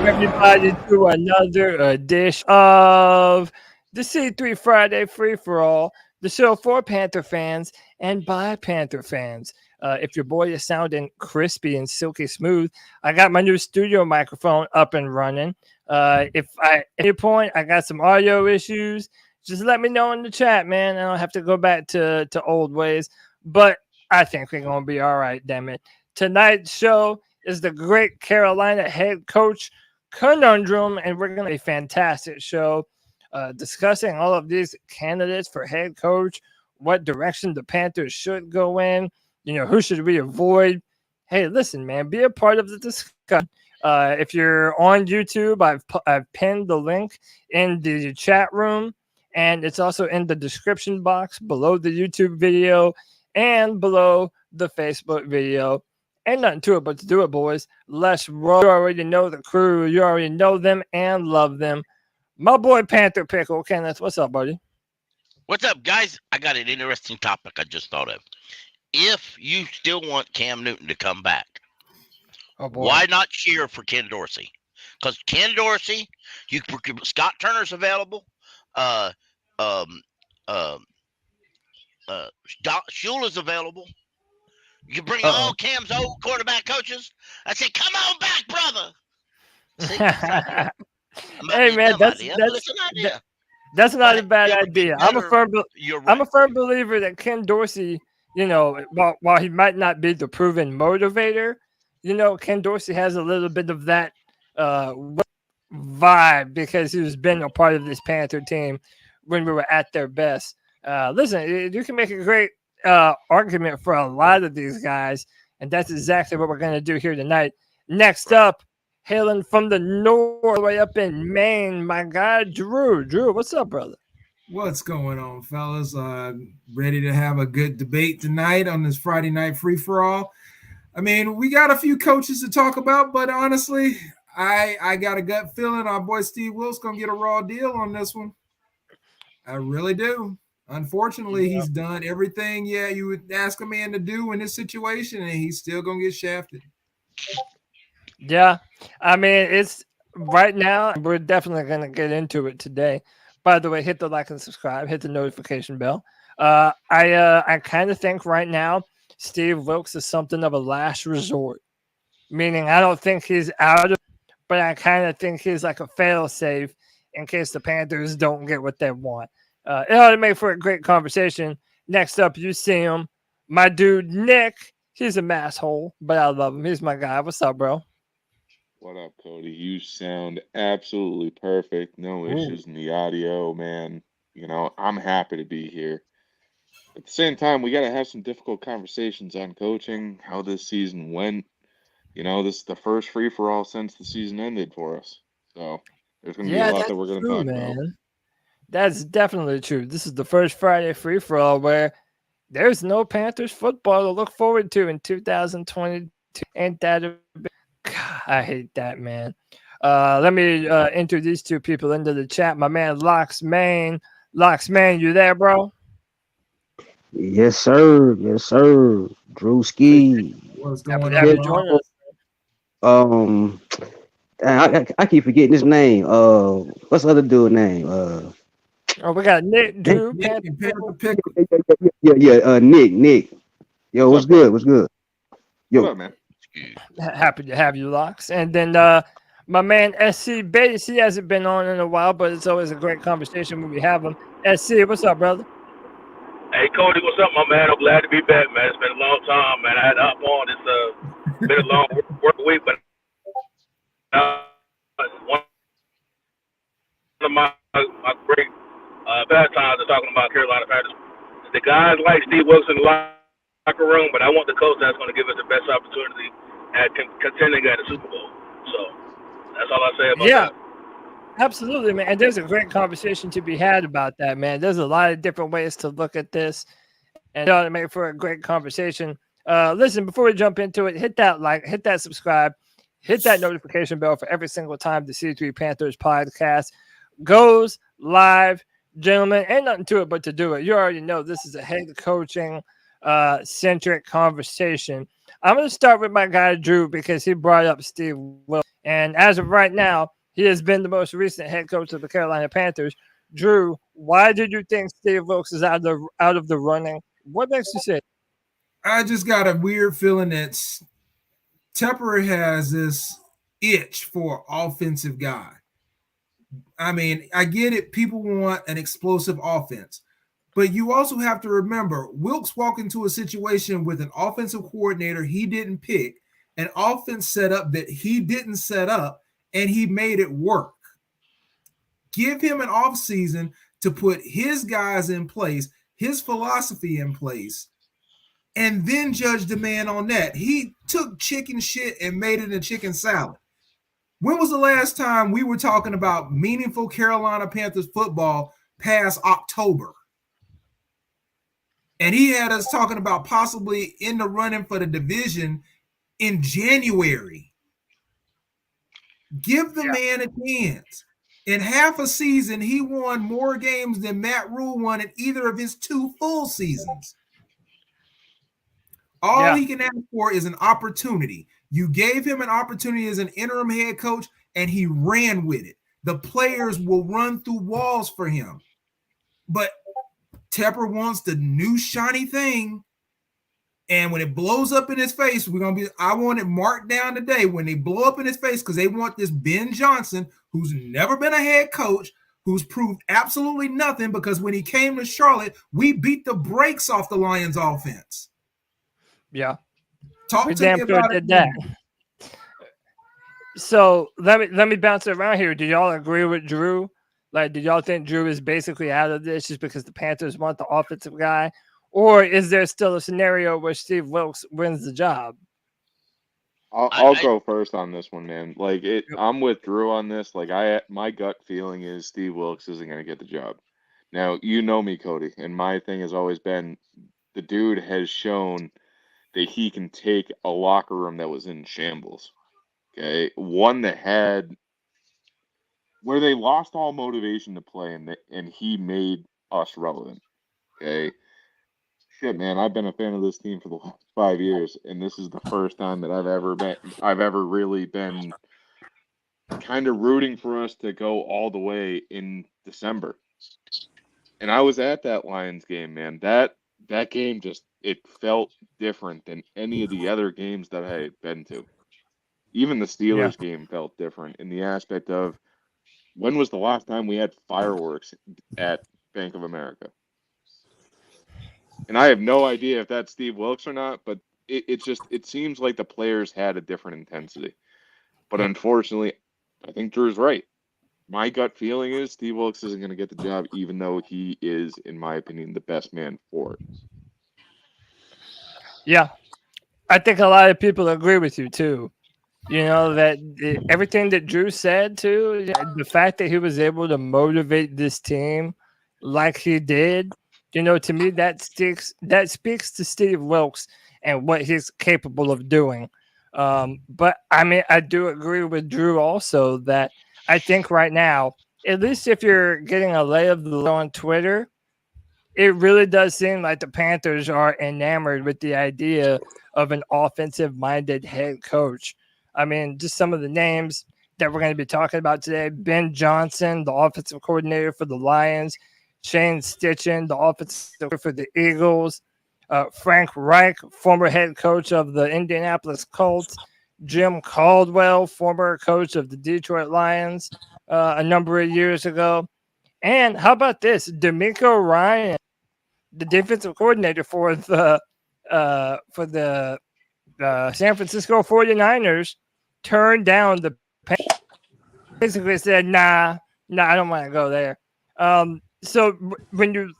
everybody to another edition of the C3 Friday Free for All, the show for Panther fans and by Panther fans. If your boy is sounding crispy and silky smooth, I got my new studio microphone up and running. If at any point I got some audio issues, just let me know in the chat, man. I don't have to go back to old ways, but I think we're gonna be all right. Damn it! Tonight's show is the great Carolina head coach Conundrum, and we're going to have a fantastic show discussing all of these candidates for head coach, what direction the Panthers should go in, who should we avoid. Hey, listen, man, be a part of the discussion. If you're on YouTube, I've pinned the link in the chat room, and it's also in the description box below the YouTube video and below the Facebook video. Ain't nothing to it but to do it, boys. Let's roll. You already know the crew. You already know them and love them. My boy Panther Pickle, Kenneth, what's up, buddy? What's up, guys? I got an interesting topic I just thought of. If you still want Cam Newton to come back, why not cheer for Ken Dorsey? Because Ken Dorsey, Scott Turner's available. Shula's available. You can bring all Cam's old quarterback coaches. I say, come on back, brother. See, hey, man, that's not a bad idea. I'm a firm believer that Ken Dorsey, while he might not be the proven motivator, Ken Dorsey has a little bit of that vibe because he's been a part of this Panther team when we were at their best. Listen, you can make a great argument for a lot of these guys, and that's exactly what we're going to do here tonight. Next up, hailing from the north way up in Maine, my guy Drew. Drew, what's up, brother? What's going on, fellas? Ready to have a good debate tonight on this Friday night free-for-all. I mean, we got a few coaches to talk about, but honestly, I got a gut feeling our boy Steve Wilks going to get a raw deal on this one. I really do. Unfortunately, he's done everything, you would ask a man to do in this situation, and he's still going to get shafted. Yeah, I mean, it's right now, we're definitely going to get into it today. By the way, hit the like and subscribe, hit the notification bell. I kind of think right now, Steve Wilks is something of a last resort, meaning I don't think he's out of it, but I kind of think he's like a fail-safe in case the Panthers don't get what they want. It ought to make for a great conversation. Next up, you see him. My dude, Nick. He's a masshole, but I love him. He's my guy. What's up, bro? What up, Cody? You sound absolutely perfect. No issues in the audio, man. I'm happy to be here. At the same time, we got to have some difficult conversations on coaching, how this season went. This is the first free-for-all since the season ended for us. So there's going to be a lot that we're going to talk about. That's definitely true. This is the first Friday free-for-all where there's no Panthers football to look forward to in 2022. Ain't that a bit? God, I hate that, man. Let me introduce two people into the chat. My man, Locks Main. Locks Main, you there, bro? Yes, sir. Yes, sir. Drewski. What's going on? I keep forgetting his name. What's the other dude's name? We got Nick, Drew, Nick. Nick. Yo, what's good? What's good? Yo, what's up, man? Happy to have you, Locks. And then my man SC Bates, he hasn't been on in a while, but it's always a great conversation when we have him. SC, what's up, brother? Hey, Cody, what's up, my man? I'm glad to be back, man. It's been a long time, man. I had to hop on. It's been a long work week, but one of my great bad times are talking about Carolina Panthers. The guys like Steve Wilks in the locker room, but I want the coach that's going to give us the best opportunity at contending at the Super Bowl. So that's all I say about that. Absolutely, man. And there's a great conversation to be had about that, man. There's a lot of different ways to look at this, and it ought to make for a great conversation. Listen, before we jump into it, hit that like, hit that subscribe, hit that notification bell for every single time the C3 Panthers podcast goes live. Gentlemen, ain't nothing to it but to do it. You already know this is a head coaching centric conversation. I'm going to start with my guy Drew because he brought up Steve Wilks, And as of right now, he has been the most recent head coach of the Carolina Panthers. Drew, why did you think Steve Wilks is out of the running? What makes you say? I just got a weird feeling that Tepper has this itch for offensive guy. I mean, I get it. People want an explosive offense. But you also have to remember, Wilks walked into a situation with an offensive coordinator he didn't pick, an offense set up that he didn't set up, and he made it work. Give him an offseason to put his guys in place, his philosophy in place, and then judge the man on that. He took chicken shit and made it a chicken salad. When was the last time we were talking about meaningful Carolina Panthers football past October? And he had us talking about possibly in the running for the division in January. Give the man a chance. In half a season, he won more games than Matt Rule won in either of his 2 full seasons. All he can ask for is an opportunity. You gave him an opportunity as an interim head coach, and he ran with it. The players will run through walls for him. But Tepper wants the new shiny thing, and when it blows up in his face, I want it marked down today when they blow up in his face, because they want this Ben Johnson, who's never been a head coach, who's proved absolutely nothing, because when he came to Charlotte, we beat the brakes off the Lions offense. Yeah. Talk to me about that. So let me bounce it around here. Do y'all agree with Drew? Like, did y'all think Drew is basically out of this just because the Panthers want the offensive guy? Or is there still a scenario where Steve Wilks wins the job? I'll go first on this one, man. Like, I'm with Drew on this. Like, my gut feeling is Steve Wilks isn't going to get the job. Now, you know me, Cody, and my thing has always been the dude has shown that he can take a locker room that was in shambles. Okay, one that had where they lost all motivation to play, and he made us relevant. Okay, shit, man, I've been a fan of this team for the last 5 years, and this is the first time that I've ever really been kind of rooting for us to go all the way in December. And I was at that Lions game, man. That game it felt different than any of the other games that I had been to. Even the Steelers game felt different in the aspect of, when was the last time we had fireworks at Bank of America? And I have no idea if that's Steve Wilks or not, but it seems like the players had a different intensity. But unfortunately, I think Drew's right. My gut feeling is Steve Wilks isn't going to get the job, even though he is, in my opinion, the best man for it. Yeah, I think a lot of people agree with you too. You know, that everything that Drew said too, the fact that he was able to motivate this team like he did, you know, to me that speaks to Steve Wilks and what he's capable of doing. But I mean, I do agree with Drew also that I think right now, at least if you're getting a lay of the land on Twitter, it really does seem like the Panthers are enamored with the idea of an offensive-minded head coach. I mean, just some of the names that we're going to be talking about today: Ben Johnson, the offensive coordinator for the Lions; Shane Steichen, the offensive coordinator for the Eagles; Frank Reich, former head coach of the Indianapolis Colts; Jim Caldwell, former coach of the Detroit Lions a number of years ago. And how about this? D'Amico Ryan, the defensive coordinator for the San Francisco 49ers, turned down the Panthers. Basically said, nah, I don't want to go there. So when you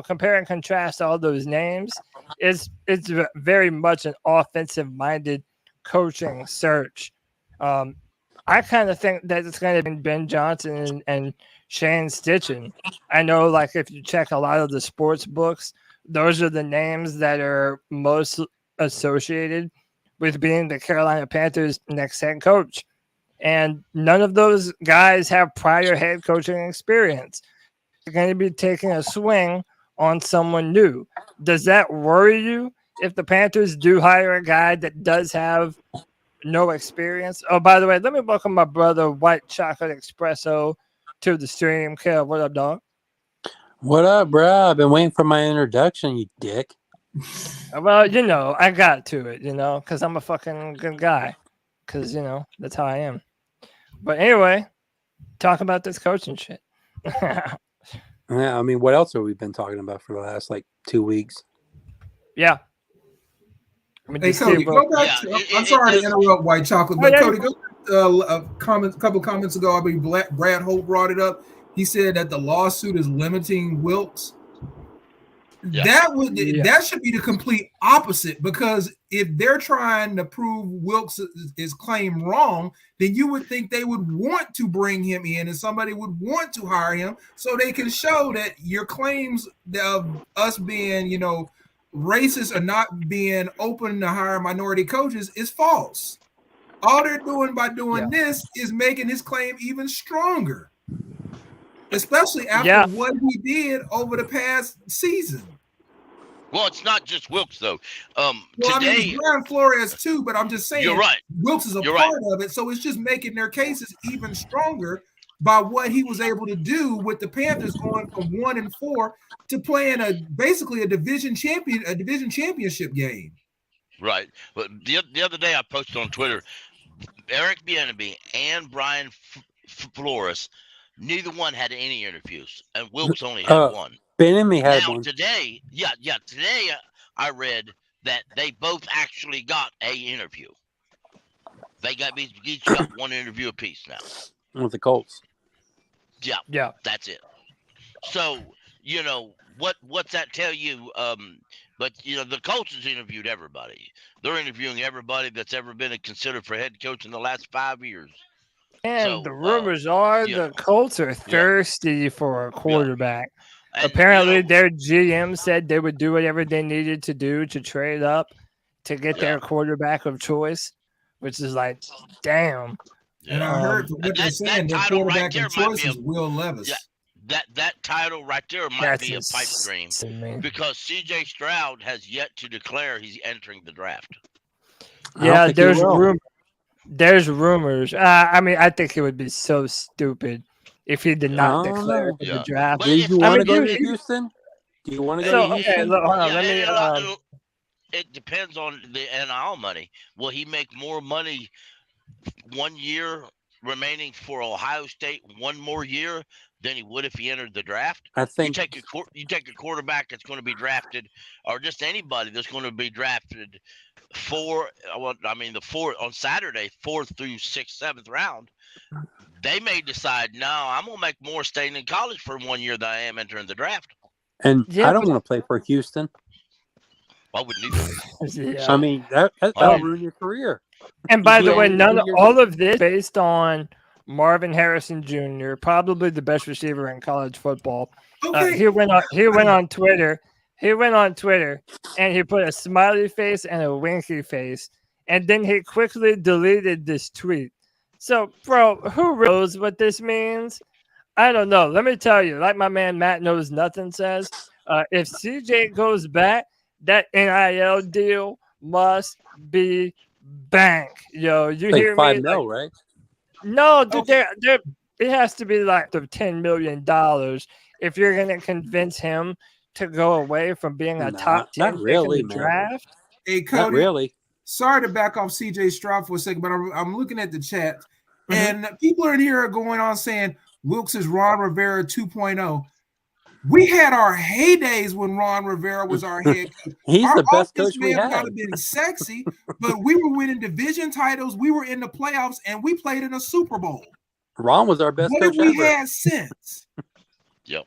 compare and contrast all those names, it's very much an offensive-minded coaching search. I kind of think that it's going to be Ben Johnson and Shane Steichen. I know, like, if you check a lot of the sports books, those are the names that are most associated with being the Carolina Panthers' next head coach. And none of those guys have prior head coaching experience. They're going to be taking a swing on someone new. Does that worry you if the Panthers do hire a guy that does have no experience. Oh, by the way, let me welcome my brother White Chocolate Espresso to the stream. Kel, what up, dog? What up, bro? I've been waiting for my introduction, you dick. Well, I got to it, because I'm a fucking good guy. Because, that's how I am. But anyway, talk about this coaching shit. Yeah, I mean, what else have we been talking about for the last, 2 weeks? Yeah. Hey, Cody, go back to, I'm sorry to interrupt White Chocolate, but Cody, go back a couple comments ago. I mean, Brad Holt brought it up. He said that the lawsuit is limiting Wilks. Yeah. That should be the complete opposite, because if they're trying to prove Wilks is claimed wrong, then you would think they would want to bring him in and somebody would want to hire him so they can show that your claims of us being, racist or not being open to hire minority coaches is false. All they're doing by doing this is making his claim even stronger, especially after what he did over the past season. Well, it's not just Wilks, though. It's Brian Flores, too, but I'm just saying you're right. Wilks is a part of it, so it's just making their cases even stronger by what he was able to do with the Panthers going from 1-4 to playing basically a division championship game. Right. But the other day I posted on Twitter, Eric Bieniemy and Brian Flores, neither one had any interviews, and Wilks only had one. Bieniemy had one. Today I read that they both actually got a interview. They each got one interview apiece now. With the Colts. Yeah. That's it. So, what's that tell you? But the Colts has interviewed everybody. They're interviewing everybody that's ever been considered for head coach in the last 5 years. And the rumors are the Colts are thirsty for a quarterback. And, apparently, their GM said they would do whatever they needed to do to trade up to get their quarterback of choice, which is like, damn. And I heard from what they're saying, their quarterback of choice is Will Levis. That title right there might be a pipe dream because CJ Stroud has yet to declare he's entering the draft. Yeah, there's rumors. I think it would be so stupid if he did not declare for the draft. Do you want to go to Houston? Do you want to go to Houston? Okay, look, hold on. It depends on the NIL money. Will he make more money 1 year remaining for Ohio State 1 more year than he would if he entered the draft? I think you take a quarterback that's going to be drafted, or just anybody that's going to be drafted the fourth on Saturday, 4th through 6th, 7th round. They may decide, no, I'm going to make more staying in college for 1 year than I am entering the draft. And I don't want to play for Houston. I wouldn't either. I mean, that'll ruin your career. And by the way, all of this based on Marvin Harrison Jr., probably the best receiver in college football. Okay. He went on Twitter. He went on Twitter and he put a smiley face and a winky face, and then he quickly deleted this tweet. So, bro, who knows what this means? I don't know. Let me tell you, like my man Matt Knows Nothing says, if CJ goes back, that NIL deal must be bank. Yo, you hear me? $5 million, right? No, dude, it has to be like the $10 million if you're going to convince him to go away from being a top 10 pick in the draft. Hey, Cody, not really. Sorry to back off CJ Stroud for a second, but I'm looking at the chat, and people in here are going on saying Wilks is Ron Rivera 2.0. We had our heydays when Ron Rivera was our head coach. He's the best coach we had. Might have been sexy, but we were winning division titles. We were in the playoffs, and we played in a Super Bowl. Ron was our best coach ever. What have we had since? Yep.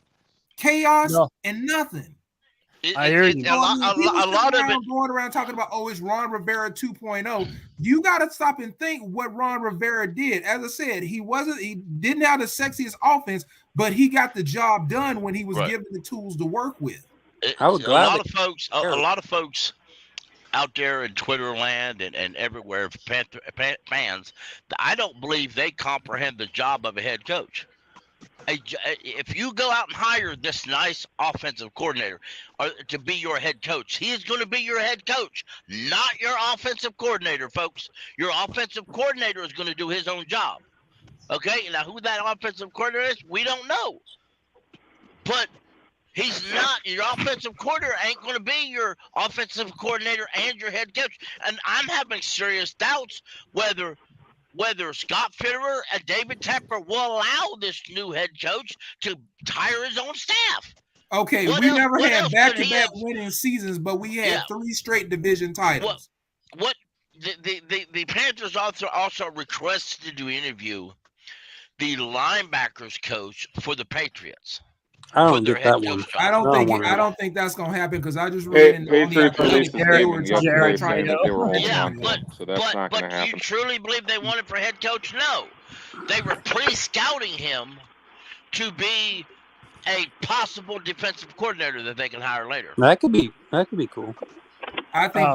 Chaos and nothing. I hear you. A lot of it going around talking about, it's Ron Rivera 2.0. You got to stop and think what Ron Rivera did. As I said, he didn't have the sexiest offense, but he got the job done when he was given the tools to work with. A lot of folks out there in Twitter land and everywhere, Panther fans, I don't believe they comprehend the job of a head coach. if you go out and hire this nice offensive coordinator to be your head coach, he is going to be your head coach, not your offensive coordinator, folks. Your offensive coordinator is going to do his own job. Okay, now who that offensive coordinator is, we don't know. But he's not your offensive coordinator. Ain't going to be your offensive coordinator and your head coach. And I'm having serious doubts whether Scott Fitterer and David Tepper will allow this new head coach to hire his own staff. Okay, we never had back-to-back winning seasons, but we had 3 straight division titles. What the Panthers also requested to interview the linebackers coach for the Patriots. I don't get that one. I don't think that's gonna happen because I just read in they were trying that they were all on but so that's not going to happen. You truly believe they wanted for head coach? No, they were pre-scouting him to be a possible defensive coordinator that they can hire later. That could be cool. I think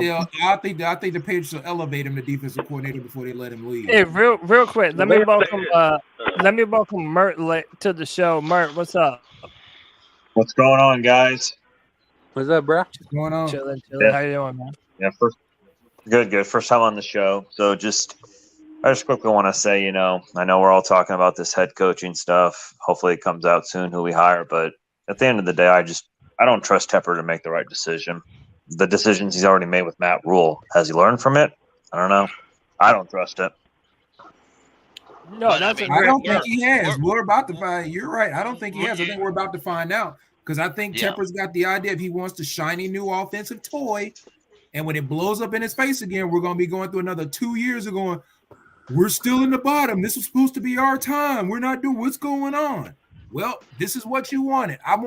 the Patriots will elevate him to defensive coordinator before they let him leave. Hey, real quick, let me welcome Mert to the show. Mert, what's up? What's going on, guys? What's up, bro? What's going on? Chilling. Yeah. How you doing, man? Yeah, good. First time on the show. So I just quickly want to say, I know we're all talking about this head coaching stuff. Hopefully it comes out soon who we hire. But at the end of the day, I don't trust Tepper to make the right decision. The decisions he's already made with Matt Rule, has he learned from it? I don't know. I don't trust it. No, I don't think he has. We're about to find. You're right. I don't think he has. I think we're about to find out because I think Tepper's got the idea if he wants the shiny new offensive toy, and when it blows up in his face again, we're going to be going through another 2 years of going. We're still in the bottom. This was supposed to be our time. We're not doing what's going on. Well, this is what you wanted. I'm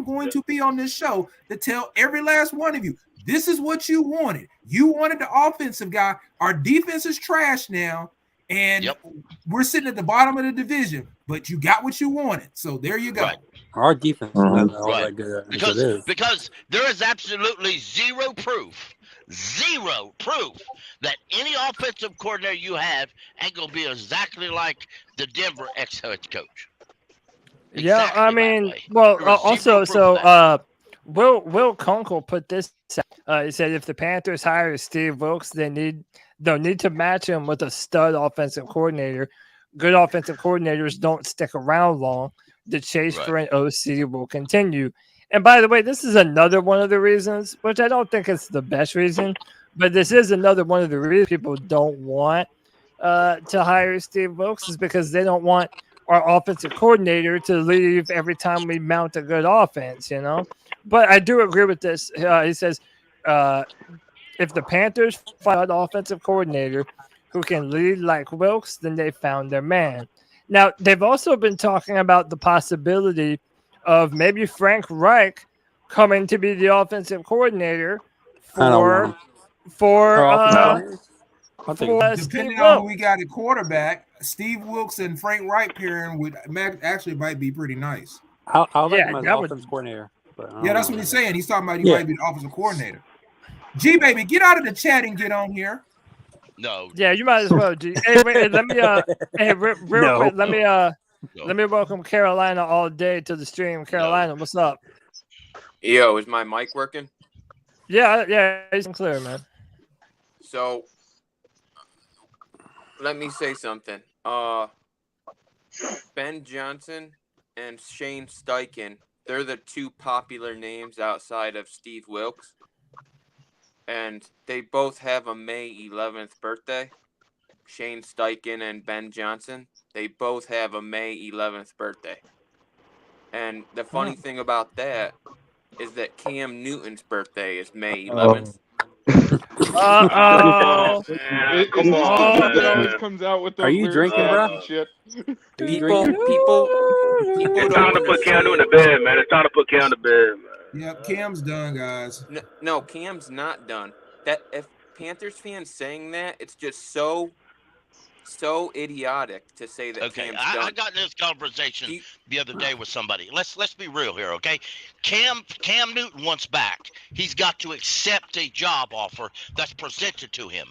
going to be on this show to tell every last one of you. This is what you wanted. You wanted the offensive guy. Our defense is trash now. And we're sitting at the bottom of the division, but you got what you wanted. So there you go. Right. Our defense is not all that good. Because there is absolutely zero proof that any offensive coordinator you have ain't going to be exactly like the Denver ex-head coach. Exactly, I mean, Will Kunkel put this out. He said if the Panthers hire Steve Wilks, they'll need to match him with a stud offensive coordinator. Good offensive coordinators don't stick around long. The chase for an OC will continue. And by the way, this is another one of the reasons, which I don't think it's the best reason, but this is another one of the reasons people don't want to hire Steve Wilks is because they don't want our offensive coordinator to leave every time we mount a good offense, But I do agree with this. He says, if the Panthers find an offensive coordinator who can lead like Wilks, then they found their man. Now, they've also been talking about the possibility of maybe Frank Reich coming to be the offensive coordinator for depending on who we got at quarterback, Steve Wilks and Frank Reich pairing might be pretty nice. I'll like him as an offensive coordinator. But that's what he's saying. He's talking about he might be the offensive coordinator. G baby, get out of the chat and get on here. No. Yeah, you might as well, G. Hey, wait, let me quick, let me welcome Carolina all day to the stream. Carolina, what's up? Yo, is my mic working? Yeah, it's clear, man. So let me say something. Ben Johnson and Shane Steichen, they're the two popular names outside of Steve Wilks. And they both have a May 11th birthday. Shane Steichen and Ben Johnson, they both have a May 11th birthday. And the funny thing about that is that Cam Newton's birthday is May 11th. Come on, it always comes out with. Are you drinking, bro? Shit. People. It's time to put Cam Newton to bed, man. It's time to put Cam to bed, man. Yep, Cam's done, guys. No, Cam's not done. That if Panthers fans saying that, it's just so idiotic to say that Cam's done. I got in this conversation the other day with somebody. Let's be real here, okay? Cam Newton wants back. He's got to accept a job offer that's presented to him.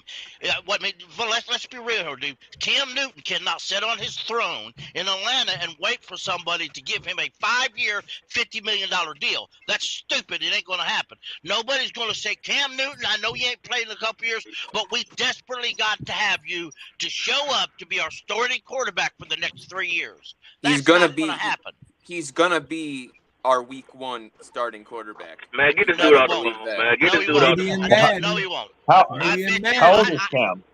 Let's be real here, dude. Cam Newton cannot sit on his throne in Atlanta and wait for somebody to give him a 5-year, $50 million deal. That's stupid. It ain't going to happen. Nobody's going to say, Cam Newton, I know you ain't played in a couple years, but we desperately got to have you to show up to be our starting quarterback for the next 3 years. That's not going to happen. He's going to be our week 1 starting quarterback. Man, get this dude off the phone, man. Get this dude off the phone. No, he won't. How old is Cam?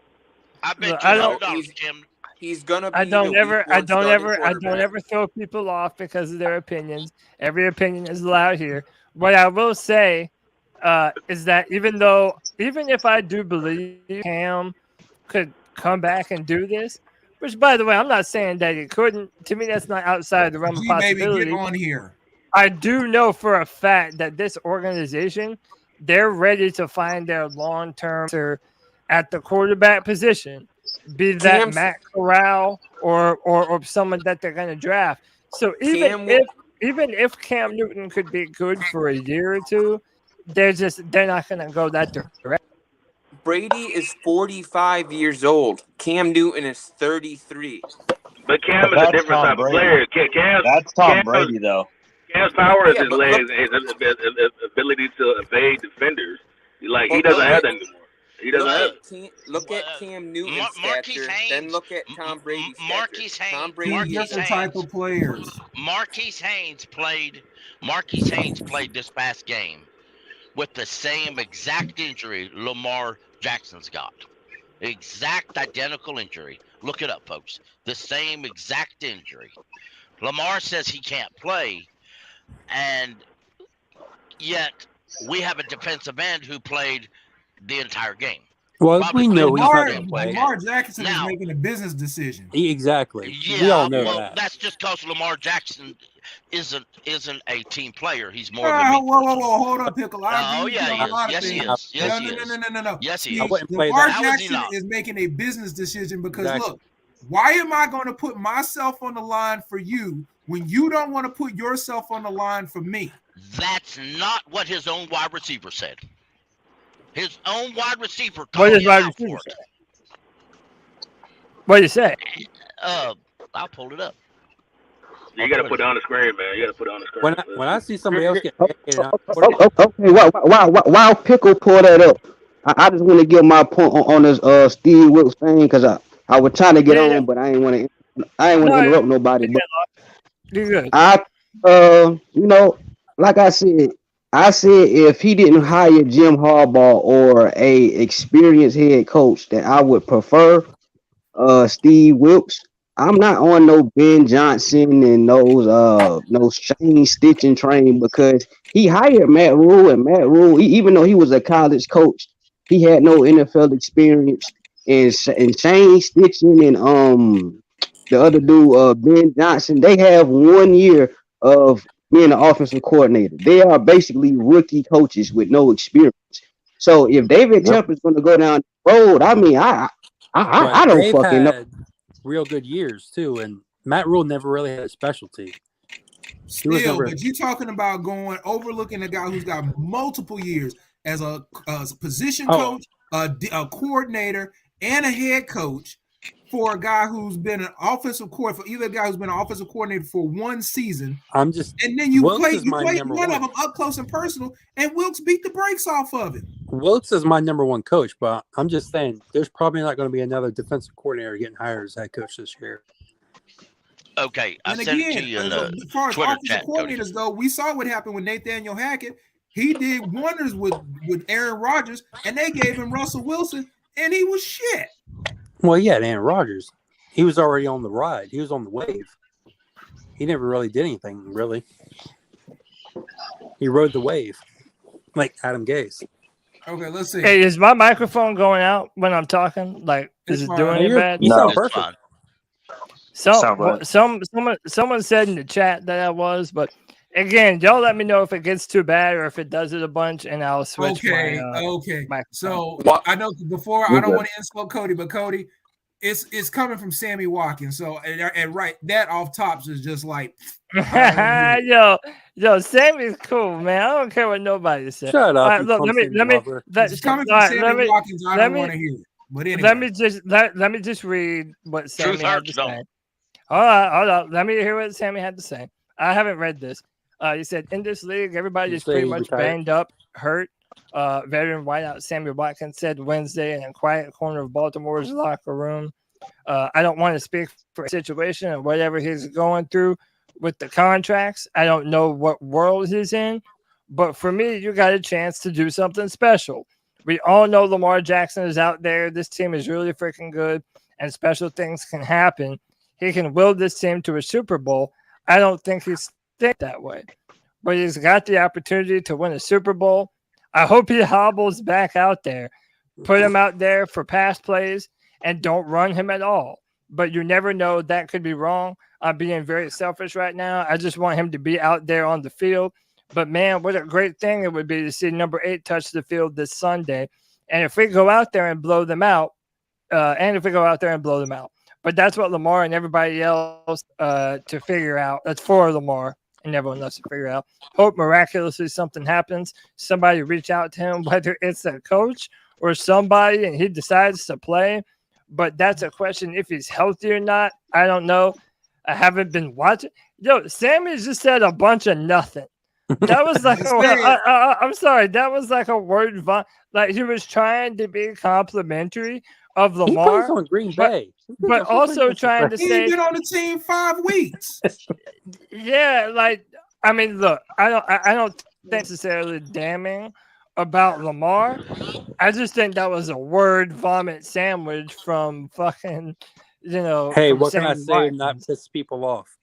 I bet you Cam. He's gonna be I don't ever throw people off because of their opinions. Every opinion is allowed here. What I will say is that even if I do believe Cam could come back and do this, which by the way, I'm not saying that he couldn't. To me, that's not outside the realm of possibility. Get on here. I do know for a fact that this organization, they're ready to find their long-term answer at the quarterback position, be that Matt Corral or someone that they're going to draft. So even if Cam Newton could be good for a year or two, they're not going to go that direction. Brady is 45 years old. Cam Newton is 33. But Cam is a different type of player. That's Tom Brady, though. Cam's power is his legs and his ability to evade defenders. He doesn't have that anymore. He doesn't have. Look at Cam Newton's stature, then look at Tom Brady's stature. Tom Brady different type of players. Marquise Haynes played this past game with the same exact injury Lamar Jackson's got. Exact identical injury. Look it up, folks. The same exact injury. Lamar says he can't play, and yet we have a defensive end who played the entire game. Well, we know Lamar Jackson is making a business decision. Exactly. Yeah, we all know that. That's just because Lamar Jackson isn't a team player. He's more of a whoa, hold up, Pickle. Yes, he is. No. Yes, he is. is. Lamar Jackson is making a business decision because look, why am I going to put myself on the line for you when you don't want to put yourself on the line for me? That's not what his own wide receiver said. His own wide receiver. What does wide receiver say? What did you say? I'll pull it up. You got to put it on the screen, man. You got to put it on the screen. When I see somebody else get paid, okay. While Pickle pull that up, I just want to give my point on this Steve Wilks thing because I was trying to get on, but I ain't want to interrupt nobody. But you're good. Like I said if he didn't hire Jim Harbaugh or a experienced head coach, that I would prefer Steve Wilks. I'm not on no Ben Johnson and those chain stitching train because he hired Matt Rule, and Matt Rule, even though he was a college coach, he had no NFL experience. And chain stitching and the other dude, Ben Johnson, they have 1 year of being an offensive coordinator. They are basically rookie coaches with no experience. So if David Tepper is going to go down the road, I mean, I don't fucking know. Real good years too, and Matt Rule never really had a specialty. Still, but you're talking about overlooking a guy who's got multiple years as a position coach, a coordinator, and a head coach for a guy who's been an offensive coordinator, for either guy who's been an offensive coordinator for 1 season. And then you played one of them up close and personal, and Wilks beat the brakes off of it. Wilks is my number 1 coach, but I'm just saying there's probably not going to be another defensive coordinator getting hired as head coach this year. Okay, and again, as far as offensive coordinators go, we saw what happened with Nathaniel Hackett. He did wonders with Aaron Rodgers, and they gave him Russell Wilson, and he was shit. Well, yeah, Aaron Rodgers. He was already on the ride. He was on the wave. He never really did anything, really. He rode the wave, like Adam Gase. Okay, let's see. Hey, is my microphone going out when I'm talking? Like, is it doing it bad? You sound perfect. Someone said in the chat that I was, but again, y'all let me know if it gets too bad or if it does it a bunch, and I'll switch. Okay. So I know before I don't want to insult Cody, but Cody, It's coming from Sammy Watkins. So and right, that off tops is just like yo, Sammy's cool, man. I don't care what nobody says. Shut up. All right, look, let me. It's coming from Sammy Watkins. I don't want to hear it. But anyway, let me just read what Sammy had to say. Hold on. Let me hear what Sammy had to say. I haven't read this. He said, in this league, everybody is pretty much banged up, hurt. Veteran wideout Sammy Watkins said Wednesday in a quiet corner of Baltimore's locker room. I don't want to speak for a situation and whatever he's going through with the contracts. I don't know what world he's in. But for me, you got a chance to do something special. We all know Lamar Jackson is out there. This team is really freaking good, and special things can happen. He can will this team to a Super Bowl. I don't think he's think that way, but he's got the opportunity to win a Super Bowl. I hope he hobbles back out there. Put him out there for pass plays and don't run him at all. But you never know. That could be wrong. I'm being very selfish right now. I just want him to be out there on the field. But, man, what a great thing it would be to see number 8 touch the field this Sunday. And if we go out there and blow them out, but that's what Lamar and everybody else to figure out. That's for Lamar and everyone else to figure out. Hope miraculously something happens. Somebody reach out to him, whether it's a coach or somebody, and he decides to play. But that's a question if he's healthy or not. I don't know. I haven't been watching. Yo, Sammy just said a bunch of nothing. That was like, I'm sorry. That was like a word. Like he was trying to be complimentary of Lamar. He plays on Green Bay. But also trying to say. He's been on the team 5 weeks. Yeah. Like, I mean, look, I don't necessarily damning about Lamar. I just think that was a word vomit sandwich from fucking, Hey, what can I say not piss people off?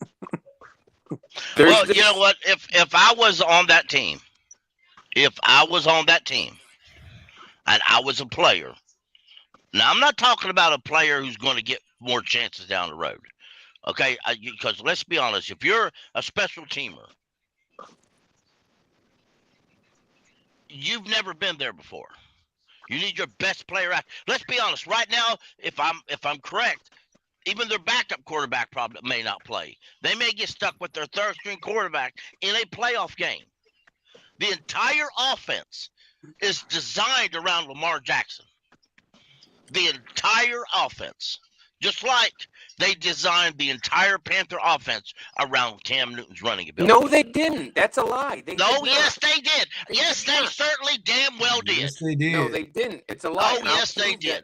Well, you know what? If I was on that team, and I was a player, now I'm not talking about a player who's going to get more chances down the road, okay? Because let's be honest, if you're a special teamer, you've never been there before. You need your best player out. Let's be honest. Right now, if I'm correct, even their backup quarterback probably may not play. They may get stuck with their third-string quarterback in a playoff game. The entire offense is designed around Lamar Jackson. The entire offense. Just like they designed the entire Panther offense around Cam Newton's running ability. No, they didn't. That's a lie. Yes, they did. Yes, they certainly damn well did. Yes, they did. No, they didn't. It's a lie. Oh, yes, they did.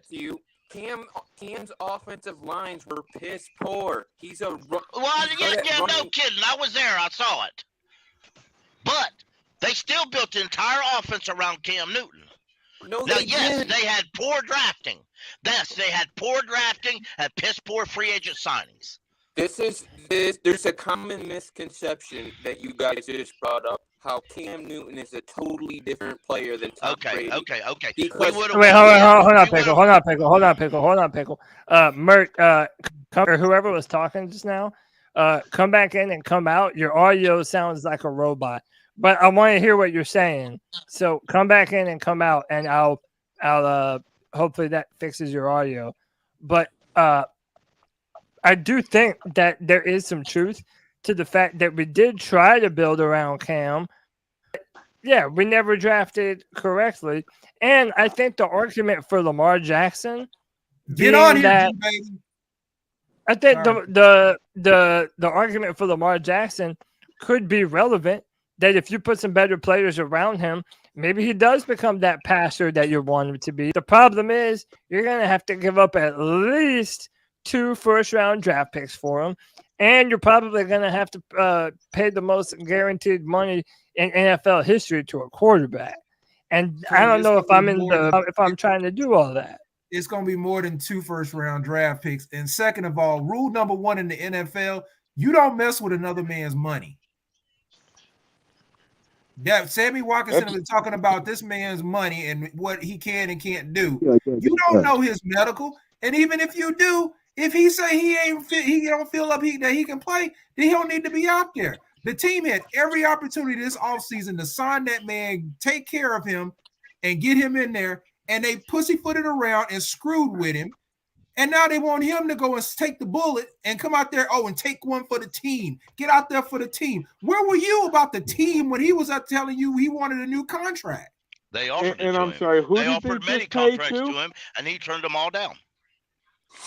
Cam's offensive lines were piss poor. He's a no kidding. I was there. I saw it. But they still built the entire offense around Cam Newton. Didn't. They had poor drafting. Yes, they had poor drafting and piss poor free agent signings. There's a common misconception that you guys just brought up. How Cam Newton is a totally different player than Tom Brady. Okay. Wait, hold on, Pickle. Mert, or whoever was talking just now, come back in and come out. Your audio sounds like a robot, but I want to hear what you're saying. So come back in and come out, and I'll hopefully that fixes your audio. But I do think that there is some truth to the fact that we did try to build around Cam. Yeah, we never drafted correctly. And I think the argument for Lamar Jackson Get on here, baby. I think the argument for Lamar Jackson could be relevant, that if you put some better players around him, maybe he does become that passer that you want him to be. The problem is you're going to have to give up at least 2 first-round draft picks for him. And you're probably going to have to pay the most guaranteed money in NFL history to a quarterback. And I don't know if I'm trying to do all that. It's going to be more than 2 first-round draft picks. And second of all, rule number 1 in the NFL, you don't mess with another man's money. Yeah, Sammy Watkins has been talking about this man's money and what he can and can't do. You don't know his medical. And even if you do, if he say he ain't fit, he don't feel up that he can play, then he don't need to be out there. The team had every opportunity this offseason to sign that man, take care of him, and get him in there, and they pussyfooted around and screwed with him. And now they want him to go and take the bullet and come out there, and take one for the team. Get out there for the team. Where were you about the team when he was out telling you he wanted a new contract? They offered and I'm sorry, who they did offered they many just pay contracts to? to him, and he turned them all down.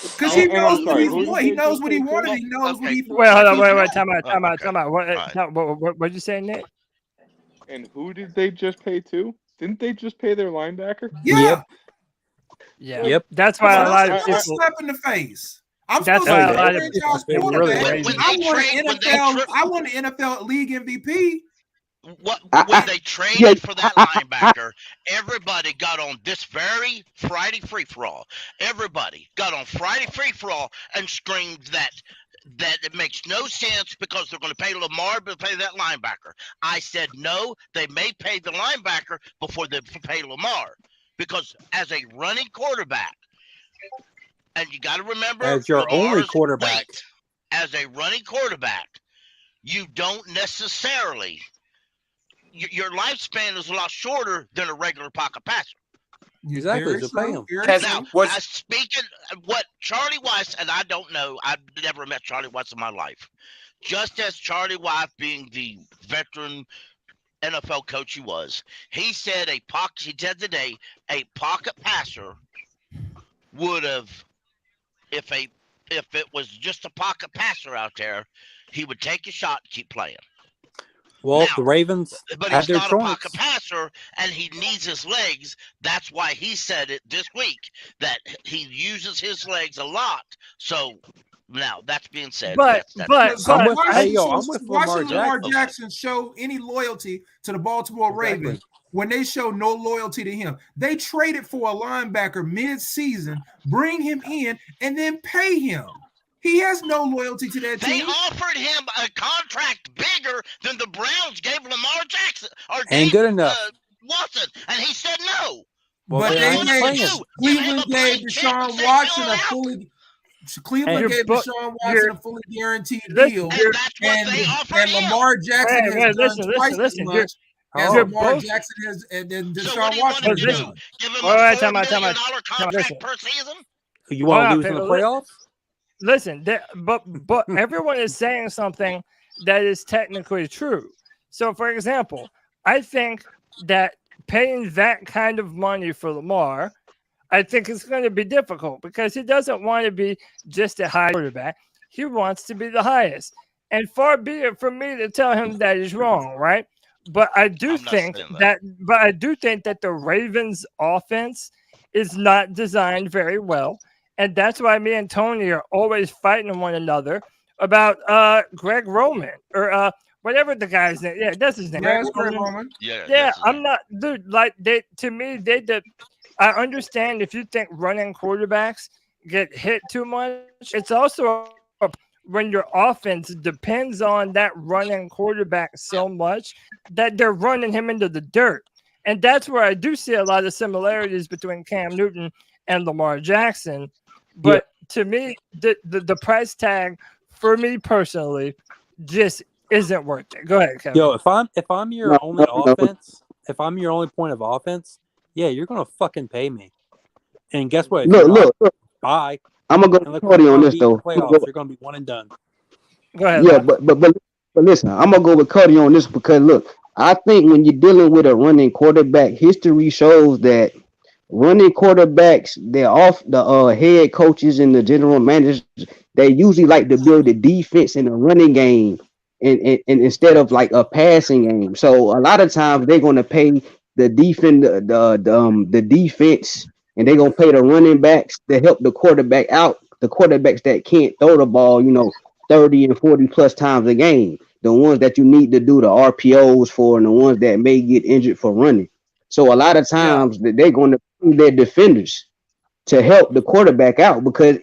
Because he knows what he wanted. He knows what he wanted. He knows what he. Wait, hold on, wait, time out. What did you say, Nick? And who did they just pay to? Didn't they just pay their linebacker? Yeah. Yeah. Yep. That's why a lot of people slap in the face. I'm supposed to be a franchise quarterback. I want an NFL league MVP. When they traded for that linebacker, everybody got on this very Friday free-for-all. Everybody got on Friday free-for-all and screamed that it makes no sense because they're going to pay Lamar but pay that linebacker. I said no, they may pay the linebacker before they pay Lamar, because as a running quarterback, and you got to remember, as your only quarterback, as a running quarterback, you don't necessarily. Your lifespan is a lot shorter than a regular pocket passer. Exactly. So pay him. Now, speaking what Charlie Weiss, and I don't know, I've never met Charlie Weiss in my life. Just as Charlie Weiss, being the veteran NFL coach he was, he said he said today a pocket passer would have, if it was just a pocket passer out there, he would take a shot and keep playing. Well, now, the Ravens but had he's their not choice. A pocket passer, and he needs his legs. That's why he said it this week, that he uses his legs a lot. So now that's being said. Why should Lamar Jackson show any loyalty to the Baltimore Ravens when they show no loyalty to him? They traded for a linebacker mid-season, bring him in, and then pay him. He has no loyalty to that team. They offered him a contract bigger than the Browns gave Lamar Jackson or ain't good enough. Watson, and he said no. Well, but Cleveland gave Deshaun Watson a fully. Cleveland gave Deshaun Watson a fully guaranteed deal, and Lamar Jackson has done twice as much as Lamar Jackson has, and then Deshaun Watson has done. Give him a $4 million contract per season. You want to lose in the playoffs? Listen, but everyone is saying something that is technically true. So, for example, I think that paying that kind of money for Lamar, I think it's going to be difficult because he doesn't want to be just a high quarterback. He wants to be the highest. And far be it from me to tell him that he's wrong, right? But I do think that the Ravens offense is not designed very well. And that's why me and Tony are always fighting one another about Greg Roman or whatever the guy's name. Yeah, that's his name. Yeah, Greg Roman. Yeah, I'm not, dude. Like I understand if you think running quarterbacks get hit too much. It's also when your offense depends on that running quarterback so much that they're running him into the dirt. And that's where I do see a lot of similarities between Cam Newton and Lamar Jackson. But to me, the price tag for me personally just isn't worth it. Go ahead, Kevin. Yo, if I'm your only offense, if I'm your only point of offense, yeah, you're gonna fucking pay me. And guess what? Look. Bye. I'm gonna go with Cody on this though. Playoffs, you're gonna be one and done. Go ahead. Yeah, but listen, I'm gonna go with Cody on this because look, I think when you're dealing with a running quarterback, history shows that running quarterbacks, they're off the head coaches and the general managers. They usually like to build the defense in a running game, and instead of like a passing game. So a lot of times they're going to pay the defense, the defense, and they're going to pay the running backs to help the quarterback out. The quarterbacks that can't throw the ball, 30 and 40 plus times a game. The ones that you need to do the RPOs for, and the ones that may get injured for running. So a lot of times they're going to pay their defenders to help the quarterback out, because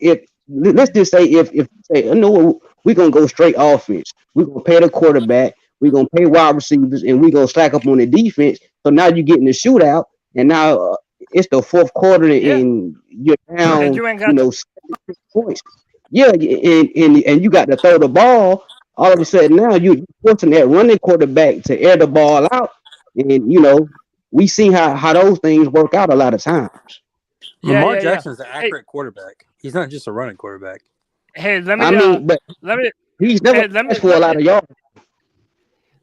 let's just say if we're going to go straight offense, we're going to pay the quarterback, we're going to pay wide receivers, and we're going to slack up on the defense. So now you get in the shootout, and now it's the fourth quarter, and you're down, and you ain't got 6 points. Yeah, and you got to throw the ball. All of a sudden now you're forcing that running quarterback to air the ball out, and we see how those things work out a lot of times. Lamar Jackson's an accurate quarterback. He's not just a running quarterback. Hey, let me. but let me. he's never for a lot of yards.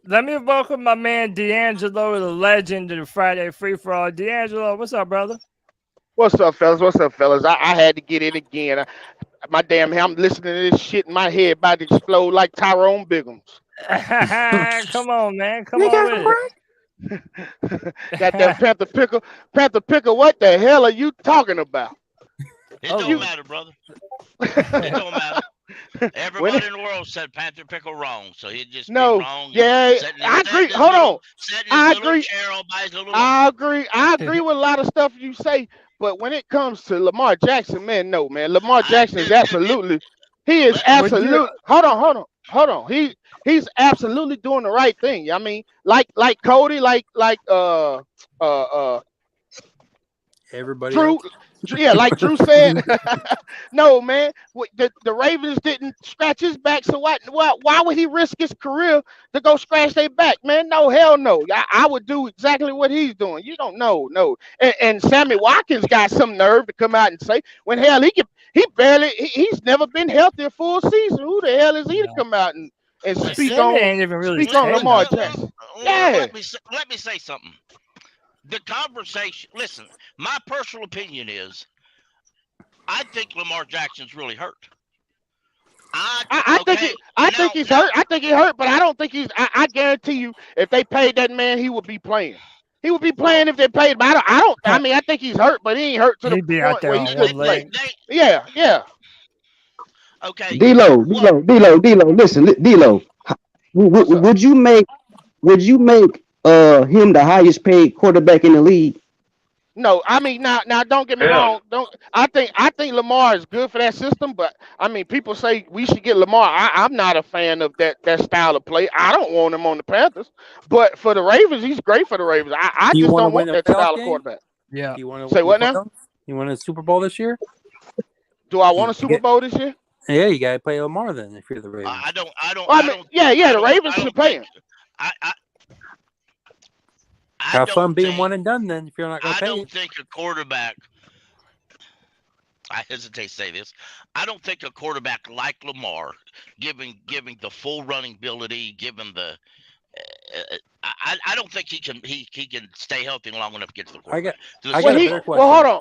Let me welcome my man D'Angelo, the legend of the Friday Free for All. D'Angelo, what's up, brother? What's up, fellas? I had to get in again. I'm listening to this shit in my head about to explode like Tyrone Biggums. Come on, man. Come on with it. Goddamn Panther Picker, what the hell are you talking about? It don't matter, brother. It don't matter. Everybody in the world said Panther Pickle wrong, so he just wrong. Yeah, I agree. Hold on. I agree. I agree with a lot of stuff you say, but when it comes to Lamar Jackson, man, no, man. Lamar Jackson is absolutely. He is absolute. Hold on. He's absolutely doing the right thing. I mean, like Cody, like everybody. Drew. Else. Yeah, like Drew said. No, man. The Ravens didn't scratch his back, so why would he risk his career to go scratch their back, man? No, hell no. I would do exactly what he's doing. You don't know, no. And Sammy Watkins got some nerve to come out and say, when hell he's never been healthy a full season. Who the hell is he to come out and speak on Lamar Jackson? Yeah. Let me say something. The conversation. Listen, my personal opinion is, I think Lamar Jackson's really hurt. I think he's hurt. I think he's hurt, but I don't think he's. I guarantee you, if they paid that man, he would be playing. He would be playing if they paid him. I mean, I think he's hurt, but he ain't hurt to the point where he should play. Yeah. Okay. D-Lo. Listen, D-Lo. Would you make him the highest paid quarterback in the league? No, I mean now don't get me wrong. I think Lamar is good for that system, but I mean people say we should get Lamar. I'm not a fan of that style of play. I don't want him on the Panthers, but for the Ravens, he's great for the Ravens. I just don't want that style of quarterback. Yeah. You want to say what now? You want a Super Bowl this year? Do I want a Super Bowl this year? Yeah, you gotta play Lamar then if you're the Ravens. I don't. The Ravens should play him. Have fun being one and done then if you're not going to pay. I don't think a quarterback, I hesitate to say this, I don't think a quarterback like Lamar, giving the full running ability, given the I don't think he can stay healthy long enough to get to the quarterback. I got a better question. Hold on.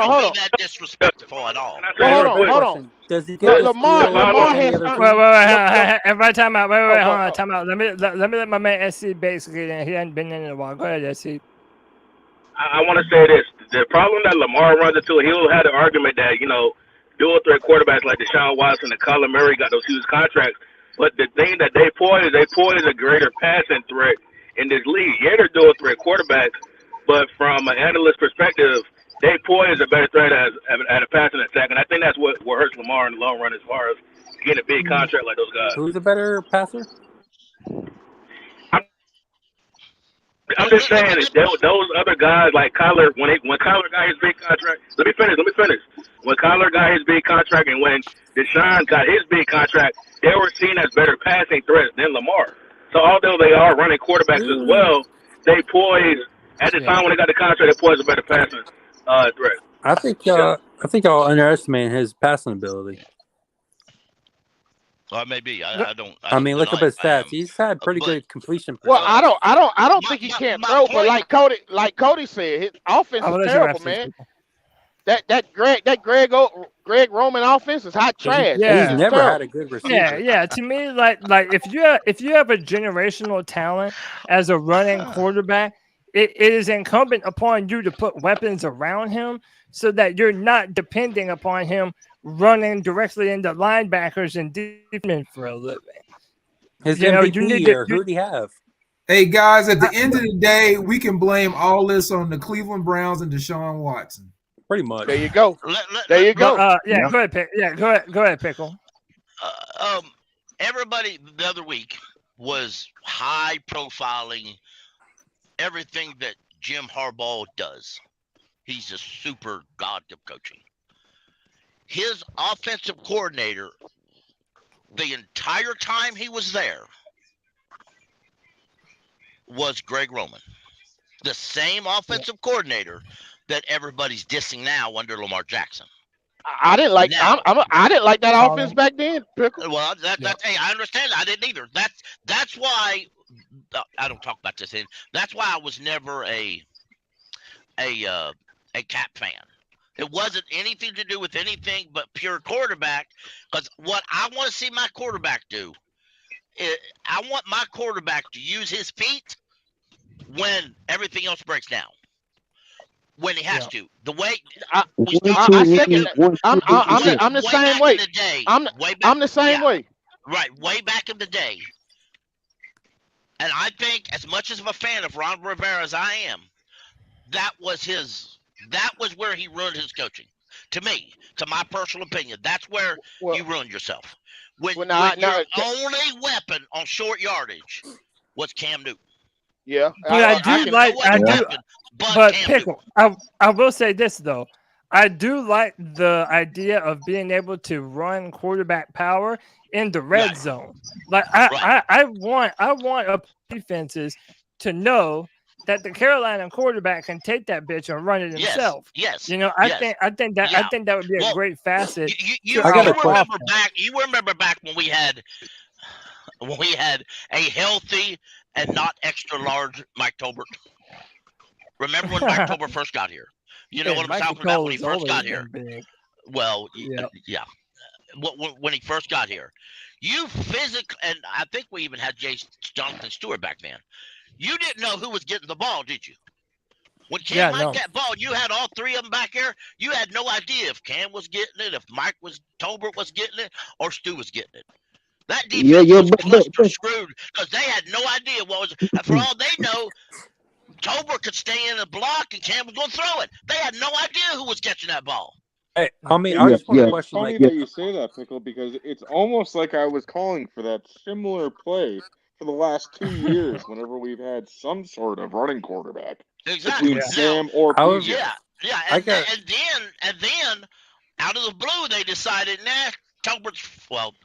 Hold on. That disrespectful at all. Hold on. Does he get Lamar has wait. Everybody time out. Wait, hold on. Time out. Let me let my man SC basically. He hasn't been in a while. Go ahead, SC. I want to say this. The problem that Lamar runs into, he'll have the argument that, dual threat quarterbacks like Deshaun Watson and Kyler Murray got those huge contracts. But the thing that they poise a greater passing threat in this league. Yeah, they're dual threat quarterbacks, but from an analyst perspective, they poise a better threat at a passing attack. And I think that's what hurts Lamar in the long run as far as getting a big contract like those guys. Who's a better passer? I'm just saying that those other guys like Kyler, when Kyler got his big contract, let me finish. When Kyler got his big contract and when Deshaun got his big contract, they were seen as better passing threats than Lamar. So although they are running quarterbacks as well, they poise at the time when they got the contract, they poise a better passing threat. I think y'all underestimate his passing ability. Well, maybe I don't. I mean, look up his stats. He's had pretty good completion. Well, I don't think he can't throw, but like Cody said, his offense is terrible, man. That Greg Roman offense is hot trash. Yeah, he's never had a good receiver. Yeah. To me, like if you have a generational talent as a running quarterback, it is incumbent upon you to put weapons around him so that you're not depending upon him running directly into linebackers and defense for a living. His MVP year, who did he have? Hey guys, at the end of the day, we can blame all this on the Cleveland Browns and Deshaun Watson. Pretty much. There you go. There you go. Go ahead. Go ahead, Pickle. Everybody the other week was high profiling everything that Jim Harbaugh does. He's a super god of coaching. His offensive coordinator, the entire time he was there, was Greg Roman. The same offensive coordinator that everybody's dissing now under Lamar Jackson. I didn't like. Now, I didn't like that offense back then. Pickle. well, hey, I understand. I didn't either. That's why I don't talk about this. That's why I was never a Cap fan. It wasn't anything to do with anything but pure quarterback. Because what I want to see my quarterback do, I want my quarterback to use his feet when everything else breaks down. When he has to, the way I'm the same way. I'm the same way. Right, way back in the day. And I think, as much as of a fan of Ron Rivera as I am, that was where he ruined his coaching. To me, to my personal opinion, that's where you ruined yourself. When your only weapon on short yardage was Cam Newton. Yeah, but but Pickle, I will say this though. I do like the idea of being able to run quarterback power in the red zone. Like I want defenses to know that the Carolina quarterback can take that bitch and run it himself. Yes. You know, I think that would be a great facet. You remember back when we had a healthy and not extra large Mike Tolbert. Remember when Mike Tolbert first got here? You know what I'm talking about when he first got here? Well, yeah. When he first got here, you physically, and I think we even had Jonathan Stewart back then. You didn't know who was getting the ball, did you? When Cam got that ball, you had all three of them back there. You had no idea if Cam was getting it, if Tolbert was getting it, or Stu was getting it. That defense was cluster screwed because they had no idea what was. For all they know, Tolbert could stay in a block and Cam was going to throw it. They had no idea who was catching that ball. Hey, I mean, I just want to question. It's funny that you say that, Pickle, because it's almost like I was calling for that similar play for the last 2 years. Whenever we've had some sort of running quarterback, exactly, between Sam or PJ. Yeah, and then out of the blue they decided,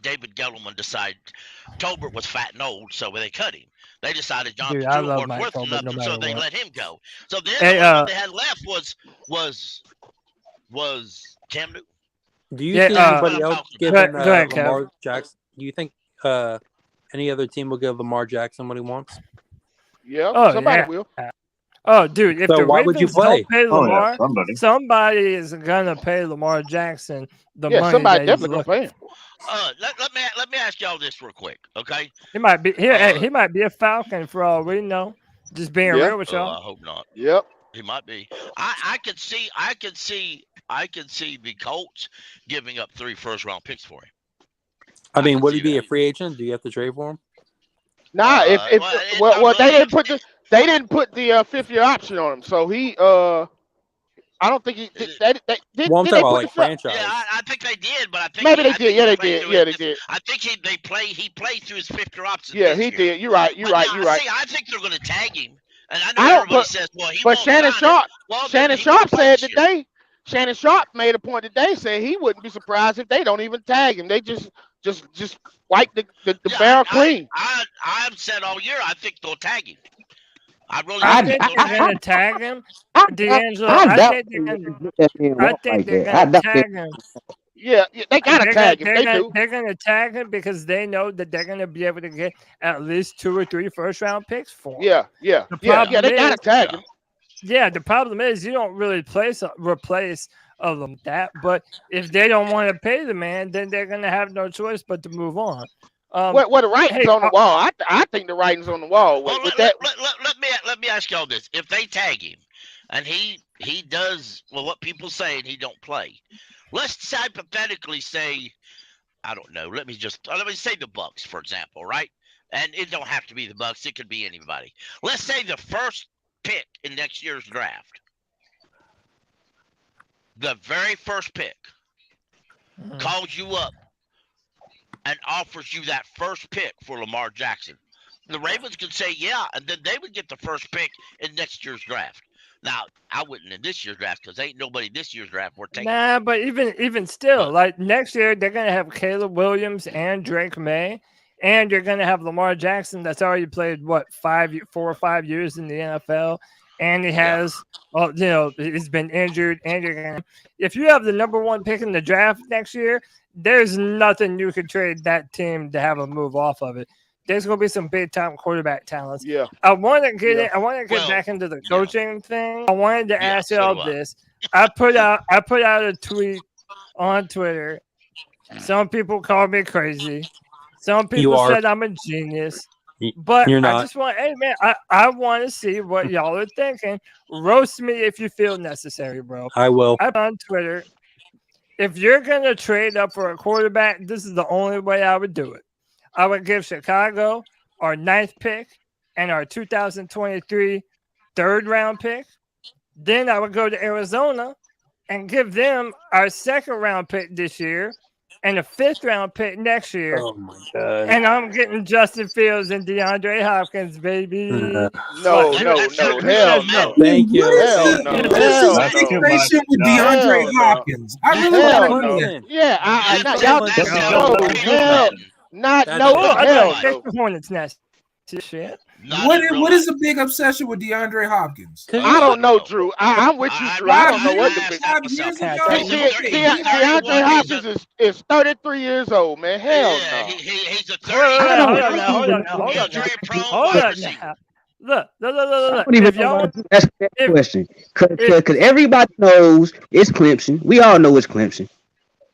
David Gettleman decided Tolbert was fat and old, so they cut him. They decided Jonathan Stewart wasn't worth nothing, so they let him go. So then what they had left was Cam Newton. Do you see anybody else giving Lamar Jackson? Do you think any other team will give Lamar Jackson what he wants? Yeah, somebody will. Oh, dude! If the why would you Ravens play? don't pay Lamar, somebody is gonna pay Lamar Jackson the money. Somebody definitely gonna pay him. Let me ask y'all this real quick, okay? He might be here. He might be a Falcon for all we know. Just being real with y'all. I hope not. Yep. He might be. I could see the Colts giving up 3 first-round picks for him. I mean, would he be a free agent? Do you have to trade for him? Nah, they didn't put the 5th-year option on him, so he I don't think he did. They talking about like franchise. Yeah, I think they did, but I think maybe they did. Yeah, they did. Yeah, they did. I think he played through his 5th-year option. Yeah, he did. You're right. You're right. See, I think they're going to tag him, and I know everybody says, "Well, he won't." But Shannon Sharp said today. Shannon Sharp made a point today, saying he wouldn't be surprised if they don't even tag him. They just wipe the barrel clean. I've said all year I think they'll tag him. I think they're going to tag him. D'Angelo, I think they're going to tag him. Yeah, they got to tag him. They're going to tag him because they know that they're going to be able to get at least 2 or 3 first-round picks for him. Yeah. They got to tag him. Yeah, the problem is you don't really replace them that, but if they don't want to pay the man, then they're going to have no choice but to move on. The writing's on the wall. I think the writing's on the wall. Let me ask y'all this: if they tag him, and he does what people say, and he don't play, let's hypothetically say, I don't know. Let me say the Bucks, for example, right? And it don't have to be the Bucks; it could be anybody. Let's say the first pick in next year's draft, the very first pick, calls you up and offers you that first pick for Lamar Jackson. The Ravens could say, yeah, and then they would get the first pick in next year's draft. Now, I wouldn't in this year's draft because ain't nobody this year's draft worth taking. Nah, but even still, like next year, they're going to have Caleb Williams and Drake May, and you're going to have Lamar Jackson that's already played, 4 or 5 years in the NFL, and he has, he's been injured, and you're gonna. If you have the number 1 pick in the draft next year, there's nothing you could trade that team to have a move off of it. There's gonna be some big time quarterback talents. Yeah. I want to get back into the coaching thing. I wanted to ask y'all this. I put out a tweet on Twitter. Some people call me crazy. Some people said I'm a genius. But You're not. I just want, hey man, I want to see what y'all are thinking. Roast me if you feel necessary, bro. I will. I'm on Twitter. If you're gonna trade up for a quarterback, this is the only way I would do it. I would give Chicago our 9th pick and our 2023 3rd-round pick. Then I would go to Arizona and give them our 2nd-round pick this year and a 5th-round pick next year. Oh my god! And I'm getting Justin Fields and DeAndre Hopkins, baby. No, hell no. Thank you. Hell no. Hell no. Situation with DeAndre Hopkins. I really want to know. Yeah, Hell the Hornets nest. Shit. What is the big obsession with DeAndre Hopkins? I don't know, Drew. I'm with you, Drew. I don't know what the big. DeAndre Hopkins is 33 years old, man. Hell no. He's a Hold on now. Look. If y'all that's the question, because everybody knows it's Clemson. We all know it's Clemson.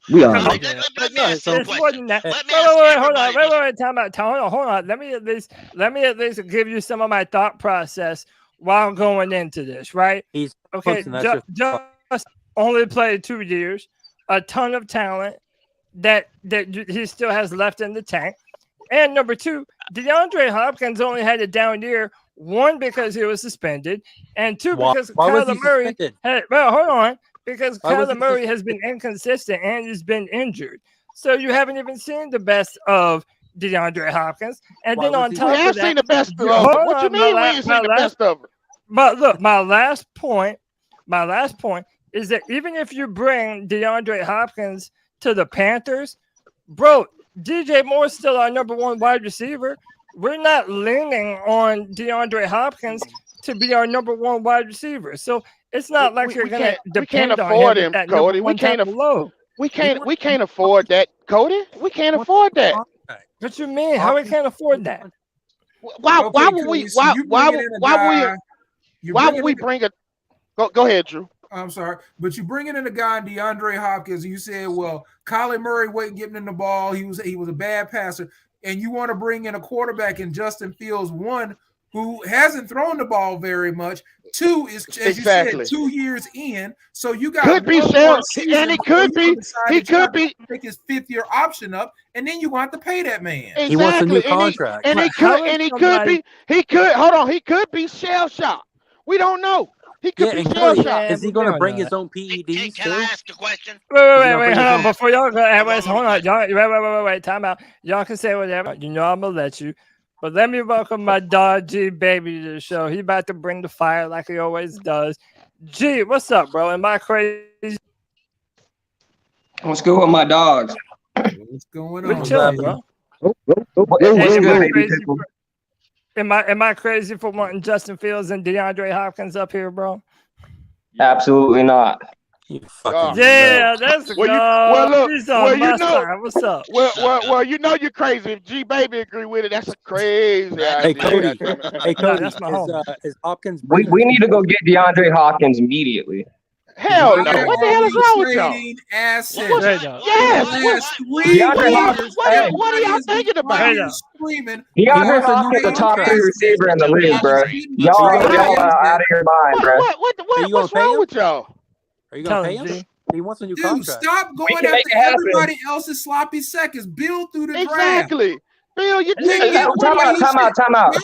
We all know. It's more than that. Wait, time out. Hold on. Let me at least give you some of my thought process while going into this, right? Okay, just only played 2 years, a ton of talent that he still has left in the tank. And number 2, DeAndre Hopkins only had a down year, 1 because he was suspended, and 2 because Kyler Murray hold on. Because Kyler Murray has been inconsistent and has been injured. So you haven't even seen the best of DeAndre Hopkins. And then on top of that, we have seen the best of him. What you mean we ain't seen the best of him? But look, my last point is that even if you bring DeAndre Hopkins to the Panthers, bro, DJ Moore's still our number 1 wide receiver. We're not leaning on DeAndre Hopkins to be our number 1 wide receiver. So it's not like you're going to depend afford on him, Cody. We can't afford that, Cody. We can't afford that. What you mean? How we can't afford that? Why would we bring a? Go ahead, Drew. I'm sorry, but you bringing in a guy, DeAndre Hopkins, and you said, well, Kyler Murray wasn't getting in the ball. He was a bad passer, and you want to bring in a quarterback in Justin Fields, 1 who hasn't thrown the ball very much. 2 is, as you said, 2 years in. So you got could be Shell, and he could be pick his 5th-year option up, and then you want to pay that man. Exactly. He wants a new contract, he could be shell shocked. We don't know. He could be shell shocked. Is he going to bring his own PEDs Can I ask a question? Wait, hold on. Before y'all go, hold on. Y'all, wait, time out. Y'all can say whatever. You know I'm going to let you. But let me welcome my dog, G Baby, to the show. He about to bring the fire like he always does. G, what's up, bro? Am I crazy? What's good with my dogs? What's going on? We're chilling, bro. Am I crazy for wanting Justin Fields and DeAndre Hopkins up here, bro? Absolutely not. Yeah, that's What's up? Well, you know you're crazy. If G Baby agree with it, that's a crazy idea. Hey, Cody, is Hopkins? We need to go get DeAndre Hopkins immediately. Hell no! What the hell is wrong with y'all? What are y'all thinking about? DeAndre Hopkins is the top 3 receiver in the league, bro. Y'all are out of your mind, bro. What's wrong with y'all? Are you going to pay him? He wants a new contract. Stop going after everybody else's sloppy seconds. Build through the draft. Exactly. Bill, you time out.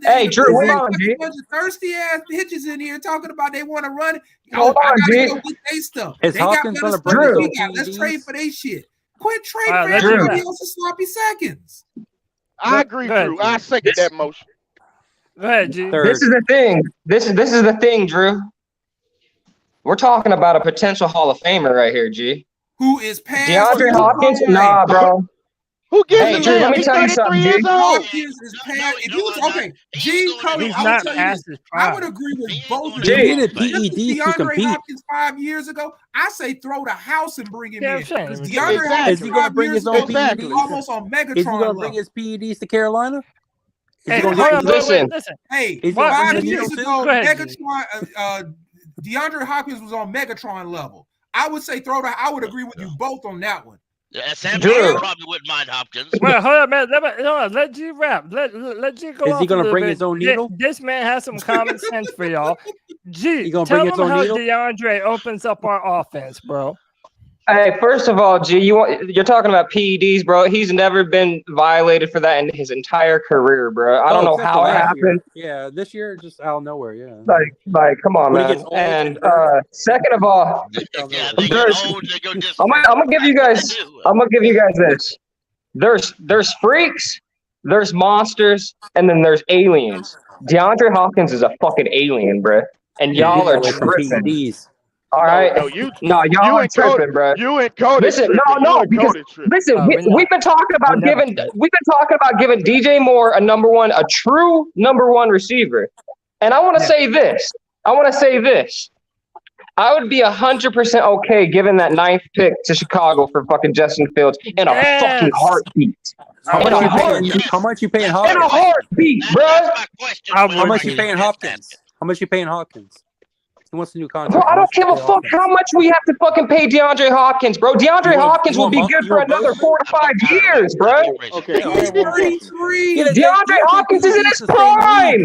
Hey, Drew, hold on, G. A bunch of thirsty ass bitches in here talking about they want to run. Hold on, G. Go get they stuff. Is Hopkins going to bring Let's trade for their shit. Quit trading for everybody else's sloppy seconds. I agree, Drew. I second that motion. Go ahead, G. This is the thing. This is the thing, Drew. We're talking about a potential Hall of Famer right here, G. Who is past DeAndre Hopkins? Nah, bro. Who gives Hey, a Drew, let damn? me He's tell you 33 something, years G. old. Hopkins is No, past. If no, you was I'm not. okay, He G, ain't going Cody, He's I would not tell you past this. his I would prime. agree with He ain't both going of to you. G. He needed This is PEDs to DeAndre compete. Hopkins 5 years ago. I say throw the house and bring him Yeah, I'm in. saying. Because I'm DeAndre saying. Is Hopkins he going to 5 bring years his own ago was Exactly. PEDs? almost on Is he Megatron going to bring level. his PEDs to Carolina? Is Hey, he going hold to on, get PEDs? Listen. Listen, hey, Is he going to bring 5 the years needle too? ago, Go ahead, G. Megatron, DeAndre Hopkins was on Megatron level. I would say I would agree with you both on that one. Yeah, Sam Drew. Darnold probably wouldn't mind Hopkins. Well, hold on, man. Let G rap. Let G go Is off he a going to little bring bit. his own needle? This man has some common sense for y'all. G, He going to tell bring his him own how needle? DeAndre opens up our offense, bro. Hey, first of all, G, you're talking about PEDs, bro. He's never been violated for that in his entire career, bro. I don't know except how for it last year. happened. Yeah, this year just out of nowhere. Yeah. Like, come on, When he man. gets old And and hurt. second of all, Yeah, they get there's old, they go disappear. I'm gonna give you That's guys. what they do. I'm gonna give you guys this. There's freaks, there's monsters, and then there's aliens. DeAndre Hopkins is a fucking alien, bro. And Yeah, y'all get are away from tripping. PEDs. All right. No, you No, y'all you are and Cody, tripping, bro. you and Cody Listen, tripping. no, You and because Cody tripping. listen, We're not. we've been talking about We're never giving tripping. we've been talking about giving DJ Moore a true number one receiver. And I want to say this. I would be 100% okay giving that 9th pick to Chicago for fucking Justin Fields in a fucking Yes. heartbeat. How In much a you paying? heartbeat. How much you paying That's In a Hopkins? heartbeat, bro. That's my question. I when How would much bring you too. in paying Jeff Hopkins? Sanchez. How much you paying Hopkins? He wants a new Bro, contract. I How don't much you give a pay fuck Hopkins? how much we have to fucking pay DeAndre Hopkins, bro. DeAndre Hopkins will be good for another 4 to 5 years, bro. Okay, Yeah, He's I want 33. DeAndre Hopkins is in his prime.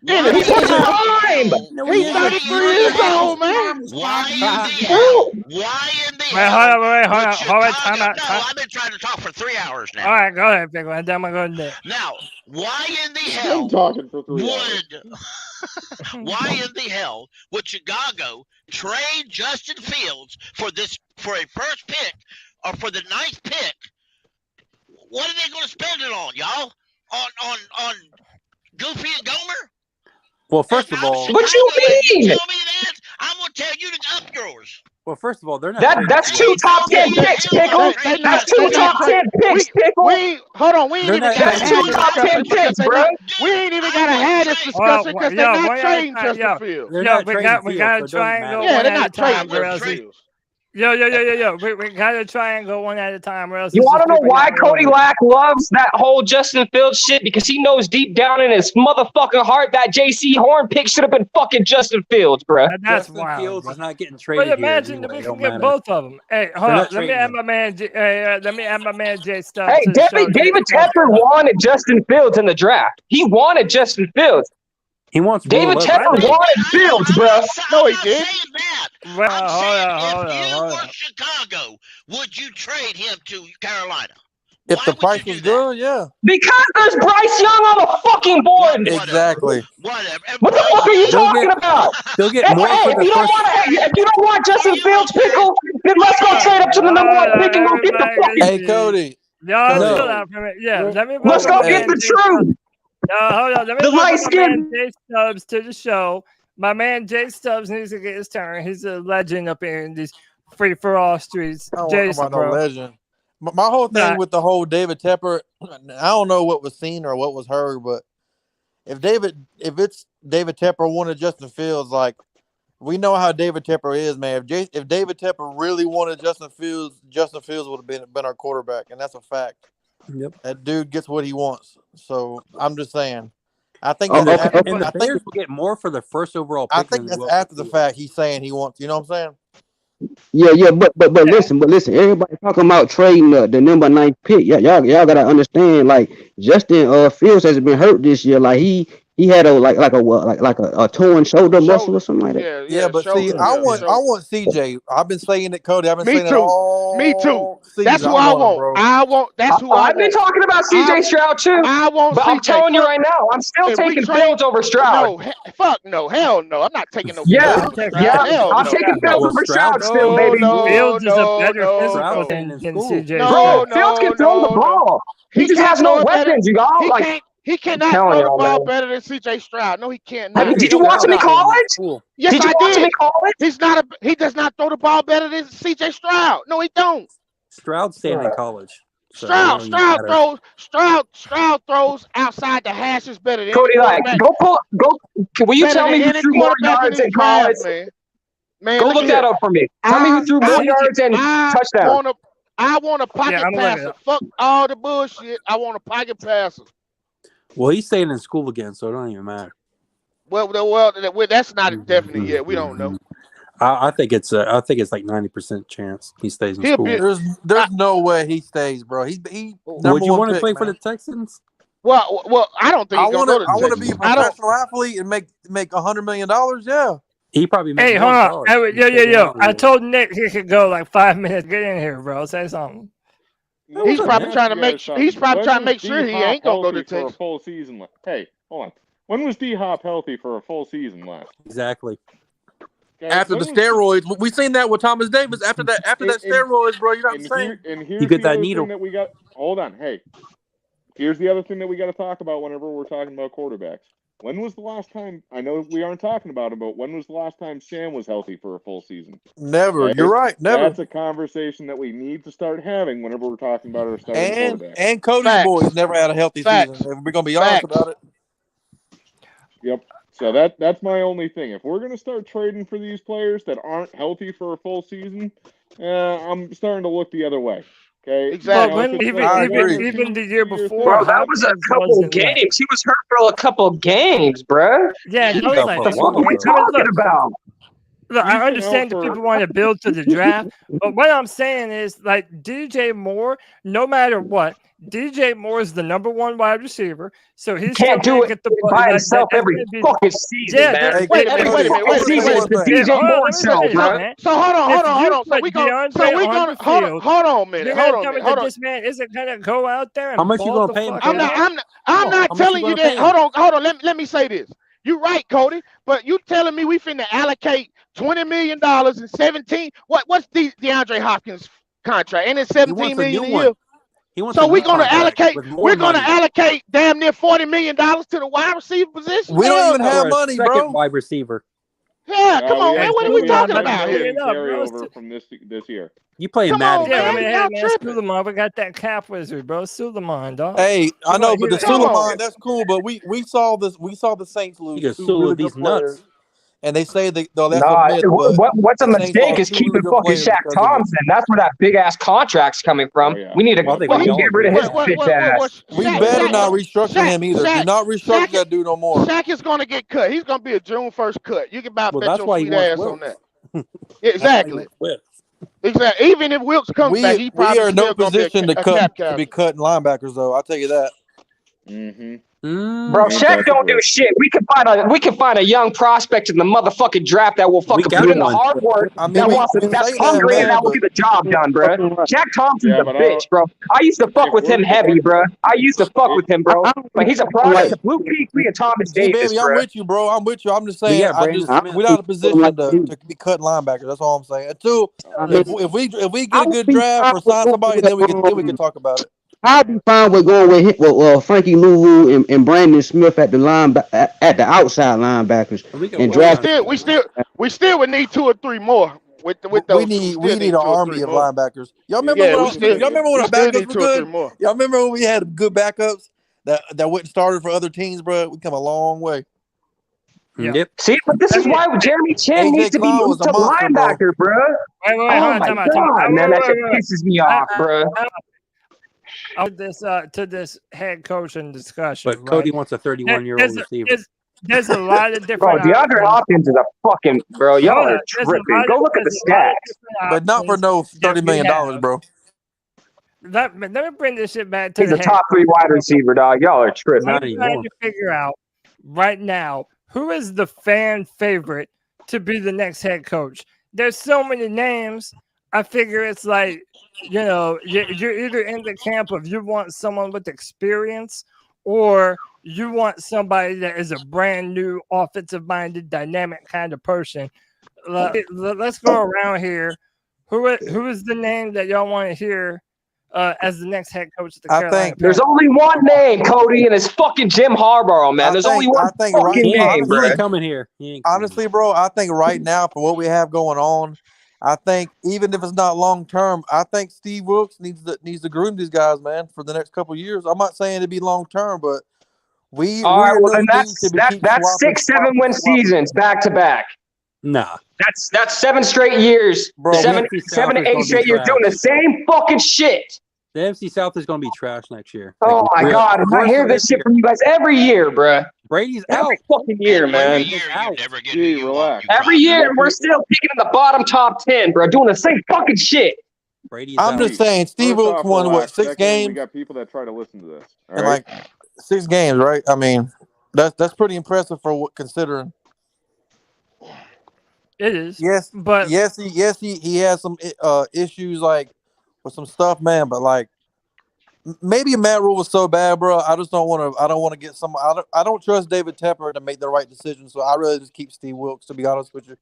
Why He's in in his the hell? prime. No, He's he 33 ain't. years old, man. Why in the Bro, hell? Why in the Wait, hell? hold on, would Chicago? time out. No, I've been trying to talk for 3 hours All now. right, go ahead, big one. Then I'm going to Now, why in the Been hell talking for 3 hours. why in the hell would Chicago trade Justin Fields for a first pick or for the 9th pick? What are they going to spend it on, y'all? On Goofy and Gomer? Well, first of all, what you mean? Tell me that. I'm going to tell you to up yours. they're not. trading That's Fields. 2 top 10 picks, Pickle. That's 2 top 10 picks, Pickle. Hold on, we ain't They're even not got to That's have 2 this top 10 discussion because picks, they bro. not. We ain't even got to have this discussion because they're not trading Justin Fields. They're Yo, not we trading got Fields, a so it doesn't triangle matter. Yeah, one they're at a not time, trading or else Justin we, Fields. yo. We got a triangle one at a time, or else You it's want just to know people why getting Cody over it. Lack loves that whole Justin Fields shit? Because he knows deep down in his motherfucking heart that J.C. Horn pick should have been fucking Justin Fields, bro. That's Justin wild. Fields Bro. is not getting But traded imagine here that we anyway. can Don't get matter. both of them. Hey, hold They're on. not Let me trading add him. my man. Let me add my man Jay Stubbs Hey, to the show. David Tepper wanted Justin Fields in the draft. He wanted Justin Fields. He wants David Will Tepper Levis. wanted Fields, bro. No, he I'm not didn't. saying that. Well, I'm hold saying on. if you were Chicago, would you trade him to Carolina? If Why the would price you do was that? good, yeah. Because there's Bryce Young on the fucking board. Exactly. Whatever. What the fuck are you talking about? They'll get Hey, more hey, for if the you don't first. want if you don't want Justin Fields, Pickle, then let's go trade up to the number 1 pick and go get the fucking. Hey, Cody. Y'all Cody. chill out for a minute. Yeah, let me Let's welcome go my get man the Jay Stubbs. truth. Hold on. Let me The welcome my light skin. man Jay Stubbs to the show. My man Jay Stubbs needs to get his turn. He's a legend up here in these free for all streets. I don't Jason, want no bro. legend. My whole thing Nah. with the whole David Tepper, I don't know what was seen or what was heard, but if it's David Tepper wanted Justin Fields, like we know how David Tepper is, man. If David Tepper really wanted Justin Fields would have been our quarterback, and that's a fact. Yep. That dude gets what he wants. So I'm just saying. I think And that's the Bears will get more for the first overall pick. I think that's after the fact. He's saying he wants. You know what I'm saying? Yeah, but listen, everybody talking about trading the number 9 pick. Yeah, y'all gotta understand. Like Justin Fields has been hurt this year. Like he had a torn shoulder muscle or something like that. Yeah, but see, I want CJ. I've been saying it, Cody. I've been saying it all. Me too. Season. That's who I want. That's who I want. I've been talking about CJ Stroud too. I want but CJ. I'm telling you right now, I'm still taking Fields over Stroud. No, fuck no, hell no. I'm not taking no. Yeah, Fields. yeah. Hell I'm no. taking Fields over Stroud still, baby. Fields is a better physical than CJ. Bro, Fields can throw the ball. He just has no weapons, you guys. He cannot throw the ball better than CJ Stroud. No, he can't. Did you watch him in college? Yes, did you watch him in college? He does not throw the ball better than CJ Stroud. No, he don't. Stroud staying in college. So Stroud throws outside the hashes better than Cody, any like, quarterback. Will you Better tell than me who any threw more quarterback in yards this in college? draft, man. Go Look look here. that up for me. Tell me who threw more yards and touchdowns. I want a pocket I'm looking it passer. up. Fuck all the bullshit. I want a pocket passer. Well, he's staying in school again, so it don't even matter. Well, that's not definite yet. We don't know. I think it's like 90% chance he stays in school. There's no way he stays, bro. He Would you want to play for the Texans? Well, I don't think I he's gonna go to the want to Texans. be a professional athlete and make $100 million. Yeah. He probably makes Hey, hold on. Yo. I told Nick he could go like 5 minutes. Get in here, bro. Say something. He's probably trying to make sure he ain't gonna go to Texas for a full season. Hey, hold on. When was D-Hop healthy for a full season last? Exactly. After the steroids, we seen that with Thomas Davis. After that steroids, bro, you know what I'm saying? And here's you get the that other needle. thing that we got. Hold on. Hey, here's the other thing that we got to talk about whenever we're talking about quarterbacks. When was the last time? I know we aren't talking about him, but when was the last time Sam was healthy for a full season? Never. Okay? You're right. Never. That's a conversation that we need to start having whenever we're talking about our starting quarterback. And Cody's boys never had a healthy season. If we're gonna be honest about it. Yep. So that's my only thing. If we're going to start trading for these players that aren't healthy for a full season, I'm starting to look the other way. Okay. Exactly. Even the year before, bro, that was a couple games. He was hurt for a couple of games, bro. Yeah, what the fuck are we talking about? Look, I understand that people want to build to the draft, but what I'm saying is, like, DJ Moore, no matter what, DJ Moore is the number one wide receiver, so he's can't do it by himself every fucking season, man. Wait a minute. The DJ Moore show, bro. So hold on. So we gonna hold on a minute. This man isn't gonna go out there and how much you gonna pay him? I'm not telling you that. Hold on. Let me say this. You're right, Cody, but you telling me we finna allocate $20 million and 17? What's DeAndre Hopkins contract? And it's $17 million a year. So we're gonna allocate damn near $40 million to the wide receiver position. We don't even have money, bro. Wide receiver. Yeah, come on, man. What are we talking about here? Carryover from this year. You playing Madden? Yeah, Suleiman, we got that cap wizard, bro. Suleiman, dog. Hey, I know, but the Suleiman, that's cool. But we saw this. We saw the Saints lose. You really these nuts. And they say that's a myth. What's a mistake is keeping fucking Shaq Thompson. That's where that big ass contract's coming from. Yeah. We need to get rid of his bitch ass. We better not restructure him either. Do not restructure that dude no more. Shaq is going to get cut. He's going to be a June 1st cut. You can bet your sweet ass on that. Exactly. Exactly. Even if Wilks comes back, he probably we are in no position to be cutting linebackers, though. I'll tell you that. Mm-hmm. Bro, Shaq don't do shit. We can find a young prospect in the motherfucking draft that will fucking put in the hard work. That's hungry and that will get the job done, bro. Shaq Thompson's a bitch, bro. I used to fuck with him heavy, bro. Like he's a product of Luke Kuechly and Thomas Davis, baby, I'm with you, bro. I'm with you. I'm just saying, we're not in a position to be cutting linebackers. That's all I'm saying. And two, if we get a good draft or sign somebody, then we can talk about it. I'll be fine with going with Frankie Louvu and Brandon Smith at the outside linebackers and draft. We still would need 2 or 3 more. With those, we need an army of linebackers. Y'all remember when our backups were good? Y'all remember when we had good backups that went and started for other teams, bro? We come a long way. Yep. See, but this is why Jeremy Chin needs to be moved to linebacker, bro. Oh my God, man, that shit pisses me off, bro. To this head coaching discussion. But Cody wants a 31-year-old receiver. There's a lot of different. Bro, DeAndre Hopkins is a fucking bro. Y'all are tripping. Go look at the stats. But not for no $30 million, bro. Let me bring this shit back to He's a top 3 wide receiver, dog. Y'all are tripping. I'm trying to figure out right now who is the fan favorite to be the next head coach. There's so many names. I figure it's like, you're either in the camp of you want someone with experience or you want somebody that is a brand new offensive-minded, dynamic kind of person. Let's go around here. Who is the name that y'all want to hear as the next head coach of the Carolina Panthers? There's only one name, Cody, and it's fucking Jim Harbaugh, man. There's only one fucking name, bro. He ain't coming here. Honestly, bro, I think right now for what we have going on, I think even if it's not long term, I think Steve Wilks needs to groom these guys, man, for the next couple of years. I'm not saying it'd be long term, but all right. Well, then that's 6, 7 win seasons back to back. Nah, that's 7 straight years, bro. 7 to 8 straight years doing the same fucking shit. The NFC South is going to be trash next year. Oh my God, I hear this shit from you guys every year, bro. Brady's every fucking year, man. Every year, we're still picking in the bottom top 10, bro, doing the same fucking shit. I'm just saying, Steve Wilks won what 6 games? We got people that try to listen to this. And like 6 games, right? I mean, that's pretty impressive for what considering. It is. Yes, but he has some issues like with some stuff, man. But like maybe Matt Rule was so bad, bro. I just don't want to. I don't want to get some. I don't trust David Tepper to make the right decision. So I really just keep Steve Wilks, to be honest with you.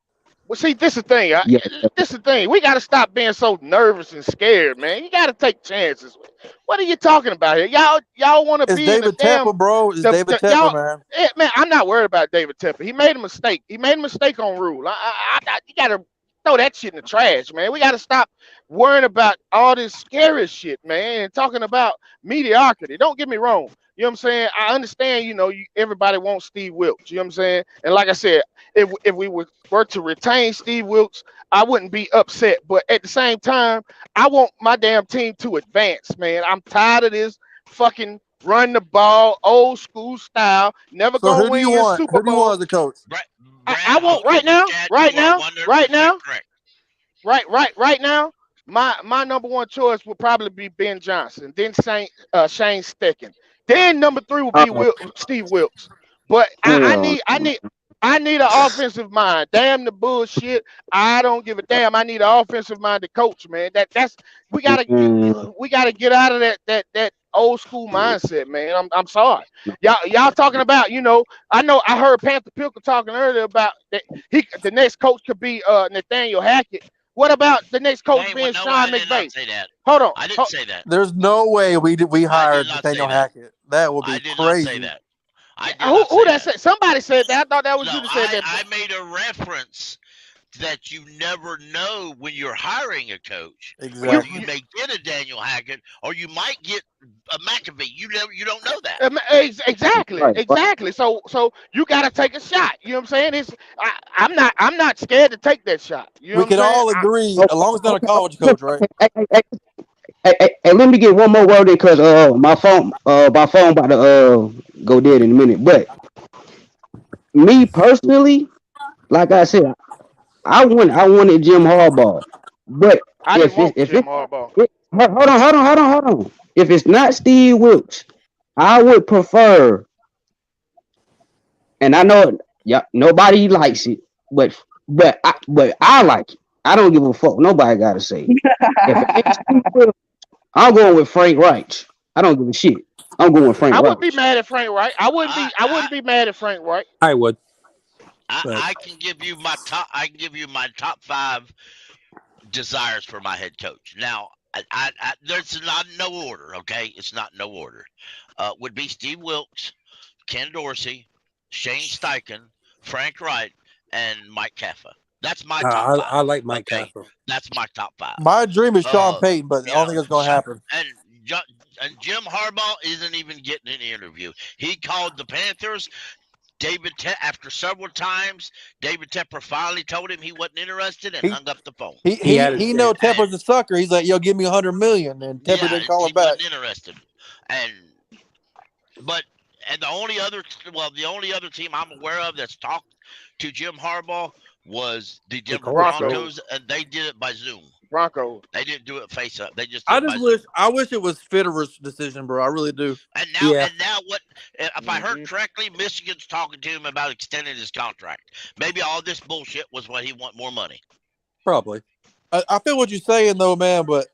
Well, see, this is the thing. This is the thing. We got to stop being so nervous and scared, man. You got to take chances. What are you talking about here? Y'all want to be David Tepper, bro. It's David Tepper, man. Man, I'm not worried about David Tepper. He made a mistake. He made a mistake on Rule. You got to throw that shit in the trash, man. We got to stop worrying about all this scary shit, man, and talking about mediocrity. Don't get me wrong. You know what I'm saying? I understand, everybody wants Steve Wilks. You know what I'm saying? And like I said, if we were to retain Steve Wilks, I wouldn't be upset. But at the same time, I want my damn team to advance, man. I'm tired of this fucking run the ball, old school style, never going to win your Super Bowl. Who do you want as the coach? I want right now, my number one choice would probably be Ben Johnson, then Shane Steichen. Then number 3 would be Steve Wilks. But I need an offensive mind. Damn the bullshit. I don't give a damn. I need an offensive minded coach, man. We gotta get out of that old school mindset, man. I'm sorry. Y'all talking about, I heard Panther Pilker talking earlier about that the next coach could be Nathaniel Hackett. What about the next coach being Sean McVay? Hold on. I didn't say that. There's no way we hired Nathaniel Hackett. That would be crazy. Not say that. Who that said? Somebody said that. I thought that was you that said that. I made a reference that you never know when you're hiring a coach. Exactly. You may get a Daniel Hackett, or you might get a McAfee. You don't know that. Exactly. Right. Exactly. So you got to take a shot. You know what I'm saying? I'm not scared to take that shot. You know we can all agree, as long as it's not a college coach, right? Hey, let me get one more word in because my phone about to go dead in a minute. But me personally, like I said, I wanted Jim Harbaugh. But hold on. If it's not Steve Wilks, I would prefer. And I know nobody likes it, but I like it. I don't give a fuck. Nobody got to say it. I'm going with Frank Reich. I don't give a shit. I'm going with Frank Reich. I wouldn't be mad at Frank Reich. I wouldn't be mad at Frank Reich. I would. I can give you my top 5 desires for my head coach. Now, there's not no order. Okay, it's not no order. Would be Steve Wilks, Ken Dorsey, Shane Steichen, Frank Reich, and Mike Kafka. That's my top 5. I like Mike Kafka. That's my top 5. My dream is Sean Payton, but I don't think it's going to happen. And Jim Harbaugh isn't even getting an interview. He called the Panthers. After several times, David Tepper finally told him he wasn't interested and hung up the phone. He know Tepper's a sucker. He's like, "Yo, give me $100 million," and Tepper didn't call him back. Wasn't interested. And the only other team I'm aware of that's talked to Jim Harbaugh was the Denver Broncos, and they did it by Zoom. Broncos. They didn't do it face up. They just. I wish it was Fitterer's decision, bro. I really do. And now what? If I heard correctly, Michigan's talking to him about extending his contract. Maybe all this bullshit was what he want more money. Probably. I feel what you're saying though, man, but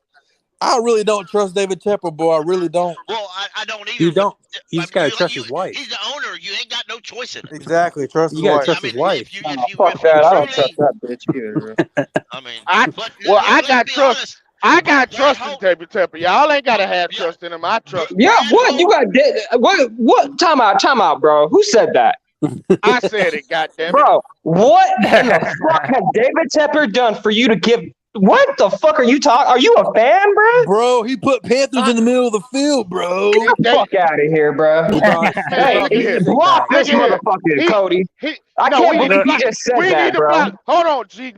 I really don't trust David Tepper, boy. I really don't. Well, I don't either. You don't. You just gotta trust his wife. He's the owner. You ain't got no choice in it. Exactly. Trust his wife. You gotta trust his wife. Fuck that. I don't trust that bitch either. I got trust in David Tepper. Y'all ain't gotta have trust in him. I trust him. Yeah, what? You got what? Time out, bro. Who said that? I said it, goddammit. Bro, what in the fuck has David Tepper done for you to give? What the fuck are you talking? Are you a fan, bro? Bro, he put Panthers in the middle of the field, bro. Get the fuck out of here, bro. Hey, block this motherfucker, Cody. I can't believe he just said that, bro. Hold on, G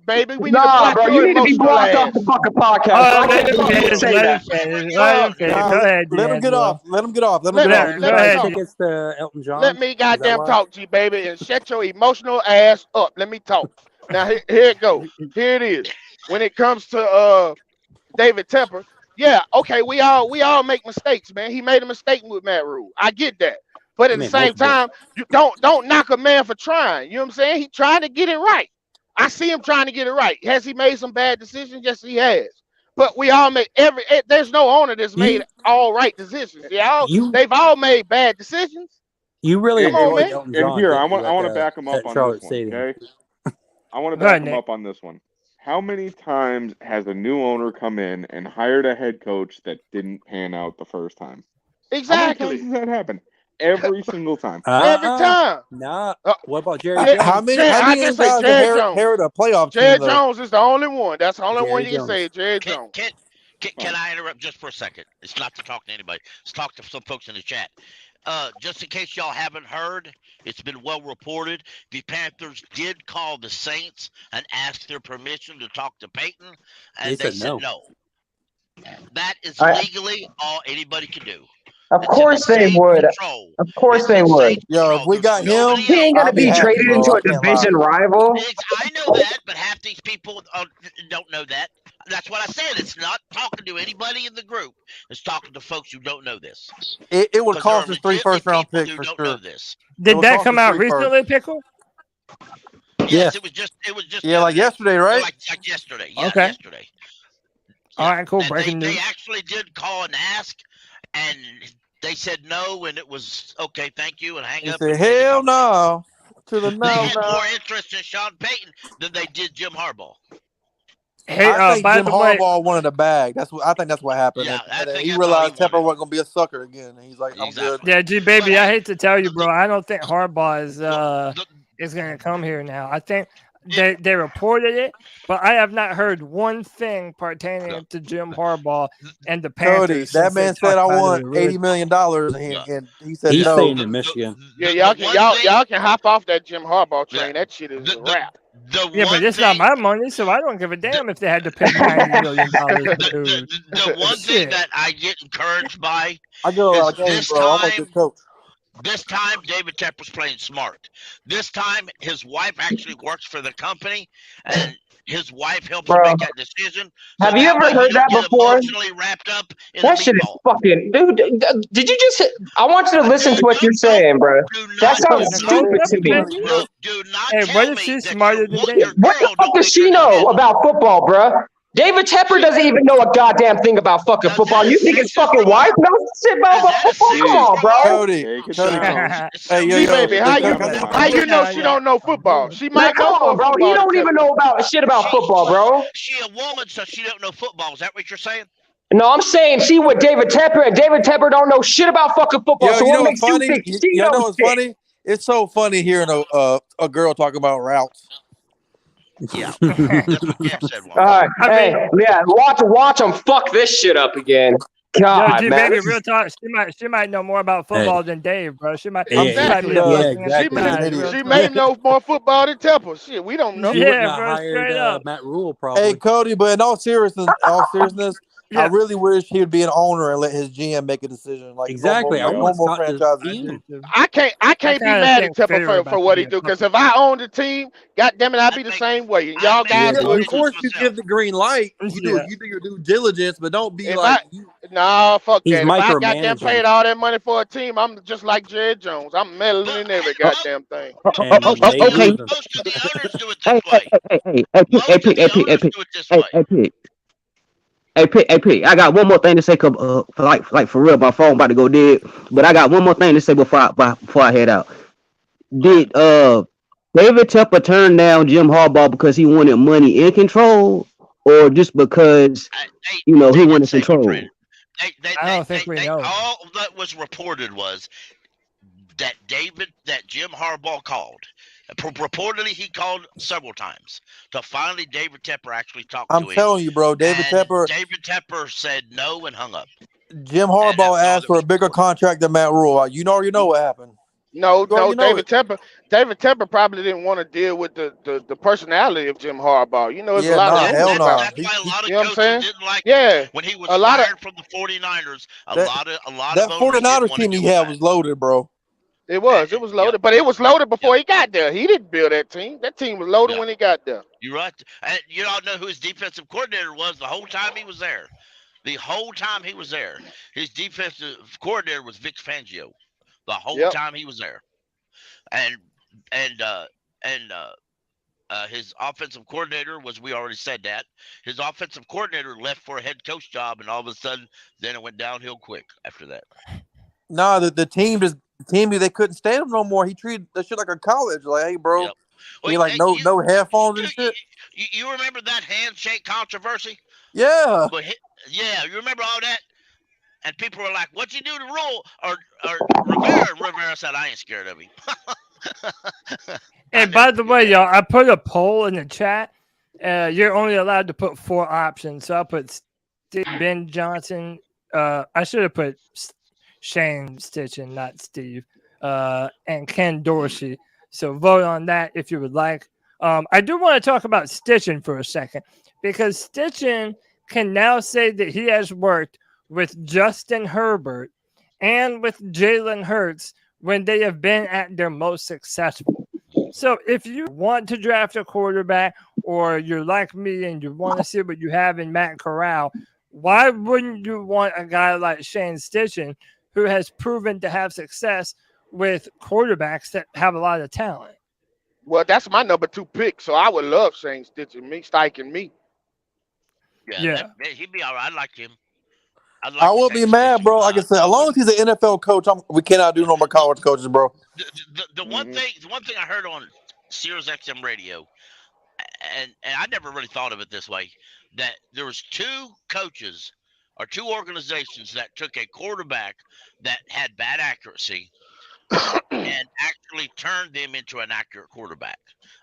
baby. We need to Nah, block bro, your you need to be emotional blocked ass. off the fucking podcast. I can't believe you say that. Go ahead. Let him get off. Let him get off. Let me Tickets to Elton John. Let me goddamn talk, G baby, and shut your emotional ass up. Let me talk. Now here it goes. Here it is. When it comes to David Tepper, yeah, okay, we all make mistakes, man. He made a mistake with Matt Rule. I get that. But at the same time, you don't knock a man for trying. You know what I'm saying? He trying to get it right. I see him trying to get it right. Has he made some bad decisions? Yes, he has. But we all make there's no owner that's made all right decisions. They've all made bad decisions. You really enjoyed Elton John. Here, I want to back him up on this one. Okay, I want to back him up on this one. How many times has a new owner come in and hired a head coach that didn't pan out the first time? Exactly. How many times does that happen? Every single time. Every time. Nah. What about Jerry Jones? How many guys inherited a playoff team? Jerry Jones is the only one. That's the only one you can say. Jerry Jones. Can I interrupt just for a second? It's not to talk to anybody. Let's talk to some folks in the chat. Just in case y'all haven't heard, it's been well reported. The Panthers did call the Saints and ask their permission to talk to Peyton, and they said no. That is legally all anybody can do. Of course they would. Of course they would. Yo, if we got him, he ain't gonna be traded into a division rival. I know that, but half these people don't know that. That's what I said. It's not talking to anybody in the group. It's talking to folks who don't know this. It would cost us 3 first-round picks for sure. Did that come out recently, Pickle? Yes, it was just. Yeah, like yesterday, right? Like yesterday. Yeah, okay. Yesterday. All right, cool. Breaking news. They actually did call and ask, and they said no, and it was okay. Thank you, and hang up. Said, hell no. To the no. They had more interest in Sean Payton than they did Jim Harbaugh. Hey, I think Jim Harbaugh wanted a bag. I think that's what happened. Yeah, he realized Tepper wasn't going to be a sucker again. And he's like, I'm good. Yeah, G baby, I hate to tell you, bro. I don't think Harbaugh is going to come here now. I think they reported it, but I have not heard one thing pertaining to Jim Harbaugh and the Panthers. Cody, that man said I want $80 million, and he said he's no. staying in Michigan. Yeah, y'all can hop off that Jim Harbaugh train. That shit is a wrap. Yeah, but it's not my money, so I don't give a damn if they had to pay $90 million. The one thing that I get encouraged by I go a lot of games, bro. I'm a good coach. This time, David Tepper's playing smart. This time, his wife actually works for the company, and his wife helps him make that decision. Have you ever heard that before? Emotionally wrapped up in that shit is fucking, dude. Did you just? I want you to listen to what you're saying, bro. That sounds stupid to me. Hey, what is she smarter than David? What the fuck does she know about football, bro? David Tepper doesn't even know a goddamn thing about fucking football. You think his fucking wife knows shit about football? Come on, bro. Cody. Hey, baby, how you know she don't know football? She might come on, bro. He don't even know about shit about football, bro. She a woman, so she don't know football. Is that what you're saying? No, I'm saying she with David Tepper, and David Tepper don't know shit about fucking football. So what makes you think she knows what's shit? funny? It's so funny hearing a girl talk about routes. Yeah, that's what Cam said. All right, watch them fuck this shit up again. God, Yo, man. Baby, real talk. She might know more about football than Dave, bro. She might. Exactly. She may know more football than Tepper. Shit, we don't know. Yeah, bro. Straight up. Matt Rule, probably. Hey, Cody, but in all seriousness, I really wish he would be an owner and let his GM make a decision. Like exactly. I want more franchises. I can't be mad at Tepper for what he do, because if I owned the team, God damn it, I'd be the same way. Y'all guys, of course, you give the green light. You do your due diligence, but don't be fuck that. If I got them paid all that money for a team, I'm just like Jerry Jones. I'm meddling in every goddamn thing. Hey, P, I got one more thing to say. Like for real, my phone about to go dead. But I got one more thing to say before I head out. Did David Tepper turn down Jim Harbaugh because he wanted money and control, or just because he wanted control? I don't think we know. All that was reported was that Jim Harbaugh called. Reportedly, he called several times. So finally, David Tepper actually talked to him. I'm telling you, bro. David Tepper said no and hung up. Jim Harbaugh asked for a bigger contract than Matt Rule. You already know what happened. No, David Tepper probably didn't want to deal with the personality of Jim Harbaugh. You know, it's a lot of hell no. That's why a lot of coaches didn't like him. When he was fired from the 49ers, a lot that of 49ers team he had was loaded, bro. It was loaded, but it was loaded before he got there. He didn't build that team. That team was loaded when he got there. You're right. And you all know who his defensive coordinator was the whole time he was there. The whole time he was there, his defensive coordinator was Vic Fangio. The whole time he was there, and his offensive coordinator was, we already said that, his offensive coordinator left for a head coach job, and all of a sudden, then it went downhill quick after that. No, the team they couldn't stand him no more. He treated that shit like a college. Like, hey, bro, he like no headphones and shit. You remember that handshake controversy? Yeah. But you remember all that? And people were like, "What'd you do to Rule?" Or Rivera said, "I ain't scared of him." And by the way, y'all, I put a poll in the chat. You're only allowed to put 4 options. So I put Ben Johnson. I should have put Shane Stitchen, not Steve, and Ken Dorsey. So vote on that if you would like. I do want to talk about Stitchen for a second, because Stitchen can now say that he has worked with Justin Herbert and with Jalen Hurts when they have been at their most successful. So if you want to draft a quarterback, or you're like me and you want to see what you have in Matt Corral, why wouldn't you want a guy like Shane Stitchen, who has proven to have success with quarterbacks that have a lot of talent? Well, that's my number 2 pick, so I would love Shane Stitchen, Steichen me. Yeah. He'd be all right. I like him. I won't be mad, bro. Like I said, as long as he's an NFL coach, we cannot do no more college coaches, bro. The one thing I heard on Sirius XM radio, and I never really thought of it this way, that there was 2 coaches or 2 organizations that took a quarterback that had bad accuracy and actually turned them into an accurate quarterback,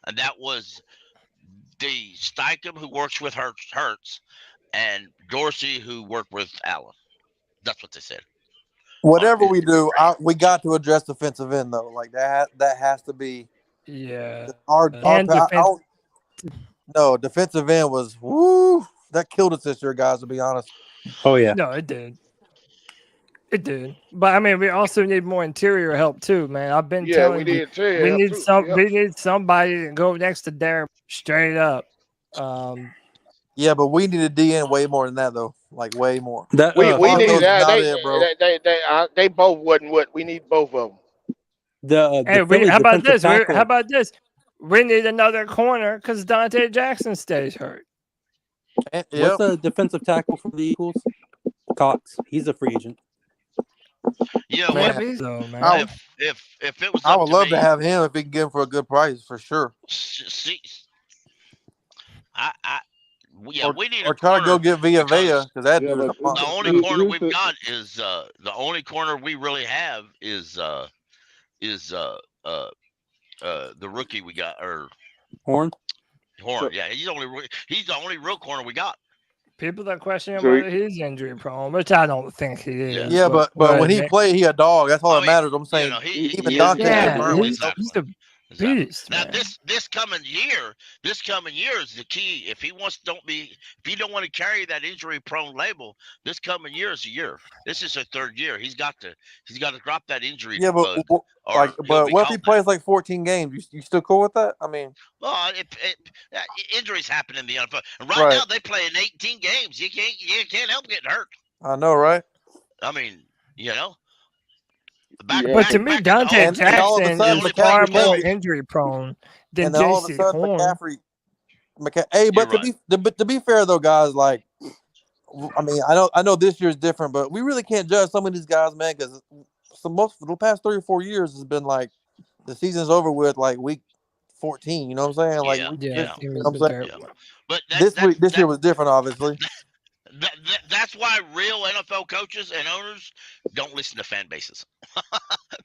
and that was the Steichen, who works with Hurts, and Dorsey, who worked with Allen. That's what they said. Whatever we do, we got to address defensive end, though. Like that has to be. Yeah. Defensive end was that killed us this year, guys. To be honest. Oh yeah. No, it did. It did. But I mean, we also need more interior help too, man. I've been telling you, we need somebody to go next to Derek straight up. Yeah, but we need a DN way more than that, though. Like way more. We need that. They both wasn't what we need. Both of them. How about this? How about this? We need another corner because Dante Jackson stays hurt. What's the defensive tackle for the Eagles? Cox. He's a free agent. Yeah, man. If it was, I would love to have him if we can get him for a good price for sure. We need or try to go get Villa because that the only corner we've got is the only corner we really have is the rookie we got, or Horn. Yeah, he's the only real corner we got. People are questioning whether he's injury prone, which I don't think he is. Yeah, but when he played, he a dog. That's all that matters. I'm saying even Dante. He's a beast. Now this coming year is the key. If he don't want to carry that injury prone label, this coming year is a year. This is his 3rd year. He's got to drop that injury. Yeah, but what if he plays like 14 games? You still cool with that? I mean, well, injuries happen in the NFL, and right now they play in 18 games. You can't help getting hurt. I know, right? I mean, But to me, Dante Jackson is far more injury prone than JC Horn. Hey, but to be fair though, guys, like, I mean, I know this year's different, but we really can't judge some of these guys, man, because most for the past 3 or 4 years has been like the season's over with like week 14. You know what I'm saying? Like, you know what I'm saying? But this year was different, obviously. That's why real NFL coaches and owners don't listen to fan bases.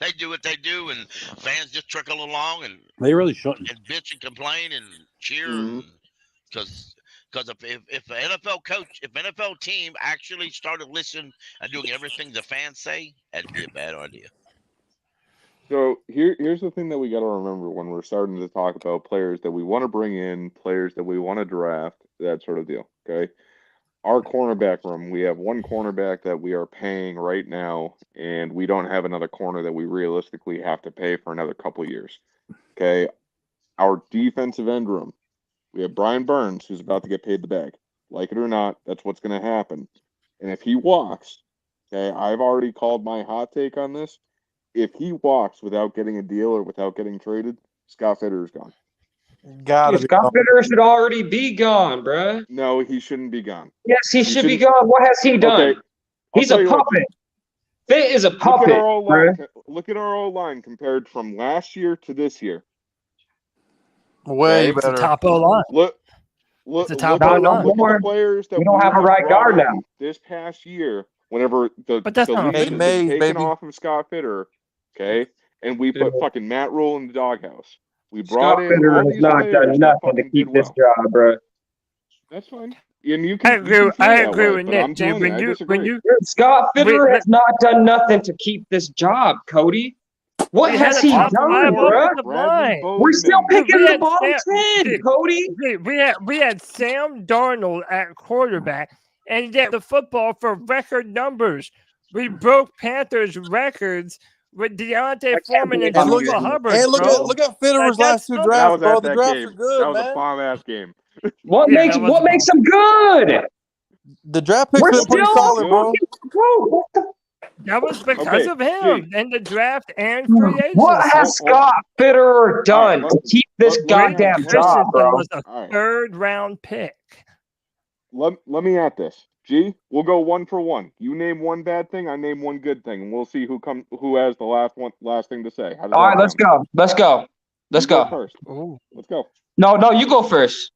They do what they do, and fans just trickle along and they really shouldn't. And bitch and complain and cheer because if an NFL coach, if an NFL team actually started listening and doing everything the fans say, that'd be a bad idea. So here's the thing that we got to remember when we're starting to talk about players that we want to bring in, players that we want to draft, that sort of deal. Okay. Our cornerback room, we have one cornerback that we are paying right now, and we don't have another corner that we realistically have to pay for another couple of years. Okay. Our defensive end room, we have Brian Burns, who's about to get paid the bag. Like it or not, that's what's going to happen. And if he walks, okay, I've already called my hot take on this. If he walks without getting a deal or without getting traded, Scott Fitterer is gone. Scott Fitterer should already be gone, bruh. No, he shouldn't be gone. Yes, he should be gone. What has he done? Okay, He's a puppet. Fit is a puppet, bruh. Look at our O-line compared from last year to this year. Way It's better. a top O-line. Look It's a top at O-line. the players that We don't have a right guard now. This past year, whenever But that's the not lead has Mays, been taken baby. off of Scott Fitterer, okay, and we put fucking Matt Rule in the doghouse. We brought Scott in Fitterer all has these not players done that nothing to fucking keep did this well. job, bruh. That's fine. And you I can, agree. you can feel I that agree way, with but I'm Nick. Dude, telling you, I disagree. Scott Fitterer Wait, has not done nothing to keep this job, Cody. What We has had a he top done, five bruh? offensive line. We're still Dude, picking we the had bottom 10, Cody. We had Sam Darnold at quarterback, and he did the football for record numbers. We broke Panthers records with Deontay Foreman and And look Chuba at Hubbard. look at Fitterer's last two That drafts, was bro. at The that drafts game. are good, That was man. a bomb-ass game. What makes them good? The draft picks We're been pretty still solid, bro. Bro, what the That was because Okay, of him and the draft and free agency. What has Scott Fitterer done to keep this goddamn job, bro? Was a third-round pick. Let me at this. G, we'll go one for one. You name one bad thing, I name one good thing, and we'll see who has the last thing to say. How does All that right, let's sound? go. Let's go. Let's You go go. first. Ooh. Let's go. No, you go first.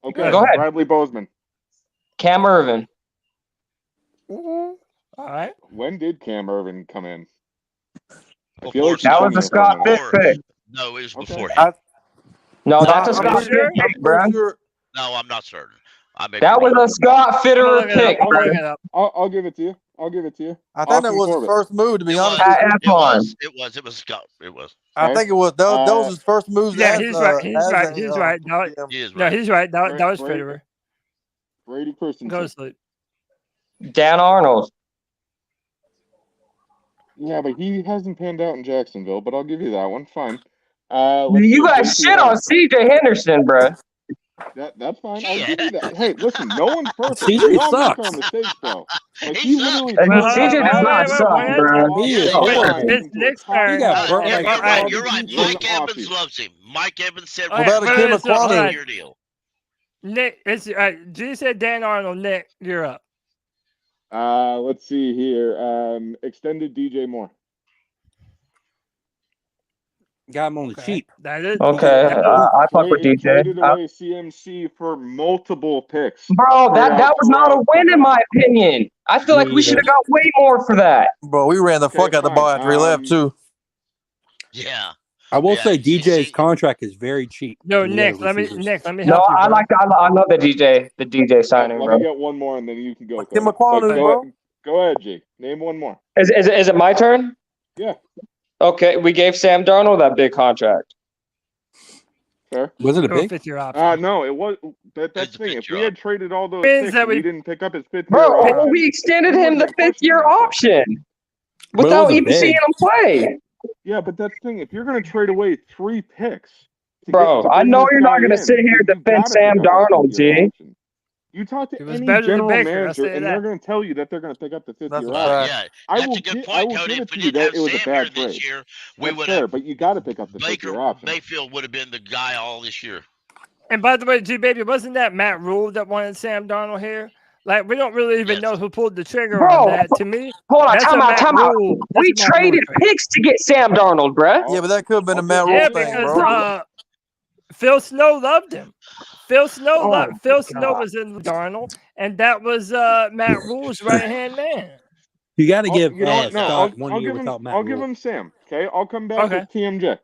Okay, Go ahead. Bradley Bozeman. Cam Irvin. All right. When did Cam Irvin come in? I Before feel like That was a Scott Fitt pick. No, it was Okay. before him. No, that's a I'm Scott pretty Fitt pick, bro. sure. No, I'm not certain. I may be That was wrong. a Scott Fitterer pick, bro. I'll give it to you. I'll give it to you. I think that Austin was his Corbett. first move, to be It honest. was. At It F1. was. It was Scott. It was. I think it was. That was his first move. Yeah, as, he's right. He's as right. a, He's right. No, GM. He is no, right. he's right. That was Brady- Fitterer. Brady Go Christensen. to sleep. Dan Arnold. Yeah, but he hasn't panned out in Jacksonville, but I'll give you that one. Fine. You guys shit on CJ Henderson, bro. That's fine. I'll give you that. Hey, listen, no one's perfect. CJ We all make sucks. our mistakes, bro. Like, He he sucks. literally. CJ does not suck, bro. He is horrible. It's Nick's turn. Yeah, All you're right. right. You're right. He's in Mike the Evans offseason. loves him. Mike Evans said, All What about right, Kim so, all McQuarrie? right. your deal. Nick, it's G said Dan Arnold. Nick, you're up. Let's see here. Extended DJ Moore. Got him on the cheap. That is Okay, I fuck with DJ. Traded away CMC for multiple picks. Bro, that was not a win in my opinion. I feel like we should have got way more for that. Bro, we ran the fuck out the ball after he left, too. Yeah. I will Yeah, say see- DJ's contract is very cheap. No, for the Nick. other Let me receivers. help No, you. I bro. love the DJ signing, Let bro. me get one more, and then you can go. Kim Cody. McQuarrie, But bro. Go ahead, G. Name one more. Is it my turn? Yeah. Okay, we gave Sam Darnold that big contract. Fair. Was it a Go big? fifth year option. No, it was. That's It's the a thing. fifth If we year had traded all those Means picks, that and we we- didn't pick up his fifth Bro, year option. we extended He him the would've been 5th year questionable. option But it without wasn't even big. seeing him play. Yeah, but that's the thing. If you're going to trade away 3 picks, to Bro, to I bring know this you're not guy gonna in, sit here then and you defend gotta Sam pick up the Darnold, fifth-year G. option. You talk to He was any better than general Baker, I'll manager, say and that. they're going to tell you that they're going to pick up the That's fifth-year a option. fact. Yeah, I that's will a good gi- I point, will Cody. give If it we to you didn't that have it was a Sam here bad this trade. year, we That's would fair, have but you got to pick up the fifth-year Baker option. Mayfield would have been the guy all this year. And by the way, G baby, wasn't that Matt Rule that wanted Sam Darnold here? Like, we don't really even Yes. know who pulled the trigger Bro, on that. To me, Hold on, that's time a out, Matt time out. Rule. We That's a Matt Rule traded trade. picks to get Sam Darnold, bruh. Yeah, but that could have been a Matt Okay. Rule Yeah, thing, because bro. Phil Snow loved him. Phil Snow Oh, Phil God. Snow was in Darnold, and that was Matt Rule's right-hand man. You got to give I'll Scott 1 year without Matt I'll Rule. give him Sam. Okay, I'll come back with TMJ.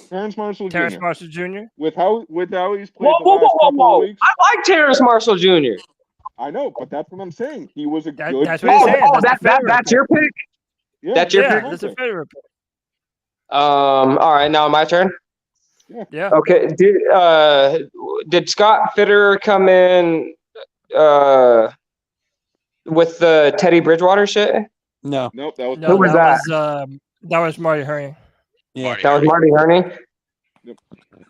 Terrence Marshall Jr. Terrence Marshall Jr. With how he's played Whoa, the last couple of weeks. I like Terrence Marshall Jr. I know, but that's what I'm saying. He was a good. That's what he's saying. That's your pick. Yeah, that's your pick. That's a Fitterer pick. All right, now my turn. Yeah. Okay. Did Scott Fitterer come in with the Teddy Bridgewater shit? No. Nope. That was who was that? That was Marty Herney. Yeah, that was Marty Herney.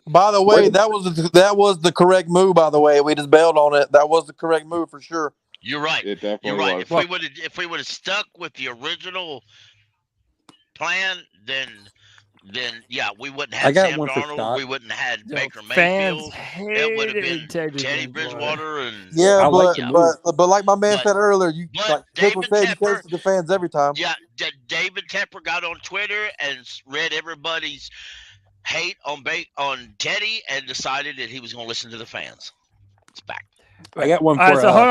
By the way, that was the correct move. By the way, we just bailed on it. That was the correct move for sure. You're right. It definitely You're right. was. If we would have stuck with the original plan, then yeah, we wouldn't have Sam Darnold. We wouldn't have had Baker Mayfield. It would have been Teddy Bridgewater and yeah, but like my man said earlier, you like David Tepper to the fans every time. Yeah, David Tepper got on Twitter and read everybody's hate on Teddy and decided that he was going to listen to the fans. It's back. I got one for so hold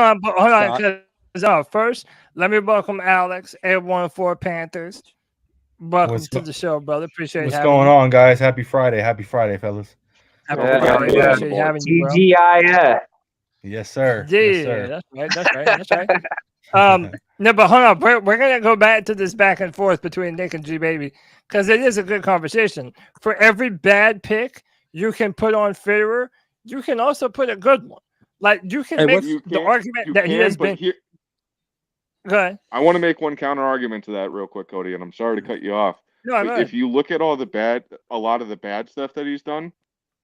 on. First, let me welcome Alex, A14 Panthers. Welcome to the show, brother. Appreciate what's going on, guys. Happy Friday, fellas. Happy Friday. Appreciate having you, bro. TGIF. Yes, sir. Yeah, yes, sir. That's right. No, but hold on. We're gonna go back to this back and forth between Nick and G Baby because it is a good conversation. For every bad pick you can put on Fitterer, you can also put a good one. Like you can make the argument that he has been. Go ahead. I want to make one counter argument to that real quick, Cody, and I'm sorry to cut you off. No, if you look at a lot of the bad stuff that he's done,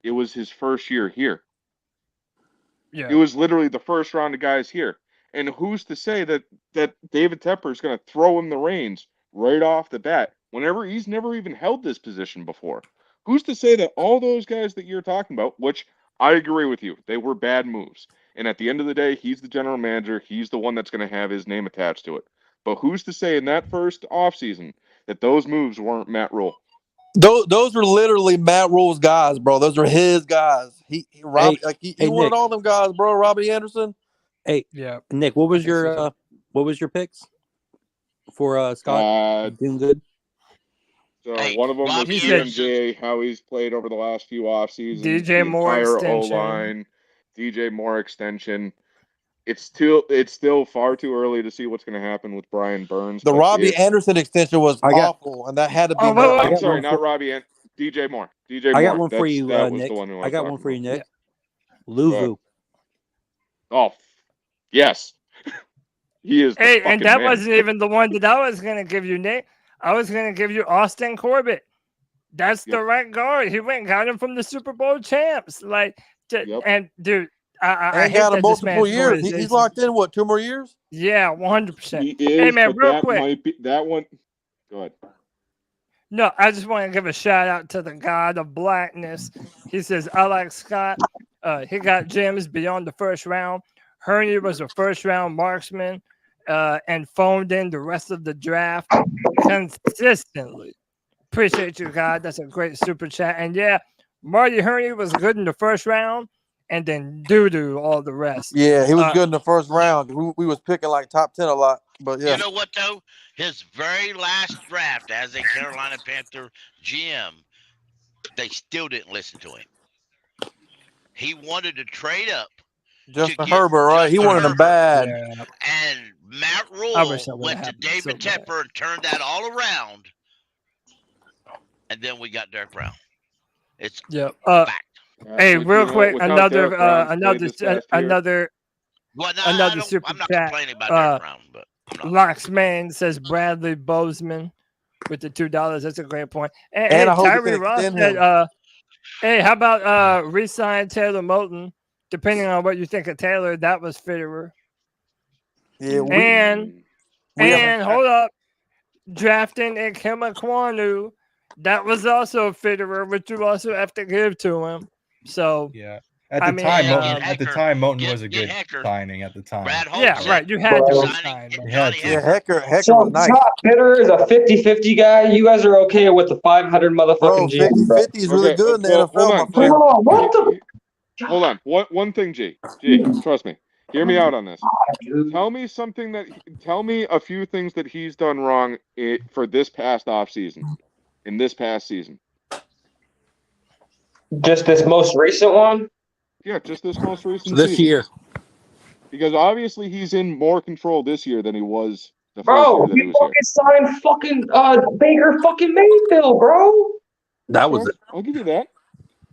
it was his first year here. Yeah. It was literally the first round of guys here. And who's to say that David Tepper is going to throw him the reins right off the bat whenever he's never even held this position before? Who's to say that all those guys that you're talking about, which I agree with you, they were bad moves. And at the end of the day, he's the general manager. He's the one that's going to have his name attached to it. But who's to say in that first offseason that those moves weren't Matt Rule? Those were literally Matt Rule's guys, bro. Those are his guys. He wanted all them guys, bro. Robbie Anderson. Hey, yeah. Nick, what was your picks for Scott? Doing good. So one of them was TMJ, how he's played over the last few off seasons. DJ Moore extension. O-line, DJ Moore extension. It's still far too early to see what's going to happen with Brian Burns. The Robbie Anderson extension was awful, and that had to be. I'm sorry, not Robbie. DJ Moore. DJ Moore. I got one for you, Nick. I got one for you, Nick. Luvu. Oh, yes. He is. Hey, and that wasn't even the one that I was going to give you, Nick. I was going to give you Austin Corbett. That's the right guard. He went and got him from the Super Bowl champs. And dude, I hate got that him multiple years. He's locked in 2 more years? Yeah, 100%. He is, hey man, real quick. Might be, that one. Go ahead. No, I just want to give a shout out to the God of Blackness. He says, I like Scott. He got gems beyond the first round. Herney was a first round marksman and phoned in the rest of the draft consistently. Appreciate you, God. That's a great super chat. And yeah, Marty Herney was good in the first round and then doo-doo all the rest. Yeah, he was good in the first round. We was picking like top 10 a lot. But yeah. You know what, though? His very last draft as a Carolina Panther GM, they still didn't listen to him. He wanted to trade up. Justin Herbert, right? He wanted him bad. Yeah. And Matt Rule went to David Tepper and turned that all around. And then we got Derek Brown. It's fact. Hey, real quick, another super I'm not chat. Complaining about Derek Brown, but Locksman says Bradley Bozeman with the $2. That's a great point. And Tyree Ross said, hey, how about re-sign Taylor Moton? Depending on what you think of Taylor, that was Fitterer. Yeah, and hold up, drafting Ikema Kwanu, that was also Fitterer, which you also have to give to him. So yeah, at the time, Moton was a good signing at the time. Yeah, right. You had to sign. Hecker so was nice. Scott Fitterer is a 50-50 guy. You guys are okay with the 500 motherfucking G. 50-50 is really good in the NFL. What the? Hold on. One thing, G. Trust me. Hear me out on this. Tell me a few things that he's done wrong for this past offseason. In this past season. Just this most recent one? Yeah, just this most recent this season. year. Because obviously he's in more control this year than he was the first Bro, year that he you was fucking signed fucking Baker fucking Mayfield, bro. That was it. I'll give you that.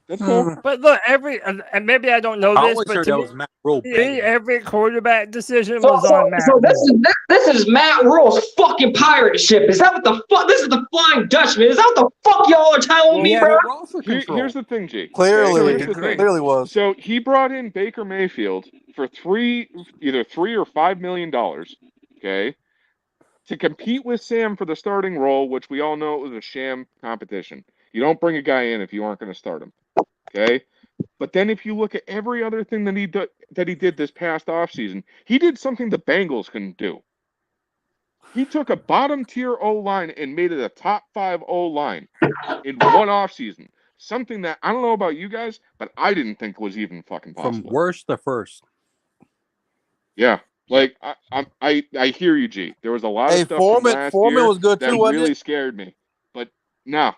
That's fair. But look, and maybe I don't know I this, always but heard to that me, was Matt Rule. every quarterback decision was on Matt So Rule. this is Matt Rule's fucking pirate ship. Is that what the fuck? This is the Flying Dutchman. Is that what the fuck y'all are telling me, bro? Here's the thing, G. Clearly, Here's the thing. clearly was. So he brought in Baker Mayfield for either $3 or $5 million, okay, to compete with Sam for the starting role, which we all know it was a sham competition. You don't bring a guy in if you aren't going to start him, okay? But then if you look at every other thing that he did this past offseason, he did something the Bengals couldn't do. He took a bottom-tier O-line and made it a top-5 O-line in one offseason. Something that, I don't know about you guys, but I didn't think was even fucking possible. From worst to first. Yeah. Like, I hear you, G. There was a lot of stuff Foreman, from last Foreman year was good that too, wasn't really it? scared me. But, no,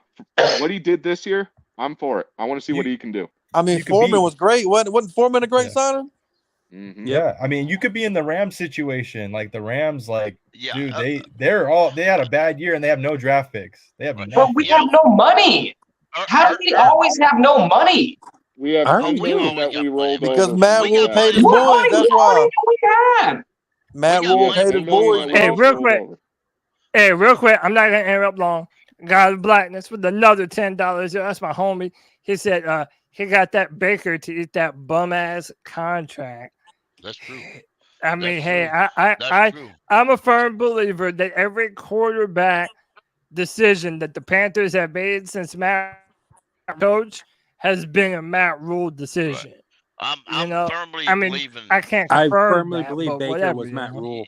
what he did this year, I'm for it. I want to see what he can do. I mean, Foreman was great. Wasn't Foreman a great signing? Mm-hmm. Yeah, I mean, you could be in the Rams situation. Like the Rams, dude, they had a bad year and they have no draft picks. They have But we have no money. How do we always have no money? We have $10 million that we rolled because over. Matt Rule paid his What boys. money? That's What why. money do we have? Matt Rule paid his boys. Hey, real quick, I'm not gonna interrupt long. God of Blackness with another $10. That's my homie. He said he got that Baker to eat that bum ass contract. That's true. I mean, I'm a firm believer that every quarterback decision that the Panthers have made since Matt coach has been a Matt Rule decision. I'm firmly believing. I can't I confirm firmly that, believe but Baker whatever, was Matt you know. Rule.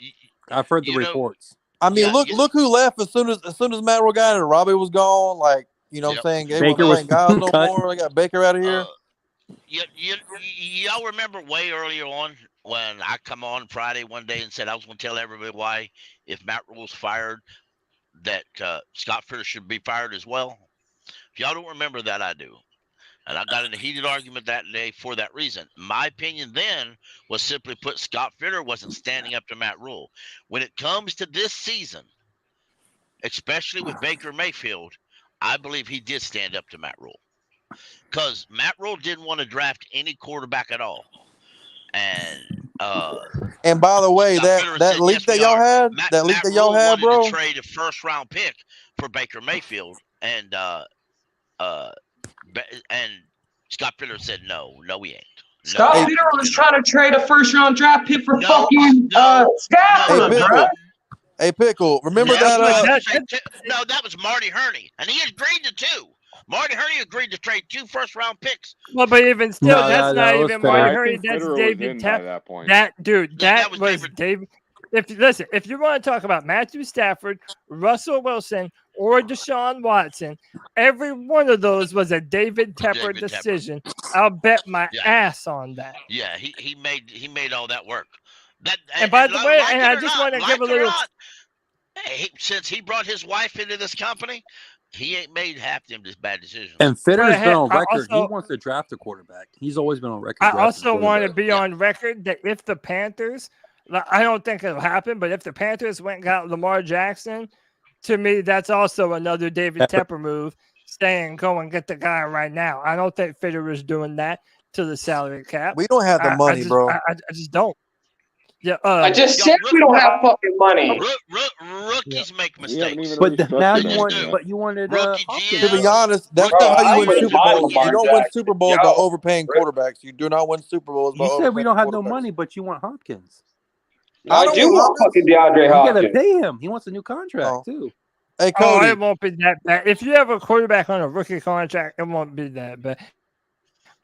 I've heard the reports. I mean, look who left as soon as Matt Rule got in. Robbie was gone. Like, you know what I'm saying? Gabriel Baker was playing guys no cut. more. They got Baker out of here. Y'all remember way earlier on when I come on Friday one day and said I was going to tell everybody why, if Matt Rule's fired, that Scott Fitterer should be fired as well? If y'all don't remember that, I do. And I got in a heated argument that day for that reason. My opinion then was simply put, Scott Fitterer wasn't standing up to Matt Rule. When it comes to this season, especially with Baker Mayfield, I believe he did stand up to Matt Rule. Because Matt Rule didn't want to draft any quarterback at all. And by the way, that leak that y'all had, bro. Trade a first-round pick for Baker Mayfield, and Scott Fitterer said no, we ain't. Scott Fitterer was trying to trade a first-round draft pick for fucking Stafford, bro. Hey, Pickle, remember No, that was Marty Hurney, and he agreed to two. Marty Hurney agreed to trade 2 first-round picks. Well, but even still, that's not even Marty Hurney. That's Fitterer David Tepper. That point. That was David. If you want to talk about Matthew Stafford, Russell Wilson, or Deshaun Watson, every one of those was a David Tepper decision. I'll bet my ass on that. Yeah, he made all that work. And by the way, and I just want to give a little. Since he brought his wife into this company, he ain't made half them this bad decisions. And Fitterer's been on record. He wants to draft a quarterback. He's always been on record. I also want to be on record that if the Panthers, I don't think it'll happen, but if the Panthers went and got Lamar Jackson, to me, that's also another David Tepper move, saying go and get the guy right now. I don't think Fitterer's doing that to the salary cap. We don't have the money, bro. I just don't. Yeah, I just said we don't have fucking money. Rookies make mistakes. But now you wanted Hopkins. To be honest, that's not how you win Super Bowls. You don't win Super Bowls by overpaying quarterbacks. You do not win Super Bowls by You overpaying said we don't have no quarterbacks. money, but you want Hopkins. I do want fucking DeAndre Hopkins. You gotta pay him. He wants a new contract too. Hey, Cody. It won't be that bad. If you have a quarterback on a rookie contract, it won't be that bad.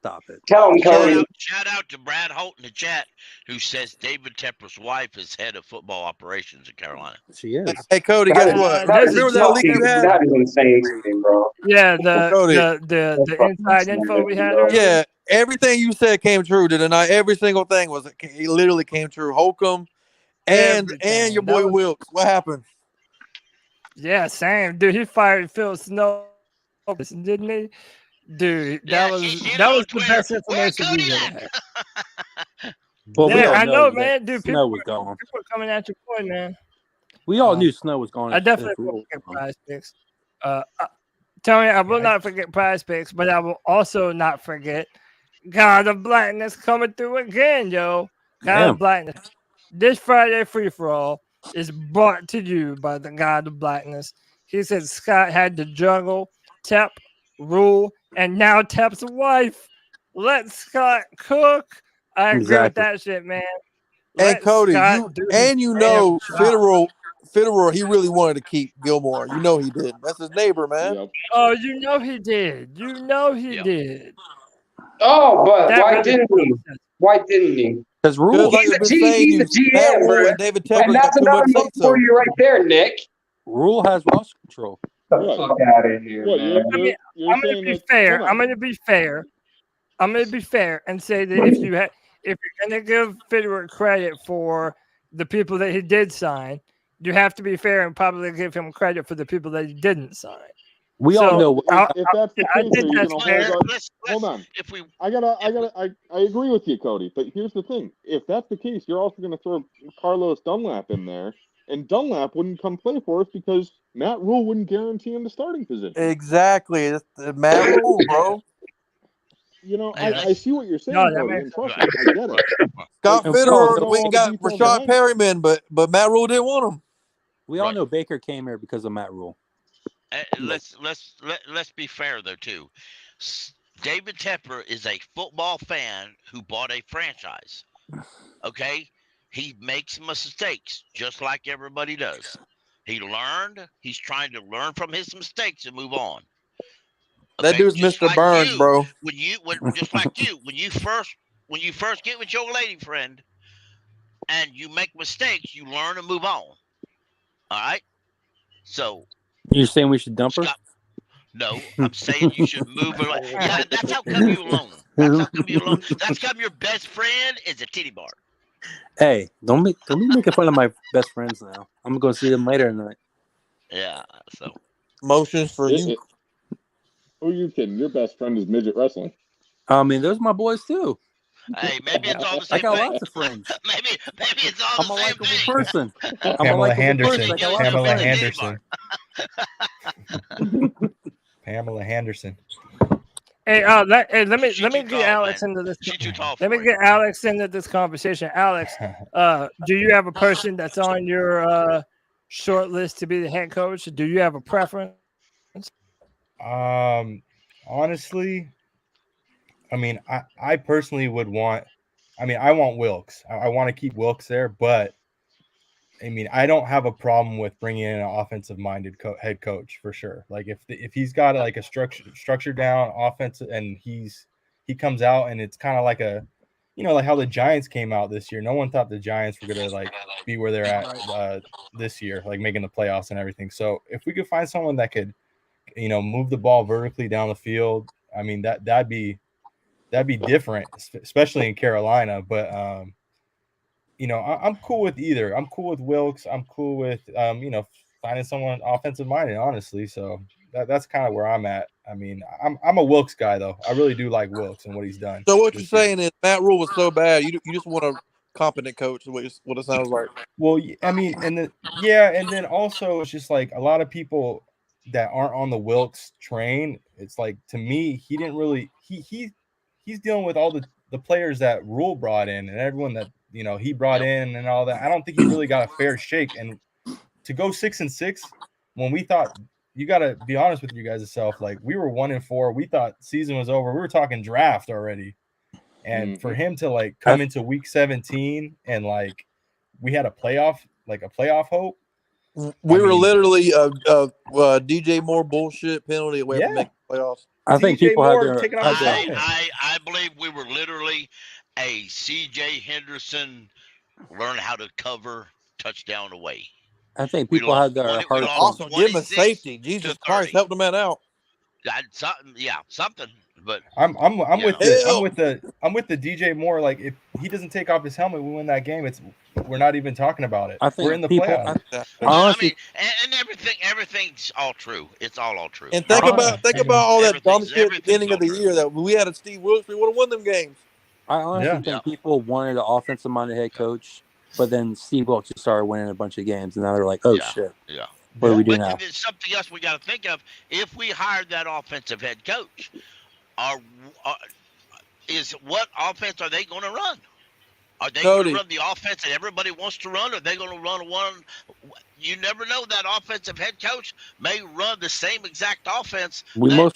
Stop it. Tell him, Cody. Shout out to Brad Holt in the chat, who says David Tepper's wife is head of football operations in Carolina. She is. Hey, Cody, guess what? Remember that leak you had? That is insane to me, bro. Yeah, the inside info we had earlier. Yeah, everything you said came true tonight. Every single thing it literally came true. Holcomb and your boy Wilks. What happened? Yeah, same. Dude, he fired Phil Snow, didn't he? Dude, that was the best information we had. Well, yeah, I know, man. Dude, Snow was gone. People are coming at your point, man. We all knew Snow was gone. I definitely will forget PrizePicks. Tony, I will not forget PrizePicks, but I will also not forget God of Blackness coming through again, yo. God of Blackness. This Friday free for all is brought to you by the God of Blackness. He said Scott had to juggle Tep, Rule, and now Tep's wife. Let Scott cook. I agree with that shit, man. And Cody, Fitterer, he really wanted to keep Gilmore. You know he did. That's his neighbor, man. Yep. Oh, you know he did. You know he did. Oh, but why didn't he? Why didn't he? Because Rule, he's a GM, bro. David Tepper And that's another one for you right there, Nick. Rule has roster control. Get the fuck out of here, man. I'm going to be fair. I'm going to be fair. I'm going to be fair and say that if you're going to give Fitterer credit for the people that he did sign, you have to be fair and probably give him credit for the people that he didn't sign. We all know. If that's the case, hold on. I agree with you, Cody. But here's the thing: if that's the case, you're also going to throw Carlos Dunlap in there, and Dunlap wouldn't come play for us because Matt Rule wouldn't guarantee him the starting position. Exactly, it's Matt Rule, bro. You know, I see what you're saying, Cody, and trust me, I get it. Scott Fitterer, we got Rashad Perryman, but Matt Rule didn't want him. We all know Baker came here because of Matt Rule. Let's be fair though too. David Tepper is a football fan who bought a franchise. Okay, he makes mistakes just like everybody does. He learned. He's trying to learn from his mistakes and move on. Okay? That dude's Mr. Like Burns, bro. Just like you, when you first get with your lady friend, and you make mistakes, you learn and move on. All right. So. You're saying we should dump her? No, I'm saying you should move her. Yeah, that's how come you alone. That's come your best friend is a titty bar. Hey, don't be making fun of my best friends now. I'm gonna go see them later tonight. Yeah. So. Motions for you. Who are you kidding? Your best friend is midget wrestling. I mean, those are my boys too. Hey, maybe it's all the same thing. I got thing. lots of friends. maybe it's all the same thing. Person. Pamela Henderson. Pamela Henderson. Pamela Henderson. Hey, let me get Alex into this. Let me get Alex into this conversation. Alex, do you have a person that's on your short list to be the head coach? Do you have a preference? Honestly, I mean, I personally would want. I mean, I want Wilks. I want to keep Wilks there, but I mean, I don't have a problem with bringing in an offensive-minded head coach for sure. Like if he's got like a structure down offense, and he comes out and it's kind of like a, like how the Giants came out this year. No one thought the Giants were gonna like be where they're at this year, like making the playoffs and everything. So if we could find someone that could, move the ball vertically down the field, I mean that'd be different, especially in Carolina. But I'm cool with either. I'm cool with Wilks. I'm cool with finding someone offensive minded, honestly. So that's kind of where I'm at. I mean, I'm a Wilks guy though. I really do like Wilks and what he's done. So what you're saying is Matt Rule was so bad, you just want a competent coach, what it sounds like. Well, I mean, and then also it's just like a lot of people that aren't on the Wilks train. It's like, to me, he didn't really he's dealing with all the players that Rule brought in and everyone that he brought in and all that. I don't think he really got a fair shake. And to go 6-6 when we thought, you got to be honest with you guys self, like we were 1-4. We thought season was over. We were talking draft already. And for him to like come into week 17 and like we had a playoff hope. We were literally a DJ Moore bullshit penalty away from making playoffs. I think people I believe we were literally a CJ Henderson learn how to cover touchdown away. I think people had their heart. Also, give him a safety. Jesus Christ, help the man out. Something. but I'm with know. I'm with the DJ Moore. Like if he doesn't take off his helmet, we win that game. We're not even talking about it. I think we're in the people. playoffs. I mean, and everything's all true. It's all true. And think about all that dumb shit at the beginning of the year that we had a Steve Wilks, we would have won them games. I honestly think people wanted an offensive-minded head coach, but then Steve Wilks just started winning a bunch of games, and now they're like, "Oh shit, yeah. What do we do now?" There's something else we got to think of. If we hired that offensive head coach, is what offense are they going to run? Are they going to run the offense that everybody wants to run? Or are they going to run one? You never know. That offensive head coach may run the same exact offense. I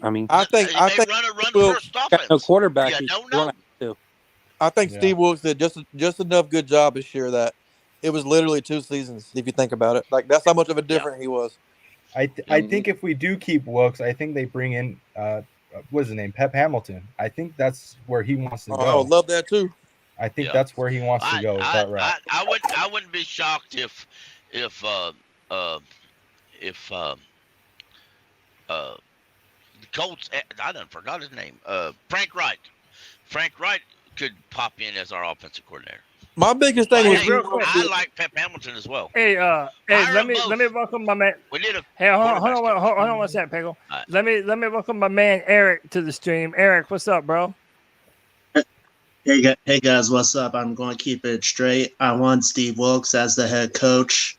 think run first offense. No quarterback. You don't know. I think Steve Wilks did just enough good job this year that it was literally 2 seasons. If you think about it, like that's how much of a difference he was. I think if we do keep Wilks, I think they bring in what's his name, Pep Hamilton. I think that's where he wants to go. I would love that too. I think that's where he wants to go. Is that right? I wouldn't be shocked if the Colts. I done forgot his name. Frank Wright. Frank Wright could pop in as our offensive coordinator. My biggest thing was I like Pep Hamilton as well. Hey, let me welcome my man. We did hold on one second, Pickle. Right. Let me welcome my man Eric to the stream. Eric, what's up, bro? Hey guys, what's up? I'm going to keep it straight. I want Steve Wilks as the head coach.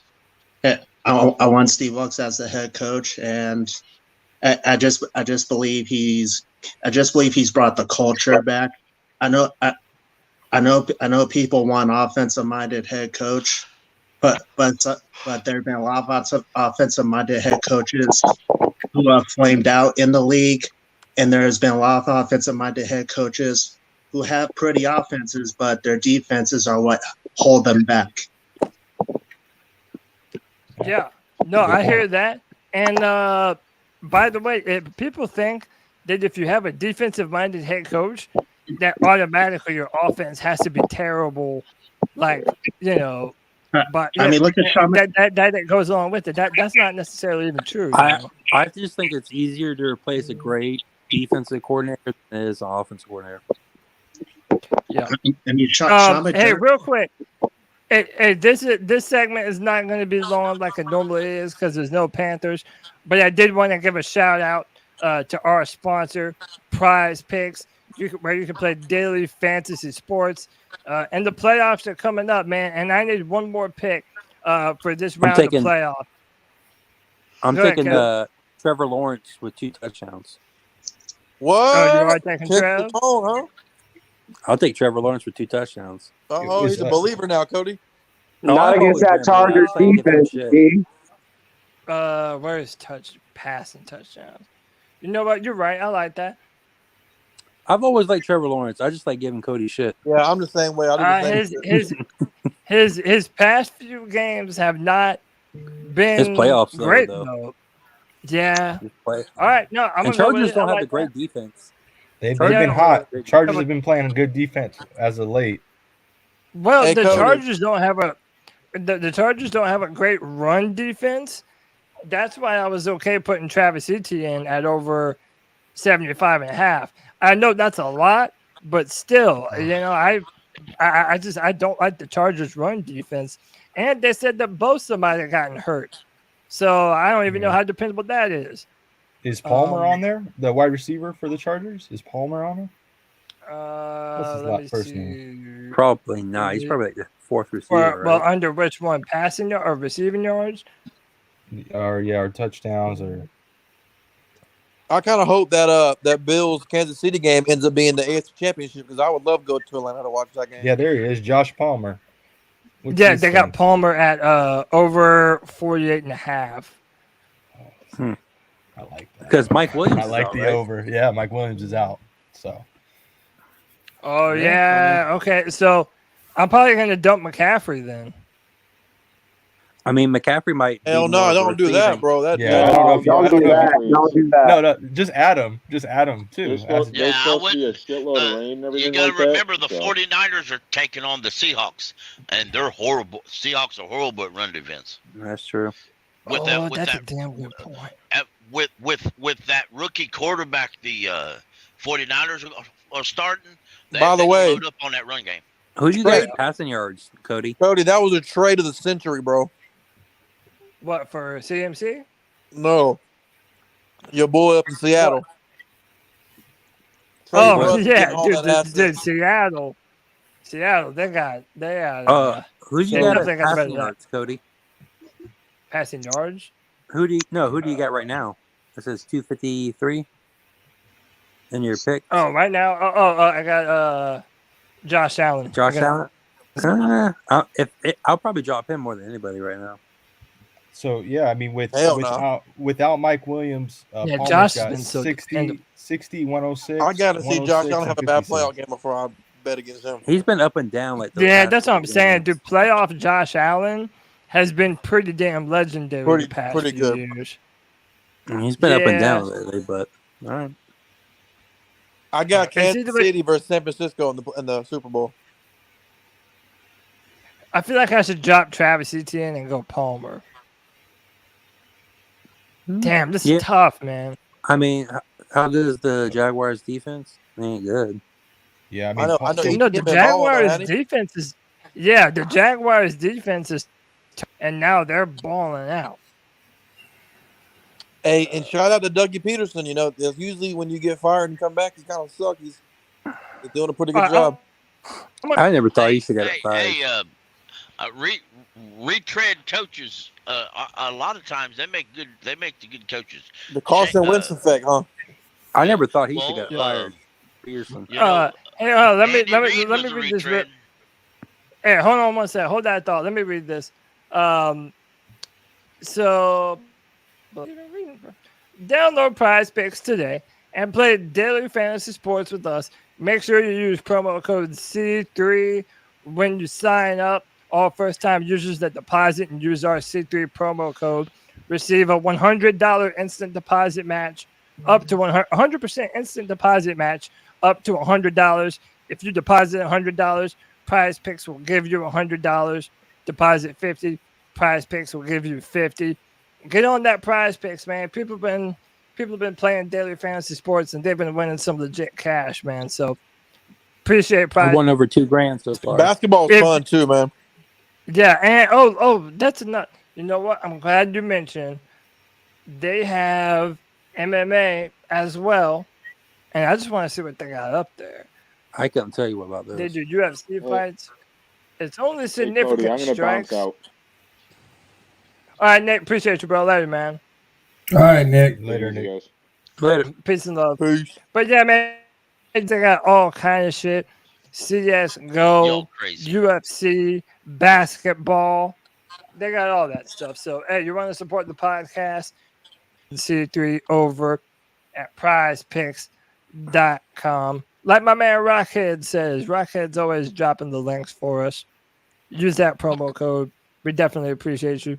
I want Steve Wilks as the head coach, and I just believe he's brought the culture back. I know people want offensive-minded head coach, but there have been a lot of offensive-minded head coaches who have flamed out in the league, and there has been a lot of offensive-minded head coaches who have pretty offenses, but their defenses are what hold them back. Yeah, no, I hear that. And by the way, people think that if you have a defensive-minded head coach, that automatically your offense has to be terrible. Like, but I mean, look at Sean. That goes along with it. That's not necessarily even true. I just think it's easier to replace a great defensive coordinator than it is an offensive coordinator. Yeah. I mean, hey, real quick. This segment is not going to be long like it normally is because there's no Panthers. But I did want to give a shout out to our sponsor, PrizePicks, where you can play daily fantasy sports. And the playoffs are coming up, man. And I need one more pick for this round of playoffs. I'm taking Trevor Lawrence with 2 touchdowns. What? Oh, you are taking Trevor? I'll take Trevor Lawrence with 2 touchdowns. Oh, he's a believer now, Cody. Not against that Chargers defense, Steve. Where's passing touchdowns? You know what? You're right. I like that. I've always liked Trevor Lawrence. I just like giving Cody shit. Yeah, I'm the same way. His past few games have not been his playoffs great though. Yeah. All right. No, and Chargers don't have a great defense. They've been hot. Chargers have been playing good defense as of late. Well, the Chargers don't have the Chargers don't have a great run defense. That's why I was okay putting Travis Etienne at over 75.5. I know that's a lot, but still, I don't like the Chargers run defense. And they said that Bosa might have gotten hurt. So I don't even know how dependable that is. Is Palmer on there? The wide receiver for the Chargers? Is Palmer on there? Let me see. Probably not. He's probably like the 4th receiver. Well, under which one? Passing or receiving yards? Or touchdowns or. I kind of hope that that Bills Kansas City game ends up being the AFC Championship because I would love to go to Atlanta to watch that game. Yeah, there he is, Josh Palmer. They got Palmer at over 48.5. I like that because Mike Williams. I like the over. Yeah, Mike Williams is out. So. Oh yeah. Okay. So I'm probably going to dump McCaffrey then. I mean, McCaffrey might. Hell no, don't do that, bro. I don't know if don't do that. No, just add him. Just add him too. There's supposed to be a shitload of rain and everything. You got to remember the 49ers are taking on the Seahawks, and they're horrible. Seahawks are horrible at run defense. That's true. That's a damn good point. With that rookie quarterback, the 49ers are starting. By the way, load up on that run game. Who do you got passing yards, Cody? Cody, that was a trade of the century, bro. What, for CMC? No. Your boy up in Seattle. Oh, yeah, dude, Seattle. They got who do you got at passing yards, Cody? Passing yards? Who do you got right now? It says 253 in your pick. Oh, right now? I got Josh Allen. Allen? I'll probably drop him more than anybody right now. So, yeah, I mean, without Mike Williams, Josh has got been so 60, 106. I got to see Josh Allen have a bad playoff game before I bet against him. He's been up and down. That's what I'm saying. Dude, playoff Josh Allen has been pretty damn legendary the past few years. He's been up and down lately, but all right. I got Kansas City versus San Francisco in the Super Bowl. I feel like I should drop Travis Etienne and go Palmer. Damn, this is tough, man. I mean, how good is the Jaguars defense? They ain't good. Yeah, I mean, the Jaguars defense is. Yeah, the Jaguars defense is, and now they're balling out. Hey, and shout out to Dougie Peterson. You know, usually when you get fired and come back, you kind of suck. He's doing a pretty good job. I never thought he should get fired. Retread coaches. A lot of times they make the good coaches. The Carson Wentz effect, huh? I never thought he should get fired. Peterson. Let me read this. Hey, hold on one second. Hold that thought. Let me read this. So, download PrizePicks today and play daily fantasy sports with us. Make sure you use promo code C3 when you sign up. All first-time users that deposit and use our C3 promo code receive a $100 instant deposit match up to 100% instant deposit match up to $100. If you deposit $100, PrizePicks will give you $100. Deposit $50, PrizePicks will give you $50. Get on that PrizePicks, man. People have been playing daily fantasy sports and they've been winning some legit cash, man. So appreciate I won over $2,000 so far. Basketball's fun too, man. Yeah, and that's enough. You know what? I'm glad you mentioned they have MMA as well, and I just want to see what they got up there. I couldn't tell you what about this. They do UFC fights. It's only significant Cody, I'm gonna strikes. bounce out. All right, Nick. Appreciate you, bro. Later, man. All right, Nick. Later, Nick. Later. Peace and love. Peace. But yeah, man, they got all kind of shit. CS:GO, UFC, basketball. They got all that stuff. So, hey, you want to support the podcast? C3 over at PrizePicks.com. Like my man Rockhead says, Rockhead's always dropping the links for us. Use that promo code. We definitely appreciate you.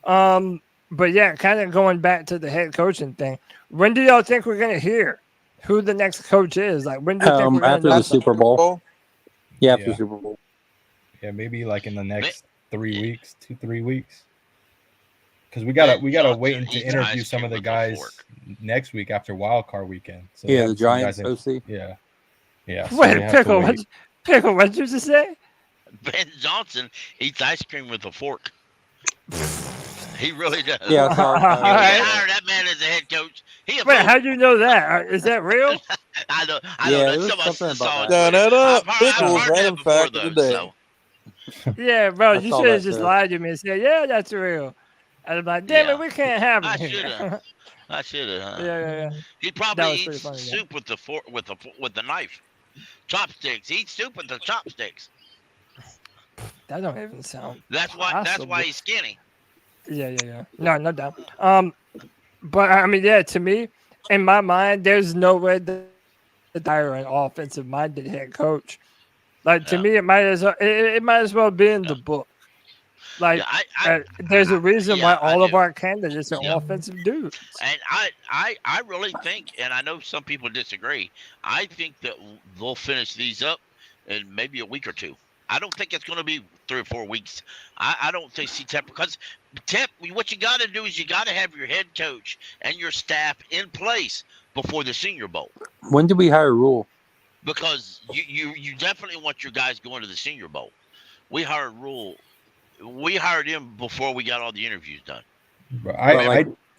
But yeah, kind of going back to the head coaching thing. When do y'all think we're gonna hear who the next coach is? Like, when do you think we're gonna after know the Super Bowl? Yeah, after the Super Bowl. Yeah, maybe like in the next 3 weeks, 2-3 weeks. Because we gotta wait and to interview some of the guys next week after Wild Card weekend. So the Giants OC. Yeah. So wait, Pickle, what did you just say? Ben Johnson eats ice cream with a fork. He really does. Yeah, hire that man as a head coach. Wait, how do you know that? Is that real? I know. Something about that. Pickles, random fact of the day. Yeah, bro, you saw should have that, just too. lied to me and said, "Yeah, that's real." And I'm like, "Damn it, we can't have it." I should have. Yeah. He That probably was pretty eats funny, yeah. soup with the fork with the knife, chopsticks. He eats soup with the chopsticks. That don't even sound. That's why he's skinny. Yeah. No doubt. But I mean, yeah, to me, in my mind, there's no way that hire an offensive-minded head coach. Like to me, it might as well be in the book. Like there's a reason why all of our candidates are offensive dudes. And I really think, and I know some people disagree, I think that they'll finish these up in maybe a week or two. I don't think it's going to be 3 or 4 weeks. I don't think Tepper, because what you got to do is you got to have your head coach and your staff in place before the Senior Bowl. When did we hire Rule? Because you definitely want your guys going to the Senior Bowl. We hired Rule. We hired him before we got all the interviews done.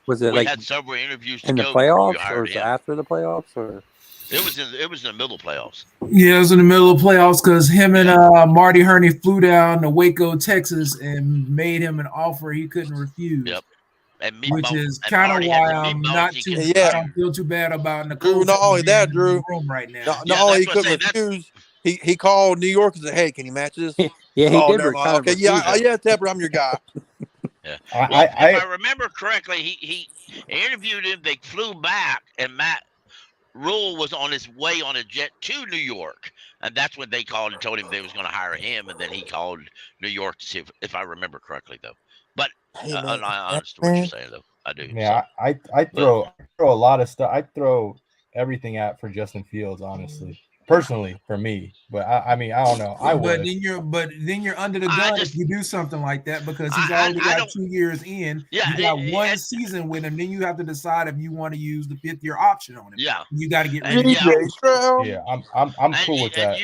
Was it we like had several interviews to in the go before we playoffs, or hired was it him. after the playoffs, or It was in the middle of playoffs. Yeah, it was in the middle of playoffs because him and Marty Herney flew down to Waco, Texas, and made him an offer he couldn't refuse. Yep. Which is kind of why I'm not too. I don't feel too bad about Drew, not only that, Drew, right now. not only he couldn't refuse, he called New York and said, "Hey, can you match this?" Yeah, he did. never mind. Okay, yeah, Tepper, I'm your guy. Yeah. Well, if I remember correctly, he interviewed him. They flew back, and Matt Rule was on his way on a jet to New York, and that's when they called and told him they was going to hire him, and then he called New York to see if I remember correctly, though. But I understand what you're saying, though. I do. Yeah, so. I throw a lot of stuff. I throw everything at for Justin Fields, honestly. Personally, for me, but I mean, I don't know. I would. But then you're under the gun if you do something like that because he's already got 2 years in. Yeah, you got one season with him. Then you have to decide if you want to use the 5th-year option on him. Yeah, you got to get rid of him. Yeah, I'm cool with that.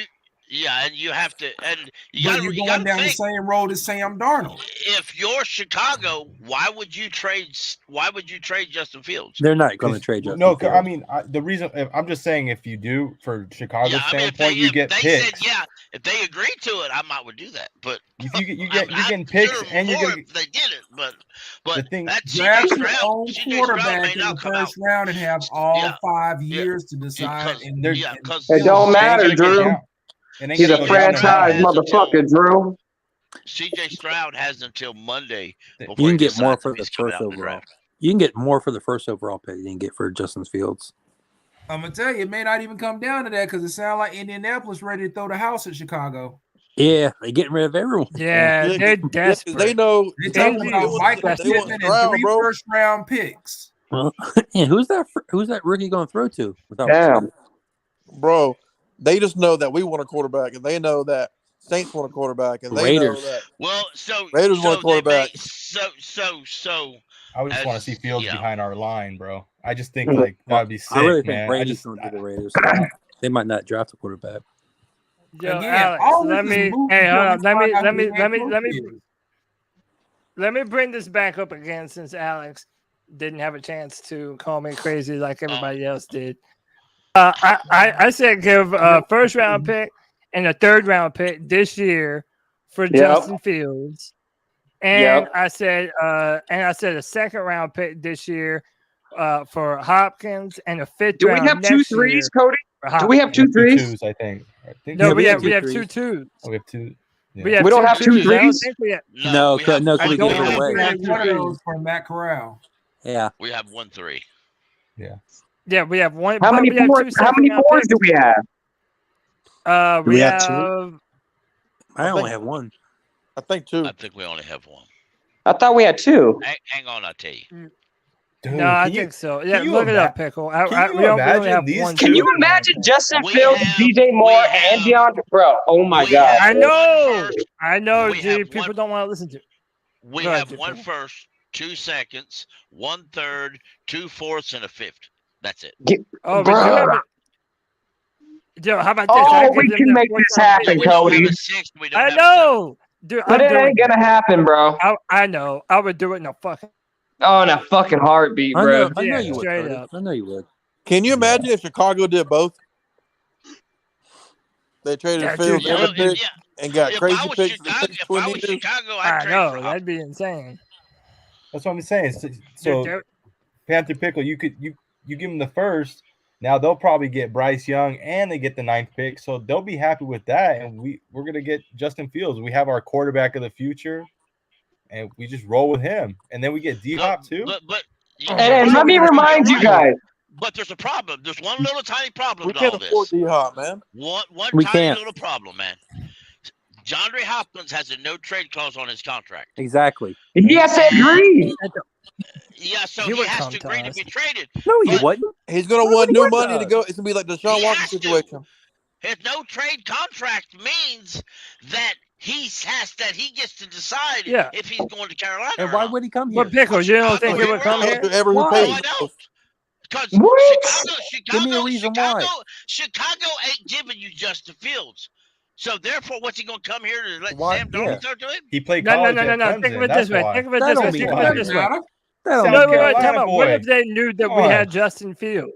And you have to, and you're going down the same road as Sam Darnold. If you're Chicago, why would you trade Justin Fields? They're not going to trade Justin. No, Fields. I mean the reason I'm just saying if you do for Chicago's standpoint, you get picks. If they agree to it, I would do that. But if you're getting picks and you're getting if they did it, but the thing, draft your own quarterback in the first round and have all 5 years to decide. It don't matter, Drew. He's a franchise motherfucker, Drew. CJ Stroud has until Monday. You can get more for the first overall. You can get more for the first overall pick than you can get for Justin Fields. I'm gonna tell you, it may not even come down to that because it sounds like Indianapolis ready to throw the house at Chicago. Yeah, they're getting rid of everyone. Yeah, they're desperate. They know they're talking about Michael Pittman and 3 first-round picks. Well, yeah, who's that rookie going to throw to? Damn, bro. They just know that we want a quarterback, and they know that Saints want a quarterback, and they know that. Well, Raiders want a quarterback. So. I just want to see Fields behind our line, bro. I just think that'd be sick, I really man. think Brady's going to the Raiders. They might not draft a quarterback. Yo, Again, Alex, let me bring this back up again since Alex didn't have a chance to call me crazy like everybody else did. I said give a first-round pick and a third-round pick this year for Justin Fields, and I said a second-round pick this year for Hopkins and a fifth. Do we have 2 threes, Cody? Do we have 2 threes? I think. No, we have 2 twos. Oh, we have 2. We Yeah. don't have 2 threes. No, because we give it away. One of those for Matt Corral. Yeah, we have 1-3. Yeah, we have one. How many fours do we have? We have 2. I only have 1. I think 2. I think we only have 1. I thought we had 2. Hang on, I'll tell you. Dude, no, I think so. Yeah, look it up, Pickle. We only have 1. Can you imagine Justin Fields, DJ Moore, and DeAndre? Bro, oh my God. I know, G. People don't want to listen to it. We have 1 first, 2 seconds, 1 third, 2 fourths, and a fifth. That's it. How about this? Oh, we can make this happen, Cody. I know. Dude, but it ain't going to happen, bro. I know. I would do it in a fucking... Oh, in a fucking heartbeat, bro. I know you would. I know you would. Can you imagine if Chicago did both? They traded Fields and got crazy picks. I know. That'd be insane. That's what I'm saying. So Panther Pickle, you give them the first. Now they'll probably get Bryce Young and they get the 9th pick. So they'll be happy with that. And we're going to get Justin Fields. We have our quarterback of the future. And we just roll with him. And then we get D-Hop too. And let me remind you guys. But there's a problem. There's one little tiny problem with all this. this. We can't afford D-Hop, man. One tiny little problem, man. DeAndre Hopkins has a no-trade clause on his contract. Exactly. He has to agree. Yeah, so he has to agree to be traded. No, he wouldn't. He's going to want new money to go. It's going to be like the Deshaun Watson situation. His no-trade contract means that he gets to decide if he's going to Carolina. And why would he come here? What Pickles? You don't think he would come here? Why? Because What? Give me a reason why. Chicago ain't giving you Justin Fields. So therefore, what's he gonna come here to let Why? Sam Darnold throw to him? He played No. college at Think Clemson. of it That's this way. why. Think of it That this don't way. mean Think of it nothing. this way. That South don't No, mean wait, time Carolina out. What boy. if they knew that Come we on. had Justin Fields?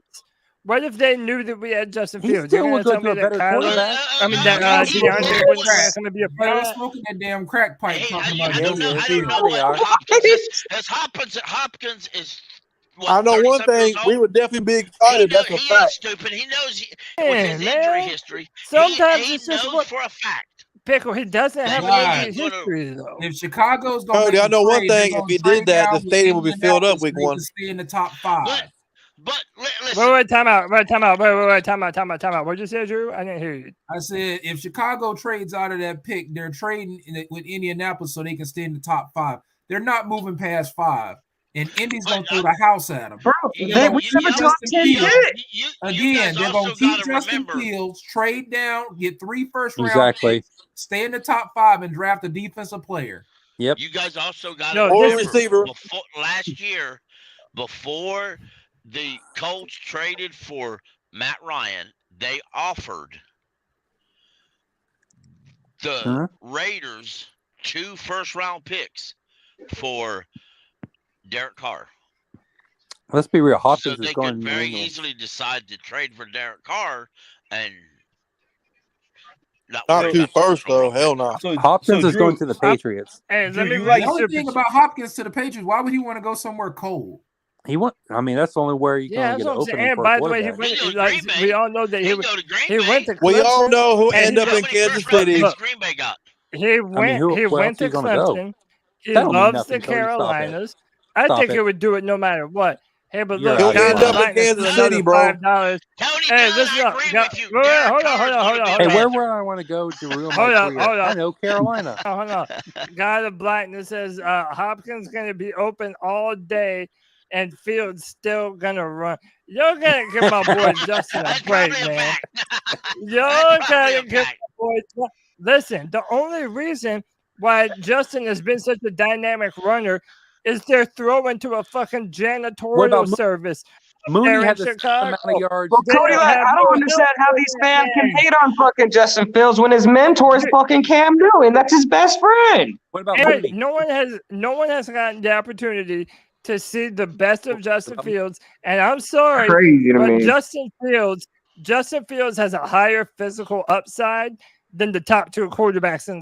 What if they knew that we had Justin He Fields? still You're would gonna go tell to me a that better Kyler, quarterback. I mean They that all smoking DeAndre that wasn't crack. going to be a They all part? smoking that damn crack pipe Hey, talking I about don't know. Justin I don't know Fields. They what are. Hopkins is. Hopkins is I what, know one 30-something years thing. We old? would definitely be He excited. That's a ain't fact. stupid. He knows with his Man, injury man. history. Sometimes He it's just knows what for a fact Pickle. He doesn't that have an he Guys, injury ain't gonna. history though. if Chicago's gonna Cody, make I a know one trade, they're thing. If gonna he did trade that, the down with stadium would be filled up Indianapolis so week they one. can stay in the top 5. But listen. Wait, time out. Wait, time out. Wait, time out. What'd you say, Drew? I didn't hear you. I said if Chicago trades out of that pick, they're trading with Indianapolis so they can stay in the top 5. They're not moving past 5. And Indy's But gonna throw the house at them. Bro, So they're gonna we keep have a top Justin 10 Fields. pick. You Again, guys they're gonna also keep gotta Justin remember. Fields, trade down, get 3 first-round Exactly. picks, stay in the top 5, and draft a defensive player. Yep. You guys also got to No, Or remember receiver. last year, before the Colts traded for Matt Ryan, they offered the Raiders 2 first-round picks for Derek Carr. Let's be real. Hopkins So is they going could to New very England. easily decide to trade for Derek Carr and not Not worry 2 about first first-round though. picks. Hell no. Hopkins is Drew, going to the Patriots. Hey, Drew, let me you read like The only super. thing about Hopkins to the Patriots, why would he want to go somewhere cold? He went. I mean, that's the only where you Yeah, can that's get an what I'm saying. opening And for a by the way, he quarterback. He went. go to Like Green Bay. we all know that He go to Green he Bay. went to We all Clemson. know who And ended up How in many Kansas first-round City. picks Green Bay got? He went. where He else went to is he gonna go? Clemson. He That don't mean loves the nothing, Cody. Stop it. Carolinas. I Stop think it. he would do it no matter what. Hey, but You're look, He'll out of your end God up in mind. blackness is Kansas another City, bro. $5. Tony Hey, Dunn, listen I up. agree God, with you. wait, Derek hold Carr is on. going to be a Hey, where Panther. would I want to go to ruin Hold my on, career? hold on. I know Carolina. Hold on. God of blackness says Hopkins going to be open all day and Fields still going to run. You're going to give my boy Justin a That's break, probably a man. fact. You're That's probably going a to give fact. my boy Justin. Listen, the only reason why Justin has been such a dynamic runner is they're throwing to a fucking What janitorial about service. Mooney? They're in Had the same Chicago. amount of yards. Well, They Cody, don't like, have I no don't understand how help these in that fans can game. hate on fucking Justin Fields when his mentor is fucking Cam Newton. That's his best friend. What about Aaron, Mooney? no one has gotten the opportunity to see the best of Justin Fields. And I'm sorry, Crazy to but me. Justin Fields has a higher physical upside than the top 2 quarterbacks in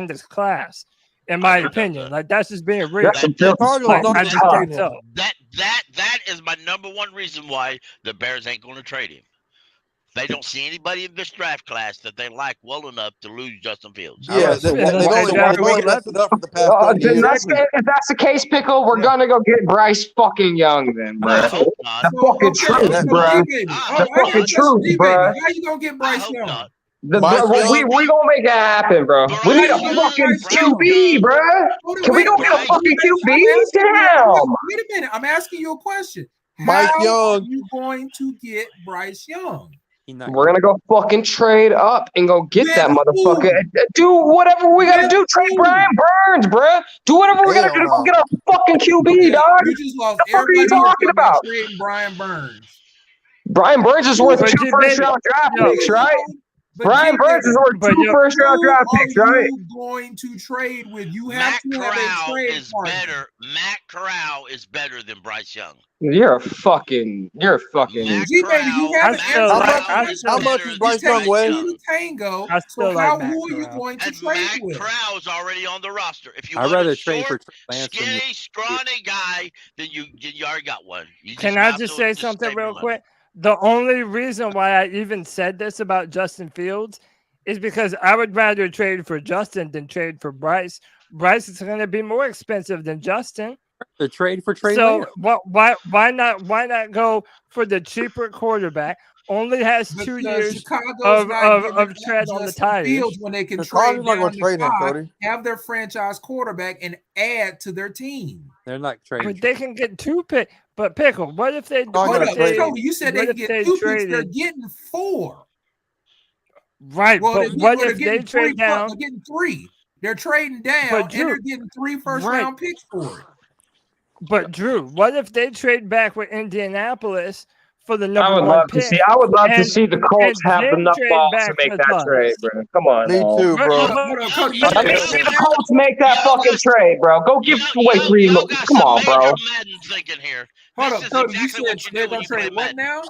this class, in my opinion. Like that's just being real. Justin Fields is Like, fucking I just tough. think so. That is my number one reason why the Bears ain't going to trade him. They don't see anybody in this draft class that they like well enough to lose Justin Fields. Yeah, they've only won enough for the past couple Then years. if that's the case, Pickle, we're gonna go get Bryce fucking Young then, bro. I hope not. The fucking truth, bro. The fucking truth, bro. How you gonna get Bryce Young? We gonna make it happen, bro. We need a fucking QB, bro. Can we go get a fucking QB? Damn. Wait a minute. I'm asking you a question. Bryce How Young. are you going to get Bryce Young? We're gonna go fucking trade up and go get that With motherfucker. Do whatever we gotta do. Trade Brian Burns, bro. Do whatever we gotta do to go get a fucking QB, dog. You just lost What the fuck are you everybody talking about? trading Brian Burns. Brian Burns is worth But 2 you first-round draft yo, picks, right? But Brian Jimmy, Burns is worth but 2 yo, first-round draft who picks, are right? you going to trade with? You have Matt to have a Corral trade is partner. better. Matt Corral is better than Bryce Young. You're fucking. Matt G-Baby, you Corral, haven't Matt answered Corral my is How question. much better is Bryce than Young weigh? Two to tango. I still So like how Matt who are you Corral. going to And trade Matt with? Corral is already on the roster. If you I'd want rather a trade for short, Trey Lance than skinny, scrawny guy, then you already got one. You just Can I might just as well say just something save your real money. quick? The only reason why I even said this about Justin Fields is because I would rather trade for Justin than trade for Bryce. Bryce is going to be more expensive than Justin. The trade for Trey So Lance. why not go for the cheaper quarterback? Only has 2 Because years Chicago's not of giving tread up on the Justin tires. Fields when they can Chicago's trade not gonna down trade the him, 5, Cody. have their franchise quarterback, and add to their team. They're not trading. But they can get 2 picks. But Pickle, what if they? Not Hold gonna up, trade him. Cody, you said they what can if get they 2 picks. They're traded? getting 4. Right, Well, but what if they getting trade down? They're getting 3. They're trading down, But and Drew, they're getting 3 first-round picks for it. But Drew, what if they trade back with Indianapolis for the I number would 1 love pick. to see. I would love to see the and Colts have then enough trade balls back to make with that us. trade, bro. Come on. Me now. too, bro. Hold on, Cody. You Let me see the Colts make that fucking trade, bro. Go give away 3. Y'all got Come some on, major bro. Madden thinking here. Hold This up, is Cody. You exactly said what you they're do when gonna you play trade what Madden. now?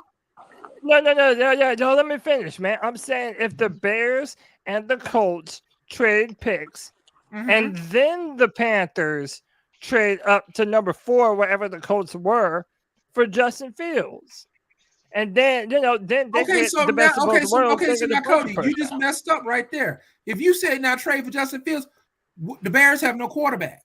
No, let me finish, man. I'm saying if the Bears and the Colts trade picks, and then the Panthers trade up to number 4, wherever the Colts were, for Justin Fields. And then, then they get the best of both worlds. So now, Cody, you just messed up right there. If you say now trade for Justin Fields, the Bears have no quarterback.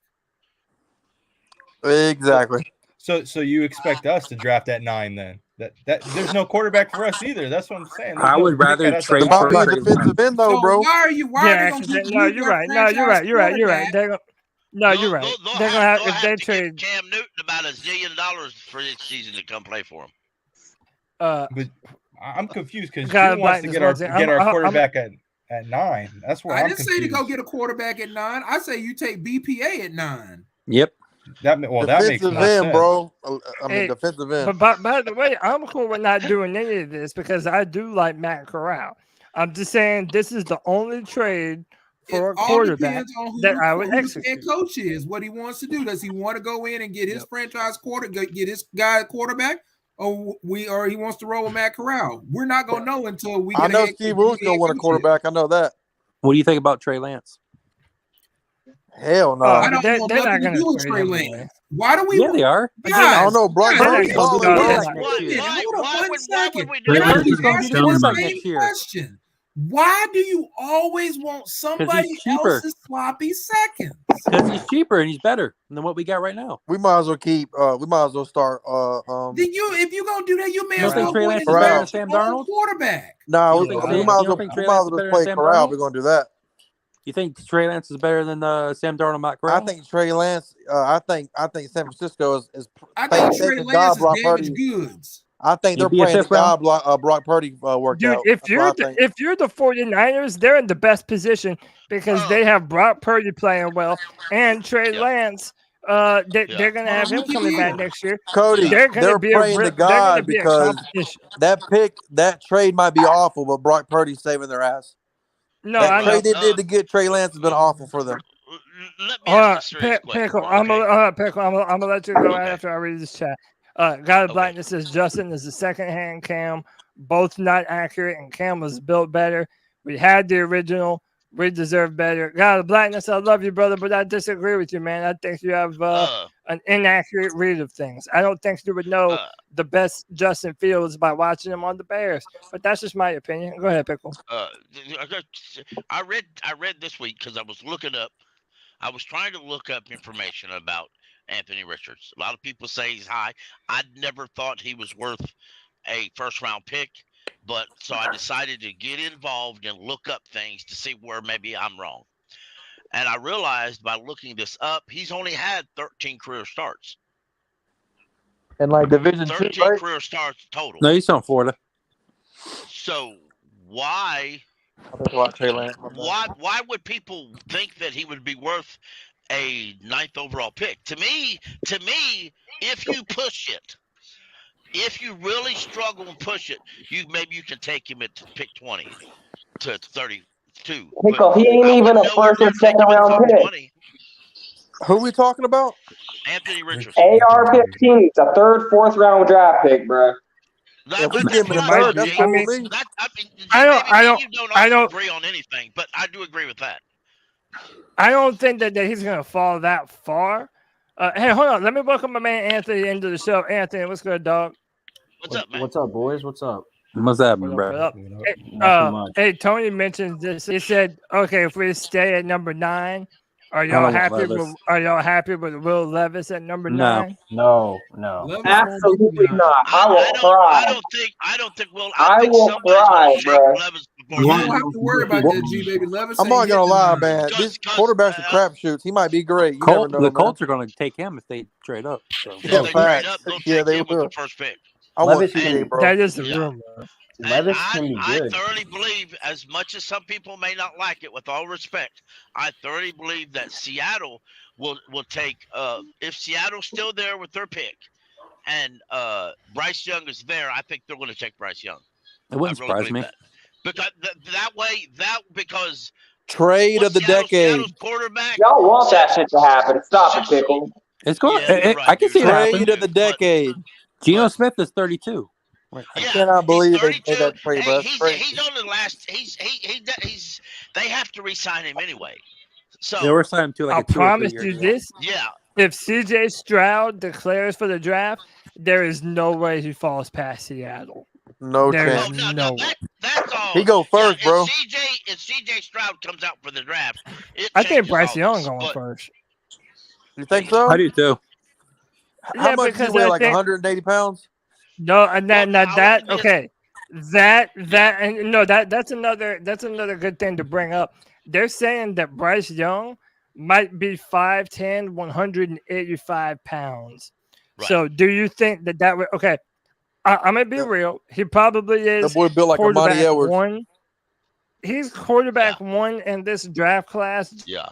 Exactly. So you expect us to draft at 9 then? That there's no quarterback for us either. That's what I'm saying. I would rather trade Might for be a Trey defensive end though, bro. Why are you gonna give no, you're right. No, you're right. You're right. You're right. They're gonna have if they trade Cam Newton about $1 zillion for this season to come play for him. But I'm confused because God, Drew wants to Blackness, get our quarterback at 9. That's why I I'm didn't confused. say to go get a quarterback at 9. I say you take BPA at 9. Yep. That makes defensive more end, sense. bro. I mean, Hey, defensive end. But by the way, I'm cool with not doing any of this because I do like Matt Corral. I'm just saying this is the only trade for a quarterback that I would who the execute. head coach is, what he wants to do. Does he want to go in and get his franchise get his guy a quarterback, or he wants to roll with Matt Corral? We're not gonna know until we get I know Steve Wilks gonna want a quarterback. I know that. What do you think about Trey Lance? Hell no. I don't want nothing to do with Trey Lance. Why do we? Yeah, they are. Guys, I don't know. Brock Purdy's solid, bro. Why would we do Trey that? Lance is going to be the quarterback next year. Question. Why do you always want somebody cheaper. else's sloppy seconds? Because he's cheaper and he's better than what we got right now. We might as well keep. We might as well start. If you're gonna do that, you may You as don't well think Trey go Lance in is and better draft than Sam your own Darnold? quarterback. No, You we don't might as think well. Trey We might Lance as is well better play than Sam Corral. Darnold? We're gonna do that. You think Trey Lance is better than Sam Darnold, Matt Corral? I think Trey Lance. I think San Francisco is. I think Trey Lance is damaged goods. I think they're playing the God Brock Purdy worked Dude, out. if you're the 49ers, they're in the best position because they have Brock Purdy playing well and Trey Lance. They're going to have him coming back next year. Cody, they're praying to God because that trade might be awful, but Brock Purdy's saving their ass. No, that trade they did to get Trey Lance has been awful for them. Pickle, I'm gonna let you go after I read this chat. God of Blackness says Justin is the second-hand Cam, both not accurate, and Cam was built better. We had the original. We deserve better. God of Blackness, I love you, brother, but I disagree with you, man. I think you have an inaccurate read of things. I don't think you would know the best Justin Fields by watching him on the Bears, but that's just my opinion. Go ahead, Pickle. I read this week because I was looking up. I was trying to look up information about Anthony Richards. A lot of people say he's high. I never thought he was worth a first-round pick, but so I decided to get involved and look up things to see where maybe I'm wrong. And I realized by looking this up, he's only had 13 career starts. And like Division 13 2, career starts total. No, he's on Florida. So why would people think that he would be worth a 9th overall pick? To me, if you push it, if you really struggle and push it, maybe you can take him at pick 20 to 32. Pickle, he ain't even a first or second round pick. 20. Who we talking about? Anthony Richards. AR-15. It's a third, fourth round draft pick, bro. If we give him the third, that's cool with me. I don't agree on anything, but I do agree with that. I don't think that he's going to fall that far. Hey, hold on. Let me welcome my man Anthony into the show. Anthony, what's good, dog? What's up, man? What's up, boys? What's up? What's happening, bro? Hey, Tony mentioned this. He said, "Okay, if we stay at number 9, are y'all happy? Are y'all happy with Will Levis at number 9? No. Absolutely not. I will cry. I don't think Will. I will cry, bro. You don't have to worry about that, G baby. Levis. I'm not gonna lie, man. These quarterbacks are crapshoots. He might be great. You never know, the Colts are going to take him if they trade up. So. Yeah, they will. The first pick. I want CJ, bro. That is the rumor. Levis can be good. I thoroughly believe, as much as some people may not like it, with all respect, I thoroughly believe that Seattle will take if Seattle's still there with their pick, Bryce Young is there, I think they're going to take Bryce Young. It wouldn't surprise me. Because because trade of the decade. Seattle's quarterback. Y'all want that shit to happen. Stop it, Pickle. It's going. Yeah, I can see it happen. Trade of the decade. Geno Smith is 32. I cannot believe they made that trade. He's on the last. They have to re-sign him anyway. So they were signed to like I promise you this. Yeah. If CJ Stroud declares for the draft, there is no way he falls past Seattle. No There's chance. no way. That's all. He go first, bro. If CJ Stroud comes out for the draft, I think Bryce Young going first. You think so? I do too. How much does he weigh? Like 180 pounds? No, and that's another good thing to bring up. They're saying that Bryce Young might be 5'10", 185 pounds. Right. So do you think that would okay? I'm gonna be real. He probably is. The boy built like a Monty Edwards. One. He's quarterback one in this draft class. Yeah,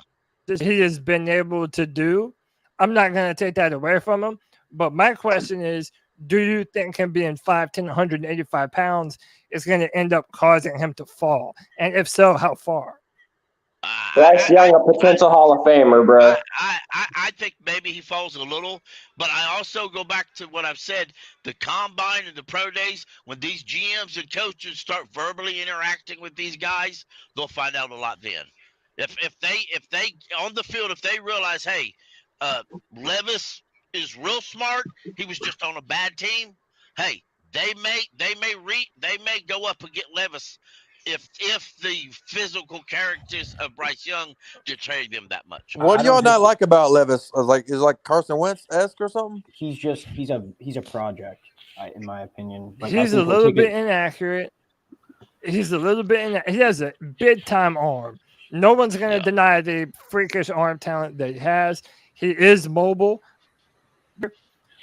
he has been able to do. I'm not gonna take that away from him. But my question is, do you think him being 5'10", 185 pounds is going to end up causing him to fall? And if so, how far? Bryce Young, a potential Hall of Famer, bro. I think maybe he falls a little, but I also go back to what I've said, the combine and the pro days, when these GMs and coaches start verbally interacting with these guys, they'll find out a lot then. If they on the field, if they realize, hey, Levis is real smart, he was just on a bad team, hey, they may go up and get Levis if the physical characters of Bryce Young deter them that much. What do y'all not like about Levis? Is like Carson Wentz-esque or something? He's a project, in my opinion. Like, he's a little bit inaccurate. He's a little bit he has a big time arm. No one's going to deny the freakish arm talent that he has. He is mobile.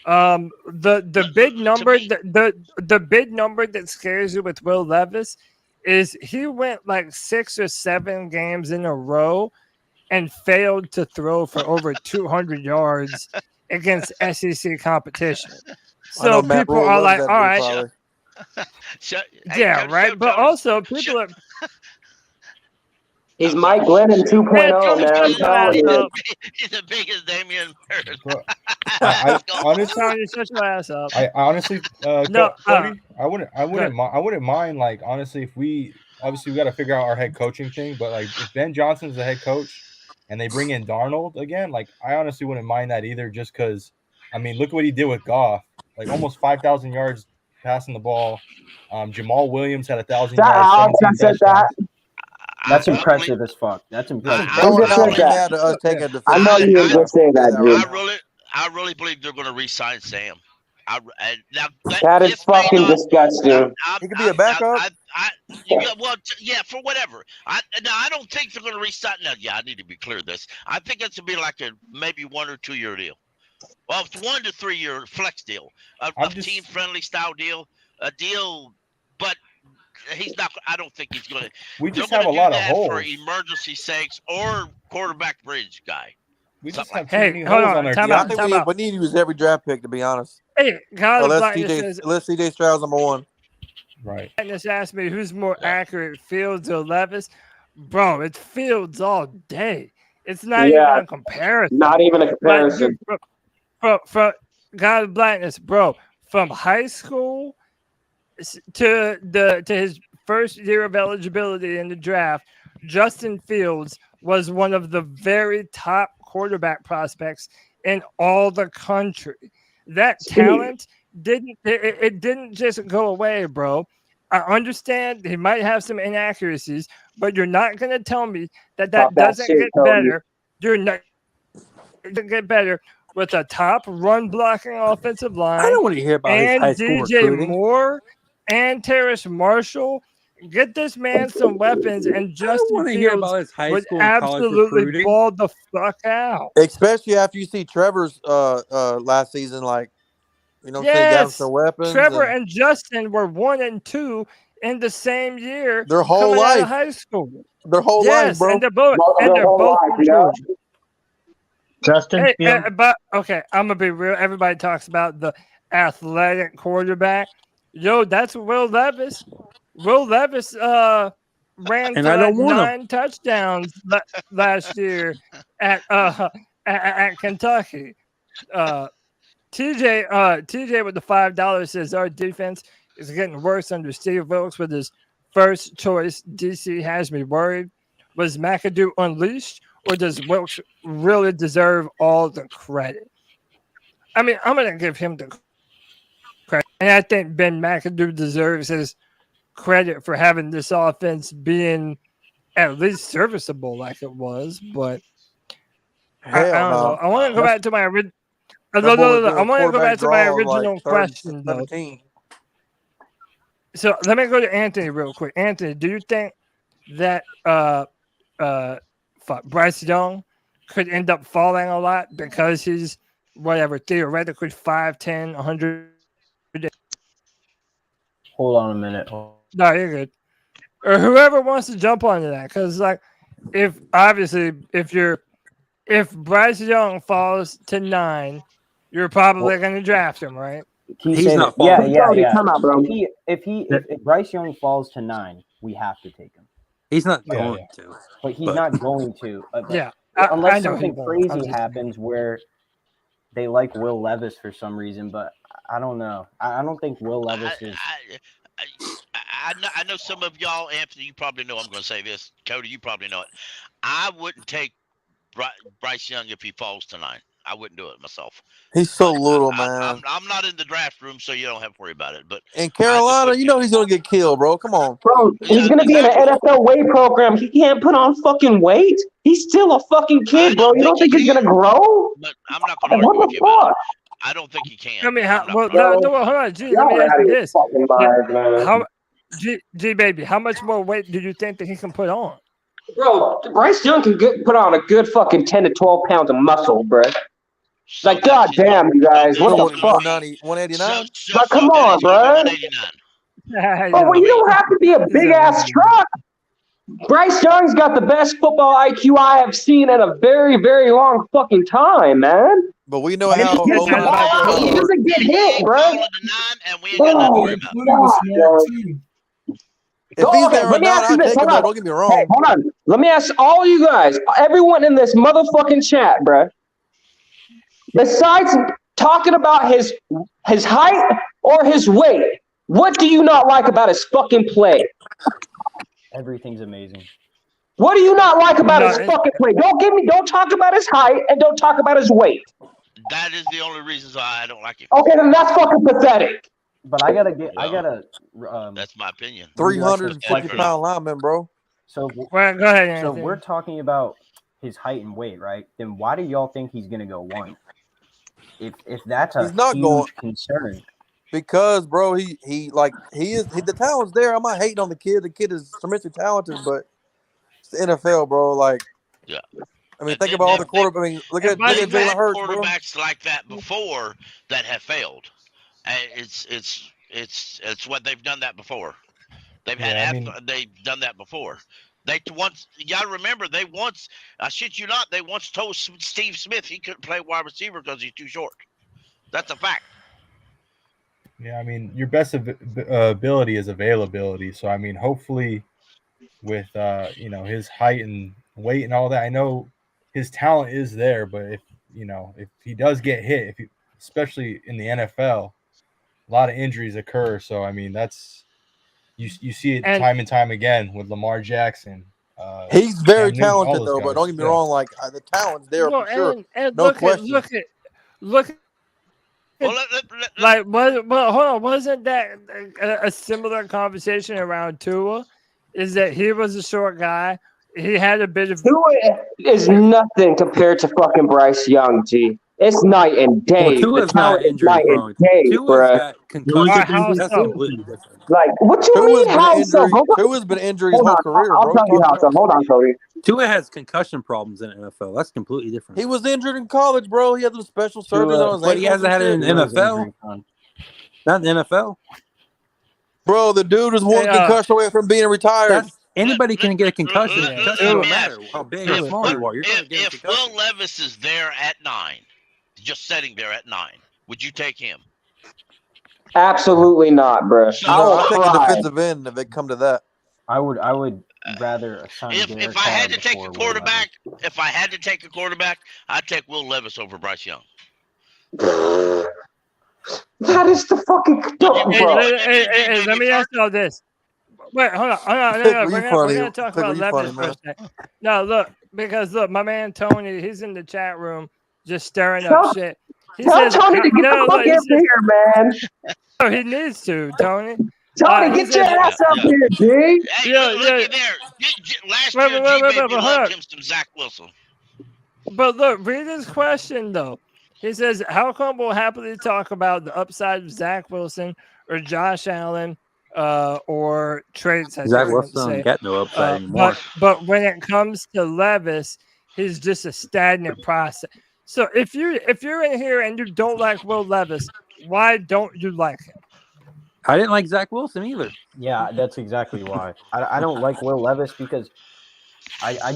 The big number the big number that scares you with Will Levis is he went like 6 or 7 games in a row and failed to throw for over 200 yards against SEC competition. So people are like, all right, yeah, right. But also people are. He's Mike Glennon 2.0, man. I'm telling you. He's the biggest Damian Bird. I honestly, shut your ass up. I honestly, Cody, I wouldn't mind. Like honestly, if we got to figure out our head coaching thing, but like if Ben Johnson's the head coach and they bring in Darnold again, like I honestly wouldn't mind that either. Just because, I mean, look what he did with Goff, like almost 5,000 yards passing the ball. Jamal Williams had 1,000 yards. That's impressive as fuck. That's impressive. I know you were going to say that, dude. I really believe they're going to re-sign Sam. That is fucking disgusting. He could be a backup. For whatever. I don't think they're going to re-sign. Now, I need to be clear. This I think it's going to be like a maybe 1 or 2 year deal. Well, it's 1 to 3 year flex deal, a team friendly style deal, but. He's not. I don't think he's going to. We just have a lot of holes for emergency sakes or quarterback bridge guy. We just have too many holes on our team. I think we need to use every draft pick, to be honest. Hey, unless CJ Stroud's number 1. Right. Just asked me who's more accurate, Fields or Levis. Bro, it's Fields all day. It's not even a comparison. Not even a comparison. From God blackness, bro. From high school to his first year of eligibility in the draft, Justin Fields was one of the very top quarterback prospects in all the country. That talent didn't just go away, bro. I understand he might have some inaccuracies, but you're not going to tell me that doesn't get better. You're not going to get better with a top run blocking offensive line. I don't want to hear about his high school DJ recruiting. Moore and Terrace Marshall. Get this man some weapons, and Justin Fields would absolutely ball the fuck out. Especially after you see Trevor's last season, like, you know, got some weapons. Trevor and Justin were 1 and 2 in the same year. Their whole life, out of high school. Their whole life, bro. And they're both Justin. but okay, I'm gonna be real. Everybody talks about the athletic quarterback. Yo, that's Will Levis. Will Levis ran for And I don't want 9 touchdowns last year at Kentucky. TJ with the $5 says our defense is getting worse under Steve Wilks with his first choice. DC has me worried. Was McAdoo unleashed, or does Wilks really deserve all the credit? I mean, I'm going to give him the credit. And I think Ben McAdoo deserves his credit for having this offense being at least serviceable like it was. But I don't know. I want to go back to my original. I want to go back to my original question, though. So let me go to Anthony real quick. Anthony, do you think that Bryce Young could end up falling a lot because he's theoretically 5'10", 100? Hold on a minute. No, you're good. Or whoever wants to jump onto that, because if Bryce Young falls to 9, you're probably going to draft him, right? He's not falling. Yeah. Come out, bro. If Bryce Young falls to 9, we have to take him. He's not going to. But he's not going to. Yeah. Unless something crazy happens where they like Will Levis for some reason, but I don't know. I don't think Will Levis is. I know some of y'all, Anthony, you probably know I'm going to say this. Cody, you probably know it. I wouldn't take Bryce Young if he falls to 9. I wouldn't do it myself. He's so little, man. I'm not in the draft room, so you don't have to worry about it. But in Carolina, you know he's going to get killed, bro. Come on. Bro, he's going to be in an NFL weight program. He can't put on fucking weight. He's still a fucking kid, bro. You don't think he's going to grow? But I'm not going to argue with you about it. I don't think he can. I mean, hold on. G, let me ask you this. G, baby, how much more weight do you think that he can put on? Bro, Bryce Young can put on a good fucking 10 to 12 pounds of muscle, bro. Like, goddamn, you guys, what the fuck? 189? But come on, bro. But you don't have to be a big-ass truck. Bryce Young's got the best football IQ I have seen in a very, very long fucking time, man. But we know how he doesn't get hit, bro. If he's there or not, I'll take him. Don't get me wrong. Hey, hold on. Let me ask all you guys, everyone in this motherfucking chat, bro. Besides talking about his height or his weight, what do you not like about his fucking play? Everything's amazing. What do you not like about his fucking play? Don't talk about his height and don't talk about his weight. That is the only reason why I don't like him. Okay, then that's fucking pathetic. But that's my opinion. 350-pound lineman, bro. So go ahead. So we're talking about his height and weight, right? Then why do y'all think he's gonna go 1? If that's a huge concern. Because, bro, he is the talent's there. I'm not hating on the kid. The kid is tremendously talented, but it's the NFL, bro. Like, yeah. I mean, think about all the quarterbacks. I mean, look at Jalen Hurts, quarterbacks like that before that have failed. It's what they've done that before. They've done that before. Y'all remember I shit you not, they once told Steve Smith he couldn't play wide receiver because he's too short. That's a fact. Yeah, I mean, your best ability is availability. So, I mean, hopefully with, his height and weight and all that, I know his talent is there, but if he does get hit, especially in the NFL, a lot of injuries occur. So, I mean, that's you see it time and time again with Lamar Jackson. He's very talented, though, but don't get me wrong. Like, the talent's there for sure. And no question. Look at hold on. Wasn't that a similar conversation around Tua? Is that he was a short guy? He had a bit of. Tua is nothing compared to fucking Bryce Young, G. It's night and day. Tua's not injury prone. Tua's got concussion. That's completely different. Like, what you mean? How so? Tua's been injured his whole career, I'll tell you how so. Hold on, Cody. Tua has concussion problems in the NFL. That's completely different. He was injured in college, bro. He had some special surgeries on his but he hasn't had it in the NFL. Not in the NFL. Bro, the dude is one concussion away from being retired. Anybody can get a concussion. It doesn't matter how big or small you are. You're going to get a concussion. Will Levis is there at 9, just sitting there at 9, would you take him? Absolutely not, bro. I'll take a defensive end if it come to that. I would rather assign If I had to take a quarterback, I'd take Will Levis over Bryce Young. That is the fucking Hey, let me ask you all this. Wait, hold on. We're gonna talk about Levis for a second. No, look, my man Tony, he's in the chat room just stirring up shit. Tell Tony to get the fuck over here, man. Oh, he needs to, Tony. Tony, get your ass up here, dude. Hey, look at there. Last year, G-Baby loved him some Zach Wilson. But look, read his question, though. He says, how come we'll happily talk about the upside of Zach Wilson or Josh Allen or traits? Zach Wilson got no upside anymore. But when it comes to Levis, he's just a stagnant process. So if you're in here and you don't like Will Levis, why don't you like him? I didn't like Zach Wilson either. Yeah, that's exactly why. I don't like Will Levis because I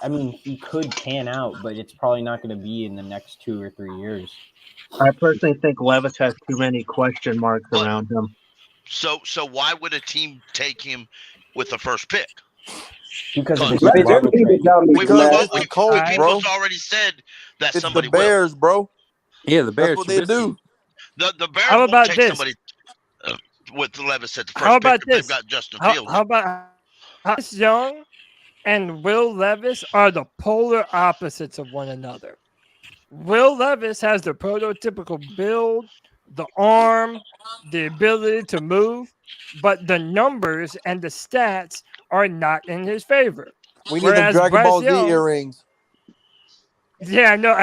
mean, he could pan out, but it's probably not going to be in the next 2 or 3 years. I personally think Levis has too many question marks around him. So why would a team take him with the first pick? Because People's already said that it's somebody the Bears, will. bro. Yeah, the Bears. That's what they do. The Bears How about won't take this? somebody with Levis at the first How about pick. this? They've got Justin How Fields. about Bryce Young and Will Levis are the polar opposites of one another. Will Levis has the prototypical build, the arm, the ability to move, but the numbers and the stats are not in his favor. We need the Dragon Ball Z earrings. Yeah, no,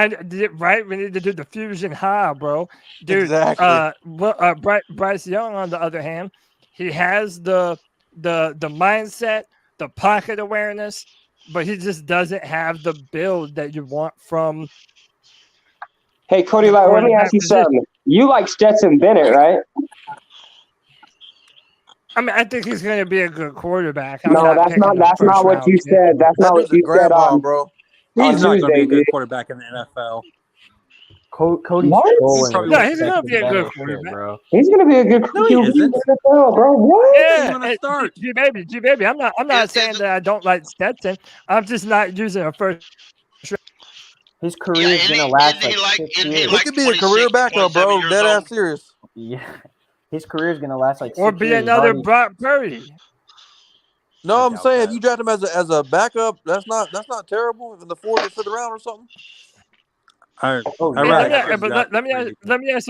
right. We need to do the fusion high, bro. Dude, exactly. Bryce Young, on the other hand, he has the mindset, the pocket awareness, but he just doesn't have the build that you want from. Hey, Cody, let me ask you something. You like Stetson Bennett, right? I mean, I think he's going to be a good quarterback. That's not what you said. That's not what you said on, bro. He's not going to be a good quarterback in the NFL. Cody's trolling. No, he's going to be a good quarterback, bro. He's going to be a good QB in the NFL, bro. What? Yeah, G-Baby. I'm not saying that I don't like Stetson. I'm just not using a first. His career is going to last like 6 years. He could be a career backup, bro. Dead ass serious. Yeah. His career is going to last like 6 years. Or be another Brock Purdy. No, I'm saying if you draft him as a backup, that's not terrible in the 4th or 5th round or something. Let me ask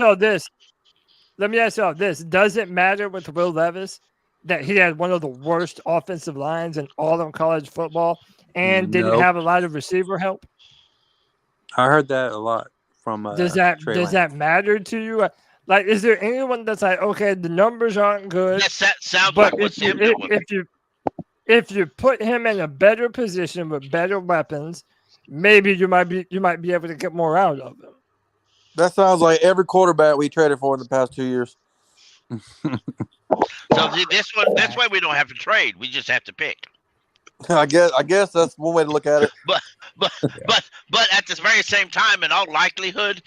you all this. Does it matter with Will Levis that he had one of the worst offensive lines in all of college football and didn't have a lot of receiver help? I heard that a lot from. Does that matter to you? Like, is there anyone that's like, okay, the numbers aren't good, that sounds but like what's him doing. If you put him in a better position with better weapons, maybe you might be able to get more out of him. That sounds like every quarterback we traded for in the past 2 years. So that's why we don't have to trade. We just have to pick. I guess that's one way to look at it. But at the very same time, in all likelihood,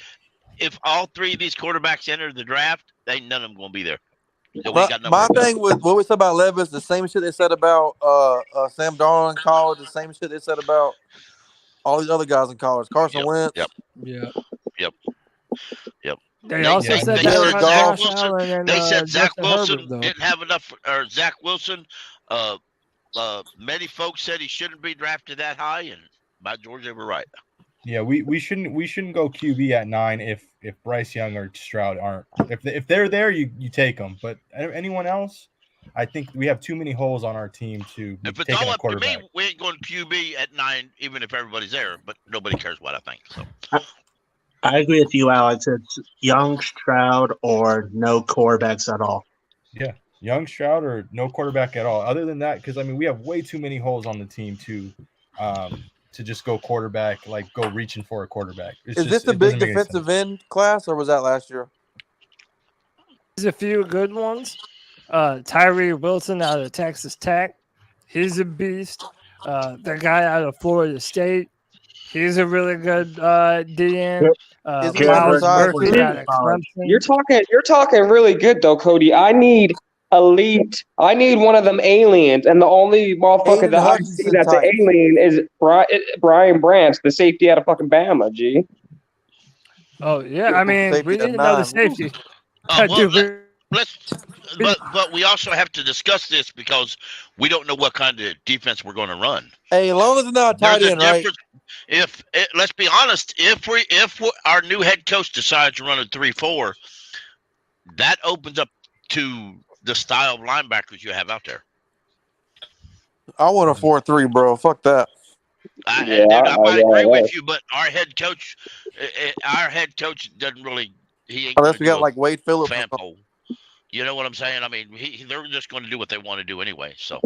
if all 3 of these quarterbacks enter the draft, none of them going to be there. So my thing with what we said about Levis, the same shit they said about Sam Darnold in college, the same shit they said about all these other guys in college. Carson Wentz. Yep. They also said that about Josh Allen and they said Zach Justin Wilson Herbert, though. didn't have enough, or Zach Wilson. Many folks said he shouldn't be drafted that high, and by George, they were right. Yeah, we shouldn't go QB at 9 if Bryce Young or Stroud aren't. If they're there, you take them. But anyone else, I think we have too many holes on our team to be If it's taking all a up to quarterback. me, we ain't going QB at 9, even if everybody's there. But nobody cares what I think. So I agree with you, Alex. It's Young, Stroud, or no quarterbacks at all. Yeah, Young, Stroud, or no quarterback at all. Other than that, because we have way too many holes on the team to just go quarterback, like go reaching for a quarterback. Is this the big defensive end class, or was that last year? There's a few good ones. Tyree Wilson out of Texas Tech. He's a beast. The guy out of Florida State. He's a really good DN. Isn't he Miles undersized Murphy for out of Clemson. You're talking really good though, Cody. I need elite. I need one of them aliens, and the only motherfucker Aiden that I Hutchinson see that's an type. alien is Brian Branch, the safety out of fucking Bama. G. Oh yeah, I mean Safety we at need to know the 9. safety. But we also have to discuss this because we don't know what kind of defense we're going to run. Hey, as long as it's not a tight There's a end, right? difference. Let's be honest, if our new head coach decides to run a 3-4, that opens up to the style of linebackers you have out there. I want a 4-3, bro. Fuck that. I agree with you, but our head coach doesn't really. He ain't Unless we gonna got do like Wade Phillips. fan poll. You know what I'm saying? I mean, they're just going to do what they want to do anyway. So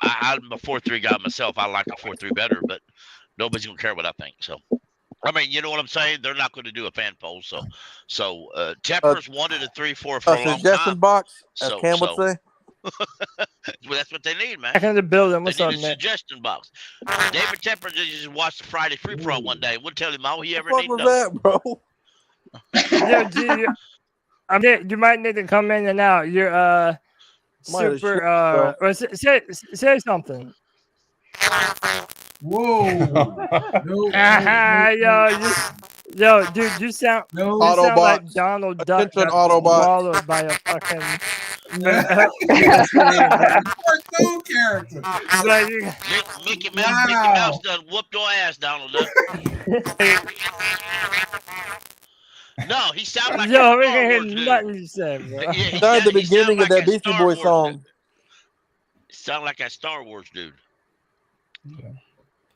I'm a 4-3 guy myself. I like a 4-3 better, but nobody's going to care what I think. So, I mean, you know what I'm saying? They're not going to do a fan poll. So Tepper's wanted a 3-4 for a long suggestion time. box, as Cam would say. Well, that's what they need, man. Back in the building. What's They up, need a man? suggestion box. David Tepper just watched the Friday free for all one day. We'll tell him all he ever What needs. was that, bro? You might need to come in and out. You're Might have super. bro. Or say something. Whoa. Yo, dude, you sound Autobots. like Donald Duck Attention, got Autobots. swallowed by a fucking Cartoon character. like, you- Mickey Mouse done whooped your ass, Donald Duck. No, he sounded like Yo, a we Star can hear Wars dude. nothing you said, bro. Yeah, he That the sounded beginning of like that a Beastie Star Boy Wars song. dude. Sound like a Star Wars dude.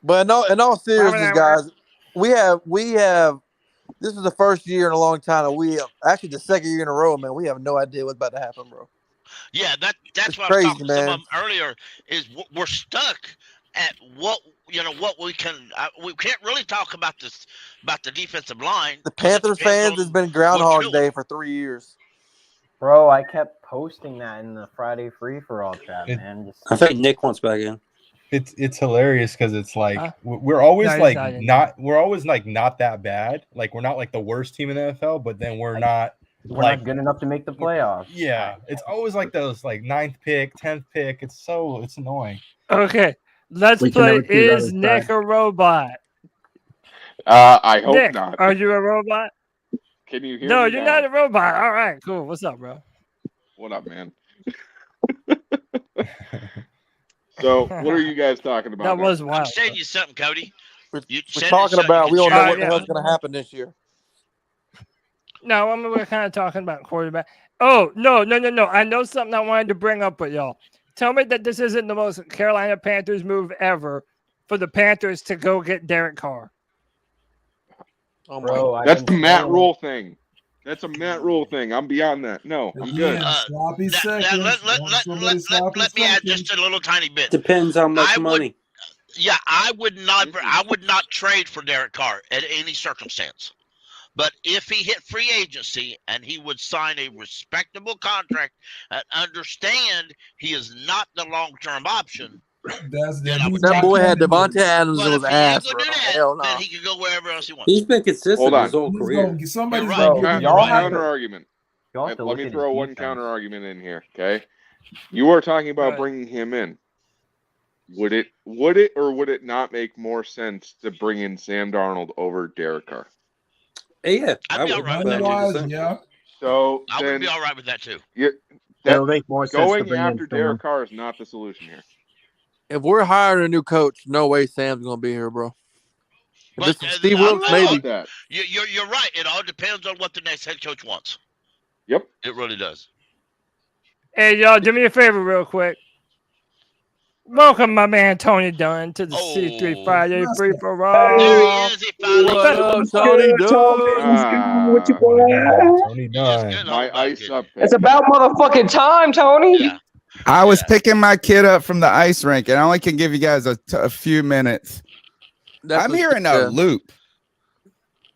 But in all seriousness, guys, we have. This is the first year in a long time, and we actually the second year in a row, man. We have no idea what's about to happen, bro. Yeah, that's It's what I was crazy, talking to some man. of them earlier. Is we're stuck at what we can. We can't really talk about the defensive line. The Panthers fans has been Groundhog Day for 3 years. Bro, I kept posting that in the Friday free for all chat, man. I think Nick wants back in. It's hilarious because it's like we're always No, he's like not in. not that bad. Like we're not like the worst team in the NFL, but then we're not not good enough to make the playoffs. Yeah, it's always like those like 9th pick, 10th pick. It's annoying. Okay, let's We can play. never do that Is as Nick bad. a robot? I hope Nick, not. are you a robot? Can you hear No, me you're now? not a robot. All right, cool. What's up, bro? What up, man? So, what are you guys talking about? That now? was I'm wild. saying you something, Cody. We're talking about we don't know what the hell's going to happen this year. No, we're kind of talking about quarterback. Oh, no. I know something I wanted to bring up with y'all. Tell me that this isn't the most Carolina Panthers move ever for the Panthers to go get Derek Carr. Oh, Bro, That's the Matt Rule thing. That's a Matt Rule thing. I'm beyond that. No, I'm good. Sloppy seconds. Let me add just a little tiny bit. Depends how much money. Yeah, I would not trade for Derek Carr at any circumstance. But if he hit free agency and he would sign a respectable contract and understand he is not the long-term option, That boy had Devontae Adams in his ass, bro. Hell no. then he can go wherever else he wants. He's been consistent Hold on. his whole career. Somebody's Right. gonna give you Counter argument. Let me throw one counter argument in here, okay? You are talking about bringing him in. Would it or would it not make more sense to bring in Sam Darnold over Derek Carr? Yeah, I'd be all right with that. Yeah. So I then would be all right with that too. It'll make more sense to going bring in after someone. Derek Carr is not the solution here. If we're hiring a new coach, no way Sam's going to be here, bro. If this is Steve I don't Wilks, know maybe. about that. You're right. It all depends on what the next head coach wants. Yep. It really does. Hey, y'all, do me a favor real quick. Welcome, my man Tony Dunn, to the C3 Friday Free for All. What up, Tony Dunn? What you want? Tony Dunn. My ice up. It's about motherfucking time, Tony. I was picking my kid up from the ice rink, and I only can give you guys a few minminutes. I'm hearing a loop.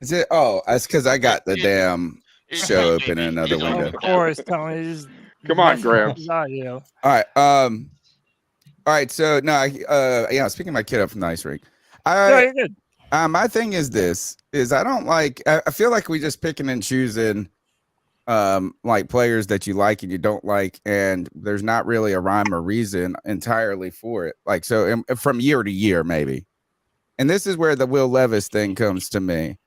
Is it? Oh, that's because I got the damn show open in another window. Of course, Tony. Just Come on, Gramps. audio. All right. So no, I was picking my kid up from the ice rink. No, you're good. My thing is this: I don't like. I feel like we just picking and choosing, like players that you like and you don't like, and there's not really a rhyme or reason entirely for it. Like so, from year to year, maybe. And this is where the Will Levis thing comes to me.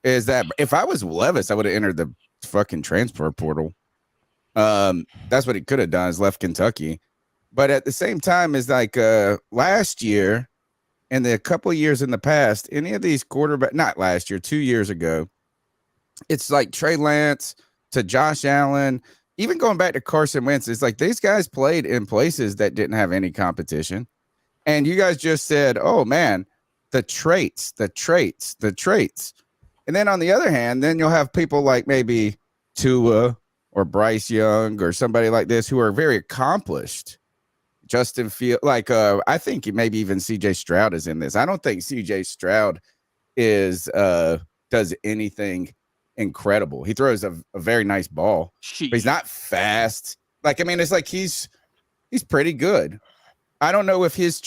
Is that if I was Levis, I would have entered the fucking transfer portal. That's what he could have done, is left Kentucky. But at the same time, is like last year and the couple of years in the past, any of these not last year, 2 years ago, it's like Trey Lance to Josh Allen, even going back to Carson Wentz, it's like these guys played in places that didn't have any competition. And you guys just said, oh man, the traits. And then on the other hand, then you'll have people like maybe Tua or Bryce Young or somebody like this who are very accomplished. Justin Field, like I think maybe even CJ Stroud is in this. I don't think CJ Stroud does anything incredible. He throws a very nice ball, but he's not fast. Like, I mean, it's like he's pretty good. I don't know if his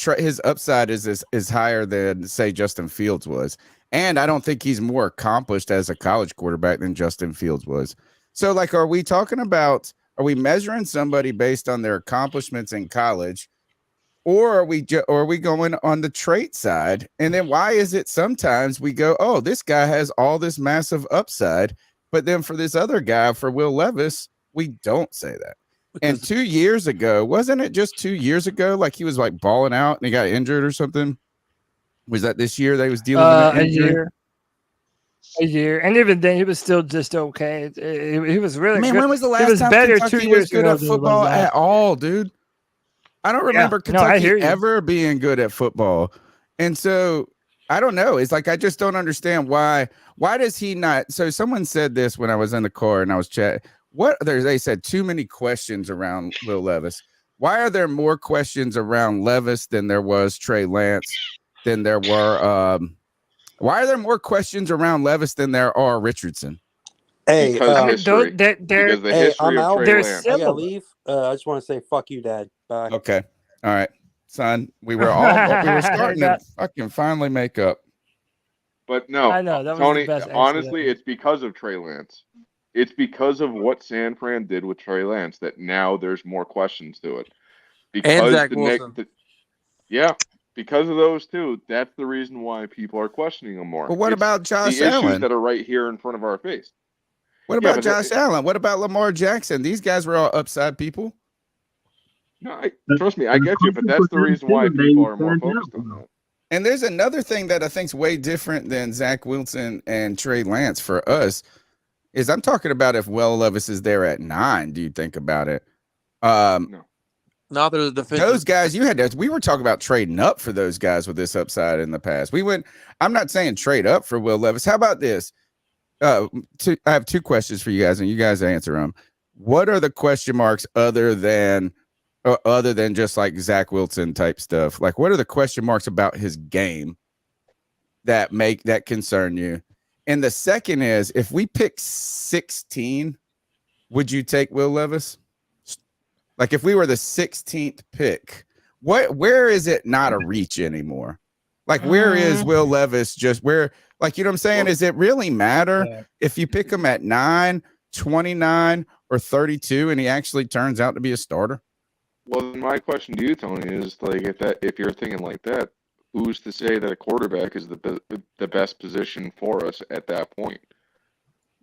upside is higher than, say, Justin Fields was. And I don't think he's more accomplished as a college quarterback than Justin Fields was. So, like, are we measuring somebody based on their accomplishments in college, or are we going on the trait side? And then why is it sometimes we go, oh, this guy has all this massive upside, but then for this other guy, for Will Levis, we don't say that. And 2 years ago, wasn't it just 2 years ago? Like he was like balling out and he got injured or something. Was that this year they was dealing with an injury? A year, and even then, he was still just okay. He was really good. When was the last time better Kentucky 2 years was good ago at football at all, dude? I don't remember Kentucky ever being good at football, and so I don't know. It's like I just don't understand why. Why does he not? So someone said this when I was in the car and I was chatting. They said too many questions around Will Levis. Why are there more questions around Levis than there was Trey Lance? Than there were. Why are there more questions around Levis than there are Richardson? Hey, because the history of Trey Lance. I gotta leave. I just want to say fuck you, Dad. Bye. Okay. All right, son. We were starting to fucking finally make up. But no, I know, that was Tony, the best honestly, accident. it's because of Trey Lance. It's because of what San Fran did with Trey Lance that now there's more questions to it. Because and Zach Wilson. Because of those two, that's the reason why people are questioning him more. But what about Josh Allen? Issues that are right here in front of our face. What about Josh Allen? What about Lamar Jackson? These guys were all upside people. No, trust me, I get you, but that's the reason why people are more focused on that. And there's another thing that I think is way different than Zach Wilson and Trey Lance for us is I'm talking about if Will Levis is there at 9. Do you think about it? No. Not there's those guys we were talking about trading up for those guys with this upside in the past. I'm not saying trade up for Will Levis. How about this? I have 2 questions for you guys, and you guys answer them. What are the question marks other than just like Zach Wilson type stuff? Like, what are the question marks about his game that concern you? And the second is, if we pick 16, would you take Will Levis? Like if we were the 16th pick, where is it not a reach anymore? Like where is Will Levis just where, like, you know what I'm saying? Does it really matter if you pick him at 9, 29, or 32 and he actually turns out to be a starter? Well, my question to you, Tony, is like if you're thinking like that, who's to say that a quarterback is the best position for us at that point?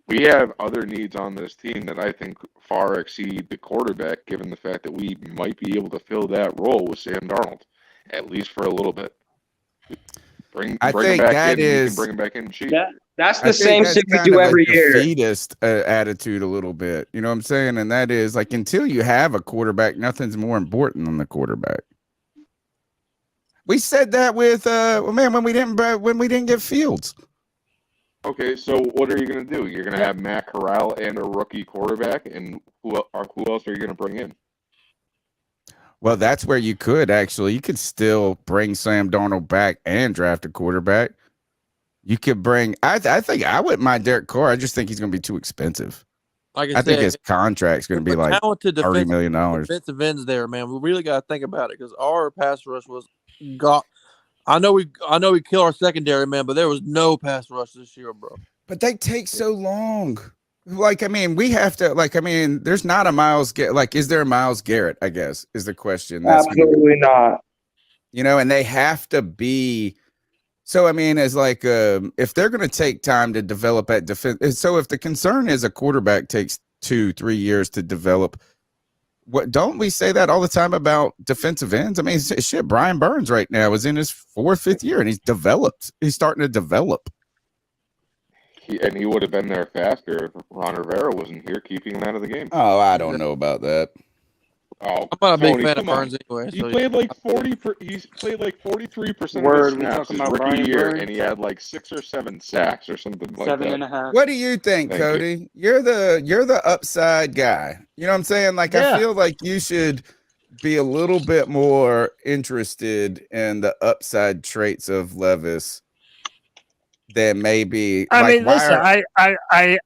We have other needs on this team that I think far exceed the quarterback, given the fact that we might be able to fill that role with Sam Darnold, at least for a little bit. Bring him back in. Yeah, that's the same shit we do every year. Defeatist attitude a little bit, you know what I'm saying? And that is like until you have a quarterback, nothing's more important than the quarterback. We said that with when we didn't get Fields. Okay, so what are you going to do? You're going to have Matt Corral and a rookie quarterback, and who else are you going to bring in? Well, that's where you could still bring Sam Darnold back and draft a quarterback. You could bring. I think I wouldn't mind Derek Carr. I just think he's going to be too expensive. Like I think his contract's going to be like $30 million. Defensive ends there, man. We really got to think about it because our pass rush was I know we kill our secondary, man, but there was no pass rush this year, bro. But they take so long. Like, I mean, we have to, like, I mean, there's not a Myles Garrett. Like, is there a Myles Garrett, I guess, is the question. Absolutely not. You know, and they have to be. So, I mean, it's like if they're going to take time to develop at defense. So if the concern is a quarterback takes 2-3 years to develop, what don't we say that all the time about defensive ends? I mean, shit, Brian Burns right now is in his 4th, 5th year, and he's developed. He's starting to develop. He would have been there faster if Ron Rivera wasn't here keeping him out of the game. Oh, I don't know about that. Oh, I'm not a big Tony, fan of come on. Burns anyway. He so- played like 43% of his Word, we snaps talking his about rookie Brian year, Burns? and he had like 6 or 7 sacks or something like that. 7.5. What do you think, Thank Cody? You're the upside guy. You know what I'm saying? Like, Yeah. I feel like you should be a little bit more interested in the upside traits of Levis than maybe. I like, mean, listen,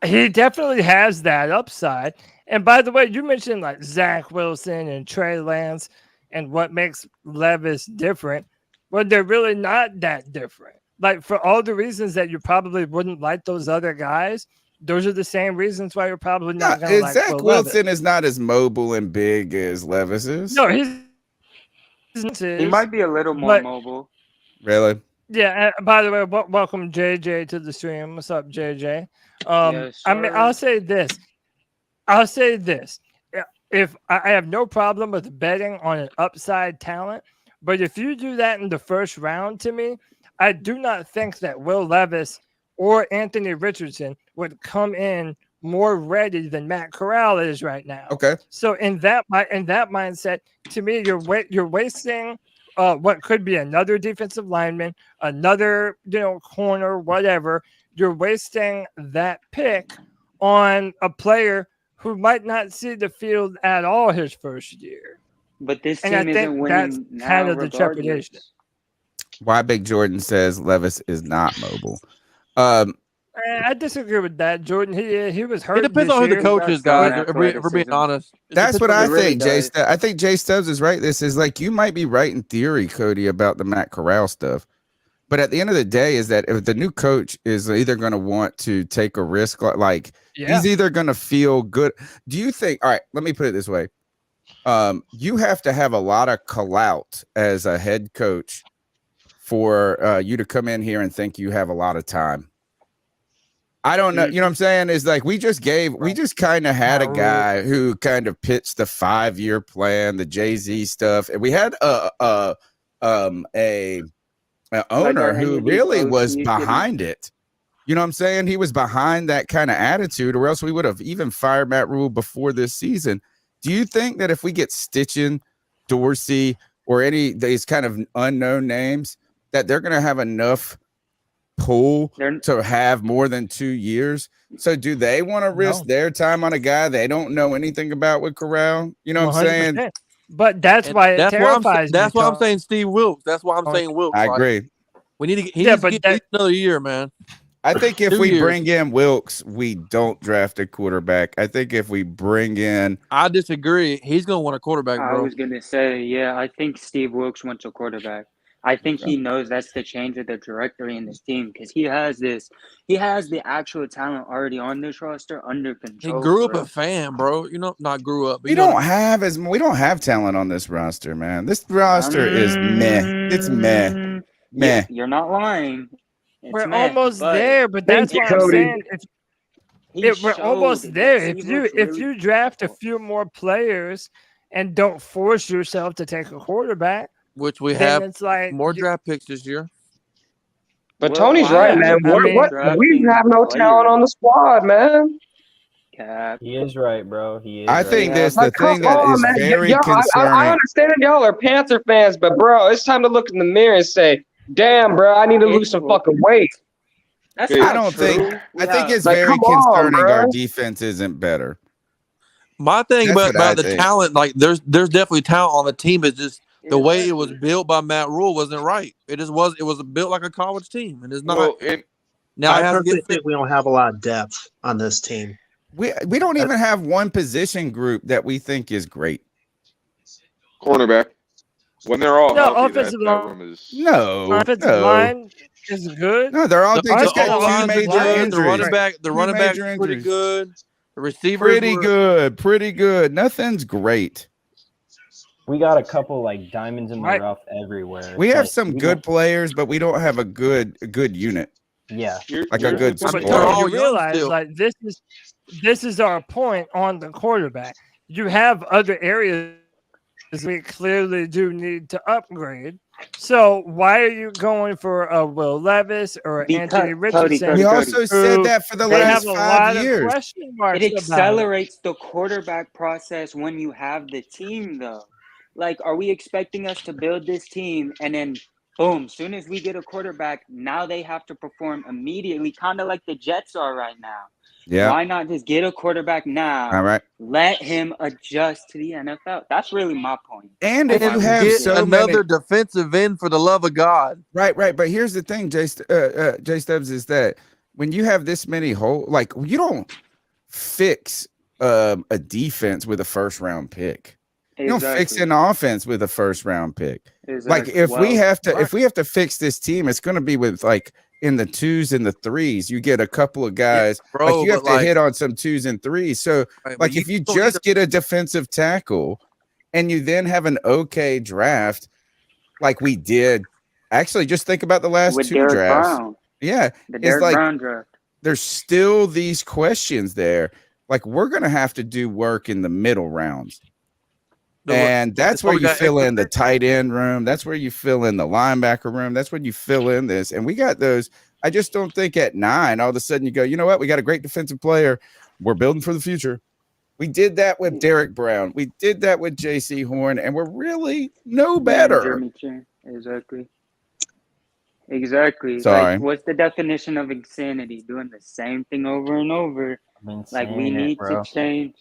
he definitely has that upside. And by the way, you mentioned like Zach Wilson and Trey Lance and what makes Levis different. Well, they're really not that different. Like, for all the reasons that you probably wouldn't like those other guys, those are the same reasons why you're probably not going to like Zach Will Wilson Levis. is not as mobile and big as Levis is. No, he might be a little more mobile. Really? Yeah. By the way, welcome JJ to the stream. What's up, JJ? Yes, I mean, sir. I'll say this. If I have no problem with betting on an upside talent, but if you do that in the first round to me, I do not think that Will Levis or Anthony Richardson would come in more ready than Matt Corral is right now. Okay. So in that mindset, to me, you're wasting what could be another defensive lineman, another corner, whatever. You're wasting that pick on a player who might not see the field at all his first year. But this And I team isn't think that's winning now kind of the regardless. trepidation. Why Big Jordan says Levis is not mobile. I disagree with that, Jordan. He was hurt. It depends on who the coach is, guys. If we're being honest, That's what I think, Jay. does. I think Jay Stubbs is right. This is like, you might be right in theory, Cody, about the Matt Corral stuff. But at the end of the day, is that if the new coach is either going to want to take a risk, like he's either going to feel good. Do you think? All right, let me put it this way. You have to have a lot of clout as a head coach for you to come in here and think you have a lot of time. I don't know. You know what I'm saying? Is like, we just kind of had a guy who kind of pitched the 5-year plan, the Jay-Z stuff. And we had an owner who really was behind it. You know what I'm saying? He was behind that kind of attitude, or else we would have even fired Matt Rule before this season. Do you think that if we get Stitchen, Dorsey, or any of these kind of unknown names, that they're going to have enough pull to have more than 2 years? So do they want to risk their time on a guy they don't know anything about with Corral? You know what I'm saying? But that's why it terrifies me. That's why I'm saying Steve Wilks. That's why I'm saying Wilks. I agree. We need to get, he needs to get another year, man. I think if 2 we years. bring in Wilks, we don't draft a quarterback. I think if we bring in, I disagree. He's going to want a quarterback, I bro. was going to say, yeah, I think Steve Wilks wants a quarterback. I think he knows that's the change of the directory in this team, because he has the actual talent already on this roster under control. He grew up a fan, bro. You know, not grew up. But we don't have talent on this roster, man. This roster is meh. It's meh. Meh. You're not lying. It's We're meh, almost but- there, but that's what I'm saying. We're almost showed there. that If he you looks if really you draft a few more players and don't force yourself to take a quarterback, which we then have it's like more draft picks this year. But Tony's right, man. We have no talent on the squad, man. He is right, bro. He is. I think that's the thing that is very concerning. I understand y'all are Panther fans, but bro, it's time to look in the mirror and say, "Damn, bro, I need to lose some fucking weight." That's I don't think. I think it's very concerning our defense isn't better. My thing That's about what I the think. talent, like there's definitely talent on the team. It's just the way it was built by Matt Rule wasn't right. It just was. It was built like a college team, and it's not. Now I it has to personally get think we don't have a lot of depth on this team. We don't even have one position group that we think is great. Cornerback. When they're all No, healthy, offensive that room is offensive line is good. No, they're all. They just got O-line's two major good. injuries. The running back's pretty good. The receivers pretty good. Nothing's great. We got a couple like diamonds in the rough everywhere. We have some good players, but we don't have a good unit. Yeah, like a good squad. You realize, like this is our point on the quarterback. You have other areas we clearly do need to upgrade. So why are you going for a Will Levis or Anthony Richardson? We also said that for the last 5 years. It accelerates the quarterback process when you have the team, though. Like, are we expecting us to build this team and then, boom, soon as we get a quarterback, now they have to perform immediately, kind of like the Jets are right now? Yeah. Why not just get a quarterback now? All right. Let him adjust to the NFL. That's really my point. And if you have another defensive end, for the love of God. Right. But here's the thing, Jay Stubbs, is that when you have this many holes, like you don't fix a defense with a first-round pick. You don't fix an offense with a first-round pick. Like if we have to fix this team, it's going to be with like in the 2s and the 3s. You get a couple of guys, like you have to hit on some 2s and 3s. So like if you just get a defensive tackle and you then have an okay draft, like we did, actually just think about the last two Derek drafts. Brown. Yeah, The Derek Brown draft. There's still these questions there. Like we're going to have to do work in the middle rounds. And that's where you fill in the tight end room. That's where you fill in the linebacker room. That's where you fill in this. And we got those. I just don't think at 9, all of a sudden you go, you know what? We got a great defensive player. We're building for the future. We did that with Derek Brown. We did that with J.C. Horn. And we're really no better. Exactly. Sorry. Like, what's the definition of insanity? Doing the same thing over and over. Like we need to change.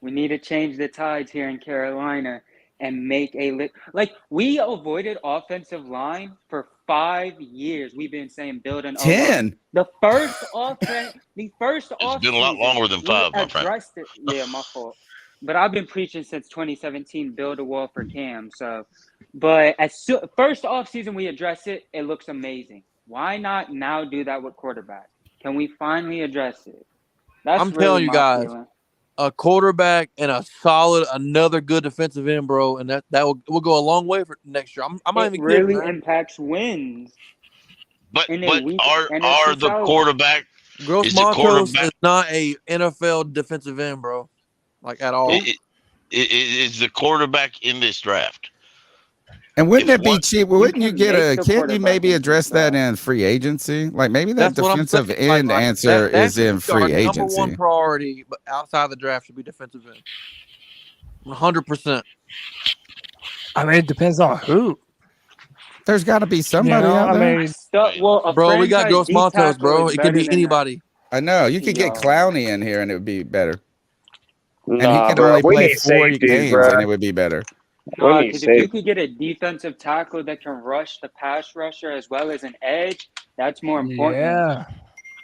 We need to change the tides here in Carolina and make like we avoided offensive line for 5 years. We've been saying building 10. The first offense. It's been a lot longer than 5, my friend. Yeah, my fault. But I've been preaching since 2017, build a wall for Cam. So, but first off season we address it. It looks amazing. Why not now do that with quarterback? Can we finally address it? That's I'm telling you guys. A quarterback and another good defensive end, bro, and that will go a long way for next year. I'm not even kidding. It really impacts wins. But are the quarterback? Gross Matos is not a NFL defensive end, bro, like at all. Is the quarterback in this draft? And wouldn't it be cheap? Wouldn't you get can't you maybe address that in free agency? Like maybe that defensive end answer is in free agency. Number one priority, but outside the draft should be defensive end. 100%. I mean, it depends on who. There's got to be somebody out there. Bro, we got Gross Matos, bro. It could be anybody. I know. You could get Clowney in here, and it would be better. And Nah, he could bro, only we play need 4 safeties, games, bro. and it would be better. Because if you could get a defensive tackle that can rush the pass rusher as well as an edge, that's more important. Yeah.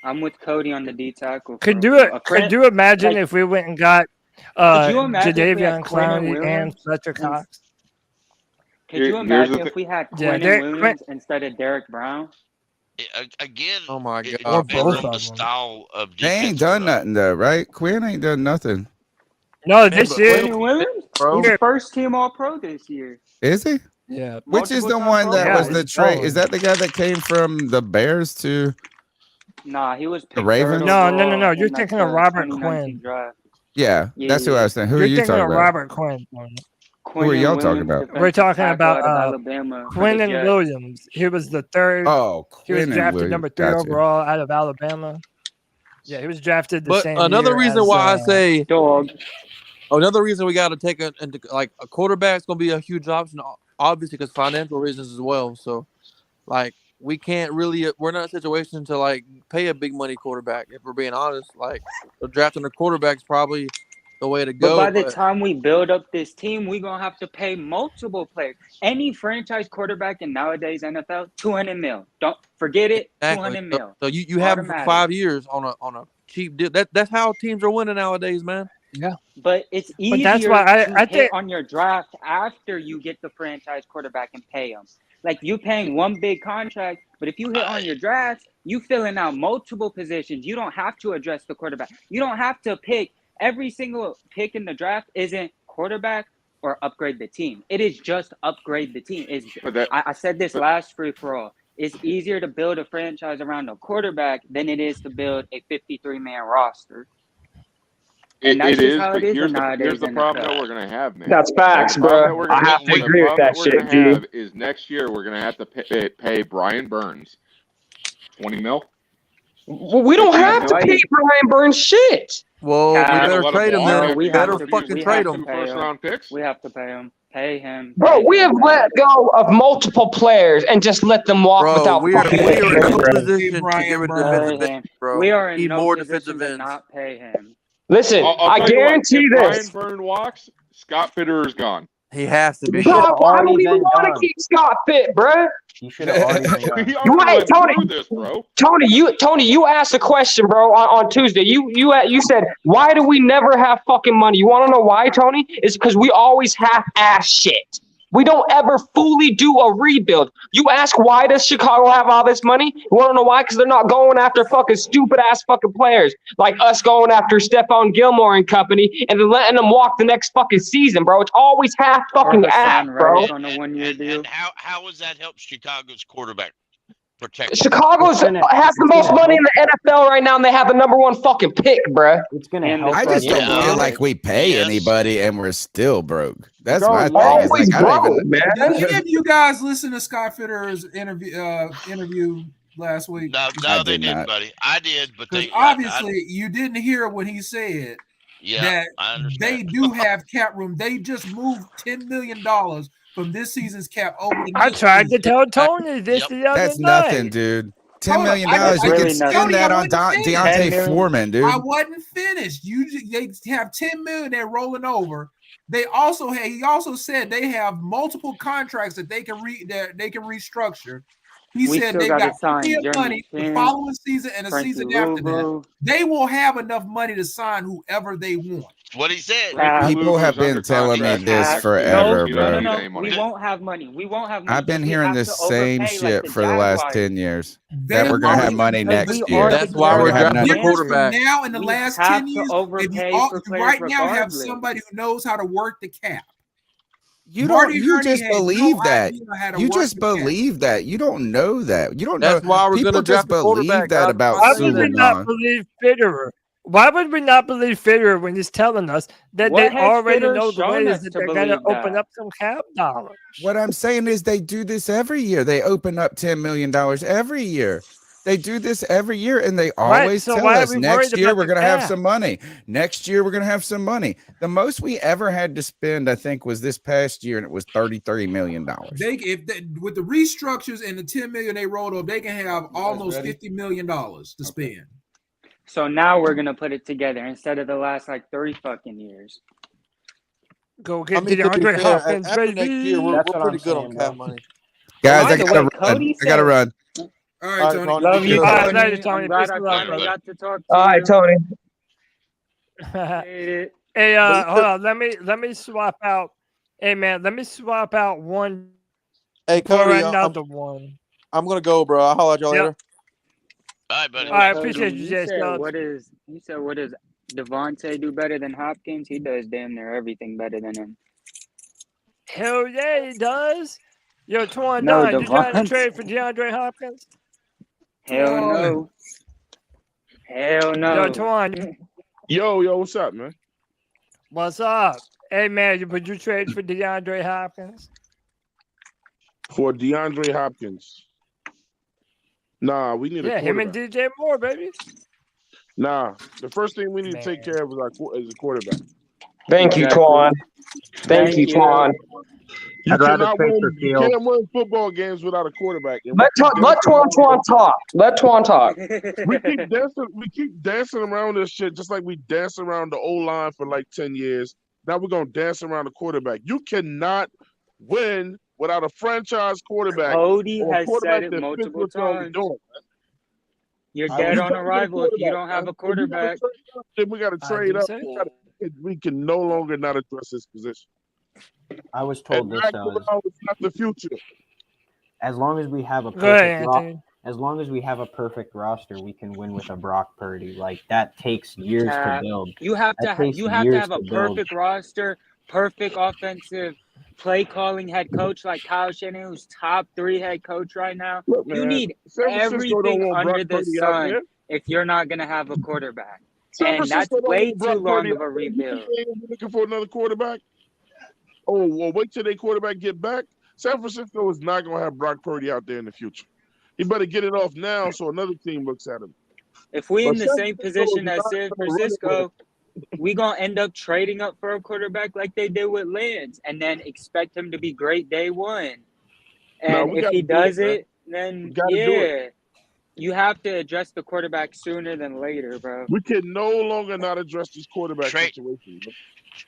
I'm with Cody on the D tackle. Could you imagine if we went and got Jadeveon Clowney and Fletcher Cox? Could you imagine if we had Quinn Williams instead of Derek Brown? Again, oh my it God, depends on the style of They ain't done nothing though, right? Quinn ain't done nothing. No, this year, Quinn Williams, he's first team All Pro this year. Is he? Yeah. Which is the one that was the trade? Is that the guy that came from the Bears to? Nah, he was the Ravens. No. You're thinking of Robert Quinn. Yeah, that's who I was thinking. Who are you talking about? Robert Quinn. Who are y'all talking about? We're talking about Alabama. Quinn and Williams. He was the third. Oh, he was Quinn drafted and number 3 overall out of Alabama. Yeah, he was drafted the same. Another year reason as, why I say dog. Another reason we got to take a quarterback's going to be a huge option, obviously, because financial reasons as well. So, like, we can't really, we're not in a situation to, like, pay a big money quarterback, if we're being honest. Like, drafting a quarterback is probably the way to go. But by the time we build up this team, we're going to have to pay multiple players. Any franchise quarterback in nowadays NFL, $200 million. Don't forget it, Exactly. $200 million. So you have him for 5 years on a cheap deal. That's how teams are winning nowadays, man. Yeah. But it's But easier that's why to I hit think on your draft after you get the franchise quarterback and pay him. Like you paying one big contract, but if you hit on your draft, you filling out multiple positions. You don't have to address the quarterback. You don't have to pick every single pick in the draft isn't quarterback or upgrade the team. It is just upgrade the team. I said this last free for all. It's easier to build a franchise around a quarterback than it is to build a 53-man roster. And that's It just is, how but it is here's nowadays. the problem that we're gonna have, man. That's facts, The problem bro. that we're I have to agree with that shit, G. have is next year we're gonna have to pay Brian Burns $20 million. Well, we don't have to pay Brian Burns shit. Well, we better trade him then. We Better have to, fucking we trade have him. to pay him. We have to pay him. Pay him. Bro, we have let go of multiple players and just let them walk without fucking we are in no bro. position to get rid of defensive ends, bro. We are in Need no more position defensive to ends. not pay him. Listen, I'll I tell you what, guarantee if this. Brian Burns walks, Scott Fitterer is gone. He has to be. Bro, I don't even want to keep Scott Fit, bro. You should have already been gone. Wait, Tony. This, bro. Tony, you asked a question, bro, on Tuesday. You said, why do we never have fucking money? You want to know why, Tony? It's because we always half-ass shit. We don't ever fully do a rebuild. You ask why does Chicago have all this money? You want to know why? Because they're not going after fucking stupid-ass fucking players like us going after Stephon Gilmore and company and then letting them walk the next fucking season, bro. It's always half fucking ass, bro. On a one-year deal. And how has that helped Chicago's quarterback protection? Chicago's has the most money in the NFL right now, and they have the #1 fucking pick, bruh. It's gonna help. I just don't feel like we pay anybody and we're still broke. That's my thing. It's like, I don't even, Did any of you guys listen to Scott Fitterer's interview last week? No, they didn't, buddy. I did, but they obviously you didn't hear what he said. Yeah, that I understand. they do have cap room. They just moved $10 million from this season's cap over to I next tried to season. tell Tony this the other that's night. nothing, dude. $10 Hold million. on, You really can spend nothing. that on Tony, I wasn't Deontay finished. Foreman, dude. I wasn't finished. They have $10 million they're rolling over. They also he also said they have multiple contracts that they can restructure. He We said still they gotta got sign plenty of Jeremy money the Finn, following season and the Frankie season after that. Louvu. They will have enough money to sign whoever they want. What he said. People have been telling me this forever, bro. No. We won't have money. We won't have money. I've been We hearing have this to same overpay shit like the for the last Jaguars. 10 years. That we're going to have money next year. That's why we're gonna drafting have a quarterback. Now in the We last have 10 to years, overpay for players right now have regardless. somebody who knows how to work the cap. You Marty don't. You Hurney just had no believe that. idea how to You work just the cap. believe that. You don't know that. You don't That's know. why we're People gonna just draft a believe quarterback. that about Why would we not Superman. believe Fitterer? Why would we not believe Fitterer when he's telling us that What they has already Fitterer know the shown ways us that to they're going to believe open that? up some cap dollars? What I'm saying is they do this every year. They open up $10 million every year. They do this every year, and they always so tell why are us we next worried year about we're the going to have cap? some money. Next year we're going to have some money. The most we ever had to spend, I think, was this past year, and it was $33 million. With the restructures and the $10 million they rolled up, they can have almost $50 million to spend. So now we're gonna put it together instead of the last like 30 fucking years. Go get I mean, to be DeAndre fair, Hopkins, after baby. next year, we're That's what pretty I'm good on saying, cap bro. money. Guys, By I the got to way, run. Cody I got to said- run. All right, Tony. Tony, Love you, All right, Tony. later, Tony. I'm glad Peace I and love, finally brother. got to talk to All you. right, Tony. Hate it. Hey, hold on. Let me swap out. Hey, man, let me swap out one. Hey, before Cody, I run out the one. I'm gonna go, bro. I'll holler at y'all Yep. later. All right, buddy. All right, Cody, appreciate you, Jay said Stubbs. you said what does Devontae do better than Hopkins? He does damn near everything better than him. Hell yeah, he does. Yo, Twan No, Don, you trying to Devontae. trade for DeAndre Hopkins? Hell no. Hell no. Yo, Twan, Yo, what's up, man? what's up? Hey, man, would you trade for DeAndre Hopkins? For DeAndre Hopkins. Nah, we need Yeah, a him and quarterback. DJ Moore, baby. Nah, the first thing we need to take care of is a quarterback. Thank you, Exactly. Twan. Thank you, Twan. You I'd rather cannot trade win. for You Fields. can't win football games without a quarterback. And Let Twan talk. Let Twan talk. We keep dancing around this shit just like we danced around the O-line for like 10 years. Now we're gonna dance around the quarterback. You cannot win without a franchise quarterback. Cody or a has quarterback said it that fits multiple what y'all times. doing. You're You dead on gotta get arrival if you quarterback, don't have man. a quarterback. Then we gotta I trade did up. say We that. we can no longer not address this position. I was told And this Mac though. Brown is not the future. As long as we have a Go ahead, perfect Anthony. as long as we have a perfect roster, we can win with a Brock Purdy. Like that takes years to build. You have to That takes have years a to build. perfect roster, perfect offensive play calling head coach like Kyle Shanahan, who's top 3 head coach right now. Look, You man, need San Francisco don't everything want under Brock the Purdy out sun there. if you're not gonna have a quarterback. San And that's Francisco don't way want Brock too long Purdy of a out there. You rebuild. think they ain't looking for another quarterback? Oh, well, wait till their quarterback get back. San Francisco is not going to have Brock Purdy out there in the future. He better get it off now so another team looks at him. If we But in the San same Francisco position is as not San gonna run it Francisco, with we gonna end up trading up for a quarterback like they did with Lance, and then expect him to be great day one. No, And we if got he to do it, does man. it, then We got to do it. yeah, you have to address the quarterback sooner than later, bro. We can no longer not address this quarterback Trade- situation. Bro.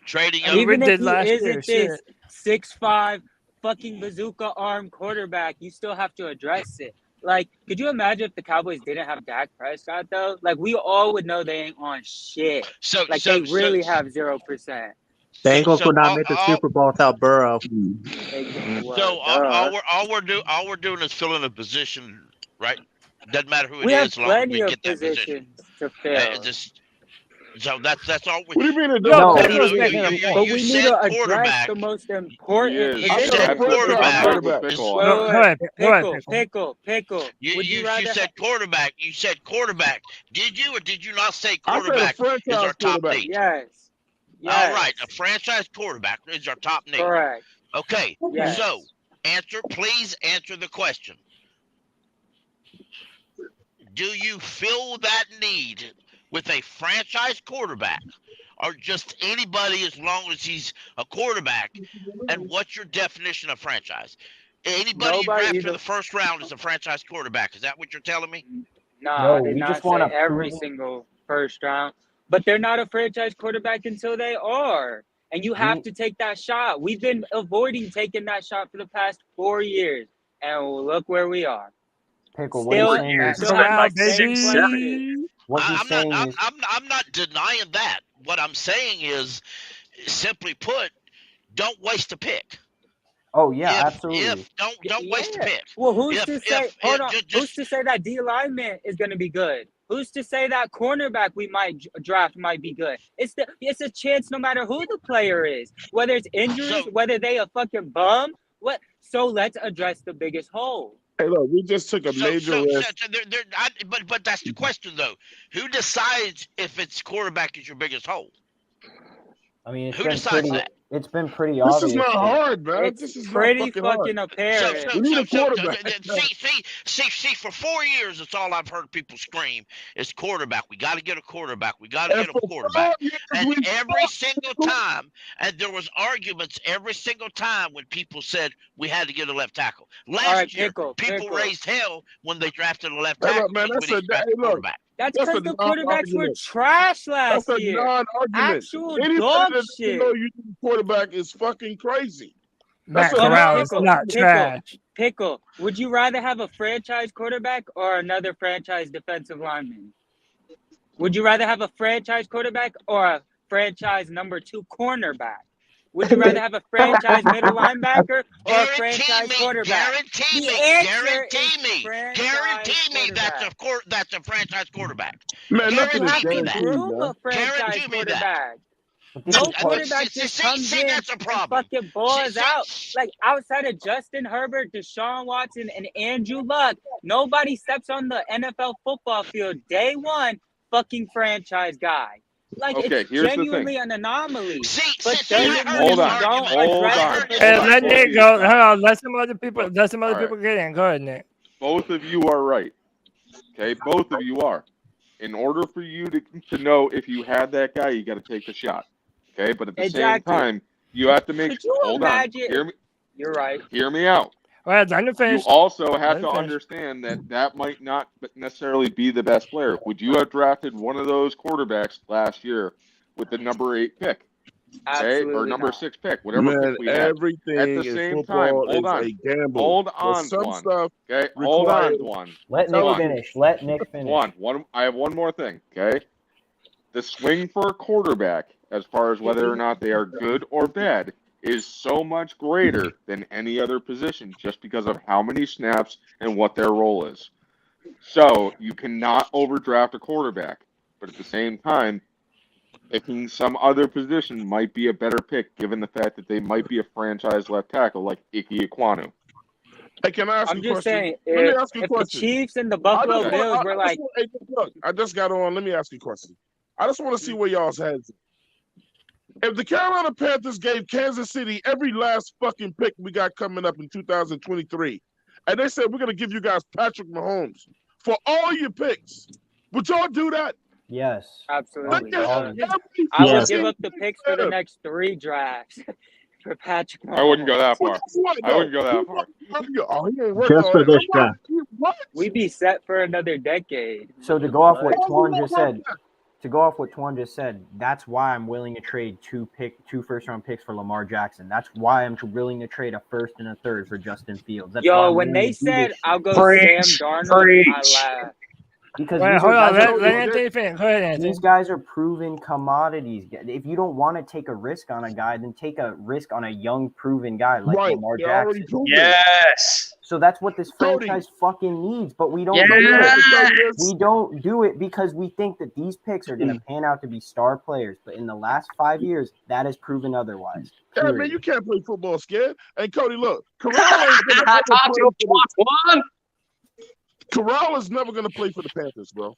Trading I up. mean, we Even if did he last year. isn't this Shit. 6'5" fucking bazooka arm quarterback, you still have to address it. Like, could you imagine if the Cowboys didn't have Dak Prescott though? Like, we all would know they ain't on shit. So Like, so they really so have 0%. Bengals so would not all, make the all Super Bowl without Burrow. so all we're doing is filling a position, right? Doesn't matter who it We have is, as long as plenty we of get that position. positions to fill. So that's all we. What do you mean it No, doesn't? Pickles you, making you, a you, point. But you we need said to address quarterback. the most He important is. You I position. said a said franchise quarterback. quarterback. Is, Pickle. Go ahead. Go ahead, Pickle. you Would you you rather said quarterback. You said quarterback. Did you or did you not say I said a quarterback is our franchise top quarterback. need? Yes. All right, Yes. a franchise quarterback is our top need. Correct. Okay, Yes. so please answer the question. Do you fill that need with a franchise quarterback or just anybody as long as he's a quarterback? And what's your definition of franchise? Anybody you Nobody draft either. in the first round is a franchise quarterback. Is that what you're telling me? Nah, I No, did we not just say want to every prove single first round. But they're not a franchise quarterback until they are. And you have to take that shot. We've been avoiding taking that shot for the past 4 years. And look where we are. Pickle. What he's Still, saying is still in Round, the same places. what he's saying is I'm not denying that. What I'm saying is, simply put, don't waste a pick. oh yeah, absolutely. Don't waste a pick. Well, who's If to say? if Hold it on. just Who's to say that D lineman is going to be good? Who's to say that cornerback we might draft might be good? It's a chance no matter who the player is, whether it's injuries, whether they a fucking bum. What? So let's address the biggest hole. Hey, look, we just took a major risk. But that's the question though. Who decides if it's quarterback is your biggest hole? I mean, Who decides that? It's been pretty This obvious. is not hard, man. It's This is pretty not fucking hard. apparent. We need a quarterback. See, for 4 years, that's all I've heard people scream is quarterback. We got to get a quarterback. We got to get a quarterback. And every single time, and there was arguments every single time when people said we had to get a left tackle. Last year, people raised hell when they drafted a left Hey, tackle. look, man, because we didn't draft a quarterback. That's That's because a the quarterbacks were non-argument. trash last That's a year. non-argument. Actual Anybody dog that shit. know you need a quarterback is fucking crazy. Matt That's a Corral is Pickle, not trash. Pickle, would you rather have a franchise quarterback or another franchise defensive lineman? Would you rather have a franchise quarterback or a franchise number 2 cornerback? Would you rather have a franchise middle linebacker or a franchise quarterback? Guarantee me that's a franchise quarterback. Man, nothing is Guarantee me guaranteed, Groom man. a franchise Guarantee me that. quarterback. No quarterback just comes in that's a and problem. fucking balls out. Like, outside of Justin Herbert, Deshaun Watson, and Andrew Luck, nobody steps on the NFL football field day one fucking franchise guy. Like, Okay, it's here's the genuinely thing. an anomaly. But Hold on. Hey, let Nick go. Hold on. Let some other people get in. Go ahead, Nick. Both of you are right. Okay, both of you are. In order for you to know if you had that guy, you got to take the shot. Okay, but at the same time, you have to make. Could you Hold imagine? on. Hear me. You're right. Hear me out. All right, I'm You finished. also have to understand that might not necessarily be the best player. Would you have drafted one of those quarterbacks last year with the number 8 pick? Okay, or number 6 pick, whatever Man, pick we had. everything At the in same time, football hold is on. a gamble. Hold But on, some one. stuff Okay, hold requires- on, one. Let Nick One. finish. Let Nick finish. One. I have one more thing. Okay, the swing for a quarterback as far as whether or not they are good or bad, is so much greater than any other position just because of how many snaps and what their role is. So you cannot overdraft a quarterback, but at the same time, picking some other position might be a better pick given the fact that they might be a franchise left tackle like Ike Ekwonu. Hey, can I ask I'm you a just question? saying, Let me if, ask you a if the question. Chiefs and the Buffalo Bills were like, hey, look, I just got on. Let me ask you a question. I just want to see where y'all's heads. If the Carolina Panthers gave Kansas City every last fucking pick we got coming up in 2023, and they said we're gonna give you guys Patrick Mahomes for all your picks, would y'all do that? Yes. absolutely. All of it. I would Yes. give up the picks for the next 3 drafts for Patrick Mahomes. I wouldn't go that far. I wouldn't go that far. Oh, he ain't worth Just all for that. this draft. What? We'd be set for another decade. So to go off what Twan just said, that's why I'm willing to trade 2 first-round picks for Lamar Jackson. That's why I'm willing to trade a first and a third for Justin Fields. That's why Yo, I'm when willing they to do said this I'll shit. go Sam Darnold, I laughed. Because Wait, these hold on. guys Let Anthony finish. Go ahead, Anthony. These guys are proven commodities. If you don't want to take a risk on a guy, then take a risk on a young, proven guy like Lamar Jackson. Yes. So that's what this Cody. franchise fucking needs, but we don't Yes. do it. We don't do it because we think that these picks are going to pan out to be star players. But in the last 5 years, that has proven otherwise. Yeah, man, Period. you can't play football scared. And Cody, look, Corral is never gonna play for the Panthers, bro.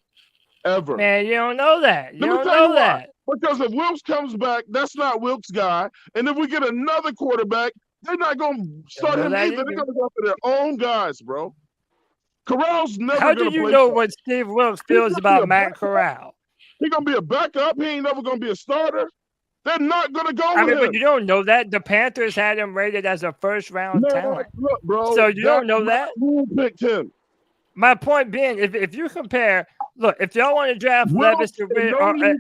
Ever. Man, you don't know that. You Let me don't tell know you that. why. Because if Wilks comes back, that's not Wilks' guy. And if we get another quarterback, they're not gonna start know him that either. They're either. gonna go for their own guys, bro. Corral's never How gonna do you play know for what Steve Wilks He's feels gonna be about a Matt backup. Corral? He's gonna be a backup. He ain't never gonna be a starter. They're not gonna go I with mean, but him. you don't know that. The Panthers had him rated as a first-round Man, talent. look, bro. So you don't know that? Who picked him? My point being, if you compare, look, if y'all want to draft Levis or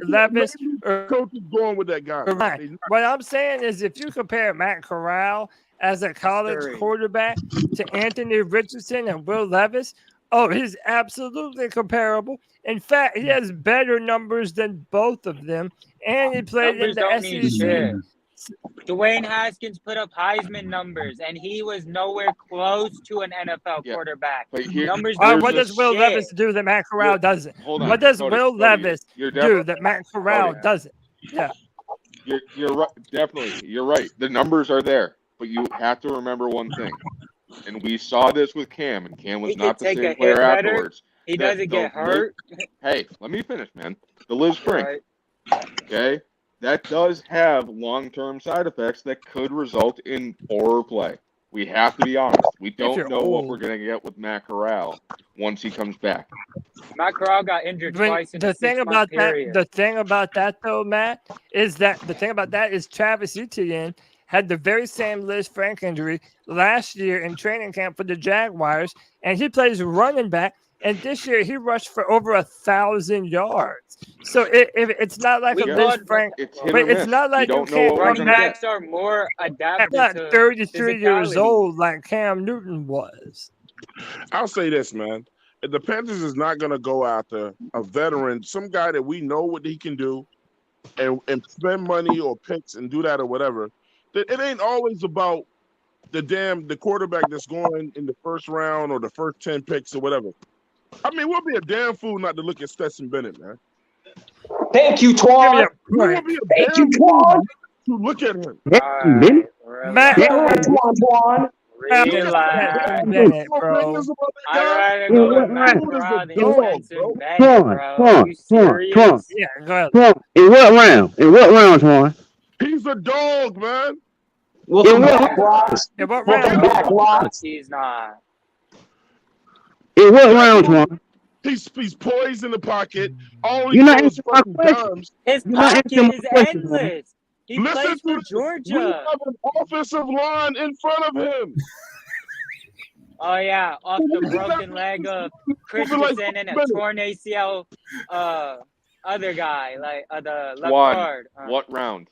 Levis or coach is going with that guy. Ryan, what I'm saying is, if you compare Matt Corral as a college quarterback to Anthony Richardson and Will Levis, oh, he's absolutely comparable. In fact, he has better numbers than both of them, and he played Numbers in don't the mean SEC. shit. Dwayne Haskins put up Heisman numbers, and he was nowhere close to an NFL quarterback. Numbers don't What mean does Will shit. Levis do that Matt Corral doesn't? Hold on, What does Cody, Will Cody, Levis you're do that Matt Corral doesn't? Yeah. You're right. Definitely, you're right. The numbers are there, but you have to remember one thing, and we saw this with Cam, and Cam was He not could the take same a player hit better. afterwards. He That doesn't the get hurt. Hey, let me finish, man. The Liz Spring, Right. okay, that does have long-term side effects that could result in poorer play. We have to be honest. We don't know what we're going to get with Matt Corral once he comes back. Matt Corral got injured twice in The a thing 6-month about period. that, the thing about that though, Matt, is that the thing about that is Travis Etienne had the very same Liz Frank injury last year in training camp for the Jaguars, and he plays running back. And this year he rushed for over 1,000 yards. So it's not like a Liz Frank, but it's not like you can't run running back backs are more adapted at to 33 years physicality. old like Cam Newton was. I'll say this, man. If the Panthers is not going to go after a veteran, some guy that we know what he can do, and spend money or picks and do that or whatever, it ain't always about the quarterback that's going in the first round or the first 10 picks or whatever. I mean, we'll be a damn fool not to look at Stetson Bennett, man. Thank you, Twan. We'll be a Thank damn you, fool Twan. to look at him. Matt, Twan. Bennett, bro. I'd rather go with Matt Corral than Stetson Bennett, bro. Twan, You serious? Yeah, go ahead. Twan. In what round? In what round, Twan? He's a dog, man. Welcome back, Lots. In what Welcome round? back, Lots. He's not. In what round, Twan? He's poised in the pocket. All You're he not throws answering my fucking question. dimes. His You're not answering pocket my is question, Twan. endless. He Listen plays to for this. We Georgia. have an offensive line in front of him. Oh yeah, off the broken leg of Christensen and a torn ACL other guy, like the left guard. What round?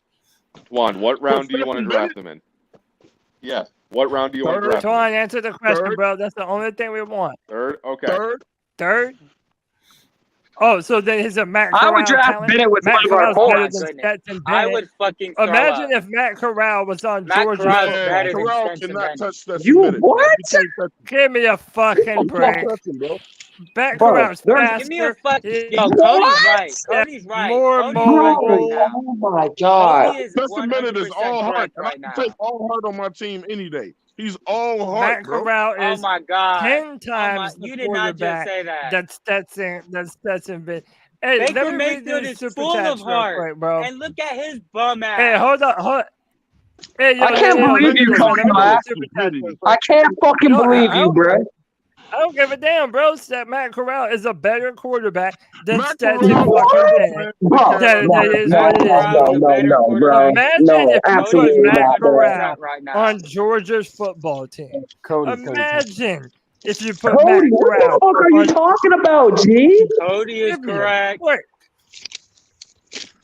Twan, what round do you want to draft him in? Yes. What round do you want to draft him in? Twan, answer the question, bro. That's the only thing we want. Third? Okay. Third? Oh, so then is a Matt I would Corral draft talent? Bennett with Matt one of our Corral's boys. better than Stetson I Bennett. would fucking throw Imagine up. if Matt Corral was on Matt Georgia's Corral's football better than team. Corral Stetson cannot Bennett. touch Stetson You Bennett. what? You can't touch him. Give me a fucking You break. can't touch him, bro. Matt Bro, Corral's there's Give me a faster. fuck. He- Yo, Cody's right. Cody's right. More Cody's right mobile. now. oh my god. Cody is Stetson Bennett is 100% all heart, correct and I right can now. take all heart on my team any day. He's all heart, Matt bro. Corral Oh is my god. 10 times You the did not just quarterback say that. that's Stetson Bennett. Hey, let Baker me read Mayfield these is super full chats of real heart. quick, bro. And look at his bum ass. Hey, hold on. Hey, yo, I can't believe let me you, read Cody these Black. super chats real quick. I can't fucking No, believe you, bro. I don't give a damn, bro. That Matt Corral is a better quarterback than Matt Stetson Corral, fucking Bennett. Bro, That is no, what it is. no, bro. Imagine No, if you put absolutely Matt not, bro. Corral right now. on Georgia's football team. Cody. Imagine if you put Cody, Matt what the Corral fuck are you on. talking about, G? Cody is Give me a correct. break.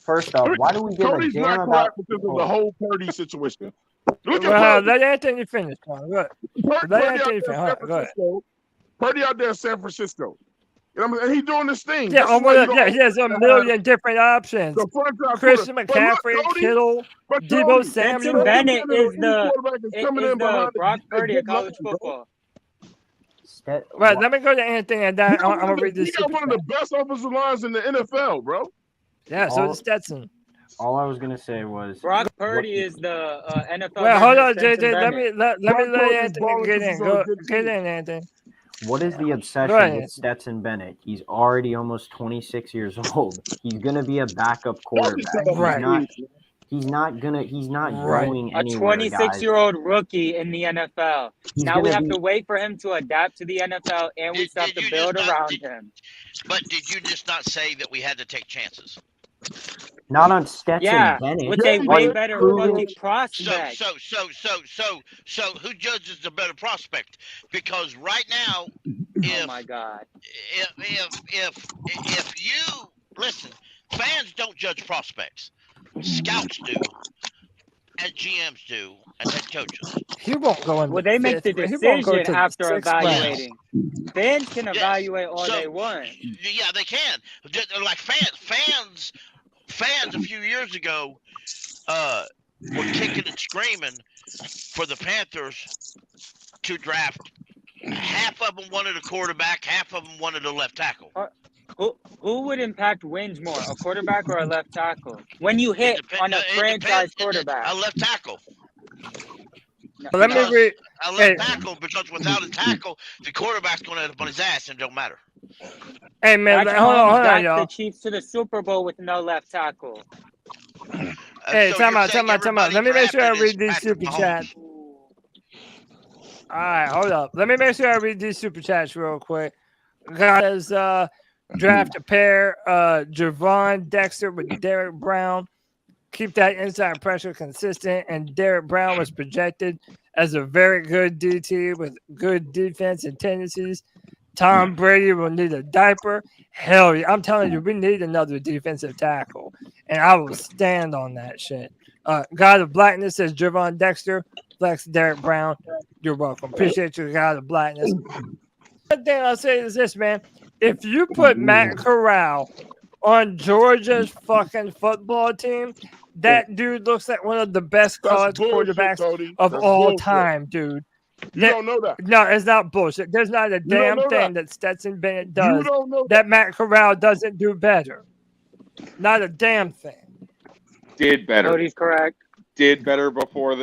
First off, why do we give Cody's a damn not about? correct because of the whole Purdy situation. Look Well, at Purdy. let Anthony finish. Go ahead. Let Purdy out Anthony there in finish. All San right, go ahead. Francisco. Purdy out there in San Francisco. And he's doing this thing. Yeah, This is why you don't he has a have million different options. the franchise Christian quarterback. But look, McCaffrey, Cody, Kittle, but Debo Cody, Samuel. Stetson Bennett is any the quarterback is coming in behind Brock a Purdy of good college line, bro. football. Right, let me go to Anthony and then I'm gonna read He this. got one of the best offensive lines in the NFL, bro. Yeah, so does Stetson. All I was gonna say was Brock Purdy is the NFL. Well, hold on, version of Stetson JJ. Let Bennett. me let Anthony get in. Get in, Anthony. what is the obsession ahead. with Stetson Bennett? He's already almost 26 years old. He's gonna be a backup quarterback. Right. He's not going Right. going A anywhere, guys. 26-year-old rookie in the NFL. He's Now we gonna have to wait for him to adapt to the NFL, and we still have to build around him. But did you just not say that we had to take chances? Not on Stetson Yeah, Bennett. with a way better proven- fucking prospect. So who judges the better prospect? Because right now, Oh my God. if you listen, fans don't judge prospects. Scouts do, and GMs do, and head coaches. He won't go in. Well, they make the he won't go decision to the after sixth round. evaluating. Fans can evaluate all So, they want. Yeah, they can. Like fans a few years ago were kicking and screaming for the Panthers to draft. Half of them wanted a quarterback, half of them wanted a left tackle. Who would impact wins more, a quarterback or a left tackle? When you hit on a franchise quarterback, A left tackle. Let me read. A left tackle, because without a tackle, the quarterback's going to end up on his ass and it don't matter. Hey man, Patrick hold Mahomes on, got y'all. the Chiefs to the Super Bowl with no left tackle. Hey, So time you're out. saying Let me make sure I everybody read these drafted super is chats. All right, hold up. Let me make sure I read these super chats real quick. Guys, draft a pair, Javon Dexter with Derek Brown. Keep that inside pressure consistent. And Derek Brown was projected as a very good DT with good defense and tendencies. Tom Brady will need a diaper. Hell yeah. I'm telling you, we need another defensive tackle. And I will stand on that shit. God of Blackness says Javon Dexter. Flex Derek Brown. You're welcome. Appreciate you, God of Blackness. The thing I'll say is this, man. If you put Matt Corral on Georgia's fucking football team, that dude looks like one of the best college quarterbacks of all time, dude. You don't know that. No, it's not bullshit. There's not a damn thing that Stetson Bennett does that Matt Corral doesn't do better. Not a damn thing. Did better. Cody's correct. Did better before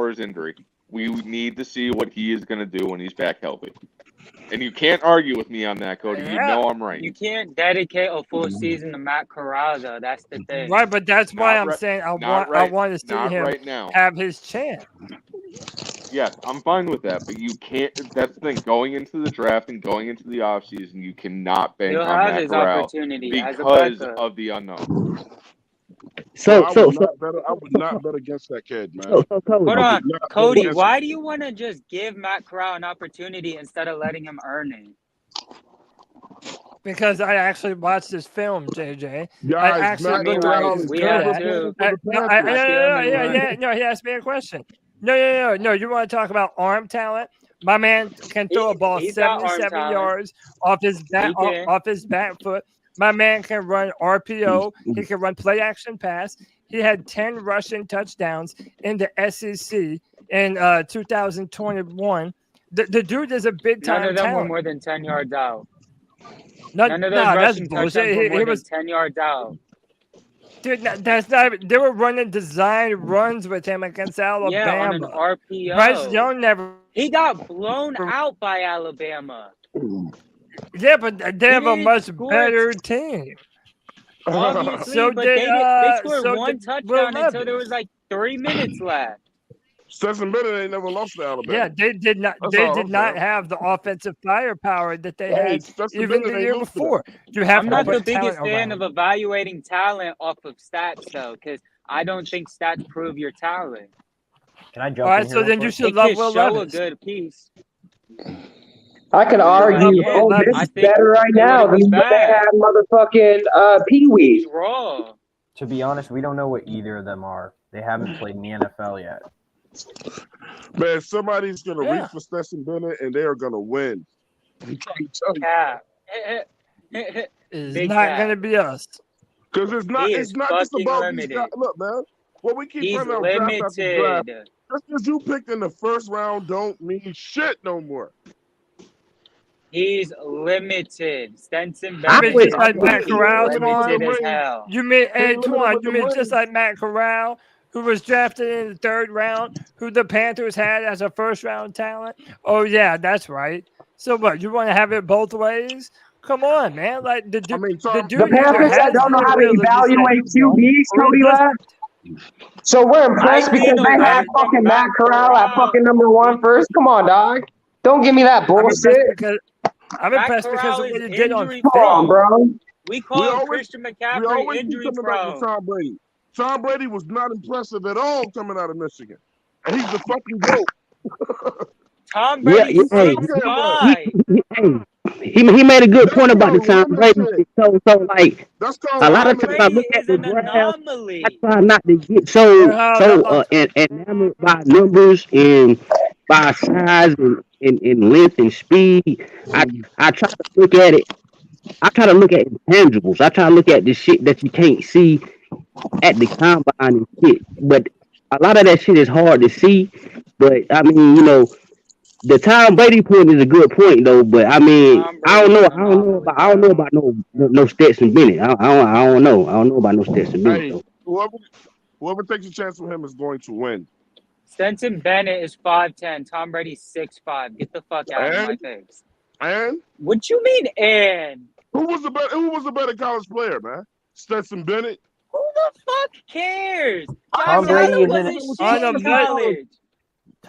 his injury. We need to see what he is going to do when he's back healthy. And you can't argue with me on that, Cody. You know I'm right. You can't dedicate a full season to Matt Corral, though. That's the thing. Right, but that's why Not I'm right- saying I not want to see not him right now. have his chance. Yes, I'm fine with that, but you can't. That's the thing. Going into the draft and going into the offseason, you cannot bank He'll on have Matt his Corral opportunity as a because backup. of the unknown. I would not bet against that kid, man. Hold I on, would not bet Cody. against Why do you want to just give Matt Corral an opportunity instead of letting him earn it? Because I actually watched this film, JJ. Guys, I actually Matt looked at Corral what he is was good terrible at. for the Panthers. No, he asked me a question. No. You want to talk about arm talent? My man can throw a ball He's got arm 77 talent. yards off his back foot. My man can run RPO. He can run play action pass. He had 10 rushing touchdowns in the SEC in 2021. The dude is a big time None of them talent. were more than 10 yards out. None of those that's rushing bullshit. touchdowns were He more than was 10 yards out. Dude, that's not. They were running design runs with him against Alabama. Yeah, on an RPO. Bryce Young never. He got blown out by Alabama. Yeah, but they have a much better team. Obviously, So but did, they scored so one did Will touchdown until Levis. there was like 3 minutes left. Stetson Bennett ain't never lost to Alabama. Yeah, they did not. That's They all did I'm not saying. have the offensive firepower that they Hey, had Stetson even Bennett the ain't year lose to before. You have I'm to not the put biggest talent fan around. of evaluating talent off of stats, though, because I don't think stats prove your talent. Can I jump All right, in here so real then you quick? should It love could Will show Levis. a good piece. I could argue, Yeah, oh, this I is think better right it now wouldn't than be when they bad. had motherfucking Pee He's Wee. raw. To be honest, we don't know what either of them are. They haven't played in the NFL yet. Man, somebody's gonna Yeah. reach for Stetson Bennett and they are gonna win. I'm trying to tell you. Cap. It's Big not cap. going to be us. Because it's not He it's is not just fucking about these limited. guys. Look, man, what we keep He's finding out draft after draft, limited. just because you picked in the first round don't mean shit no more. He's limited. Stenson You Bennett mean would- just like Matt is Corral, limited Twan? as hell. You mean, Hey, hey, limited Twan, with you the mean just rings. like Matt Corral, who was drafted in the 3rd round, who the Panthers had as a first-round talent? Oh, yeah, that's right. So what, you want to have it both ways? Come on, man. Like, I mean, the Tom, The dude either Panthers has don't know the how to ability to set evaluate you up, QBs, or he Cody doesn't. left. So we're impressed I because seen a they had rant from fucking Matt Matt Corral at Corral. fucking number 1 first. Come on, dog. Don't give me that I'm impressed bullshit. because Matt because Corral of is what he did on injury Come on, film. bro. prone. We we call him always Christian we McCaffrey always keep injury coming back to prone. Tom Brady. Tom Brady was not impressive at all coming out of Michigan, and he's the fucking goat. Tom Yeah, Brady's hey, That's okay, bro. 6'5". he made a good That's point about the called Tom Brady. limited. So like That's a called lot of Tom times I limited. Brady look at is the an draft, I anomaly. try not to get Hold so on. enamored by numbers and by size and length and speed. I try to look at it. I try to look at intangibles. I try to look at the shit that you can't see at the combine and shit. But a lot of that shit is hard to see. But I mean, the Tom Brady point is a good point though. But I mean, Tom I don't Brady's know. an I don't know anomaly, bro. about no Stetson Bennett. I don't know. I don't know about no Stetson Bennett Hey, though. whoever takes a chance with him is going to win. Stenson Bennett is 5'10". Tom Brady's 6'5". Get the fuck out of my And face. and What you mean, and? who was the better college player, man? Stetson Bennett. Who the fuck cares? Tom Josh Brady Allen isn't. wasn't On shit a in but college.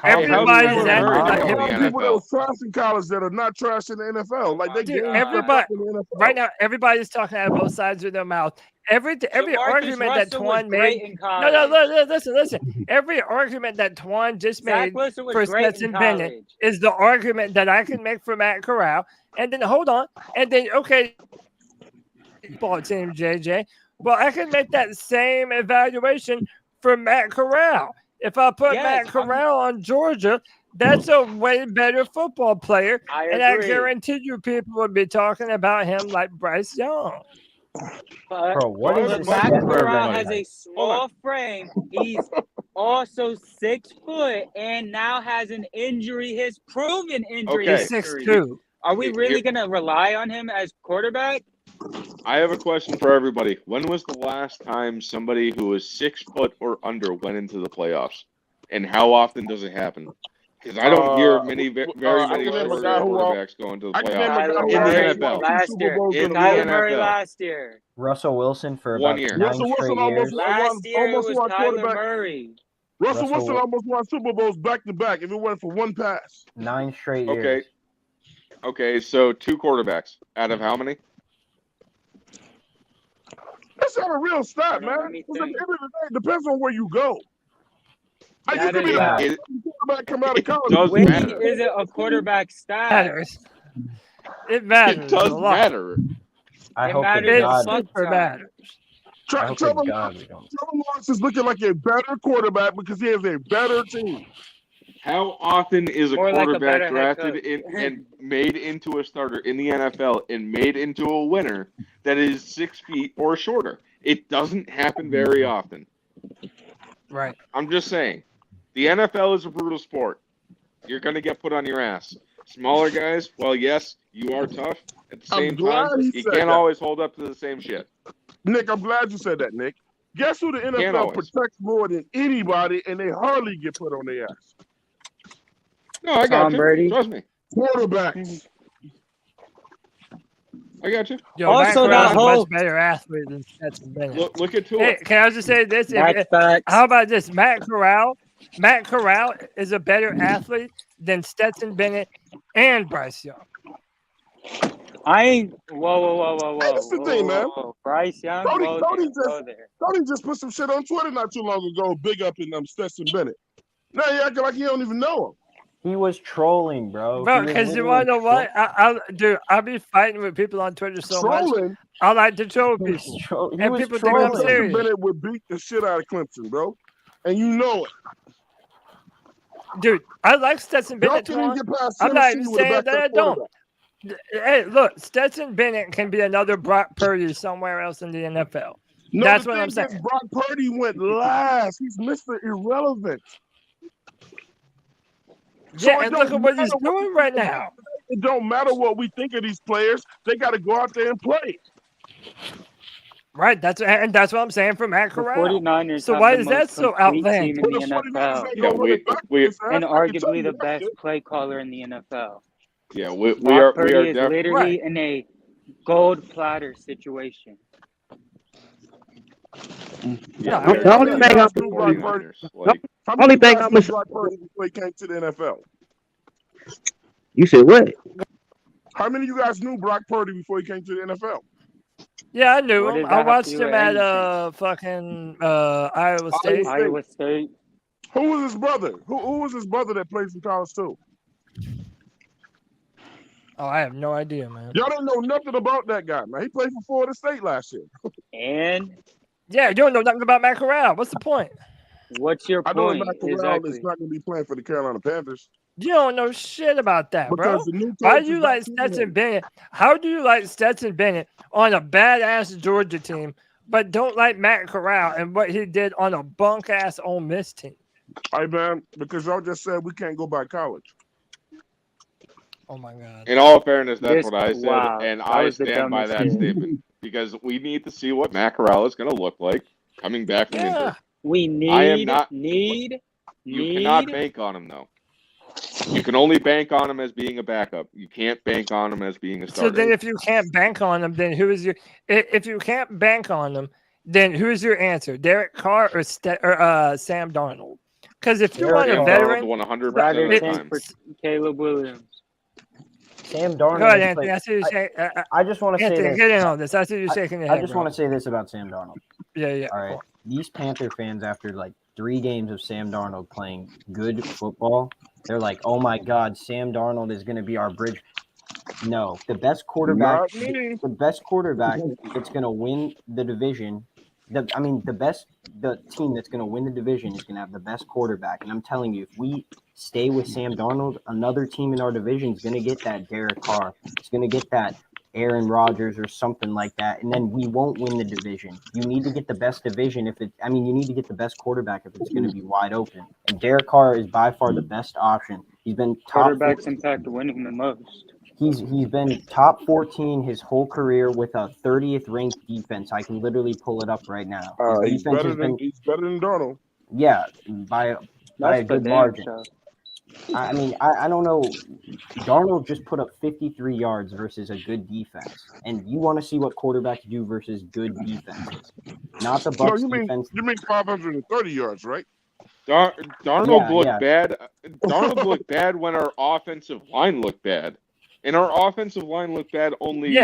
everybody's There acting like are him. a lot of people that was trash in college that are not trash in the NFL. Like they Dude, gained everybody stepped up in the NFL. right now, everybody's talking out of both sides of their mouth. Every Jamarcus argument that Russell was Twan great made. in No, college. listen. Every argument that Twan just Zach made Wilson was for great in Stetson Bennett college. is the argument that I can make for Matt Corral. And then hold on, and then okay, ball team JJ. Well, I can make that same evaluation for Matt Corral. If I put Yes, Matt Corral on Georgia, that's a way better football player. I And I agree. guarantee you people would be talking about him like Bryce Young. But, Bro, what is but this Matt stat for Corral everybody? has a small frame. He's also 6 foot and now has an injury, his proven injury Okay. He's history. 6'2". Are we Here- really going to rely on him as quarterback? I have a question for everybody. When was the last time somebody who was 6 foot or under went into the playoffs? And how often does it happen? Because I don't hear very I many can name a shorter guy who quarterbacks going to the I can name a playoffs guy Kyler who in the Murray NFL. last Super year. Bowls In in the a row. Kyler Murray NFL. last year. Russell Wilson for 1 about year. 9 Russell straight Wilson almost years. Last year it was won Kyler quarterback. Murray. Russell Russell Wilson Wil- almost won Super Bowls back to back if it went for one pass. 9 straight Okay. years. Okay, so 2 quarterbacks out of how many? That's not a real stat, Hold on, man. let me Because at the think. end of the day, it depends on where you go. I That used to be is the bad. It quarterback come out of college. does Winning matter. isn't a quarterback stat. Matters. It It matters a does lot. matter. I It hope to matters a God. It fuck super ton. matters. Trevor Lawrence is looking like a better quarterback because he has a better team. How often is a More like a quarterback better drafted and made into a starter in the NFL and made into a winner that is 6 feet or shorter? It doesn't happen very often. Right. I'm just saying. The NFL is a brutal sport. You're going to get put on your ass. Smaller guys, well, yes, you are tough. At the same time, you can't always hold up to the same shit. Nick, I'm glad you said that, Nick. Guess who the NFL protects more than anybody, and they hardly get put on their ass? No, I got you. Brady. Trust me. Quarterbacks. I got you. Yo, also, Matt Corral's a much better athlete than Stetson Bennett. Look at Tua. Hey, can I just say this? How about this? Matt Corral is a better athlete than Stetson Bennett and Bryce Young. I ain't. Whoa. That's the thing, man. Bryce Young. Cody just put some shit on Twitter not too long ago, big up in Stetson Bennett. Now you acting like you don't even know him. He was trolling, bro. Bro, because you want to know what? I'll be fighting with people on Twitter so much. I like to troll people. And people think I'm serious. Bennett would beat the shit out of Clemson, bro. And you know it. Dude, I like Stetson Bennett. I'm not even saying that I don't. Hey, look, Stetson Bennett can be another Brock Purdy somewhere else in the NFL. No, that's what I'm saying. Brock Purdy went last. He's Mr. Irrelevant. Yeah, and look at what he's doing right now. It don't matter what we think of these players. They got to go out there and play. Right, that's what I'm saying for Matt Corral. 49ers so why is that so outlandish? In the NFL. And arguably the best play caller in the NFL. Yeah, we are literally in a gold platter situation. Yeah, the only thing I'm Brock Purdy before he came to the NFL. You said what? How many of you guys knew Brock Purdy before he came to the NFL? Yeah, I knew him. I watched him at fucking Iowa State. Iowa State. Who was his brother? Who was his brother that played for college too? Oh, I have no idea, man. Y'all don't know nothing about that guy, man. He played for Florida State last year. And yeah, you don't know nothing about Matt Corral. What's the point? What's your point? I know Matt Corral is not going to be playing for the Carolina Panthers. You don't know shit about that, bro. Why do you like Stetson Bennett? How do you like Stetson Bennett on a badass Georgia team, but don't like Matt Corral and what he did on a bunk ass Ole Miss team? Hey, man, because y'all just said we can't go by college. Oh my God! In all fairness, that's what I said, and I stand by that statement because we need to see what Matt Corral is going to look like coming back from injury. We need. You cannot bank on him though. You can only bank on him as being a backup. You can't bank on him as being a starter. So then, if you can't bank on him, then who is your? If you can't bank on him, then who's your answer? Derek Carr or Sam Darnold? Because if you want a veteran, 100% of the time. Caleb Williams. Sam Darnold. Go ahead, Anthony. I see you say. I just want to say this. Get in on this. I see you shaking your head. I just want to say this about Sam Darnold. Yeah. All right. These Panther fans, after like 3 games of Sam Darnold playing good football, they're like, "Oh my God, Sam Darnold is going to be our bridge." No, the best quarterback. The best quarterback that's going to win the division. The team that's going to win the division is going to have the best quarterback. And I'm telling you, if we stay with Sam Darnold, another team in our division is going to get that Derek Carr. It's going to get that Aaron Rodgers or something like that. And then we won't win the division. You need to get the best division you need to get the best quarterback if it's going to be wide open. And Derek Carr is by far the best option. He's been quarterbacks in fact winning the most. He's been top 14 his whole career with a 30th ranked defense. I can literally pull it up right now. He's better than Darnold. Yeah, by a good margin. I mean, I don't know. Darnold just put up 53 yards versus a good defense, and you want to see what quarterbacks do versus good defenses, not the Bucs defense. You mean 530 yards, right? Darnold looked bad. Darnold looked bad when our offensive line looked bad. And our offensive line looked bad only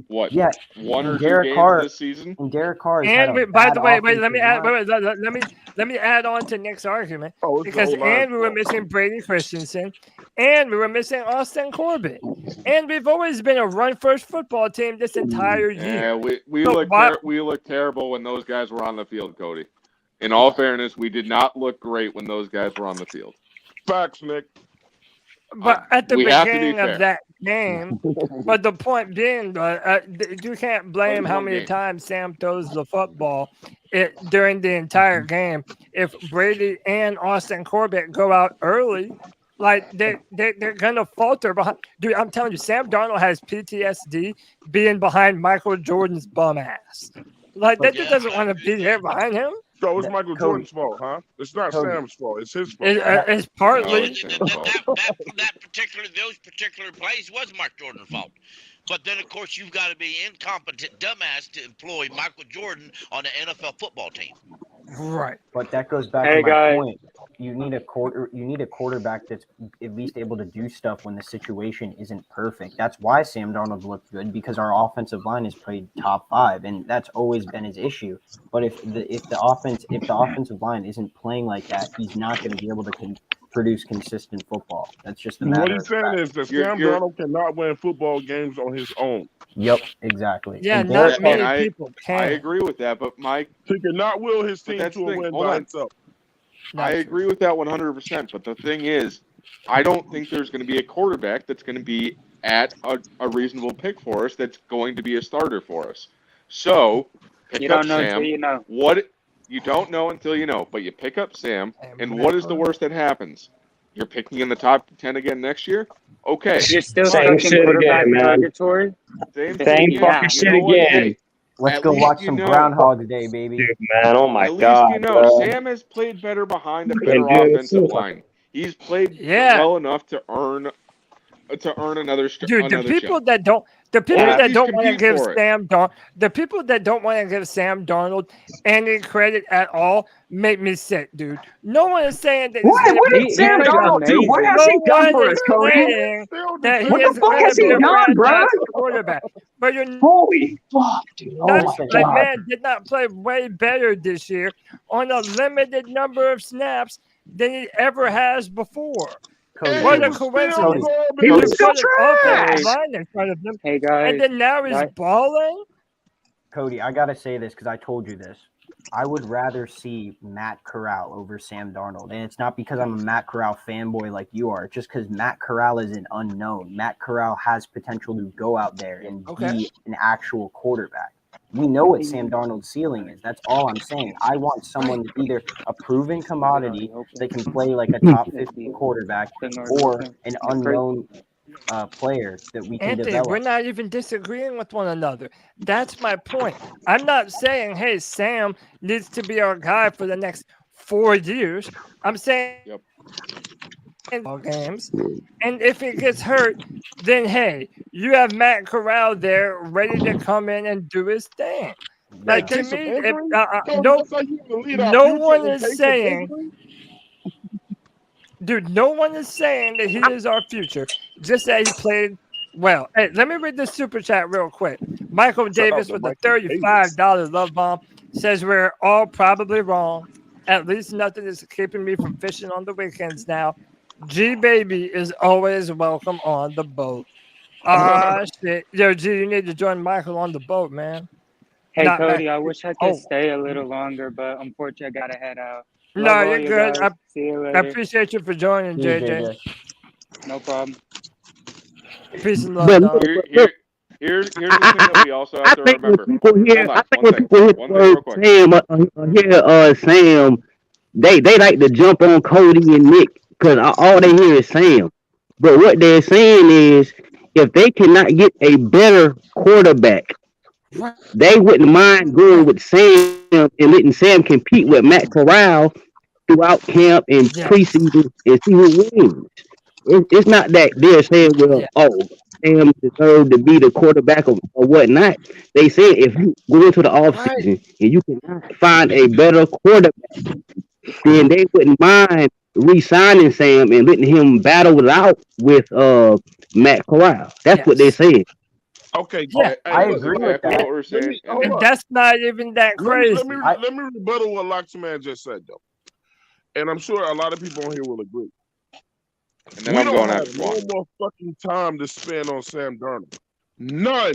one or Derek 2 Carr, games this season. And Derek Carr. And by the way, let me add on to Nick's argument because we were missing Brady Christensen, And we were missing Austin Corbett. And we've always been a run-first football team this entire year. Yeah, we looked terrible when those guys were on the field, Cody. In all fairness, we did not look great when those guys were on the field. Facts, Nick. But at the we have to be beginning fair. of that game, but the point being, you can't blame how many times Sam throws the football during the entire game. If Brady and Austin Corbett go out early, like they're gonna falter behind. Dude, I'm telling you, Sam Darnold has PTSD being behind Michael Jordan's bum ass. Like that dude doesn't want to be there behind him. So it's Michael Jordan's fault, huh? It's not Sam's fault. It's his fault. It's partly. Those particular plays was Mark Jordan's fault. But then, of course, you've got to be incompetent dumbass to employ Michael Jordan on the NFL football team. Right. But that goes back to my point. You need a quarterback that's at least able to do stuff when the situation isn't perfect. That's why Sam Darnold looked good, because our offensive line has played top 5, and that's always been his issue. But if the offensive line isn't playing like that, he's not going to be able to produce consistent football. That's just the matter. What he's saying is that Sam Darnold cannot win football games on his own. Yep, exactly. Yeah, not many people can. I agree with that, but Mike, he cannot will his team to a win by himself. I agree with that 100%. But the thing is, I don't think there's going to be a quarterback that's going to be at a reasonable pick for us that's going to be a starter for us. So you don't know until you know. You don't know until you know, but you pick up Sam, and what is the worst that happens? You're picking in the top 10 again next year? Okay. You're still stuck in quarterback purgatory. Same fucking shit again. Let's go watch some Groundhog Day, baby. Dude, man, oh my God. God. At least you know, Sam has played better behind a better offensive line. He's played well enough to earn another Dude, the people that don't want to give Sam Darnold any credit at all make me sick, dude. No one is saying that. What did Sam Darnold do? What has he done for us, Cody? What the fuck has he done, bro? Quarterback. But you're holy fuck, dude. Oh my God. Man did not play way better this year on a limited number of snaps than he ever has before. What a coincidence. He was still trash. In front of him. Hey, guys. And then now he's balling. Cody, I got to say this because I told you this. I would rather see Matt Corral over Sam Darnold. And it's not because I'm a Matt Corral fanboy like you are. It's just because Matt Corral is an unknown. Matt Corral has potential to go out there and be an actual quarterback. We know what Sam Darnold's ceiling is. That's all I'm saying. I want someone either a proven commodity that can play like a top 50 quarterback or an unknown player that we can develop. We're not even disagreeing with one another. That's my point. I'm not saying, hey, Sam needs to be our guy for the next 4 years. I'm saying games, and if he gets hurt, then hey, you have Matt Corral there ready to come in and do his thing. Like to me, no one is saying, dude, no one is saying that he is our future. Just that he played well. Hey, let me read this super chat real quick. Michael Davis with a $35 love bomb says we're all probably wrong. At least nothing is keeping me from fishing on the weekends now. G Baby is always welcome on the boat. Shit. Yo, G, you need to join Michael on the boat, man. Hey, Cody, I wish I could stay a little longer, but unfortunately, I got to head out. No, you're good. See you later. I appreciate you for joining, JJ. No problem. Peace and love, dog. Here's the thing that we also have to remember. Sam, they like to jump on Cody and Nick because all they hear is Sam. But what they're saying is, if they cannot get a better quarterback, they wouldn't mind going with Sam and letting Sam compete with Matt Corral throughout camp and preseason and see who wins. It's not that they're saying, Sam deserved to be the quarterback or whatnot. They say if you go into the offseason and you cannot find a better quarterback, then they wouldn't mind re-signing Sam and letting him battle it out with Matt Corral. That's what they're saying. Okay, I agree with that. That's not even that crazy. Let me rebuttal what Loxman just said, though. And I'm sure a lot of people on here will agree. And then We I'm don't going have after no one. more fucking time to spend on Sam Darnold. None.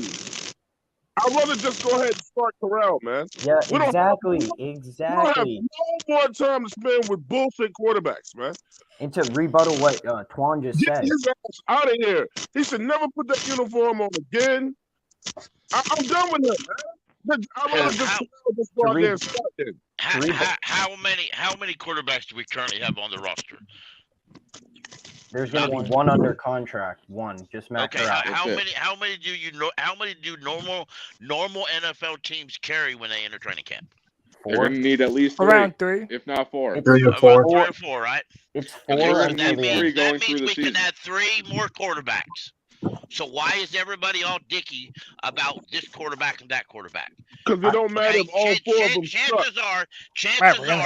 I'd rather just go ahead and start Corral, man. Yeah, We don't exactly. We don't have no more time to spend with bullshit quarterbacks, man. And to rebuttal what Twan just Get said. his ass out of here. He should never put that uniform on again. I'm done with him, man. I'd rather just go out there and start then. How many quarterbacks do we currently have on the roster? There's going to be one under contract. One, just Matt Okay, Corral. how many do you know? How many do normal NFL teams carry when they enter training camp? They're going to need at least three, around 3, if not 4. Around 3 or 4, right? It's 4. Okay, so that means we can add 3 more quarterbacks. So why is everybody all dicky about this quarterback and that quarterback? Because it don't matter if all 4 of them Chances are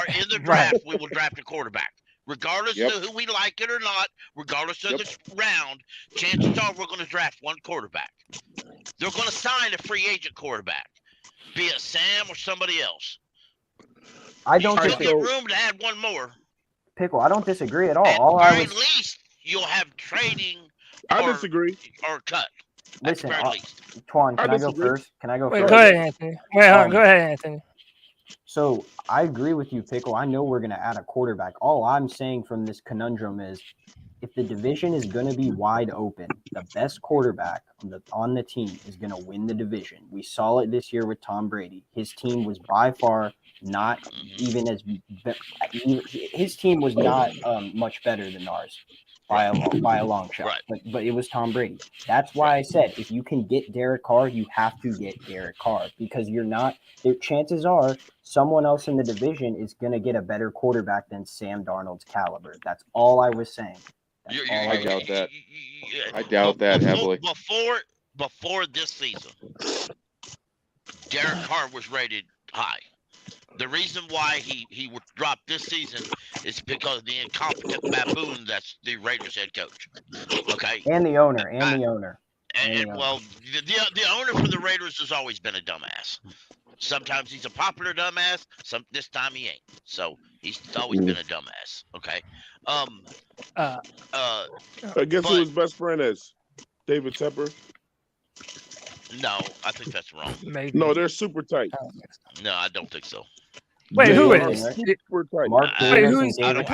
in the draft we will draft a quarterback. Regardless of who we like it or not, regardless of the round, chances are we're going to draft one quarterback. They're going to sign a free agent quarterback, be it Sam or somebody else. I don't There'll be room to add one more. Pickle, I don't disagree at all. At very least, you'll have trading. I disagree. Or cut. Listen, Twan, can I go first? Can I go Wait, first? go ahead, Anthony. Go ahead, Anthony. So I agree with you, Pickle. I know we're going to add a quarterback. All I'm saying from this conundrum is if the division is going to be wide open, the best quarterback on the team is going to win the division. We saw it this year with Tom Brady. His team was by far not even as – his team was not much better than ours by a long shot. But it was Tom Brady. That's why I said if you can get Derek Carr, you have to get Derek Carr because you're not – chances are someone else in the division is going to get a better quarterback than Sam Darnold's caliber. That's all I was saying. I doubt that. I doubt that heavily. Before this season, Derek Carr was rated high. The reason why he would drop this season is because of the incompetent baboon that's the Raiders head coach. Okay. And the owner. Well, the owner for the Raiders has always been a dumbass. Sometimes he's a popular dumbass. This time he ain't. So he's always been a dumbass. Okay. Guess who his best friend is? David Tepper. No, I think that's wrong. Maybe. No, they're super tight. No, I don't think so. Wait, who is? Super tight. I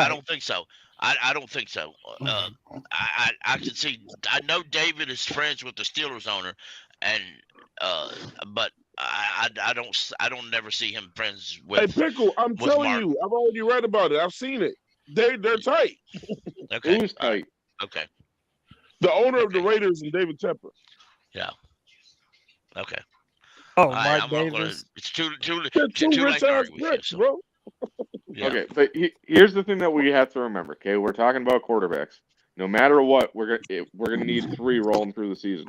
don't think so. I don't think so. I can see. I know David is friends with the Steelers owner, and but I don't never see him friends with. Hey Pickle, I'm telling you, I've already read about it. I've seen it. They're tight. Okay. Who's tight? Okay. The owner of the Raiders and David Tepper. Yeah. Okay. Oh, Mark Davis. It's too rich ass bricks, bro. Yeah. Okay, but here's the thing that we have to remember. Okay, we're talking about quarterbacks. No matter what, we're gonna need 3 rolling through the season.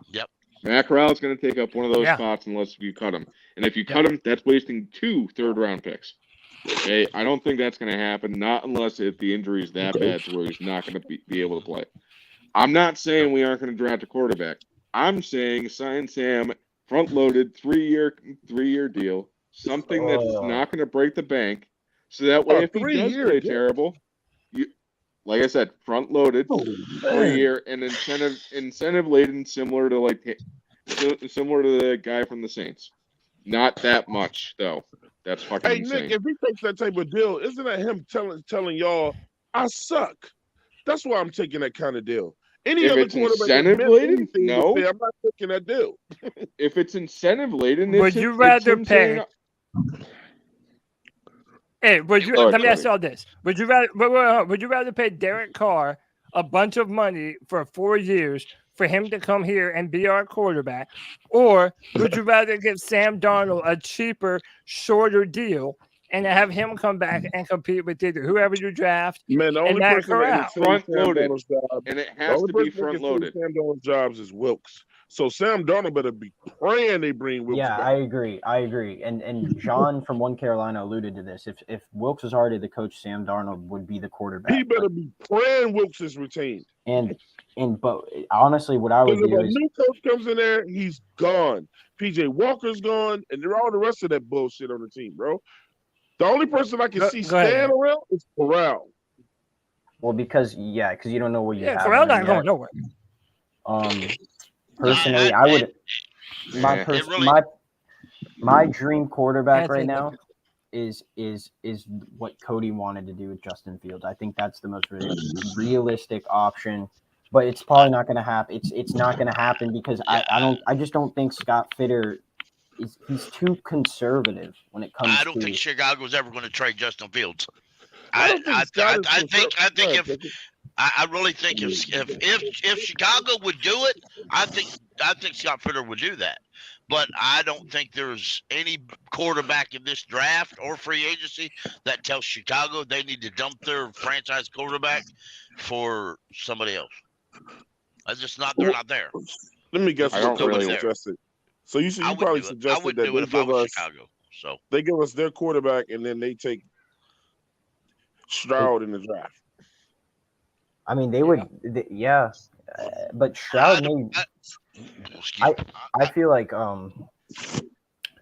Yep. Matt Corral is going to take up one of those spots unless you cut him, and if you cut him, that's wasting 2 third-round picks. Okay, I don't think that's going to happen. Not unless if the injury is that bad to where he's not going to be able to play. I'm not saying we aren't going to draft a quarterback. I'm saying sign Sam front-loaded 3-year deal, something that's not going to break the bank, so that way if he does play terrible, like I said, front-loaded 3-year and incentive laden, similar to the guy from the Saints. Not that much though. That's fucking insane. Nick, if he takes that type of deal, isn't that him telling y'all I suck? That's why I'm taking that kind of deal. Any other quarterback incentive laden? No, I'm not taking that deal. If it's incentive laden, would you rather pay? Hey, let me ask you all this: Would you rather pay Derek Carr a bunch of money for 4 years for him to come here and be our quarterback, or would you rather give Sam Darnold a cheaper, shorter deal and have him come back and compete with either whoever you draft? Man, the only Matt person that can front loaded, job, and it has to be front loaded. Sam Darnold's jobs is Wilks. So Sam Darnold better be praying they bring Wilks back. I agree. And John from One Carolina alluded to this. If Wilks is already the coach, Sam Darnold would be the quarterback. He better be praying Wilks is retained. But honestly, what I would do if a is new coach comes in there, he's gone. PJ Walker's gone, and they're all the rest of that bullshit on the team, bro. The only person I can see stand around is Corral. Well, because you don't know what you have. Corral not going nowhere. Personally, I would. My dream quarterback right now is what Cody wanted to do with Justin Fields. I think that's the most realistic option. But it's probably not going to happen. It's not going to happen because I just don't think Scott Fitterer he's too conservative when it comes to. I don't think Chicago's ever going to trade Justin Fields. I really think if Chicago would do it, I think Scott Fitterer would do that. But I don't think there's any quarterback in this draft or free agency that tells Chicago they need to dump their franchise quarterback for somebody else. They're not there. Let me guess what Cody suggested. So you probably suggested that they give us their quarterback and then they take Stroud in the draft. I mean, they would, but Stroud I feel like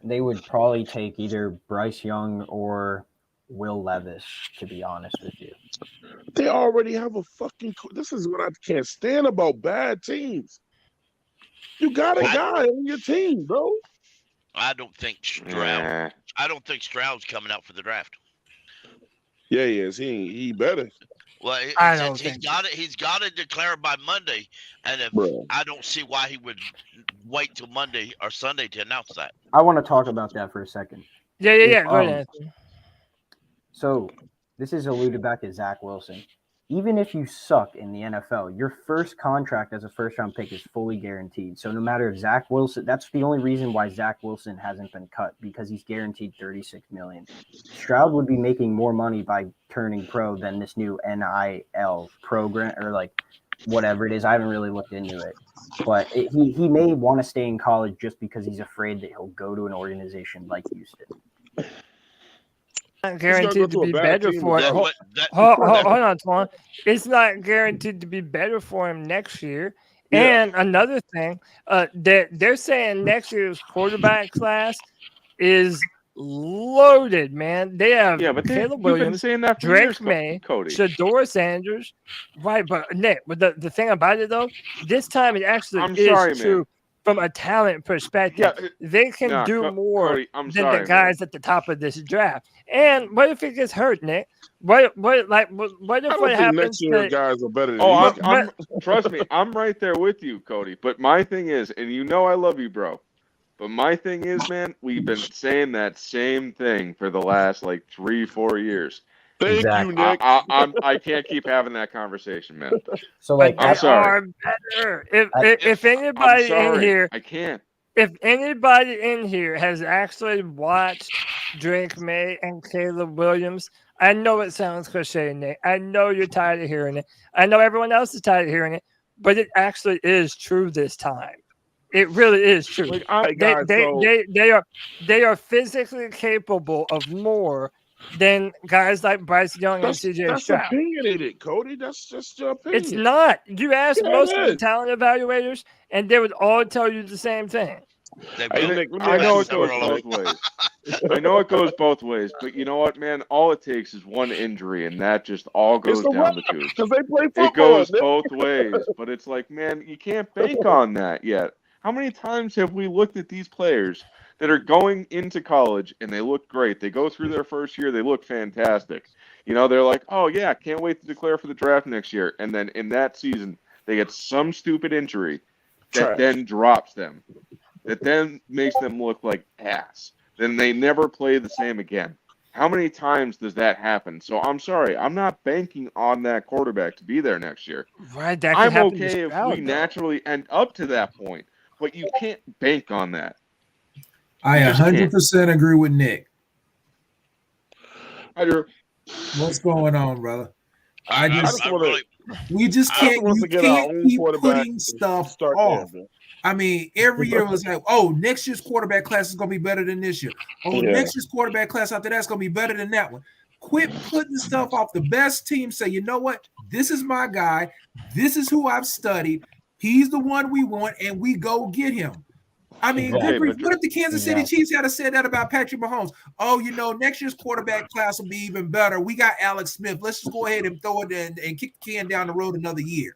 they would probably take either Bryce Young or Will Levis, to be honest with you. They already have a fucking. This is what I can't stand about bad teams. You got a guy on your team, bro. I don't think Stroud. I don't think Stroud's coming out for the draft. Yeah, he is. He better. Well, he's got to declare by Monday, and I don't see why he would wait till Monday or Sunday to announce that. I want to talk about that for a second. Yeah. Go ahead. So this is alluded back to Zach Wilson. Even if you suck in the NFL, your first contract as a first-round pick is fully guaranteed. So no matter if Zach Wilson, that's the only reason why Zach Wilson hasn't been cut, because he's guaranteed $36 million. Stroud would be making more money by turning pro than this new NIL program or like whatever it is. I haven't really looked into it, but he may want to stay in college just because he's afraid that he'll go to an organization like Houston. Not guaranteed to be better for him. Hold on, Twan. It's not guaranteed to be better for him next year. Yeah. And another thing, they're saying next year's quarterback class is loaded, man. They have Caleb Williams, Drake May, Shador Sanders. Right, but Nick, the thing about it though, this time it actually is true. Man. From a talent perspective, they can do more than the guys at the top of this draft. And what if it gets hurt, Nick? What if what happens? Next year guys are better than trust me, I'm right there with you, Cody. But my thing is, and you know I love you, bro. But my thing is, man, we've been saying that same thing for the last 3-4 years. Thank you, Nick. I can't keep having that conversation, man. So I'm sorry. If anybody in here, I can't. If anybody in here has actually watched Drake May and Caleb Williams, I know it sounds cliche, Nick. I know you're tired of hearing it. I know everyone else is tired of hearing it, but it actually is true this time. It really is true. They are physically capable of more than guys like Bryce Young and CJ Stroud. That's opinionated, Cody. That's just your opinion. It's not. You ask most of the talent evaluators, and they would all tell you the same thing. I know it goes both ways. I know it goes both ways, but you know what, man? All it takes is one injury, and that just all goes down the tubes. Because they play football. It goes both ways, but it's like, man, you can't bank on that yet. How many times have we looked at these players that are going into college and they look great? They go through their first year, they look fantastic. You know, they're like, oh, yeah, can't wait to declare for the draft next year. And then in that season, they get some stupid injury that then drops them, that then makes them look like ass. Then they never play the same again. How many times does that happen? So I'm sorry, I'm not banking on that quarterback to be there next year. Right, that I'm okay if we naturally end up to that point, but you can't bank on that. I 100% agree with Nick. I do. What's going on, brother? We just can't keep putting stuff off. I mean, every year it was like, oh, next year's quarterback class is going to be better than this year. Oh, next year's quarterback class after that's going to be better than that one. Quit putting stuff off. The best team say, you know what? This is my guy. This is who I've studied. He's the one we want, and we go get him. I mean, what if the Kansas City Chiefs had said that about Patrick Mahomes? Oh, next year's quarterback class will be even better. We got Alex Smith. Let's just go ahead and throw it in and kick the can down the road another year.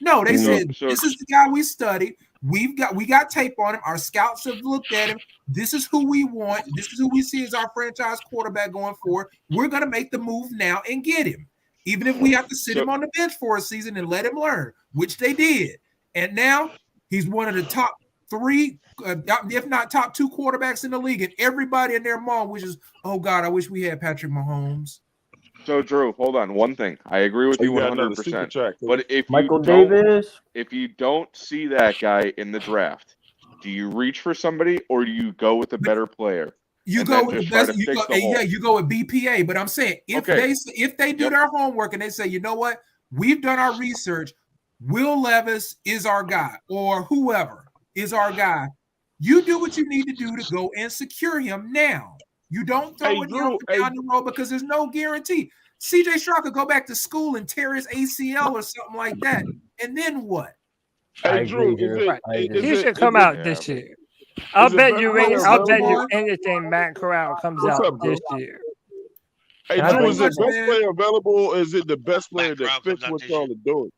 No, they said this is the guy we studied. We got tape on him. Our scouts have looked at him. This is who we want. This is who we see as our franchise quarterback going forward. We're going to make the move now and get him, even if we have to sit him on the bench for a season and let him learn, which they did. And now he's one of the top 3, if not top 2 quarterbacks in the league, and everybody and their mom wishes, oh God, I wish we had Patrick Mahomes. So Drew, hold on. One thing, I agree with you 100%. But if you don't see that guy in the draft, do you reach for somebody or do you go with a better player? You go with the best. You go with BPA. But I'm saying if they do their homework and they say, you know what, we've done our research, Will Levis is our guy, or whoever is our guy. You do what you need to do to go and secure him now. You don't throw it down the road because there's no guarantee. CJ Stroud could go back to school and tear his ACL or something like that. And then what? Hey, Drew, he should come out this year. I'll bet you anything Matt Corral comes out this year. Hey, Drew, is the best player available? Is it the best player that fits what y'all are doing?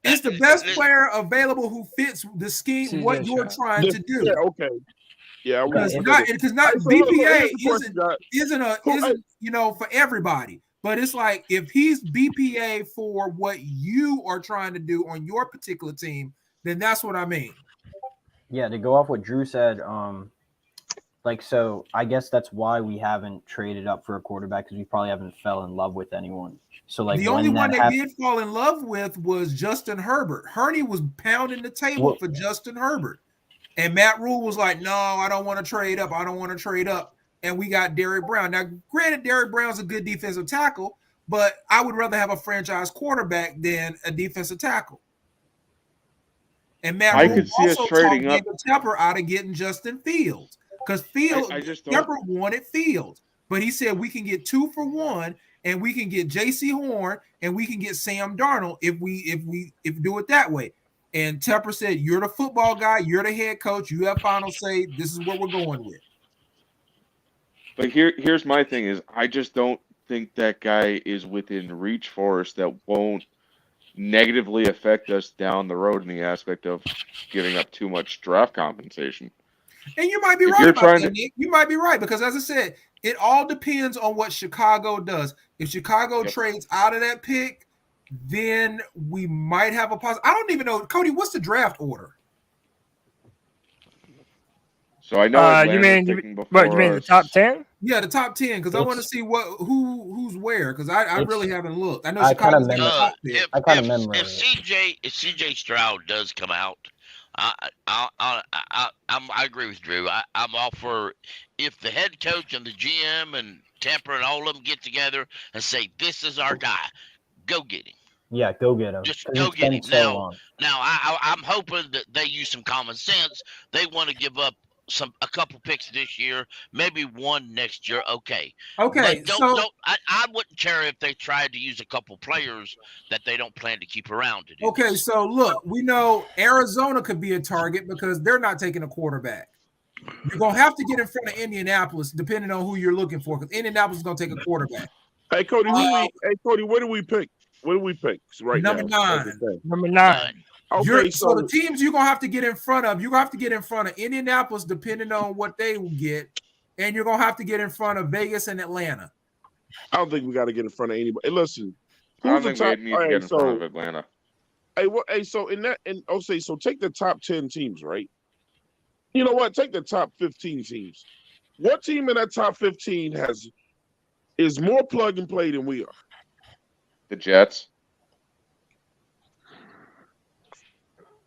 It's the best player available who fits the scheme, what you're trying to do. Yeah, okay. Yeah, because BPA isn't for everybody. But it's like if he's BPA for what you are trying to do on your particular team, then that's what I mean. Yeah, to go off what Drew said, so I guess that's why we haven't traded up for a quarterback, because we probably haven't fell in love with anyone. So the only one they did fall in love with was Justin Herbert. Hurney was pounding the table for Justin Herbert. And Matt Rule was like, no, I don't want to trade up. I don't want to trade up. And we got Derrick Brown. Now, granted, Derrick Brown's a good defensive tackle, but I would rather have a franchise quarterback than a defensive tackle. And Matt Rule also talked David Tepper out of getting Justin Fields, because Tepper wanted Fields. But he said we can get 2 for 1, and we can get J.C. Horn, and we can get Sam Darnold if we do it that way. And Tepper said, you're the football guy. You're the head coach. You have final say. This is what we're going with. But here's my thing is I just don't think that guy is within reach for us that won't negatively affect us down the road in the aspect of giving up too much draft compensation. And you might be right about that, Nick. You might be right, because as I said, it all depends on what Chicago does. If Chicago trades out of that pick, then we might have a pause. I don't even know, Cody. What's the draft order? So I know you mean the top 10? Yeah, the top 10, because I want to see who's where, because I really haven't looked. I know Chicago's got the top pick. If CJ Stroud does come out, I agree with Drew. I'm all for if the head coach and the GM and Tepper and all of them get together and say this is our guy, go get him. Yeah, go get him. Just go get him. Now I'm hoping that they use some common sense. They want to give up a couple picks this year, maybe one next year. Okay. But I wouldn't care if they tried to use a couple players that they don't plan to keep around to do. Okay, so look, we know Arizona could be a target because they're not taking a quarterback. You're gonna have to get in front of Indianapolis, depending on who you're looking for, because Indianapolis is gonna take a quarterback. Hey Cody, where do we pick? What do we pick right now? Number 9. Okay, so the teams you're gonna have to get in front of, Indianapolis, depending on what they will get, and you're gonna have to get in front of Vegas and Atlanta. I don't think we got to get in front of anybody. Hey, listen, I don't think we need to get in front of Atlanta. So take the top 10 teams, right? You know what? Take the top 15 teams. What team in that top 15 is more plug and play than we are? The Jets.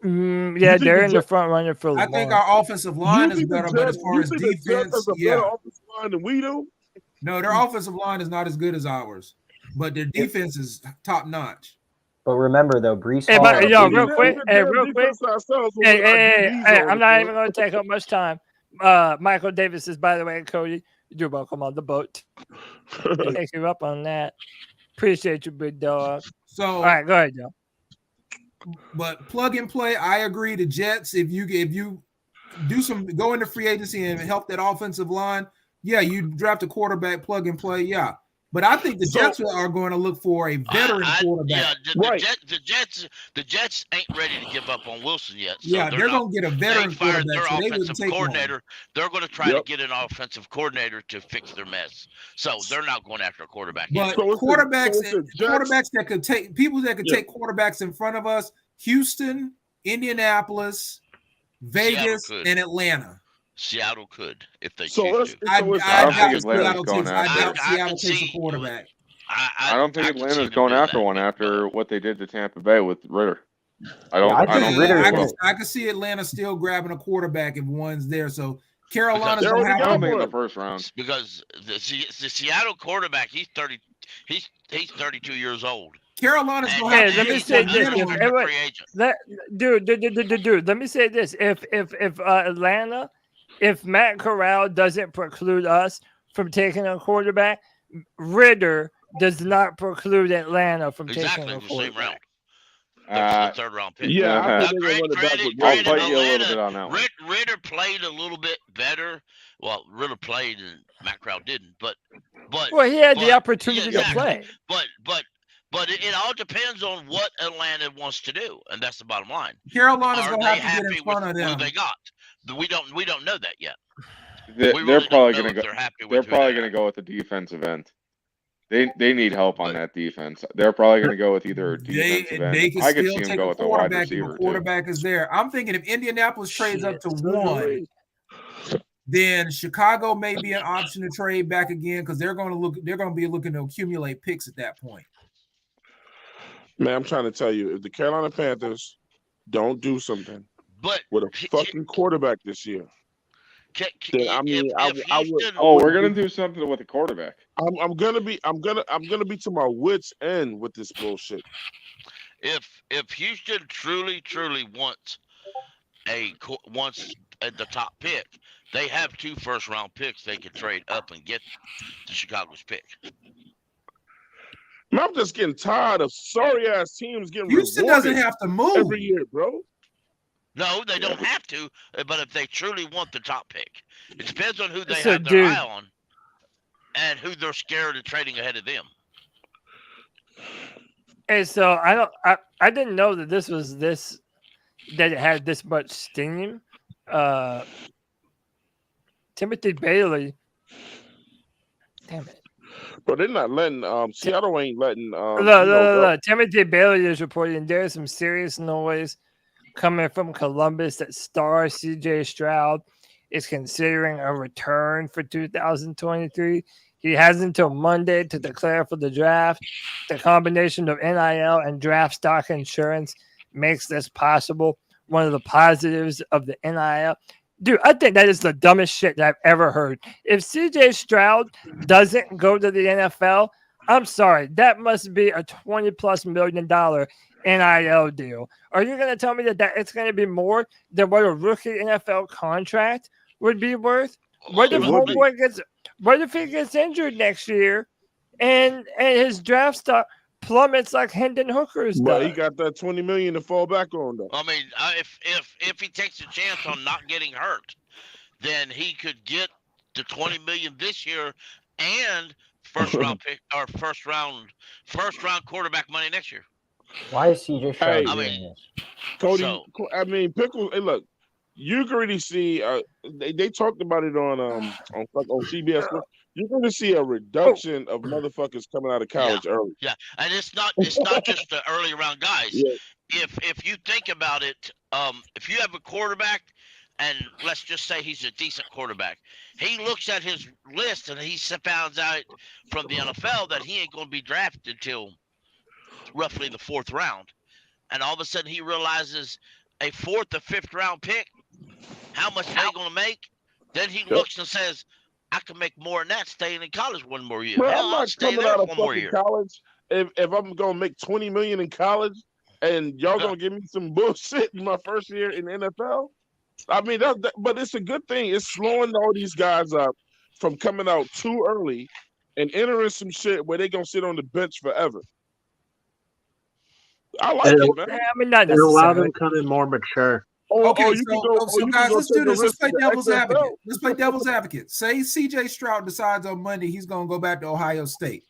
Yeah, they're in the front runner for Lamar. I think our offensive line is better, but as far as defense, better offensive line than we do. No, their offensive line is not as good as ours, but their defense is top notch. But remember, though, Breece Hall. Real quick. I'm not even going to take up much time. Michael Davis is, by the way, Cody, you're welcome on the boat. Take you up on that. Appreciate you, big dog. So, all right, go ahead, Joe. But plug and play, I agree. The Jets, if you go into free agency and help that offensive line. Yeah, you draft a quarterback, plug and play. Yeah. But I think the Jets are going to look for a veteran quarterback. Yeah, the Jets ain't ready to give up on Wilson yet. So yeah, they're going to get a veteran quarterback. Their so offensive coordinator. They're going to try to get an offensive coordinator to fix their mess. So they're not going after a quarterback. But quarterbacks that could take people that could take quarterbacks in front of us: Houston, Indianapolis, Vegas, and Atlanta. Seattle could if they choose to. I don't think Atlanta's going after. I doubt Seattle takes a quarterback. I don't think Atlanta's going after one after what they did to Tampa Bay with Ritter. I could see Atlanta still grabbing a quarterback if one's there. So Carolina's going to have in the first round because the Seattle quarterback he's 32 years old. Carolina's going to have. Let me say this, dude. Let me say this: if Atlanta. If Matt Corral doesn't preclude us from taking a quarterback, Ritter does not preclude Atlanta from taking a quarterback. That's the third round pick. Yeah, I'll fight you a little bit on that one. Ritter played a little bit better. Well, Ritter played and Matt Corral didn't, but he had the opportunity to play. But it all depends on what Atlanta wants to do, and that's the bottom line. Carolina's going to have to get in front of them. Who they got? We don't know that yet. They're probably going to go. They're probably going to go with the defensive end. They need help on that defense. They're probably going to go with either defensive end. I could see them go with a wide receiver. Quarterback is there. I'm thinking if Indianapolis trades up to 1, then Chicago may be an option to trade back again because they're going to be looking to accumulate picks at that point. Man, I'm trying to tell you, if the Carolina Panthers don't do something with a fucking quarterback this year, then I would. Oh, we're gonna do something with a quarterback. I'm gonna be to my wits' end with this bullshit. If Houston truly wants at the top pick, they have 2 first-round picks they could trade up and get the Chicago's pick. I'm just getting tired of sorry ass teams getting Houston doesn't have to move every year, bro. No, they don't have to. But if they truly want the top pick, it depends on who they have their eye on and who they're scared of trading ahead of them. Hey, so I didn't know that that it had this much steam. Timothy Bailey. Damn it. But they're not letting Seattle ain't letting look. Timothy Bailey is reporting there's some serious noise coming from Columbus that star CJ Stroud is considering a return for 2023. He has until Monday to declare for the draft. The combination of NIL and draft stock insurance makes this possible. One of the positives of the NIL. Dude, I think that is the dumbest shit that I've ever heard. If CJ Stroud doesn't go to the NFL, I'm sorry, that must be a $20+ million NIL deal. Are you going to tell me that it's going to be more than what a rookie NFL contract would be worth? What if he gets injured next year and his draft stock plummets like Hendon Hooker's does? But he got that $20 million to fall back on, though. I mean, if he takes a chance on not getting hurt, then he could get the $20 million this year and first round pick or first round quarterback money next year. Why is CJ Stroud doing this? Cody, Pickles. Hey, look, you can really see. They talked about it on CBS. You're going to see a reduction of motherfuckers coming out of college early. Yeah, and it's not just the early round guys. Yeah. If you think about it, if you have a quarterback, and let's just say he's a decent quarterback, he looks at his list and he finds out from the NFL that he ain't going to be drafted till roughly the 4th round, and all of a sudden he realizes a 4th or 5th round pick, how much are they going to make? Then he looks and says, I can make more than that staying in college one more year. Bro, I'm not coming out of fucking college if I'm going to make $20 million in college and y'all going to give me some bullshit in my first year in the NFL. I mean, but it's a good thing. It's slowing all these guys up from coming out too early and entering some shit where they're going to sit on the bench forever. I like it, man. I mean, not it allow them to come in more mature. Okay, you can go. so You guys, can go let's do take a this. Let's risk play in the devil's XFL. advocate. Let's play devil's advocate. Say CJ Stroud decides on Monday he's going to go back to Ohio State.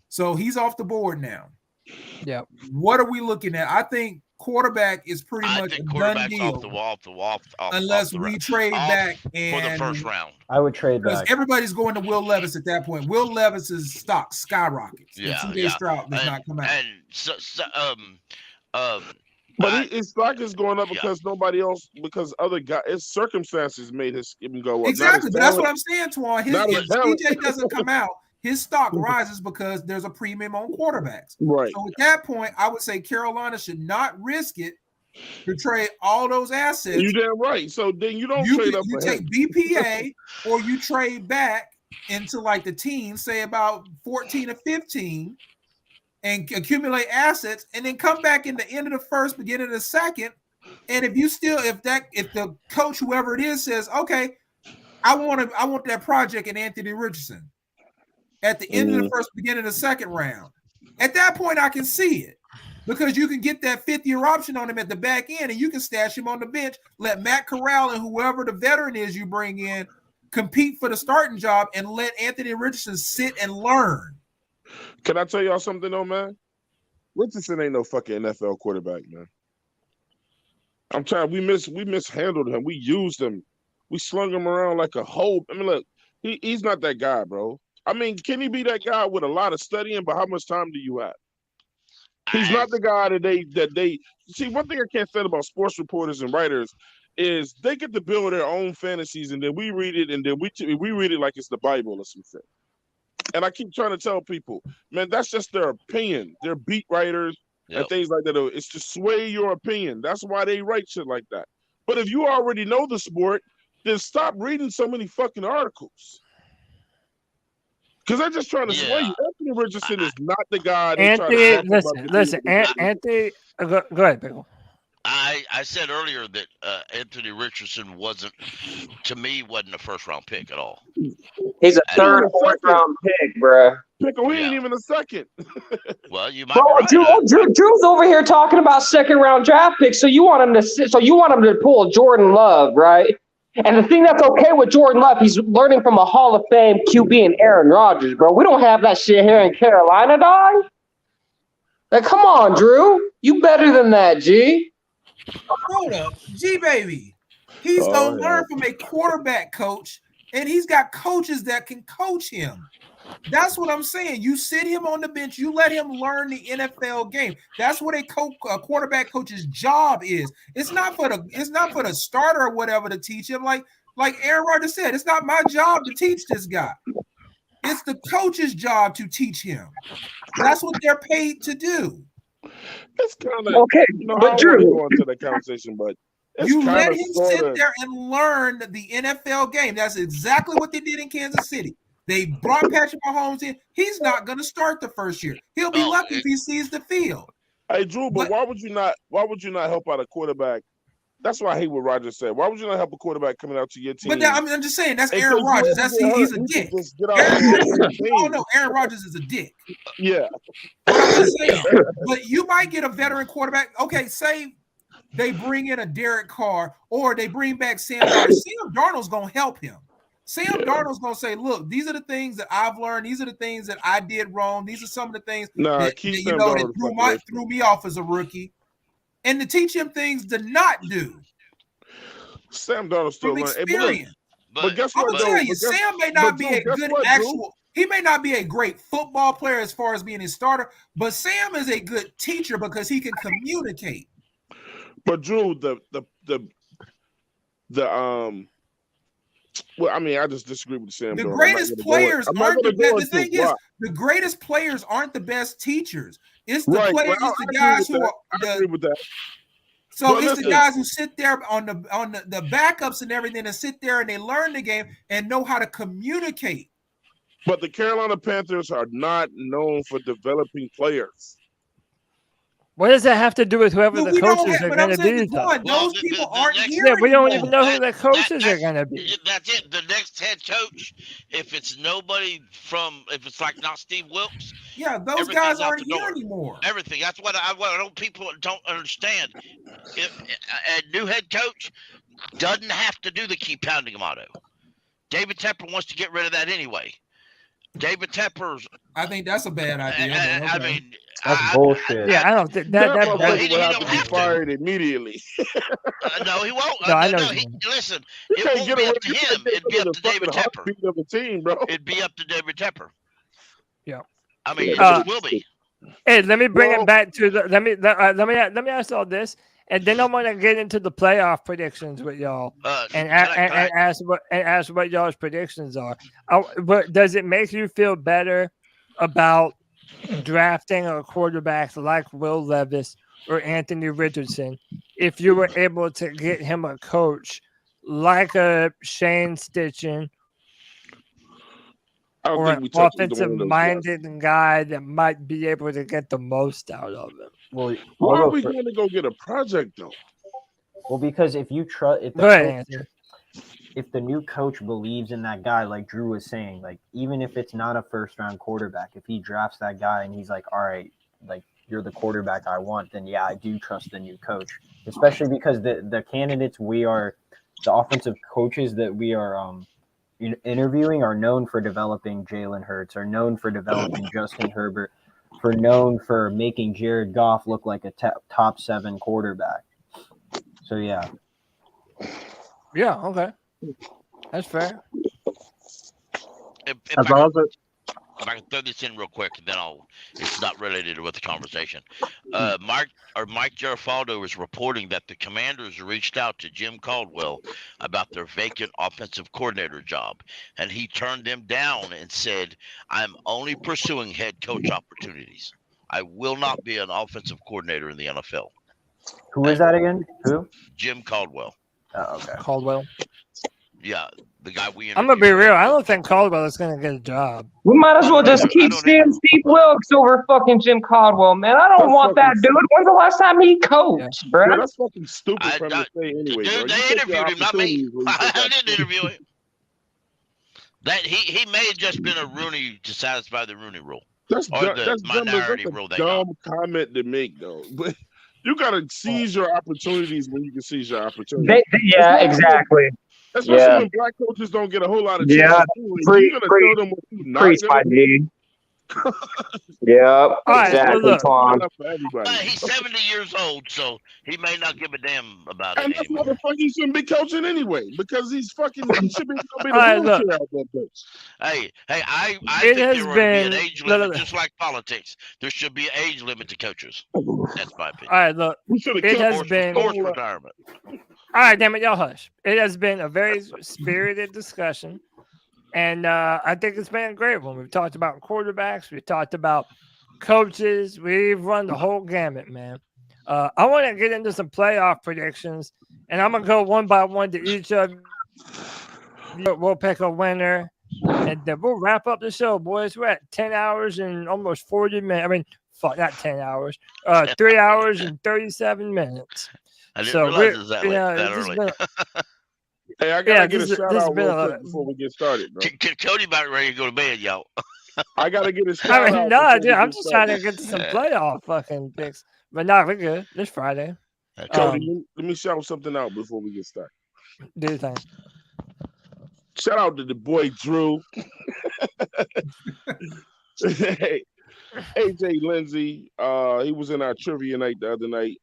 So he's off the board now. Yeah. What are we looking at? I think quarterback is pretty much a done deal. Off the wall. Unless we trade back for the first round. I would trade because back. everybody's going to Will Levis at that point. Will Levis's stock skyrockets. Yeah, and CJ Stroud does not come out. But his stock is going up because nobody else, because other guys, his circumstances made him go up. Exactly, but that's what I'm saying, Twan. If CJ doesn't come out, his stock rises because there's a premium on quarterbacks. Right. So at that point, I would say Carolina should not risk it to trade all those assets. You damn right. So then you don't trade up. You for take him. BPA or you trade back into like the teens, say about 14 or 15, and accumulate assets, and then come back in the end of the first, beginning of the second. And if the coach, whoever it is, says, okay, I want that project in Anthony Richardson at the end of the first, beginning of the second round. At that point, I can see it because you can get that 5th-year option on him at the back end, and you can stash him on the bench. Let Matt Corral and whoever the veteran is you bring in compete for the starting job, and let Anthony Richardson sit and learn. Can I tell y'all something though, man? Richardson ain't no fucking NFL quarterback, man. I'm trying. We mishandled him. We used him. We slung him around like a hoe. I mean, look, he's not that guy, bro. I mean, can he be that guy with a lot of studying? But how much time do you have? He's not the guy that they see. One thing I can't say about sports reporters and writers is they get to build their own fantasies, and then we read it, and then we read it like it's the Bible or some shit. And I keep trying to tell people, man, that's just their opinion. They're beat writers and things like that. It's to sway your opinion. That's why they write shit like that. But if you already know the sport, then stop reading so many fucking articles. Because they're just trying to sway you. Anthony Richardson is not the guy. Anthony, listen. Anthony, go ahead, Bill. I said earlier that Anthony Richardson wasn't a first-round pick at all. He's a third or fourth round pick, bro. Pickle, he ain't even a second. Well, you might. Bro, Drew's over here talking about second-round draft picks. So you want him to pull a Jordan Love, right? And the thing that's okay with Jordan Love, he's learning from a Hall of Fame QB and Aaron Rodgers, bro. We don't have that shit here in Carolina, dog. Like, come on, Drew. You better than that, G. Hold up, G-Baby. He's going to learn from a quarterback coach, and he's got coaches that can coach him. That's what I'm saying. You sit him on the bench. You let him learn the NFL game. That's what a quarterback coach's job is. It's not for the starter or whatever to teach him. Like Aaron Rodgers said, it's not my job to teach this guy. It's the coach's job to teach him. That's what they're paid to do. It's kind of okay, but Drew, go into the conversation, but you let him sit there and learn the NFL game. That's exactly what they did in Kansas City. They brought Patrick Mahomes in. He's not going to start the first year. He'll be lucky if he sees the field. Hey, Drew, but why would you not help out a quarterback? That's why I hate what Rodgers said. Why would you not help a quarterback coming out to your team? But I'm just saying that's Aaron Rodgers. He's a dick. Aaron Rodgers is a dick. Yeah. But I'm just saying. But you might get a veteran quarterback. Okay, say they bring in a Derek Carr or they bring back Sam Darnold. Sam Darnold's going to help him. Sam Darnold's going to say, look, these are the things that I've learned. These are the things that I did wrong. These are some of the things that threw me off as a rookie. And to teach him things to not do. Sam Darnold still from learning. experience. But guess what? I'm going to tell you, Sam may not be a good he may not be a great football player as far as being a starter, but Sam is a good teacher because he can communicate. But Drew, well, I mean, I just disagree with Sam. The greatest players aren't the best. The thing is, the greatest players aren't the best teachers. It's the players, it's the guys who are. I agree with that. So it's the guys who sit there on the backups and everything, and sit there and they learn the game and know how to communicate. But the Carolina Panthers are not known for developing players. What does that have to do with whoever Well, the we don't coaches have- are but going I'm to saying be? the though? point, those people aren't here Yeah, we don't anymore. even know who the coaches are going to be. That's it. The next head coach, if it's nobody from, if it's like not Steve Wilks, Yeah, those everything's guys out aren't the here door. anymore. Everything. That's what people don't understand. If a new head coach doesn't have to do the keep pounding motto. David Tepper wants to get rid of that anyway. David Tepper's. I think that's a bad idea. But I okay. mean, That's bullshit. Yeah, I don't think that motherfucker would have to be fired immediately. no, he won't. No, I know. Listen, You it can't won't get be away up to him. It'd be up to David Tepper. heartbeat of a team, bro. It'd be up to David Tepper. Yeah. I mean, Uh, it will be. Hey, let me bring Well- it back to the. Let me ask all this, and then I'm gonna get into the playoff predictions with y'all, and ask what y'all's predictions are. But does it make you feel better about drafting a quarterback like Will Levis or Anthony Richardson if you were able to get him a coach like a Shane Steichen? I don't Or think an we touched either one of those offensive-minded guy that might be able to get the most out of him. Well, Why are we going to go get a project though? Well, because if you trust, if Go ahead, Anthony. if the new coach believes in that guy, like Drew was saying, like even if it's not a first-round quarterback, if he drafts that guy and he's like, all right, like you're the quarterback I want, then yeah, I do trust the new coach. Especially because the candidates the offensive coaches that we are interviewing are known for developing Jalen Hurts, are known for developing Justin Herbert, known for making Jared Goff look like a top 7 quarterback. So yeah. Yeah, okay. That's fair. If I can throw this in real quick, and then it's not related with the conversation. Mike Gerafaldo is reporting that the Commanders reached out to Jim Caldwell about their vacant offensive coordinator job, and he turned them down and said, I'm only pursuing head coach opportunities. I will not be an offensive coordinator in the NFL. Who is that again? Who? Jim Caldwell. Oh, okay. Caldwell. Yeah, the guy we I'm gonna be real. I don't think Caldwell is gonna get a job. We might as well just keep seeing Steve Wilks over fucking Jim Caldwell, man. I don't want that dude. When's the last time he coached, bro? Yeah, that's fucking stupid for him to say anyway. Dude, bro. they interviewed him, not me. I didn't interview him. That he may have just been a Rooney to satisfy the Rooney rule. That's or the minority rule they got. dumb comment to make, though. But you gotta seize your opportunities when you can seize your opportunities. Yeah, exactly. Especially when black coaches don't get a whole lot of chances. Yeah, You're gonna tell them what you're not preach, my gonna G. Yep, exactly, Tom. He's 70 years old, so he may not give a damn about And it this anymore. motherfucker he shouldn't be coaching anyway because he should be the right, wheelchair look. out there, bitch. Hey, I It think has there ought to be an been- age no, limit, no. just like politics. There should be an age limit to coaches. That's my opinion. All right, look. We should have It has Forced- been. forced retirement. All right, damn it, y'all hush. It has been a very spirited discussion, and I think it's been a great one. We've talked about quarterbacks, we've talked about coaches, we've run the whole gamut, man. I want to get into some playoff predictions, and I'm gonna go one by one to each of you. We'll pick a winner, and then we'll wrap up the show, boys. We're at 10 hours and almost 40 minutes. I mean, fuck, not 10 hours. 3 hours and 37 minutes. I didn't So realize it was that, yeah, that this has early. been- Hey, I gotta Yeah, get a this shout has out been real a- quick before we get started, bro. Cody about ready to go to bed, y'all. I gotta get a shout I mean, out. no, before dude, we I'm get just trying to started. get to some playoff fucking picks. But no, we're good. This Friday. Cody, let me shout something out before we get started. Do your thing. Shout out to the boy Drew. Hey, AJ Lindsay. He was in our trivia night the other night.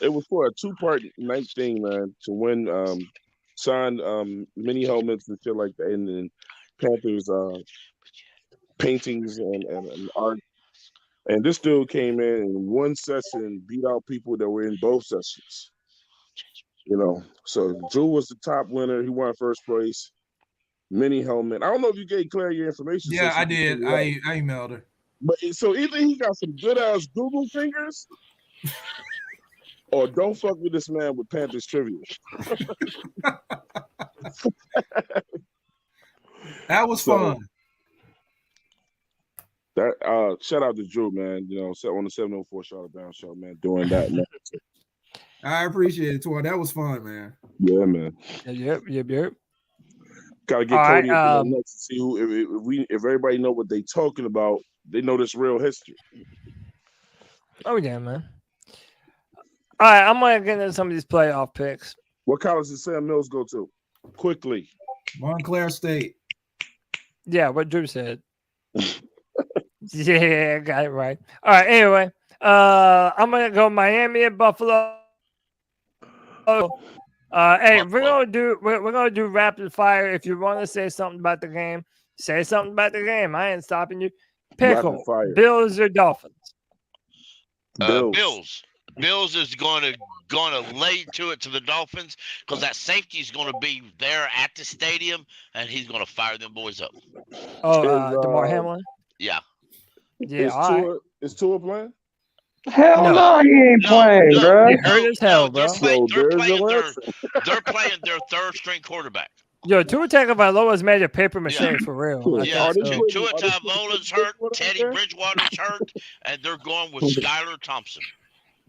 It was for a 2-part night thing, man, to win signed mini helmets and shit like that, and then Panthers paintings and art. And this dude came in one session, beat out people that were in both sessions. You know, so Drew was the top winner. He won first place. Mini helmet. I don't know if you gave Claire your information. Yeah, so she I can did. figure it out. I emailed her. But so either he got some good ass Google fingers, or don't fuck with this man with Panthers trivia. That was fun. That shout out to Drew, man. You know, on the 704 Charlotte Brown show, man, doing that, man. I appreciate it, Toy. That was fun, man. Yeah, man. Yep. Gotta get All Cody right, up next to see who. If everybody know what they talking about, they know this real history. Oh yeah, man. All right, I'm gonna get into some of these playoff picks. What college did Sam Mills go to? Quickly. Montclair State. Yeah, what Drew said. Yeah, got it right. All right. Anyway, I'm gonna go Miami and Buffalo. Hey, we're gonna do rapid fire. If you want to say something about the game, say something about the game. I ain't stopping you. Pickle, Bills or Dolphins? Bills. Bills is going to lay to it to the Dolphins because that safety is going to be there at the stadium and he's going to fire them boys up. Oh, DeMar Hamlin. Yeah. Yeah. Is Tua playing? Hell no, he ain't playing, bro. He hurt as hell, bro. They're playing their third string quarterback. Yo, Tua Tagovailoa's made a paper mache for real. Yeah, Tua Tagovailoa's hurt, Teddy Bridgewater's hurt, and they're going with Skylar Thompson.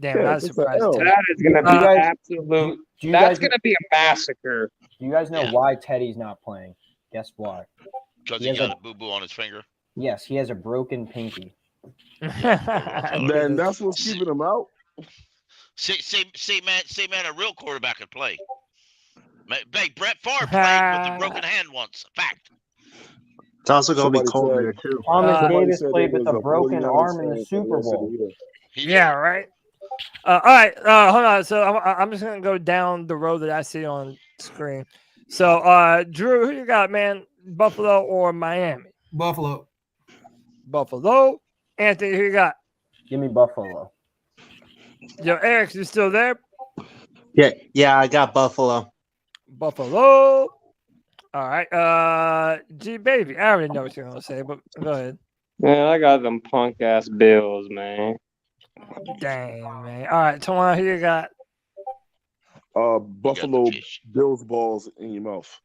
Damn, that's surprised. That is going to be absolute. That's going to be a massacre. Do you guys know why Teddy's not playing? Guess why? Because he got a boo-boo on his finger? Yes, he has a broken pinky. Man, that's what's keeping him out. See, man, a real quarterback could play. Brett Favre played with a broken hand once. Fact. It's also going to be cold there, too. Thomas Davis played with a broken arm in the Super Bowl. Yeah, right. All right, hold on. So I'm just gonna go down the road that I see on screen. So, Drew, who you got, man? Buffalo or Miami? Buffalo. Anthony, who you got? Give me Buffalo. Yo, Eric, you still there? Yeah, I got Buffalo. All right. G baby, I already know what you're gonna say, but go ahead. Man, I got them punk ass Bills, man. Dang, man. All right, Twan, who you got? Buffalo Bills balls in your mouth.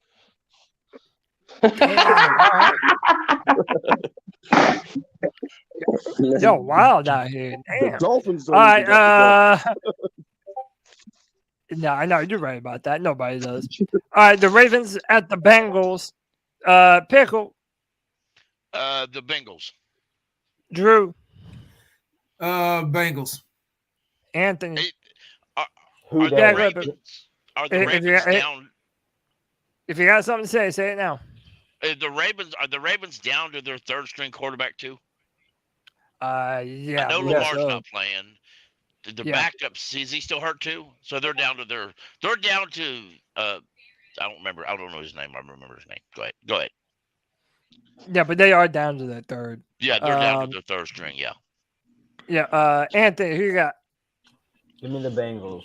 Yo, wild out here. Damn. The Dolphins All right, no, I know you're right about that. Nobody does. All right, the Ravens at the Bengals. Pickle. The Bengals. Drew. Bengals. Anthony. Are the Ravens down? If you got something to say it now. Are the Ravens down to their third string quarterback too? Yeah. I know Lamar's not playing. The backups, is he still hurt too? So they're down to I don't remember. I don't know his name. I remember his name. Go ahead. Yeah, but they are down to their third. Yeah, they're down to their third string. Yeah. Yeah. Anthony, who you got? Give me the Bengals.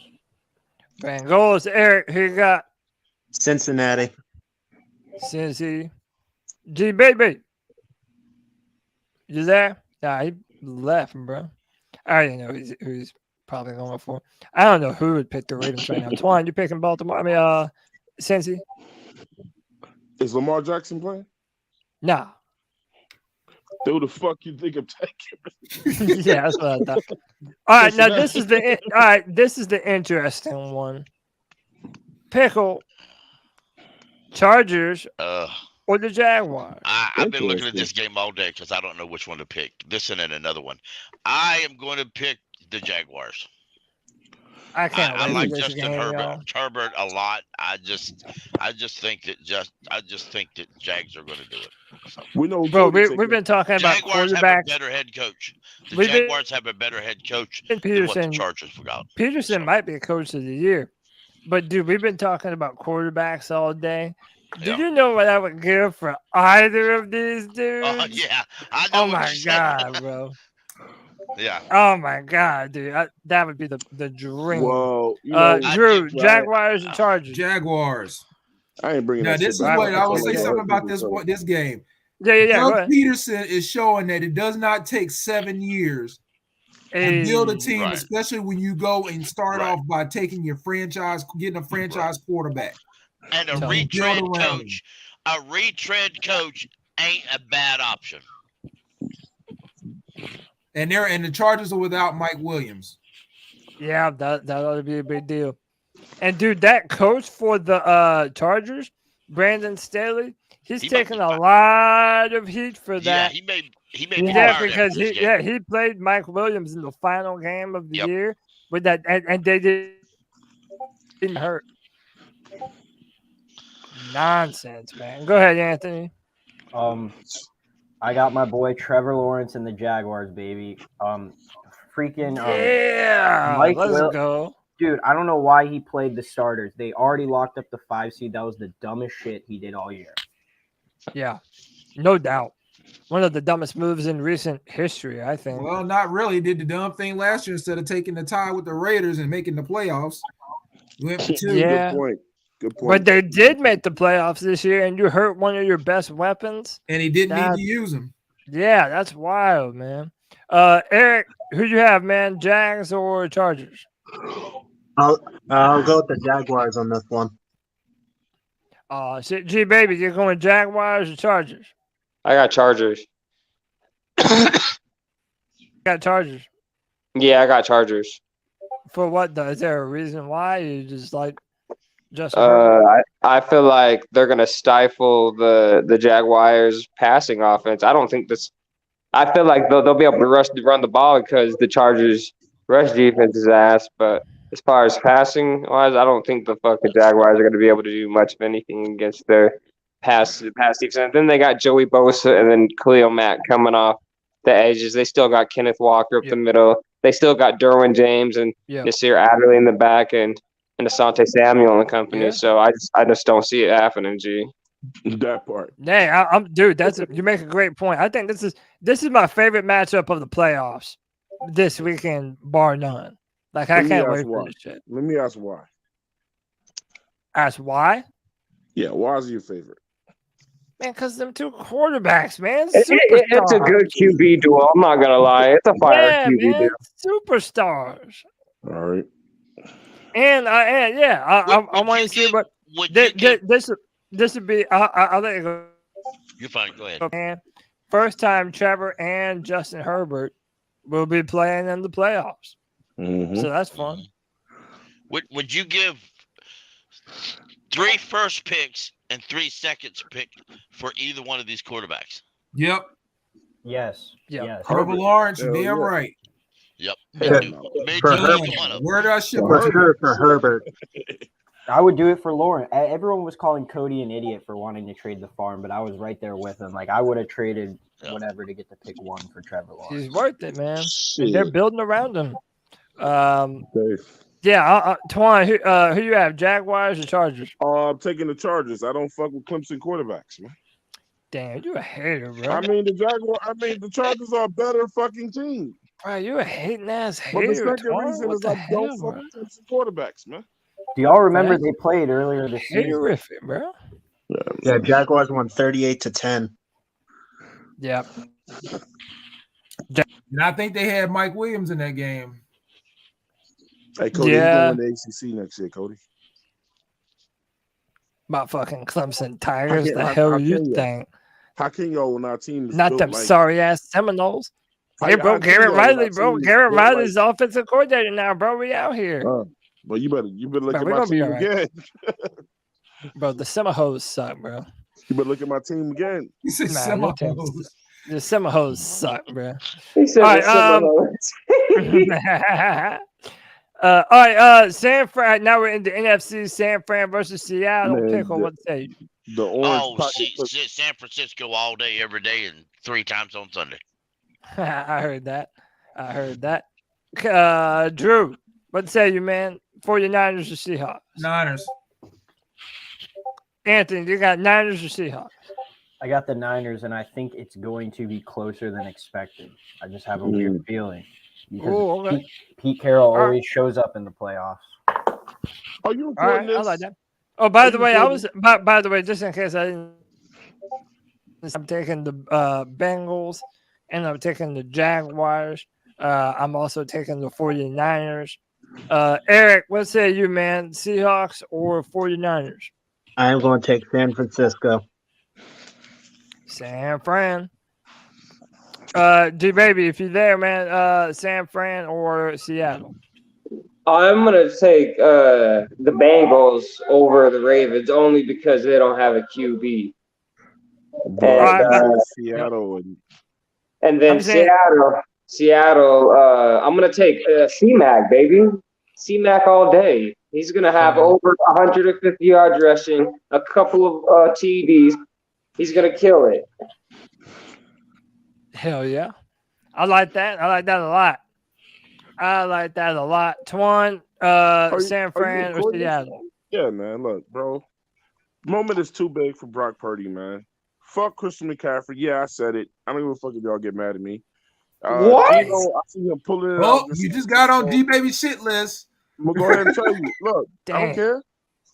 Eric, who you got? Cincinnati. Cincy. G baby. You there? Nah, he left, bro. I already know who he's probably going for. I don't know who would pick the Ravens right now. Twan, you picking Baltimore? I mean, Cincy. Is Lamar Jackson playing? Nah. Who the fuck you think I'm taking? Yeah, that's what I thought. All right, now this is the interesting one. Pickle, Chargers, or the Jaguars. I've been looking at this game all day because I don't know which one to pick. This and then another one. I am going to pick the Jaguars. I can't. I like Justin Herbert a lot. I just think that Jags are going to do it. So. We know, bro. We've been talking about Jaguars quarterbacks. Have a better head coach. The Jaguars have a better head coach than what the Chargers forgot. Peterson might be a coach of the year, but dude, we've been talking about quarterbacks all day. Do you know what I would give for either of these dudes? Oh yeah, I know. Oh my god, bro. Yeah. Oh my god, dude, that would be the dream. Whoa, Drew, Jaguars and Chargers. Jaguars. I ain't bringing. Now this is what I will say something about this game. Yeah. Doug Peterson is showing that it does not take 7 years to build a team, especially when you go and start off by getting a franchise quarterback. And a retread coach ain't a bad option. And the Chargers are without Mike Williams. Yeah, that ought to be a big deal. And dude, that coach for the Chargers, Brandon Staley, he's taking a lot of heat for that. Yeah, he may be fired because after this game. he played Mike Williams in the final game of the year with that, and they didn't hurt. Nonsense, man. Go ahead, Anthony. I got my boy Trevor Lawrence and the Jaguars, baby. Let's go. Dude, I don't know why he played the starters. They already locked up the 5 seed. That was the dumbest shit he did all year. Yeah, no doubt. One of the dumbest moves in recent history, I think. Well, not really. He did the dumb thing last year instead of taking the tie with the Raiders and making the playoffs. He went for 2. Yeah. Good point. But they did make the playoffs this year, and you hurt one of your best weapons. And he didn't need to use them. Yeah, that's wild, man. Eric, who you have, man? Jags or Chargers? I'll go with the Jaguars on this one. Shit, G baby, you're going Jaguars or Chargers? I got Chargers. Got Chargers. Yeah, I got Chargers. For what though? Is there a reason why you just like just? I feel like they're gonna stifle the Jaguars' passing offense. I don't think this. I feel like they'll be able to run the ball because the Chargers' rush defense is ass. But as far as passing wise, I don't think the fucking Jaguars are gonna be able to do much of anything against their pass defense. And then they got Joey Bosa and then Khalil Mack coming off the edges. They still got Kenneth Walker up the middle. They still got Derwin James and Nasir Adderley in the back and Asante Samuel and company. Yeah. So I just don't see it happening, G. That part. Hey, dude. You make a great point. I think this is my favorite matchup of the playoffs this weekend, bar none. Like I can't wait for this shit. Let me ask why. Ask why? Yeah, why is he your favorite? Man, because them two quarterbacks, man. It's a good QB duel. I'm not gonna lie. It's a fire QB duel. Superstars. All right. And I want to see what this would be. I'll let you go. You're fine. Go ahead. Man, first time Trevor and Justin Herbert will be playing in the playoffs. Mm-hmm. So that's fun. Would you give 3 first picks and 3 seconds pick for either one of these quarterbacks? Yep. Yes. Yes. Trevor Lawrence, damn right. Yep. For Herbert. Where did I ship For Herbert. I would do it for Lawrence. Everyone was calling Cody an idiot for wanting to trade the farm, but I was right there with him. Like I would have traded whatever to get to pick 1 for Trevor Lawrence. He's worth it, man. And they're building around him. Yeah, Twan, who you have, Jaguars or Chargers? I'm taking the Chargers. I don't fuck with Clemson quarterbacks, man. Damn, you a hater, bro. I mean the Chargers are a better fucking team. Bro, you a hating ass But hater. the second Twan. reason What is the I hell, don't bro? fuck with Clemson quarterbacks, man. Do y'all remember they played earlier this season? Haterific, bro. Yeah, Jaguars won 38-10. Yeah. And I think they had Mike Williams in that game. Hey, Cody, who's going to the ACC next year, Cody? About fucking Clemson Tigers. How The can- hell how you can ya? think? How can y'all when our team is Not built them like, sorry ass Seminoles. Hey, bro, how can Garrett y'all Riley, when our bro. team is Garrett built Riley's the offensive coordinator now, bro. We out here. Well, you better look Bro, at we my gonna be team all right. again. Bro, the Seminoles suck, bro. You better look at my team again. He said Nah, your team- the Seminoles suck, bro. He said All the right, all right, San Fran. Now we're in the NFC. San Fran versus Seattle. Man, Pick on what to say. The orange San Francisco all day, every day, and 3 times on Sunday. I heard that. Drew, what say you, man? 49ers or Seahawks? Niners. Anthony, you got Niners or Seahawks? I got the Niners, and I think it's going to be closer than expected. I just have a weird feeling. Because Ooh, okay. Pete Carroll All always shows up in the playoffs. Are you All recording right, this? I like that. Oh, by the way, by the way, just in case I didn't, I'm taking the Bengals, and I'm taking the Jaguars. I'm also taking the 49ers. Eric, what say you, man? Seahawks or 49ers? I am going to take San Francisco. San Fran. G Baby, if you're there, man, San Fran or Seattle? I'm gonna take the Bengals over the Ravens only because they don't have a QB. And, Seattle and then Seattle. I'm gonna take C-Mac, baby. C-Mac all day. He's gonna have over 150 yards rushing, a couple of TDs. He's gonna kill it. Hell yeah. I like that. I like that a lot. Twan, San Fran or Seattle? Yeah, man. Look, bro. Moment is too big for Brock Purdy, man. Fuck Christian McCaffrey. Yeah, I said it. I don't give a fuck if y'all get mad at me. What? I see him pulling it out. You just got on D Baby shit list. I'm gonna go ahead and tell you. Look, I don't care.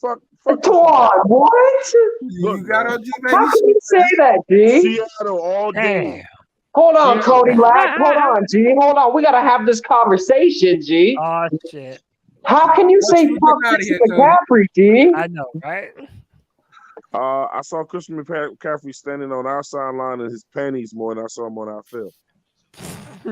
Fuck. Twan, what? Look, you got on D Baby. How can you say that, G? Seattle all day. Hold on, Cody lad. Hold on, G. Hold on. We gotta have this conversation, G. Oh shit. How can you say fuck Christian McCaffrey, G? I know, right? I saw Christian McCaffrey standing on our sideline in his panties more than I saw him on our field. Hey,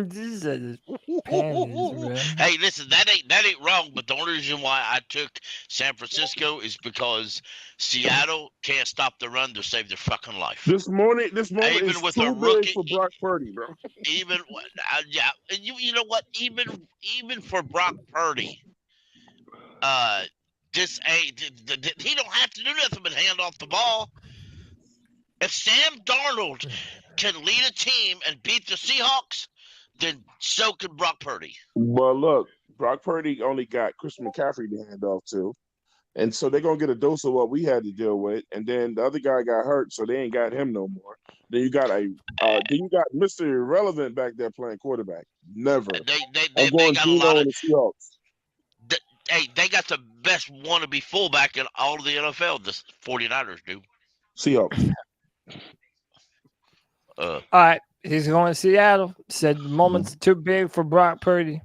listen, that ain't wrong, but the only reason why I took San Francisco is because Seattle can't stop the run to save their fucking life. This morning even is with too a big rookie for Brock Purdy, bro. Even yeah, and you know what? Even for Brock Purdy, this ain't he don't have to do nothing but hand off the ball. If Sam Darnold can lead a team and beat the Seahawks, then so can Brock Purdy. Well, look, Brock Purdy only got Christian McCaffrey to hand off to. And so they're going to get a dose of what we had to deal with. And then the other guy got hurt, so they ain't got him no more. Then you got Mr. Irrelevant back there playing quarterback. Never. They got a lot of the Seahawks. They got the best wannabe fullback in all of the NFL. The 49ers do. Seahawks. All right, he's going to Seattle. Said the moment's too big for Brock Purdy.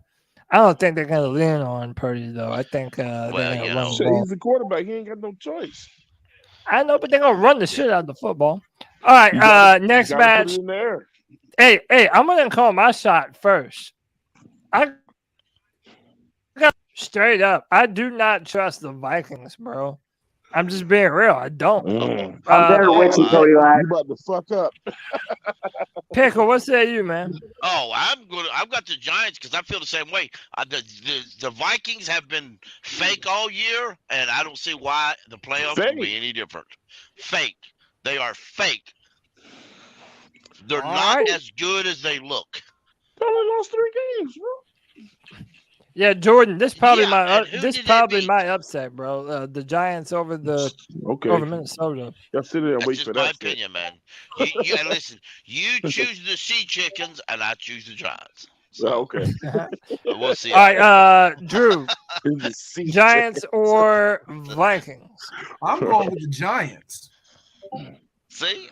I don't think they're going to lean on Purdy, though. I think they're going to run the ball. He's the quarterback. He ain't got no choice. I know, but they're going to run the shit out of the football. All right, next match. Put it in there. Hey, I'm going to call my shot first. I got straight up. I do not trust the Vikings, bro. I'm just being real. I don't. I'm better with you, Cody lad. You about to fuck up. Pickle, what say you, man? Oh, I've got the Giants because I feel the same way. The Vikings have been fake all year, and I don't see why the playoffs will be any different. Fake. They are fake. They're not as good as they look. They only lost 3 games, bro. Yeah, Jordan. This probably my upset, bro. The Giants over over Minnesota. Y'all sit there and wait That's for just my that. opinion, man. And listen, you choose the Sea Chickens, and I choose the Giants. So, okay. We'll see. All right, Drew. Giants or Vikings? I'm going with the Giants. See?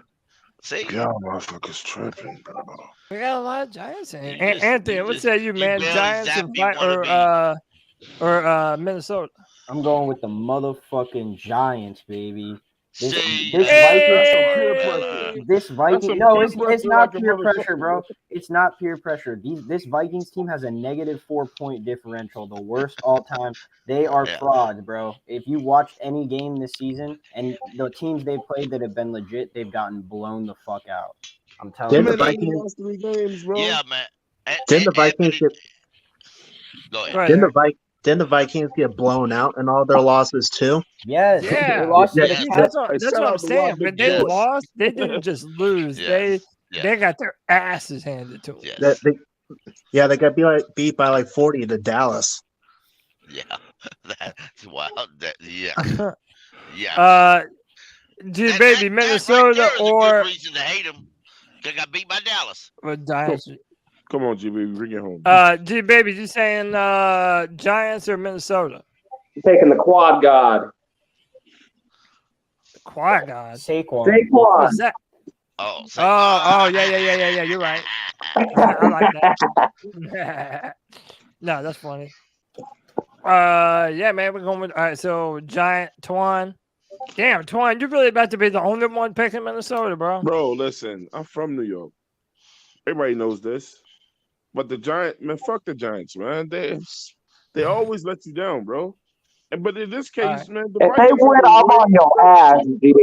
Y'all motherfuckers tripping, bro. We got a lot of Giants in here. Anthony, what say you, man? Giants or Minnesota? I'm going with the motherfucking Giants, baby. This Viking. No, it's not peer pressure, bro. It's not peer pressure. This Vikings team has a negative 4-point differential, the worst all time. They are frauds, bro. If you watched any game this season and the teams they've played that have been legit, they've gotten blown the fuck out. I'm telling you. The Vikings lost 3 games, bro. Yeah, man. Didn't the Vikings get? Go ahead. Didn't the Vikings get blown out in all their losses too? Yes. Yeah. They lost That's what I'm saying. But they lost. They didn't just lose. They got their asses handed to them. They got beat by like 40 to Dallas. Yeah. That's wild. Yeah. Dude, baby, Minnesota right or reason to hate them. They got beat by Dallas. Or Giants. Come on, G baby, bring it home. G baby, you saying Giants or Minnesota? I'm taking the quad god. Quad god. Saquon. What's that? Oh, yeah. You're right. I like that. No, that's funny. Yeah, man, we're going with. All right, so Giant Twan. Damn, Twan, you're really about to be the only one picking Minnesota, bro. Bro, listen, I'm from New York. Everybody knows this. But the Giants, man, fuck the Giants, man. They always let you down, bro. But in this case, man, the If they Vikings win, are I'm on your ass, dude.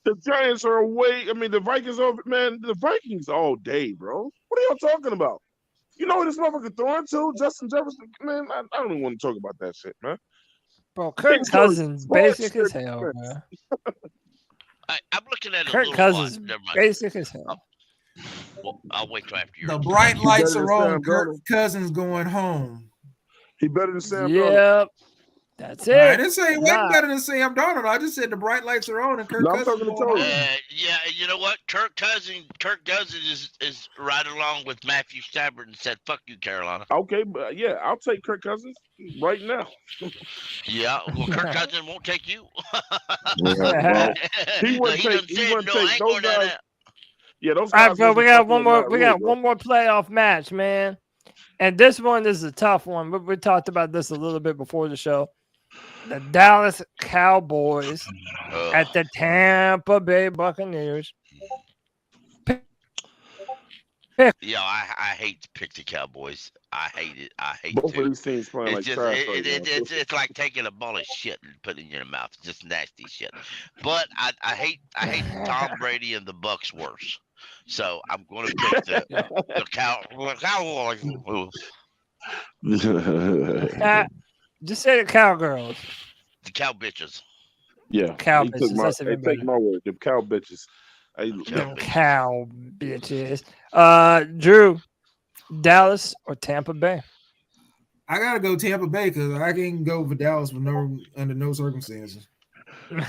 the Giants are away. I mean, the Vikings are, man, the Vikings all day, bro. What are y'all talking about? You know who this motherfucker throwing to? Justin Jefferson? Man, I don't even want to talk about that shit, man. Bro, Kirk Cousins basic as hell, man. I'm looking at Kirk Cousins basic as hell. Well, I'll wait till after The bright lights are on. Kirk Cousins going home. He better than Sam Yep. That's it. I didn't say he wasn't better than Sam Darnold. I just said the bright lights are on and Kirk Cousins going home. Yeah, you know what? Kirk Cousins is right along with Matthew Stafford and said, "Fuck you, Carolina." Okay, but yeah, I'll take Kirk Cousins right now. Yeah, well, Kirk Cousins won't take you. He wouldn't take those guys. Yeah, those All guys. right, bro. We got one more. We got one more playoff match, man. And this one is a tough one. We talked about this a little bit before the show. The Dallas Cowboys at the Tampa Bay Buccaneers. Yeah, I hate to pick the Cowboys. I hate it. I hate both of these teams playing like trash. It's like taking a ball of shit and putting it in your mouth. It's just nasty shit. But I hate Tom Brady and the Bucks worse. So I'm going to pick the Cowboys. Just say the Cowgirls. The cow bitches. Yeah, cow he took bitches. my, take my word. The cow bitches. Cow bitches. Drew, Dallas or Tampa Bay? I gotta go Tampa Bay because I can't go for Dallas under no circumstances. You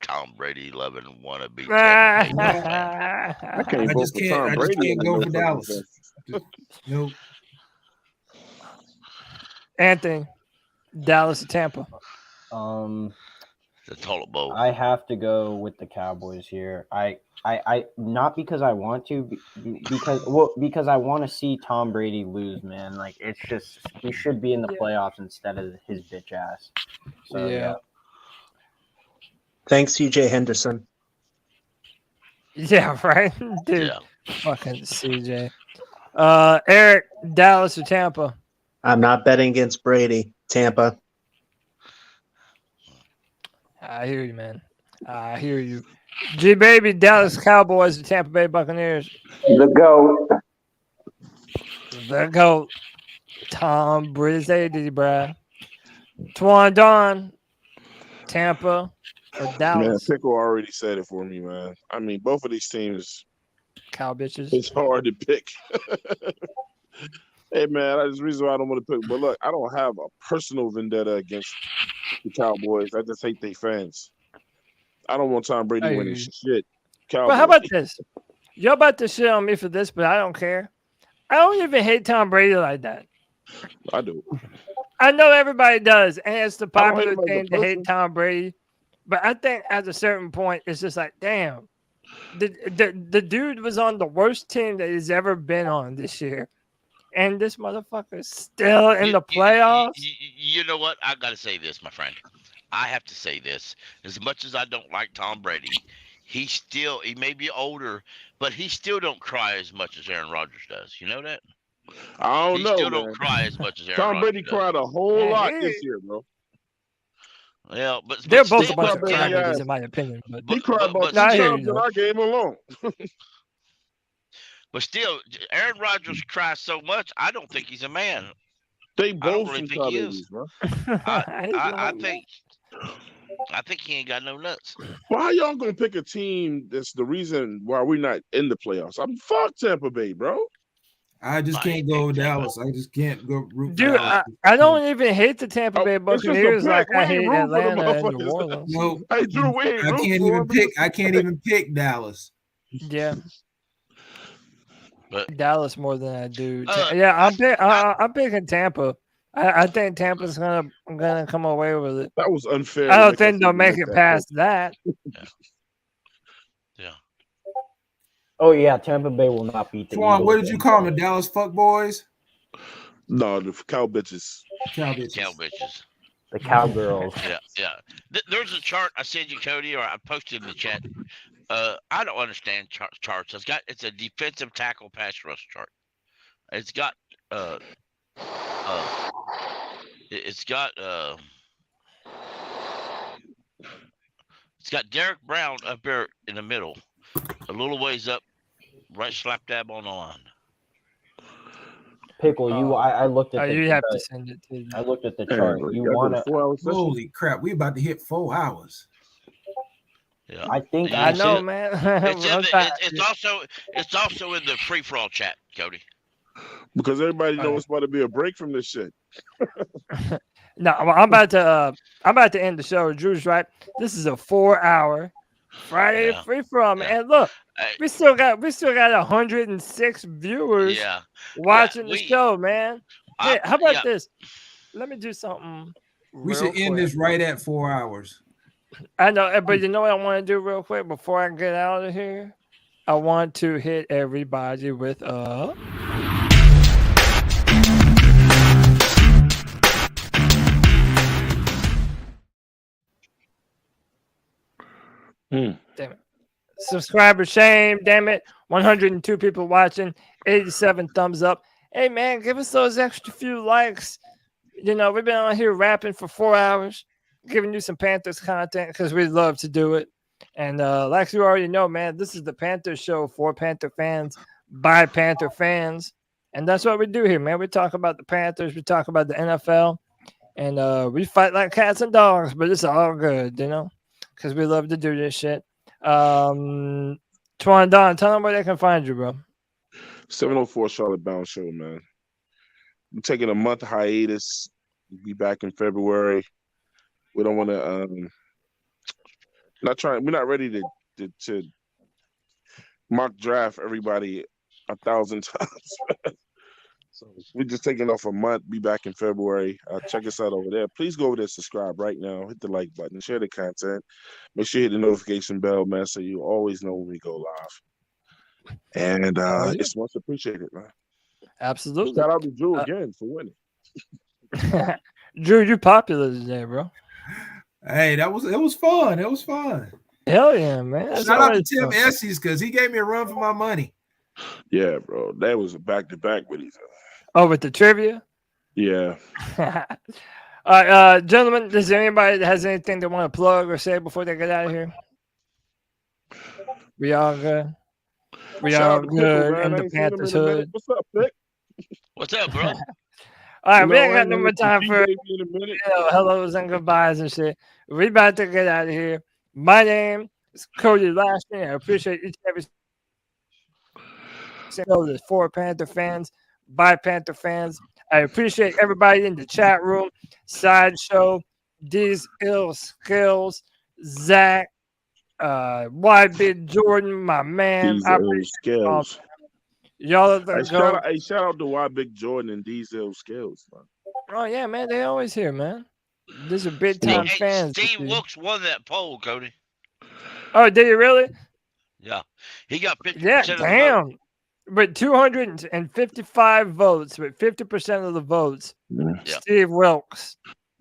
Tom Brady loving wannabe. I can't vote for Tom Brady. I just can't go for Dallas. Nope. Anthony, Dallas or Tampa? The toilet bowl. I have to go with the Cowboys here. I not because I want to, because I want to see Tom Brady lose, man. Like it's just he should be in the playoffs instead of his bitch ass. So, yeah. Thanks, CJ Henderson. Yeah, right, dude. Yeah. Fucking CJ. Eric, Dallas or Tampa? I'm not betting against Brady. Tampa. I hear you, man. I hear you. G baby, Dallas Cowboys or Tampa Bay Buccaneers? The GOAT. The GOAT. Tom Brady, bruh. Twan Don, Tampa or Dallas? Man, Pickle already said it for me, man. I mean, both of these teams. Cow bitches. It's hard to pick. Hey, man, that's the reason why I don't want to pick. But look, I don't have a personal vendetta against the Cowboys. I just hate their fans. I don't want Tom Brady winning shit. Cowboys. But how about this? You're about to shit on me for this, but I don't care. I don't even hate Tom Brady like that. I do. I know everybody does, and it's the popular thing to hate Tom Brady. But I think at a certain point, it's just like, damn, the dude was on the worst team that he's ever been on this year. And this motherfucker's still in the playoffs. You know what? I got to say this, my friend. I have to say this. As much as I don't like Tom Brady, he may be older, but he still don't cry as much as Aaron Rodgers does. You know that? I don't know. He still man. don't cry as much as Aaron Tom Rodgers Brady does. cried a whole lot this year, bro. Yeah, but they're both a bunch of crybabies, in my opinion. But he cried about 2 times in our game alone. But still, Aaron Rodgers cries so much. I don't think he's a man. They both really think he is. Bro. I think he ain't got no nuts. Well, how y'all gonna pick a team that's the reason why we're not in the playoffs? I'm fuck Tampa Bay, bro. I just can't go with Dallas. I just can't go root. Dude, I don't even hate the Tampa Bay Buccaneers like I hate Atlanta and New Orleans. No, I can't even pick Dallas. Yeah. But Dallas more than I do. I'm picking Tampa. I think Tampa's gonna come away with it. That was unfair. I don't think they'll make it past that. Yeah. Oh yeah, Tampa Bay will not beat the Twan, what did you call them? The Dallas fuck boys? No, the cow bitches. Cow bitches. The cowgirls. Yeah. There's a chart I sent you, Cody, or I posted in the chat. I don't understand charts. It's a defensive tackle pass rush chart. It's got Derek Brown up there in the middle, a little ways up, right slap dab on the line. Pickle, I looked at. You have to send it to me. I looked at the chart. You want to? Holy crap! We about to hit 4 hours. Yeah. I think I know, man. It's also in the free for all chat, Cody. Because everybody knows it's about to be a break from this shit. No, I'm about to end the show. Drew's right. This is a 4-hour Friday free for all, man. And look, we still got 106 viewers watching the show, man. Hey, how about this? Let me do something. We should end this right at 4 hours. I know, but you know what I want to do real quick before I get out of here? I want to hit everybody with a damn it. Subscriber shame, damn it. 102 people watching, 87 thumbs up. Hey man, give us those extra few likes. You know, we've been on here rapping for 4 hours, giving you some Panthers content because we love to do it. And like you already know, man, this is the Panthers show for Panther fans by Panther fans. And that's what we do here, man. We talk about the Panthers, we talk about the NFL, and we fight like cats and dogs, but it's all good, you know, because we love to do this shit. Twan Don, tell them where they can find you, bro. 704 Charlotte Bound Show, man. I'm taking a month hiatus. We'll be back in February. We don't want to we're not ready to mock draft everybody 1,000 times. So we're just taking off a month, be back in February. Check us out over there. Please go over there, subscribe right now, hit the like button, share the content. Make sure you hit the notification bell, man, so you always know when we go live. And it's much appreciated, man. Absolutely. Shout out to Drew again for winning. Drew, you're popular today, bro. Hey, it was fun. It was fun. Hell yeah, man. That's Shout out to Tim Estes because he gave me a run for my money. Yeah, bro. That was a back-to-back with each other. Oh, with the trivia? Yeah. All right, gentlemen, is there anybody that has anything they want to plug or say before they get out of here? We all good? We all good in the Panthers hood. What's up, Pick? What's up, bro? All right, we ain't got no more time for hellos and goodbyes and shit. We about to get out of here. My name is Cody Lashley. I appreciate each and every single of the for Panther fans, by Panther fans. I appreciate everybody in the chat room. Sideshow, These Ill Skills, Zach, White Big Jordan, my man. These Ill Skills. Y'all are the shout out to Why Big Jordan and Diesel Skills, man. Oh yeah, man, they always here, man. These are big time fans. Steve Wilks won that poll, Cody. Oh, did he really? Yeah, he got 50%. Yeah, of the damn. vote. But 255 votes, with 50% of the votes, Steve Wilks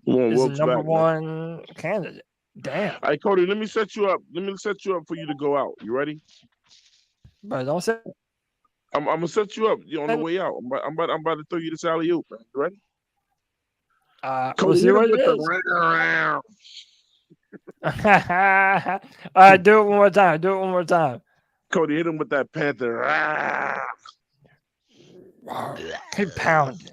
is the number one candidate. Damn. All right, Cody, let me set you up. Let me set you up for you to go out. You ready? But don't say. I'm gonna set you up. You're on the way out. I'm about to throw you this alley oop. Man. You ready? We'll see what it is. All right, do it one more time. Do it one more time. Cody, hit him with that Panther. Keep pounding.